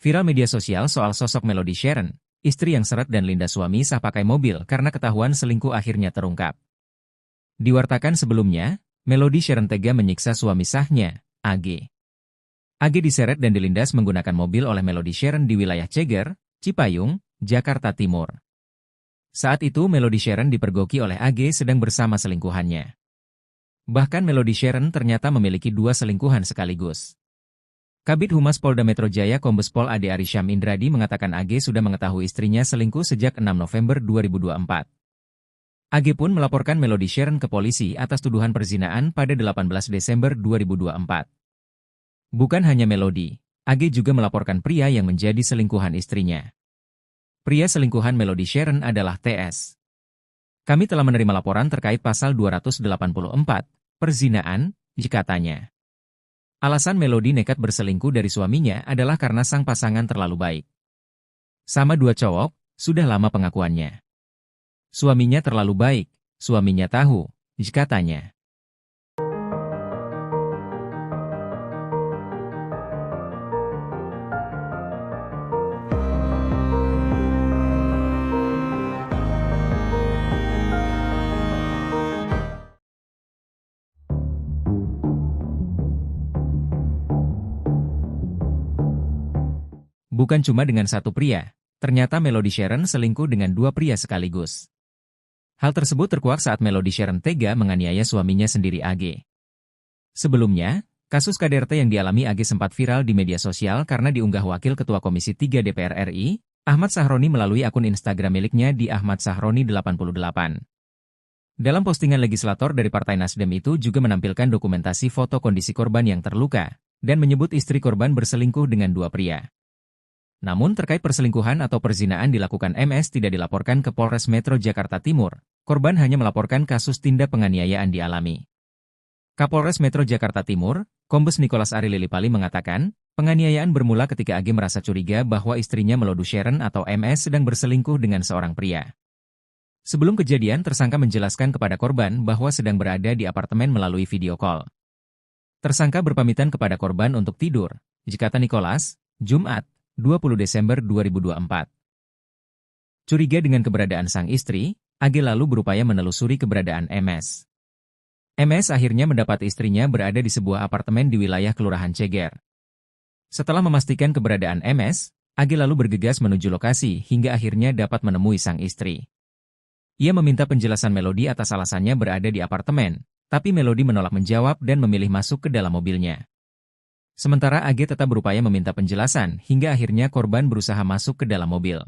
Viral media sosial soal sosok Melody Sharon, istri yang seret dan lindas suami sah pakai mobil karena ketahuan selingkuh akhirnya terungkap. Diwartakan sebelumnya, Melody Sharon tega menyiksa suami sahnya, AG. AG diseret dan dilindas menggunakan mobil oleh Melody Sharon di wilayah Ceger, Cipayung, Jakarta Timur. Saat itu Melody Sharon dipergoki oleh AG sedang bersama selingkuhannya. Bahkan Melody Sharon ternyata memiliki 2 selingkuhan sekaligus. Kabid Humas Polda Metro Jaya Kombes Pol Ade Arisham Indradi mengatakan AG sudah mengetahui istrinya selingkuh sejak 6 November 2024. AG pun melaporkan Melody Sharon ke polisi atas tuduhan perzinaan pada 18 Desember 2024. Bukan hanya Melody, AG juga melaporkan pria yang menjadi selingkuhan istrinya. Pria selingkuhan Melody Sharon adalah TS. Kami telah menerima laporan terkait pasal 284, perzinaan, katanya. Alasan Melody nekat berselingkuh dari suaminya adalah karena sang pasangan terlalu baik. Sama 2 cowok, sudah lama pengakuannya. Suaminya terlalu baik, suaminya tahu, katanya. Bukan cuma dengan satu pria, ternyata Melody Sharon selingkuh dengan 2 pria sekaligus. Hal tersebut terkuak saat Melody Sharon tega menganiaya suaminya sendiri AG. Sebelumnya, kasus KDRT yang dialami AG sempat viral di media sosial karena diunggah Wakil Ketua Komisi 3 DPR RI, Ahmad Sahroni melalui akun Instagram miliknya di Ahmad Sahroni 88. Dalam postingan legislator dari Partai Nasdem itu juga menampilkan dokumentasi foto kondisi korban yang terluka, dan menyebut istri korban berselingkuh dengan dua pria. Namun terkait perselingkuhan atau perzinaan dilakukan MS tidak dilaporkan ke Polres Metro Jakarta Timur, korban hanya melaporkan kasus tindak penganiayaan dialami. Kapolres Metro Jakarta Timur, Kombes Nicholas Ari Lilipali mengatakan, penganiayaan bermula ketika AG merasa curiga bahwa istrinya Melody Sharon atau MS sedang berselingkuh dengan seorang pria. Sebelum kejadian, tersangka menjelaskan kepada korban bahwa sedang berada di apartemen melalui video call. Tersangka berpamitan kepada korban untuk tidur, kata Nicholas, Jumat, 20 Desember 2024. Curiga dengan keberadaan sang istri, AG lalu berupaya menelusuri keberadaan MS. MS akhirnya mendapat istrinya berada di sebuah apartemen di wilayah Kelurahan Ceger. Setelah memastikan keberadaan MS, AG lalu bergegas menuju lokasi hingga akhirnya dapat menemui sang istri. Ia meminta penjelasan Melody atas alasannya berada di apartemen, tapi Melody menolak menjawab dan memilih masuk ke dalam mobilnya. Sementara AG tetap berupaya meminta penjelasan hingga akhirnya korban berusaha masuk ke dalam mobil.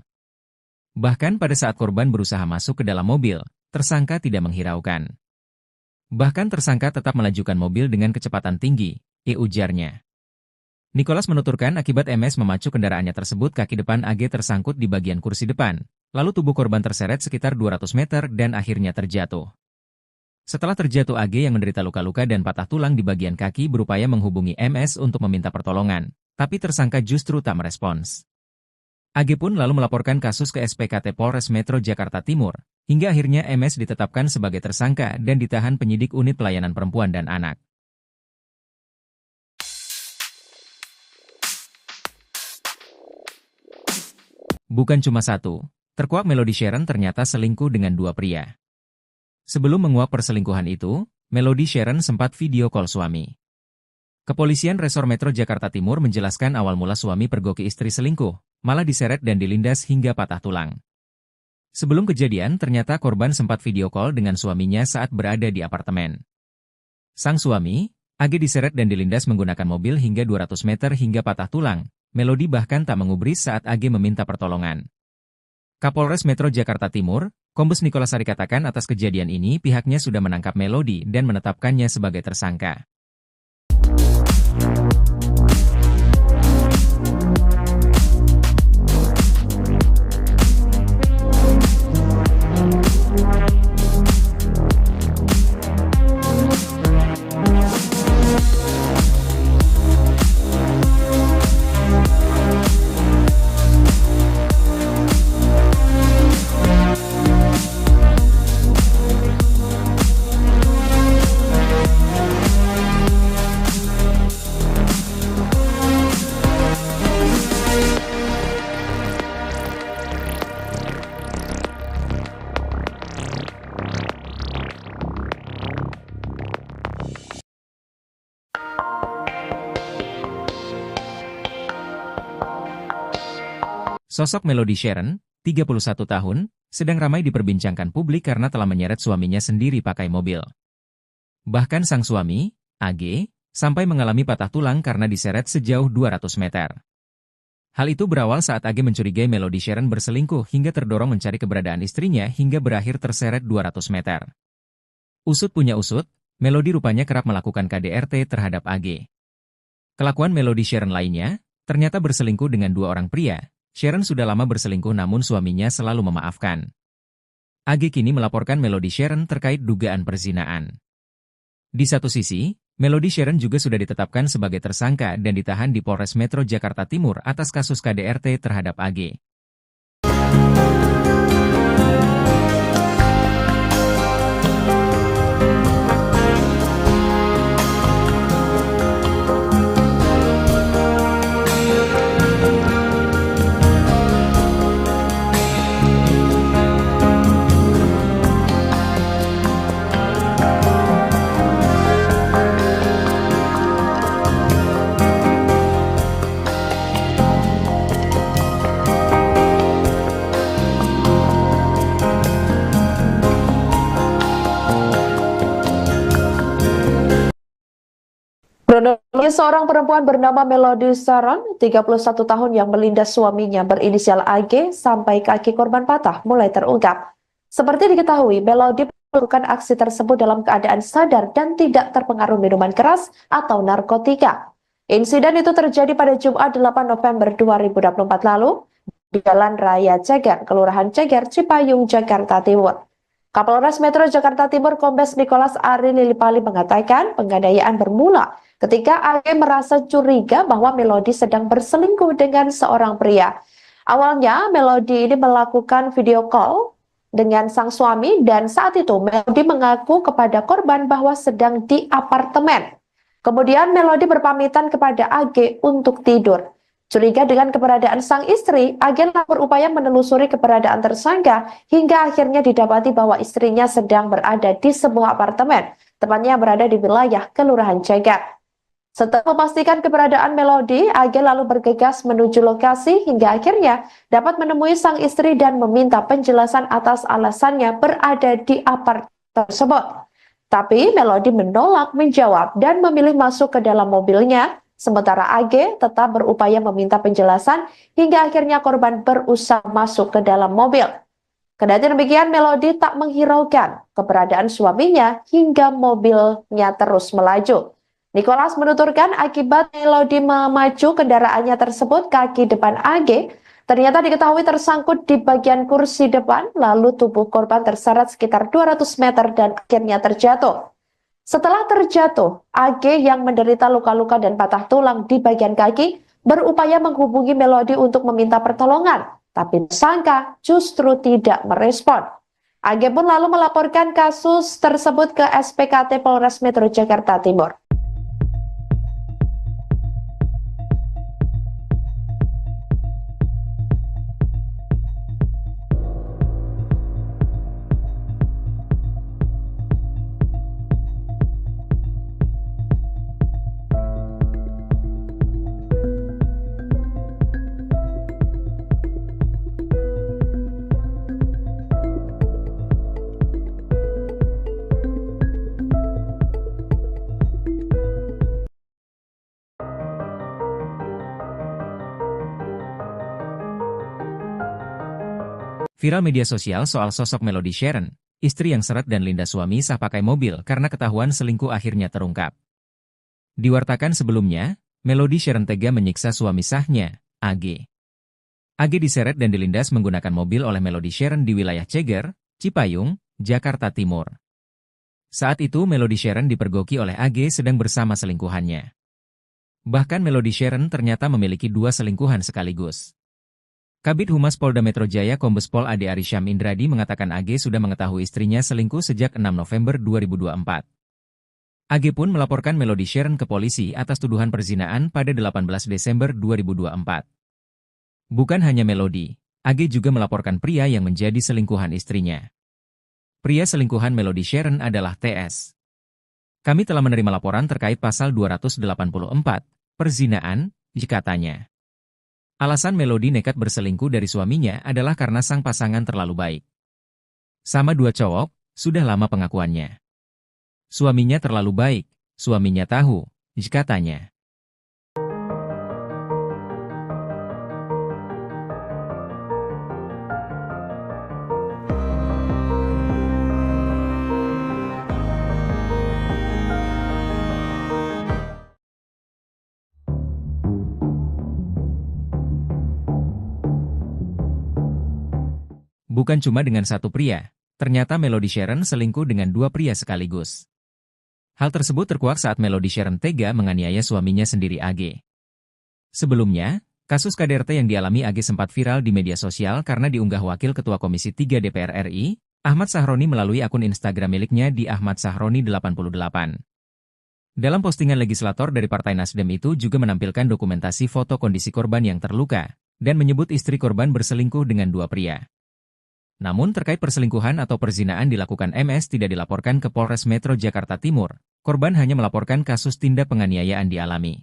Bahkan pada saat korban berusaha masuk ke dalam mobil, tersangka tidak menghiraukan. Bahkan tersangka tetap melajukan mobil dengan kecepatan tinggi, ujarnya. Nicholas menuturkan akibat MS memacu kendaraannya tersebut kaki depan AG tersangkut di bagian kursi depan, lalu tubuh korban terseret sekitar 200 meter dan akhirnya terjatuh. Setelah terjatuh AG yang menderita luka-luka dan patah tulang di bagian kaki berupaya menghubungi MS untuk meminta pertolongan, tapi tersangka justru tak merespons. AG pun lalu melaporkan kasus ke SPKT Polres Metro Jakarta Timur, hingga akhirnya MS ditetapkan sebagai tersangka dan ditahan penyidik Unit Pelayanan Perempuan dan Anak. Bukan cuma satu, terkuak Melody Sharon ternyata selingkuh dengan dua pria. Sebelum menguak perselingkuhan itu, Melody Sharon sempat video call suami. Kepolisian Resor Metro Jakarta Timur menjelaskan awal mula suami pergoki istri selingkuh, malah diseret dan dilindas hingga patah tulang. Sebelum kejadian, ternyata korban sempat video call dengan suaminya saat berada di apartemen. Sang suami, AG diseret dan dilindas menggunakan mobil hingga 200 meter hingga patah tulang. Melody bahkan tak mengubris saat AG meminta pertolongan. Kapolres Metro Jakarta Timur, Kombes Nicholas Ari katakan atas kejadian ini pihaknya sudah menangkap Melody dan menetapkannya sebagai tersangka. Sosok Melody Sharon, 31 tahun, sedang ramai diperbincangkan publik karena telah menyeret suaminya sendiri pakai mobil. Bahkan sang suami, AG, sampai mengalami patah tulang karena diseret sejauh 200 meter. Hal itu berawal saat AG mencurigai Melody Sharon berselingkuh hingga terdorong mencari keberadaan istrinya hingga berakhir terseret 200 meter. Usut punya usut, Melody rupanya kerap melakukan KDRT terhadap AG. Kelakuan Melody Sharon lainnya, ternyata berselingkuh dengan dua orang pria. Sharon sudah lama berselingkuh namun suaminya selalu memaafkan. AG kini melaporkan Melody Sharon terkait dugaan perzinaan. Di satu sisi, Melody Sharon juga sudah ditetapkan sebagai tersangka dan ditahan di Polres Metro Jakarta Timur atas kasus KDRT terhadap AG. Kronologi seorang perempuan bernama Melody Saron, 31 tahun yang melindas suaminya berinisial AG sampai kaki korban patah mulai terungkap. Seperti diketahui, Melody melakukan aksi tersebut dalam keadaan sadar dan tidak terpengaruh minuman keras atau narkotika. Insiden itu terjadi pada Jumat 8 November 2024 lalu di Jalan Raya Ceger, Kelurahan Ceger, Cipayung, Jakarta Timur. Kapolres Metro Jakarta Timur Kombes Nicholas Ari Lilipali mengatakan penganiayaan bermula ketika AG merasa curiga bahwa Melody sedang berselingkuh dengan seorang pria. Awalnya Melody ini melakukan video call dengan sang suami dan saat itu Melody mengaku kepada korban bahwa sedang di apartemen. Kemudian Melody berpamitan kepada AG untuk tidur. Curiga dengan keberadaan sang istri, AG berupaya menelusuri keberadaan tersangka hingga akhirnya didapati bahwa istrinya sedang berada di sebuah apartemen, tepatnya berada di wilayah Kelurahan Ceger. Setelah memastikan keberadaan Melody, AG lalu bergegas menuju lokasi hingga akhirnya dapat menemui sang istri dan meminta penjelasan atas alasannya berada di apartemen tersebut. Tapi Melody menolak menjawab dan memilih masuk ke dalam mobilnya. Sementara AG tetap berupaya meminta penjelasan hingga akhirnya korban berusaha masuk ke dalam mobil. Kendati demikian, Melody tak menghiraukan keberadaan suaminya hingga mobilnya terus melaju. Nicholas menuturkan akibat Melody memacu kendaraannya tersebut, kaki depan AG ternyata diketahui tersangkut di bagian kursi depan, lalu tubuh korban terseret sekitar 200 meter dan akhirnya terjatuh. Setelah terjatuh, AG yang menderita luka-luka dan patah tulang di bagian kaki berupaya menghubungi Melody untuk meminta pertolongan, tapi tersangka justru tidak merespon. AG pun lalu melaporkan kasus tersebut ke SPKT Polres Metro Jakarta Timur. Viral media sosial soal sosok Melody Sharon, istri yang seret dan lindas suami sah pakai mobil karena ketahuan selingkuh akhirnya terungkap. Diwartakan sebelumnya, Melody Sharon tega menyiksa suami sahnya, AG. AG diseret dan dilindas menggunakan mobil oleh Melody Sharon di wilayah Ceger, Cipayung, Jakarta Timur. Saat itu Melody Sharon dipergoki oleh AG sedang bersama selingkuhannya. Bahkan Melody Sharon ternyata memiliki 2 selingkuhan sekaligus. Kabid Humas Polda Metro Jaya Kombes Pol Ade Arisham Indradi mengatakan AG sudah mengetahui istrinya selingkuh sejak 6 November 2024. AG pun melaporkan Melody Sharon ke polisi atas tuduhan perzinaan pada 18 Desember 2024. Bukan hanya Melody, AG juga melaporkan pria yang menjadi selingkuhan istrinya. Pria selingkuhan Melody Sharon adalah TS. Kami telah menerima laporan terkait pasal 284, perzinaan, katanya. Alasan Melody nekat berselingkuh dari suaminya adalah karena sang pasangan terlalu baik. Sama 2 cowok, sudah lama pengakuannya. Suaminya terlalu baik, suaminya tahu, katanya. Bukan cuma dengan satu pria, ternyata Melody Sharon selingkuh dengan 2 pria sekaligus. Hal tersebut terkuak saat Melody Sharon tega menganiaya suaminya sendiri AG. Sebelumnya, kasus KDRT yang dialami AG sempat viral di media sosial karena diunggah Wakil Ketua Komisi 3 DPR RI, Ahmad Sahroni melalui akun Instagram miliknya di Ahmad Sahroni 88. Dalam postingan legislator dari Partai Nasdem itu juga menampilkan dokumentasi foto kondisi korban yang terluka, dan menyebut istri korban berselingkuh dengan 2 pria. Namun terkait perselingkuhan atau perzinaan dilakukan MS tidak dilaporkan ke Polres Metro Jakarta Timur, korban hanya melaporkan kasus tindak penganiayaan dialami.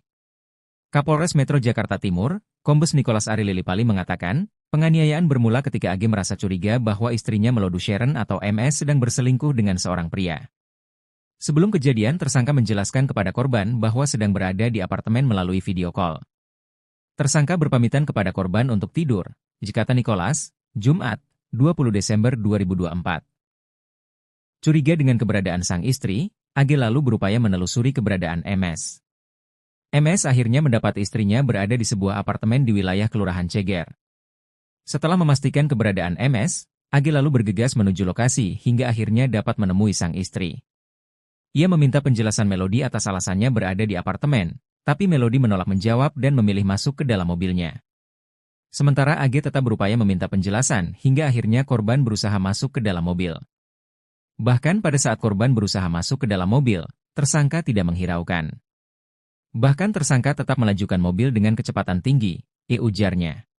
Kapolres Metro Jakarta Timur, Kombes Nicholas Ari Lilipali mengatakan, penganiayaan bermula ketika AG merasa curiga bahwa istrinya Melody Sharon atau MS sedang berselingkuh dengan seorang pria. Sebelum kejadian, tersangka menjelaskan kepada korban bahwa sedang berada di apartemen melalui video call. Tersangka berpamitan kepada korban untuk tidur, kata Nicholas, Jumat, 20 Desember 2024. Curiga dengan keberadaan sang istri, AG lalu berupaya menelusuri keberadaan MS. MS akhirnya mendapat istrinya berada di sebuah apartemen di wilayah Kelurahan Ceger. Setelah memastikan keberadaan MS, AG lalu bergegas menuju lokasi hingga akhirnya dapat menemui sang istri. Ia meminta penjelasan Melody atas alasannya berada di apartemen, tapi Melody menolak menjawab dan memilih masuk ke dalam mobilnya. Sementara AG tetap berupaya meminta penjelasan hingga akhirnya korban berusaha masuk ke dalam mobil. Bahkan pada saat korban berusaha masuk ke dalam mobil, tersangka tidak menghiraukan. Bahkan tersangka tetap melajukan mobil dengan kecepatan tinggi, ujarnya.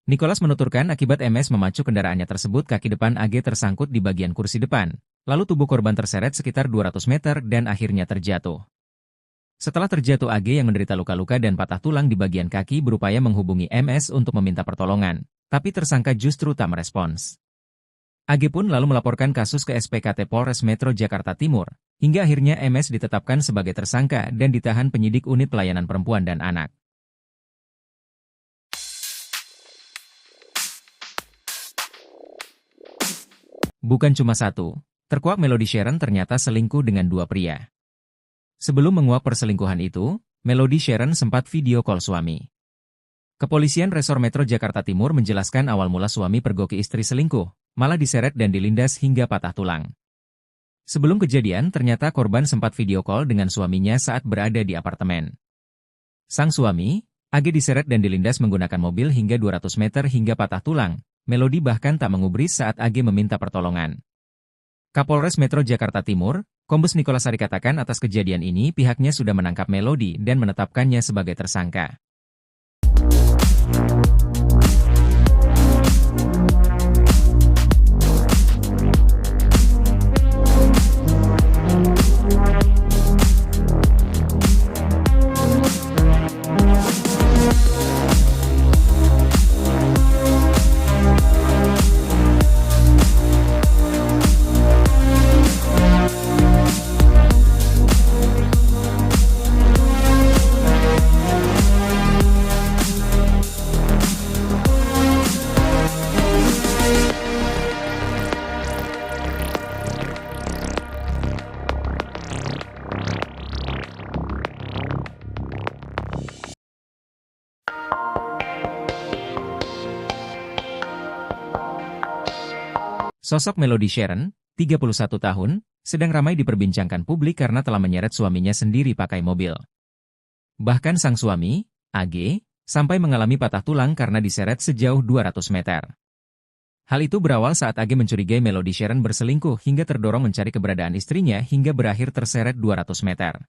Nicholas menuturkan akibat MS memacu kendaraannya tersebut kaki depan AG tersangkut di bagian kursi depan, lalu tubuh korban terseret sekitar 200 meter dan akhirnya terjatuh. Setelah terjatuh AG yang menderita luka-luka dan patah tulang di bagian kaki berupaya menghubungi MS untuk meminta pertolongan, tapi tersangka justru tak merespons. AG pun lalu melaporkan kasus ke SPKT Polres Metro Jakarta Timur, hingga akhirnya MS ditetapkan sebagai tersangka dan ditahan penyidik unit pelayanan perempuan dan anak. Bukan cuma satu, terkuak Melody Sharon ternyata selingkuh dengan dua pria. Sebelum menguak perselingkuhan itu, Melody Sharon sempat video call suami. Kepolisian Resor Metro Jakarta Timur menjelaskan awal mula suami pergoki istri selingkuh, malah diseret dan dilindas hingga patah tulang. Sebelum kejadian, ternyata korban sempat video call dengan suaminya saat berada di apartemen. Sang suami, AG diseret dan dilindas menggunakan mobil hingga 200 meter hingga patah tulang. Melody bahkan tak mengubris saat AG meminta pertolongan. Kapolres Metro Jakarta Timur, Kombes Nicholas Sari katakan atas kejadian ini pihaknya sudah menangkap Melody dan menetapkannya sebagai tersangka. Sosok Melody Sharon, 31 tahun, sedang ramai diperbincangkan publik karena telah menyeret suaminya sendiri pakai mobil. Bahkan sang suami, AG, sampai mengalami patah tulang karena diseret sejauh 200 meter. Hal itu berawal saat AG mencurigai Melody Sharon berselingkuh hingga terdorong mencari keberadaan istrinya hingga berakhir terseret 200 meter.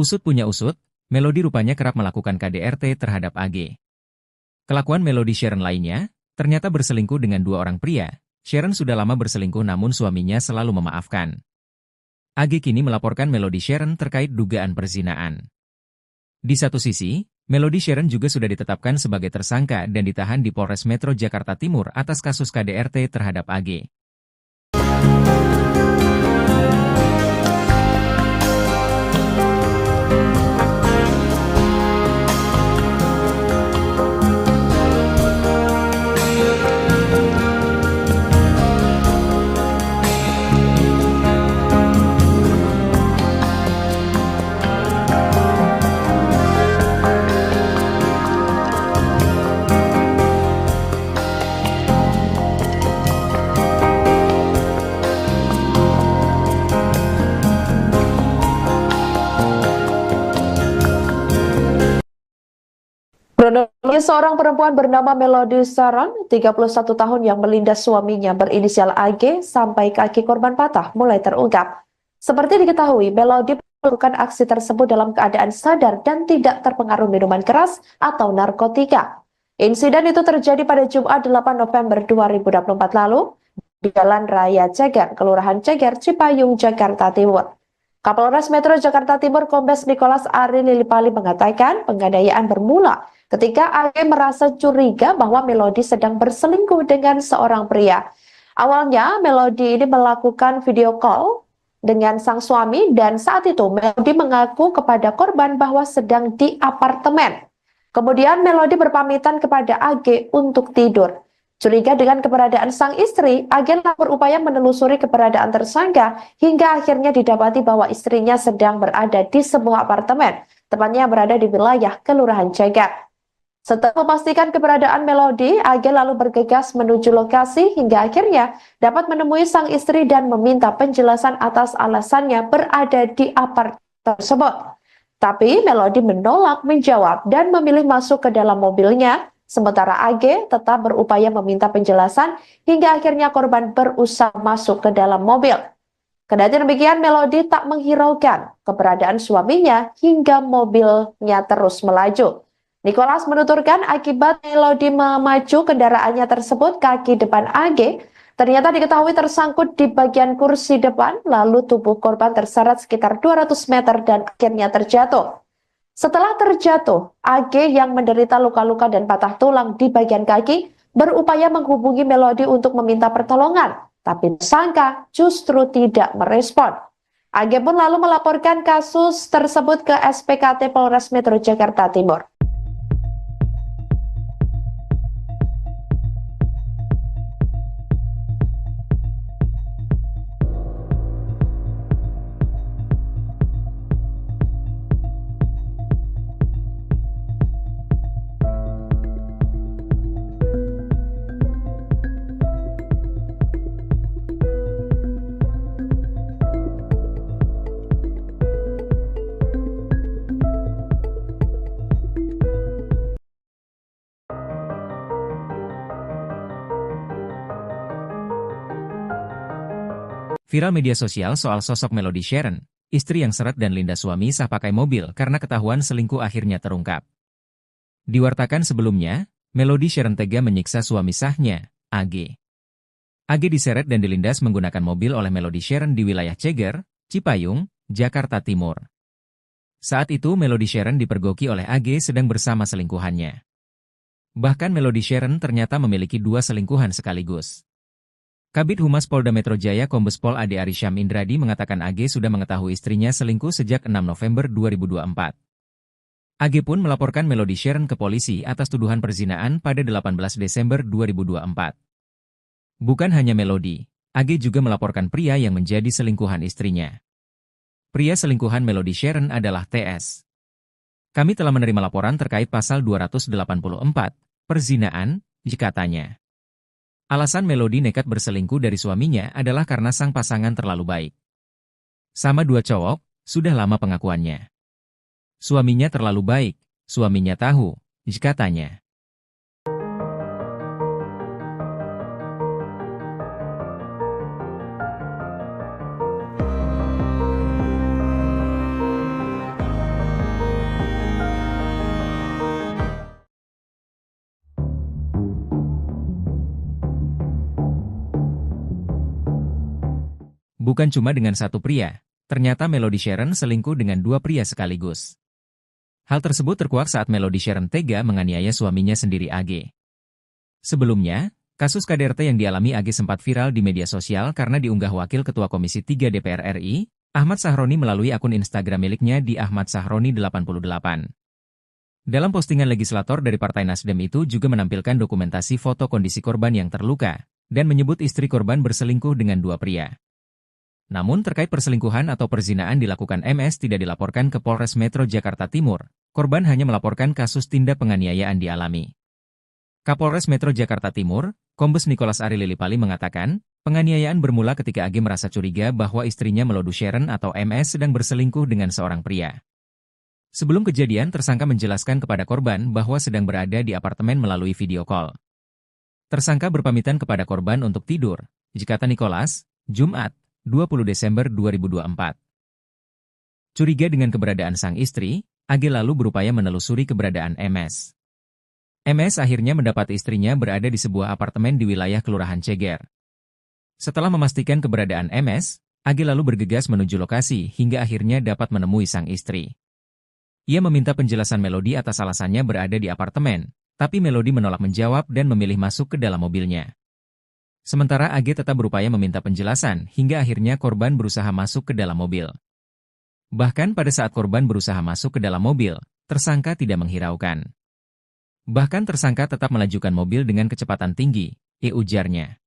Usut punya usut, Melody rupanya kerap melakukan KDRT terhadap AG. Kelakuan Melody Sharon lainnya, ternyata berselingkuh dengan dua orang pria. Sharon sudah lama berselingkuh namun suaminya selalu memaafkan. AG kini melaporkan Melody Sharon terkait dugaan perzinaan. Di satu sisi, Melody Sharon juga sudah ditetapkan sebagai tersangka dan ditahan di Polres Metro Jakarta Timur atas kasus KDRT terhadap AG. Kronologi seorang perempuan bernama Melody Sharon, 31 tahun yang melindas suaminya berinisial AG sampai kaki korban patah mulai terungkap. Seperti diketahui, Melody melakukan aksi tersebut dalam keadaan sadar dan tidak terpengaruh minuman keras atau narkotika. Insiden itu terjadi pada Jumat 8 November 2024 lalu di Jalan Raya Ceger, Kelurahan Ceger, Cipayung, Jakarta Timur. Kapolres Metro Jakarta Timur Kombes Nicholas Ari Lilipali mengatakan penganiayaan bermula ketika AG merasa curiga bahwa Melody sedang berselingkuh dengan seorang pria. Awalnya, Melody ini melakukan video call dengan sang suami dan saat itu Melody mengaku kepada korban bahwa sedang di apartemen. Kemudian Melody berpamitan kepada AG untuk tidur. Curiga dengan keberadaan sang istri, agen berupaya menelusuri keberadaan tersangka hingga akhirnya didapati bahwa istrinya sedang berada di sebuah apartemen, tepatnya berada di wilayah Kelurahan Cegat. Setelah memastikan keberadaan Melody, agen lalu bergegas menuju lokasi hingga akhirnya dapat menemui sang istri dan meminta penjelasan atas alasannya berada di apartemen tersebut. Tapi Melody menolak menjawab dan memilih masuk ke dalam mobilnya. Sementara AG tetap berupaya meminta penjelasan hingga akhirnya korban berusaha masuk ke dalam mobil. Kendati demikian, Melody tak menghiraukan keberadaan suaminya hingga mobilnya terus melaju. Nicholas menuturkan akibat Melody memacu kendaraannya tersebut, kaki depan AG ternyata diketahui tersangkut di bagian kursi depan, lalu tubuh korban terseret sekitar 200 meter dan akhirnya terjatuh. Setelah terjatuh, AG yang menderita luka-luka dan patah tulang di bagian kaki berupaya menghubungi Melody untuk meminta pertolongan, tapi tersangka justru tidak merespon. AG pun lalu melaporkan kasus tersebut ke SPKT Polres Metro Jakarta Timur. Viral media sosial soal sosok Melody Sharon, istri yang seret dan lindas suami sah pakai mobil karena ketahuan selingkuh akhirnya terungkap. Diwartakan sebelumnya, Melody Sharon tega menyiksa suami sahnya, AG. AG diseret dan dilindas menggunakan mobil oleh Melody Sharon di wilayah Ceger, Cipayung, Jakarta Timur. Saat itu Melody Sharon dipergoki oleh AG sedang bersama selingkuhannya. Bahkan Melody Sharon ternyata memiliki 2 selingkuhan sekaligus. Kabid Humas Polda Metro Jaya Kombes Pol Ade Arisham Indradi mengatakan AG sudah mengetahui istrinya selingkuh sejak 6 November 2024. AG pun melaporkan Melody Sharon ke polisi atas tuduhan perzinaan pada 18 Desember 2024. Bukan hanya Melody, AG juga melaporkan pria yang menjadi selingkuhan istrinya. Pria selingkuhan Melody Sharon adalah TS. Kami telah menerima laporan terkait pasal 284, perzinaan, katanya. Alasan Melody nekat berselingkuh dari suaminya adalah karena sang pasangan terlalu baik. Sama 2 cowok, sudah lama pengakuannya. Suaminya terlalu baik, suaminya tahu, katanya. Bukan cuma dengan satu pria, ternyata Melody Sharon selingkuh dengan 2 pria sekaligus. Hal tersebut terkuak saat Melody Sharon tega menganiaya suaminya sendiri AG. Sebelumnya, kasus KDRT yang dialami AG sempat viral di media sosial karena diunggah Wakil Ketua Komisi 3 DPR RI, Ahmad Sahroni melalui akun Instagram miliknya di Ahmad Sahroni 88. Dalam postingan legislator dari Partai Nasdem itu juga menampilkan dokumentasi foto kondisi korban yang terluka, dan menyebut istri korban berselingkuh dengan 2 pria. Namun terkait perselingkuhan atau perzinaan dilakukan MS tidak dilaporkan ke Polres Metro Jakarta Timur, korban hanya melaporkan kasus tindak penganiayaan dialami. Kapolres Metro Jakarta Timur, Kombes Nicholas Ari Lilipali mengatakan, penganiayaan bermula ketika AG merasa curiga bahwa istrinya Melody Sharon atau MS sedang berselingkuh dengan seorang pria. Sebelum kejadian, tersangka menjelaskan kepada korban bahwa sedang berada di apartemen melalui video call. Tersangka berpamitan kepada korban untuk tidur, kata Nicholas, Jumat, 20 Desember 2024. Curiga dengan keberadaan sang istri, AG lalu berupaya menelusuri keberadaan MS. MS akhirnya mendapati istrinya berada di sebuah apartemen di wilayah Kelurahan Ceger. Setelah memastikan keberadaan MS, AG lalu bergegas menuju lokasi hingga akhirnya dapat menemui sang istri. Ia meminta penjelasan Melody atas alasannya berada di apartemen, tapi Melody menolak menjawab dan memilih masuk ke dalam mobilnya. Sementara AG tetap berupaya meminta penjelasan hingga akhirnya korban berusaha masuk ke dalam mobil. Bahkan pada saat korban berusaha masuk ke dalam mobil, tersangka tidak menghiraukan. Bahkan tersangka tetap melajukan mobil dengan kecepatan tinggi, ujarnya.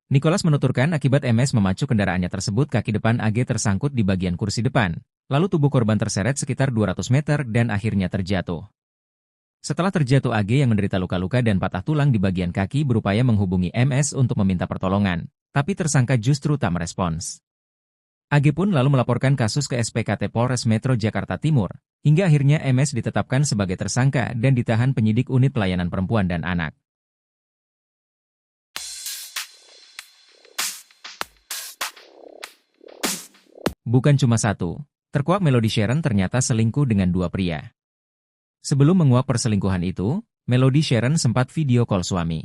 Nicholas menuturkan akibat MS memacu kendaraannya tersebut kaki depan AG tersangkut di bagian kursi depan, lalu tubuh korban terseret sekitar 200 meter dan akhirnya terjatuh. Setelah terjatuh AG yang menderita luka-luka dan patah tulang di bagian kaki berupaya menghubungi MS untuk meminta pertolongan, tapi tersangka justru tak merespons. AG pun lalu melaporkan kasus ke SPKT Polres Metro Jakarta Timur, hingga akhirnya MS ditetapkan sebagai tersangka dan ditahan penyidik unit pelayanan perempuan dan anak. Bukan cuma satu, terkuak Melody Sharon ternyata selingkuh dengan dua pria. Sebelum menguak perselingkuhan itu, Melody Sharon sempat video call suami.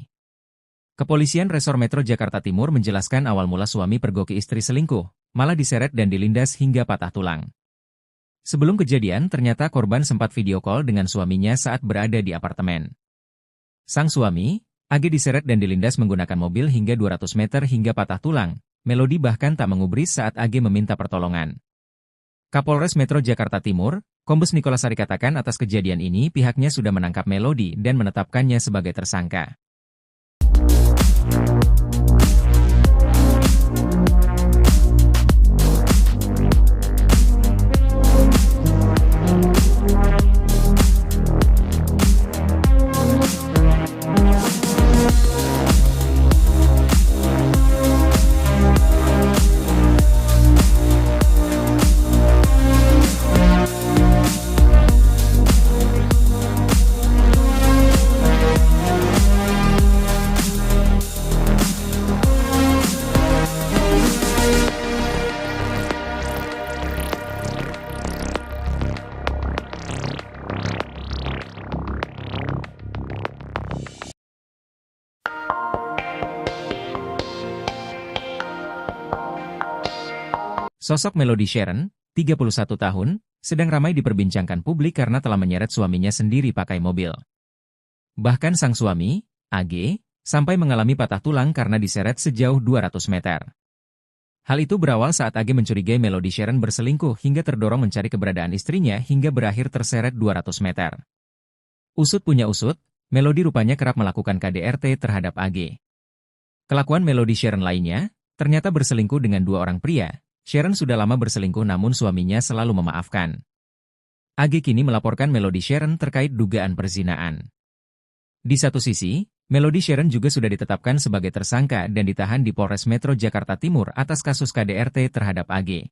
Kepolisian Resor Metro Jakarta Timur menjelaskan awal mula suami pergoki istri selingkuh, malah diseret dan dilindas hingga patah tulang. Sebelum kejadian, ternyata korban sempat video call dengan suaminya saat berada di apartemen. Sang suami, AG diseret dan dilindas menggunakan mobil hingga 200 meter hingga patah tulang. Melody bahkan tak mengubris saat AG meminta pertolongan. Kapolres Metro Jakarta Timur, Kombes Nicholas Sari katakan atas kejadian ini pihaknya sudah menangkap Melody dan menetapkannya sebagai tersangka. Sosok Melody Sharon, 31 tahun, sedang ramai diperbincangkan publik karena telah menyeret suaminya sendiri pakai mobil. Bahkan sang suami, AG, sampai mengalami patah tulang karena diseret sejauh 200 meter. Hal itu berawal saat AG mencurigai Melody Sharon berselingkuh hingga terdorong mencari keberadaan istrinya hingga berakhir terseret 200 meter. Usut punya usut, Melody rupanya kerap melakukan KDRT terhadap AG. Kelakuan Melody Sharon lainnya, ternyata berselingkuh dengan dua orang pria. Sharon sudah lama berselingkuh namun suaminya selalu memaafkan. AG kini melaporkan Melody Sharon terkait dugaan perzinaan. Di satu sisi, Melody Sharon juga sudah ditetapkan sebagai tersangka dan ditahan di Polres Metro Jakarta Timur atas kasus KDRT terhadap AG.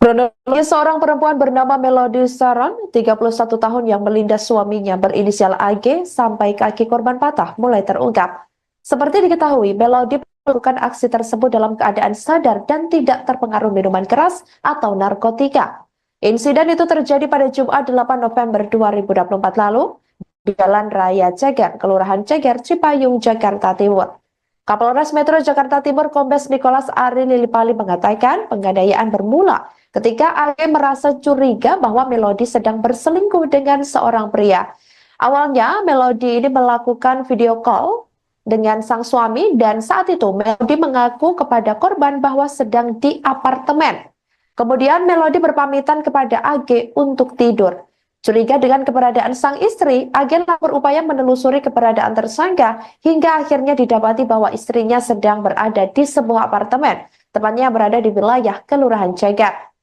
Kronologi seorang perempuan bernama Melody Sharon, 31 tahun yang melindas suaminya berinisial AG sampai kaki korban patah mulai terungkap. Seperti diketahui, Melody melakukan aksi tersebut dalam keadaan sadar dan tidak terpengaruh minuman keras atau narkotika. Insiden itu terjadi pada Jumat 8 November 2024 lalu di Jalan Raya Ceger, Kelurahan Ceger, Cipayung, Jakarta Timur. Kapolres Metro Jakarta Timur Kombes Nicholas Ari Lilipali mengatakan penganiayaan bermula ketika AG merasa curiga bahwa Melody sedang berselingkuh dengan seorang pria. Awalnya Melody ini melakukan video call dengan sang suami dan saat itu Melody mengaku kepada korban bahwa sedang di apartemen. Kemudian Melody berpamitan kepada AG untuk tidur. Curiga dengan keberadaan sang istri, AG berupaya menelusuri keberadaan tersangka hingga akhirnya didapati bahwa istrinya sedang berada di sebuah apartemen, tepatnya berada di wilayah Kelurahan Ceger.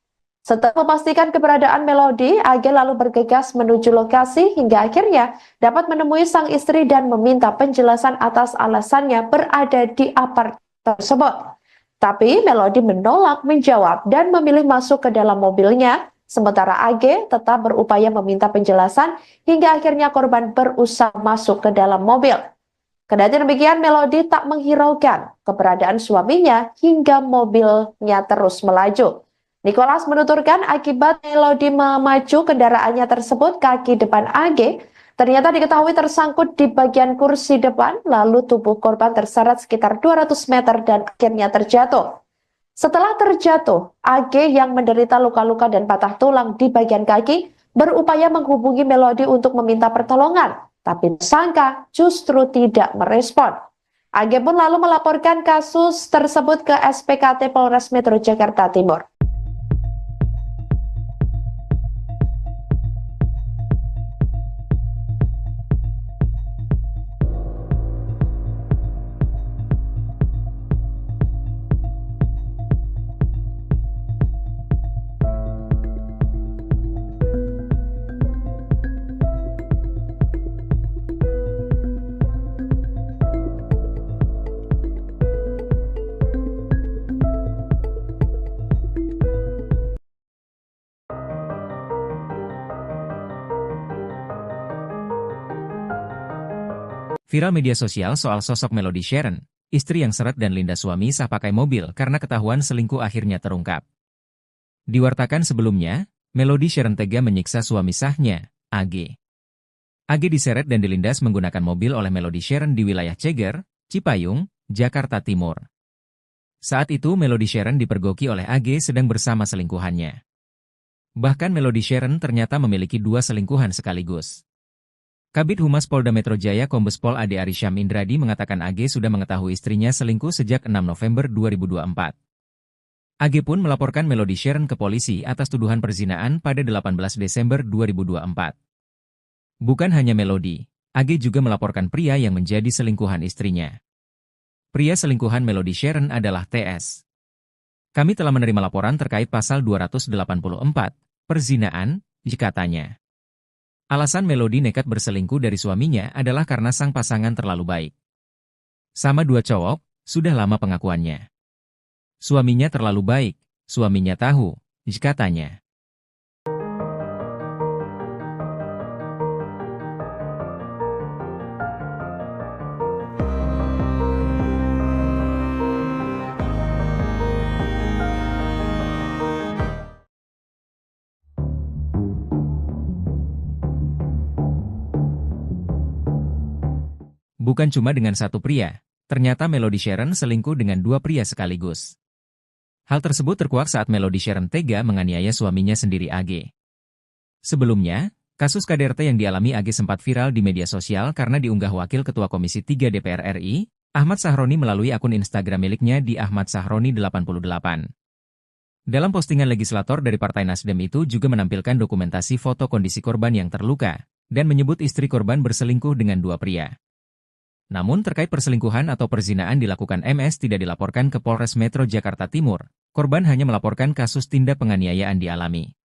Setelah memastikan keberadaan Melody, AG lalu bergegas menuju lokasi hingga akhirnya dapat menemui sang istri dan meminta penjelasan atas alasannya berada di apartemen tersebut. Tapi Melody menolak menjawab dan memilih masuk ke dalam mobilnya Sementara AG tetap berupaya meminta penjelasan hingga akhirnya korban berusaha masuk ke dalam mobil. Kendati demikian, Melody tak menghiraukan keberadaan suaminya hingga mobilnya terus melaju. Nicholas menuturkan akibat Melody memaju kendaraannya tersebut, kaki depan AG ternyata diketahui tersangkut di bagian kursi depan, lalu tubuh korban terseret sekitar 200 meter dan akhirnya terjatuh. Setelah terjatuh, AG yang menderita luka-luka dan patah tulang di bagian kaki berupaya menghubungi Melody untuk meminta pertolongan, tapi tersangka justru tidak merespon. AG pun lalu melaporkan kasus tersebut ke SPKT Polres Metro Jakarta Timur. Viral media sosial soal sosok Melody Sharon, istri yang seret dan lindas suami sah pakai mobil karena ketahuan selingkuh akhirnya terungkap. Diwartakan sebelumnya, Melody Sharon tega menyiksa suami sahnya, AG. AG diseret dan dilindas menggunakan mobil oleh Melody Sharon di wilayah Ceger, Cipayung, Jakarta Timur. Saat itu Melody Sharon dipergoki oleh AG sedang bersama selingkuhannya. Bahkan Melody Sharon ternyata memiliki 2 selingkuhan sekaligus. Kabid Humas Polda Metro Jaya Kombes Pol Ade Arysyam Indradi mengatakan AG sudah mengetahui istrinya selingkuh sejak 6 November 2024. AG pun melaporkan Melody Sharon ke polisi atas tuduhan perzinaan pada 18 Desember 2024. Bukan hanya Melody, AG juga melaporkan pria yang menjadi selingkuhan istrinya. Pria selingkuhan Melody Sharon adalah TS. Kami telah menerima laporan terkait pasal 284, perzinaan, katanya. Alasan Melody nekat berselingkuh dari suaminya adalah karena sang pasangan terlalu baik. Sama 2 cowok, sudah lama pengakuannya. Suaminya terlalu baik, suaminya tahu, katanya. Bukan cuma dengan satu pria, ternyata Melody Sharon selingkuh dengan 2 pria sekaligus. Hal tersebut terkuak saat Melody Sharon tega menganiaya suaminya sendiri AG. Sebelumnya, kasus KDRT yang dialami AG sempat viral di media sosial karena diunggah Wakil Ketua Komisi 3 DPR RI, Ahmad Sahroni melalui akun Instagram miliknya di Ahmad Sahroni 88. Dalam postingan legislator dari Partai Nasdem itu juga menampilkan dokumentasi foto kondisi korban yang terluka, dan menyebut istri korban berselingkuh dengan 2 pria. Namun terkait perselingkuhan atau perzinaan dilakukan MS tidak dilaporkan ke Polres Metro Jakarta Timur, korban hanya melaporkan kasus tindak penganiayaan dialami.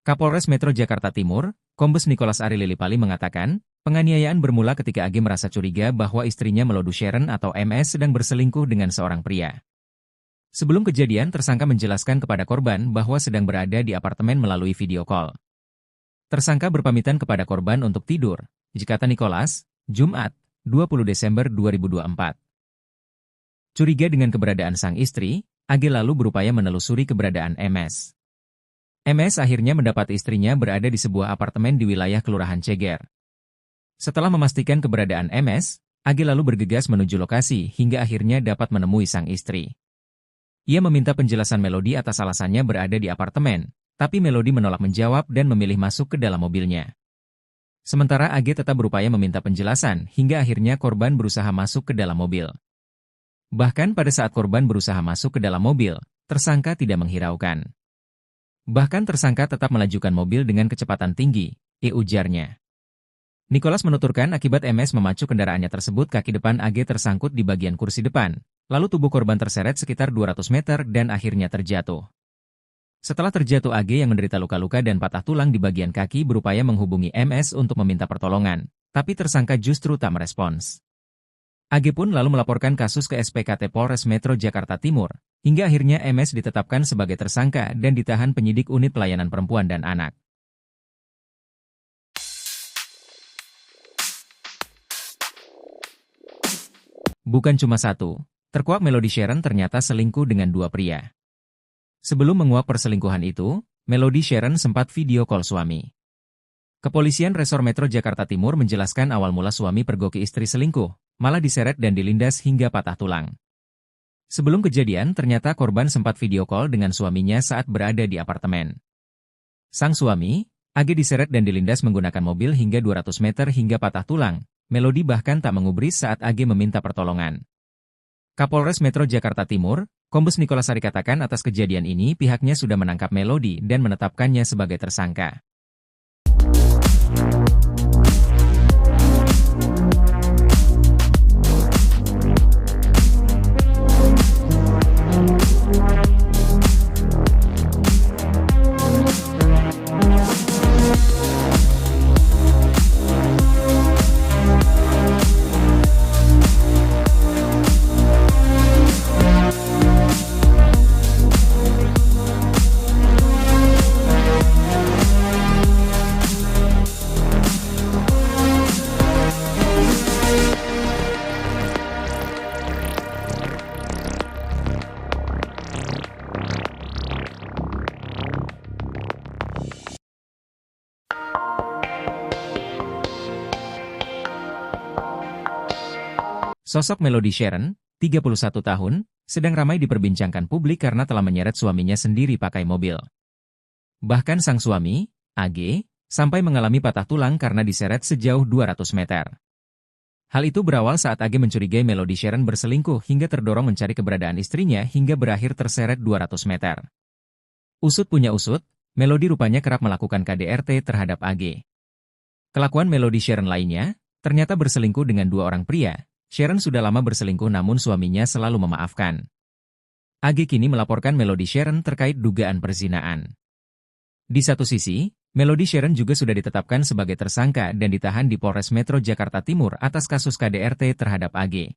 Kapolres Metro Jakarta Timur, Kombes Nicholas Ari Lilipali mengatakan, penganiayaan bermula ketika AG merasa curiga bahwa istrinya Melody Sharon atau MS sedang berselingkuh dengan seorang pria. Sebelum kejadian, tersangka menjelaskan kepada korban bahwa sedang berada di apartemen melalui video call. Tersangka berpamitan kepada korban untuk tidur, kata Nicholas, Jumat, 20 Desember 2024. Curiga dengan keberadaan sang istri, AG lalu berupaya menelusuri keberadaan MS. MS akhirnya mendapat istrinya berada di sebuah apartemen di wilayah Kelurahan Ceger. Setelah memastikan keberadaan MS, AG lalu bergegas menuju lokasi hingga akhirnya dapat menemui sang istri. Ia meminta penjelasan Melody atas alasannya berada di apartemen, tapi Melody menolak menjawab dan memilih masuk ke dalam mobilnya. Sementara AG tetap berupaya meminta penjelasan hingga akhirnya korban berusaha masuk ke dalam mobil. Bahkan pada saat korban berusaha masuk ke dalam mobil, tersangka tidak menghiraukan. Bahkan tersangka tetap melajukan mobil dengan kecepatan tinggi, ujarnya. Nicholas menuturkan akibat MS memacu kendaraannya tersebut kaki depan AG tersangkut di bagian kursi depan, lalu tubuh korban terseret sekitar 200 meter dan akhirnya terjatuh. Setelah terjatuh AG yang menderita luka-luka dan patah tulang di bagian kaki berupaya menghubungi MS untuk meminta pertolongan, tapi tersangka justru tak merespons. AG pun lalu melaporkan kasus ke SPKT Polres Metro Jakarta Timur, hingga akhirnya MS ditetapkan sebagai tersangka dan ditahan penyidik unit pelayanan perempuan dan anak. Bukan cuma satu, terkuak Melody Sharon ternyata selingkuh dengan dua pria. Sebelum menguak perselingkuhan itu, Melody Sharon sempat video call suami. Kepolisian Resor Metro Jakarta Timur menjelaskan awal mula suami pergoki istri selingkuh, malah diseret dan dilindas hingga patah tulang. Sebelum kejadian, ternyata korban sempat video call dengan suaminya saat berada di apartemen. Sang suami, AG diseret dan dilindas menggunakan mobil hingga 200 meter hingga patah tulang. Melody bahkan tak mengubris saat AG meminta pertolongan. Kapolres Metro Jakarta Timur, Kombes Nicholas Sari katakan atas kejadian ini pihaknya sudah menangkap Melody dan menetapkannya sebagai tersangka. Sosok Melody Sharon, 31 tahun, sedang ramai diperbincangkan publik karena telah menyeret suaminya sendiri pakai mobil. Bahkan sang suami, AG, sampai mengalami patah tulang karena diseret sejauh 200 meter. Hal itu berawal saat AG mencurigai Melody Sharon berselingkuh hingga terdorong mencari keberadaan istrinya hingga berakhir terseret 200 meter. Usut punya usut, Melody rupanya kerap melakukan KDRT terhadap AG. Kelakuan Melody Sharon lainnya, ternyata berselingkuh dengan dua orang pria. Sharon sudah lama berselingkuh namun suaminya selalu memaafkan. AG kini melaporkan Melody Sharon terkait dugaan perzinaan. Di satu sisi, Melody Sharon juga sudah ditetapkan sebagai tersangka dan ditahan di Polres Metro Jakarta Timur atas kasus KDRT terhadap AG.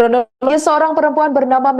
Kronologi seorang perempuan bernama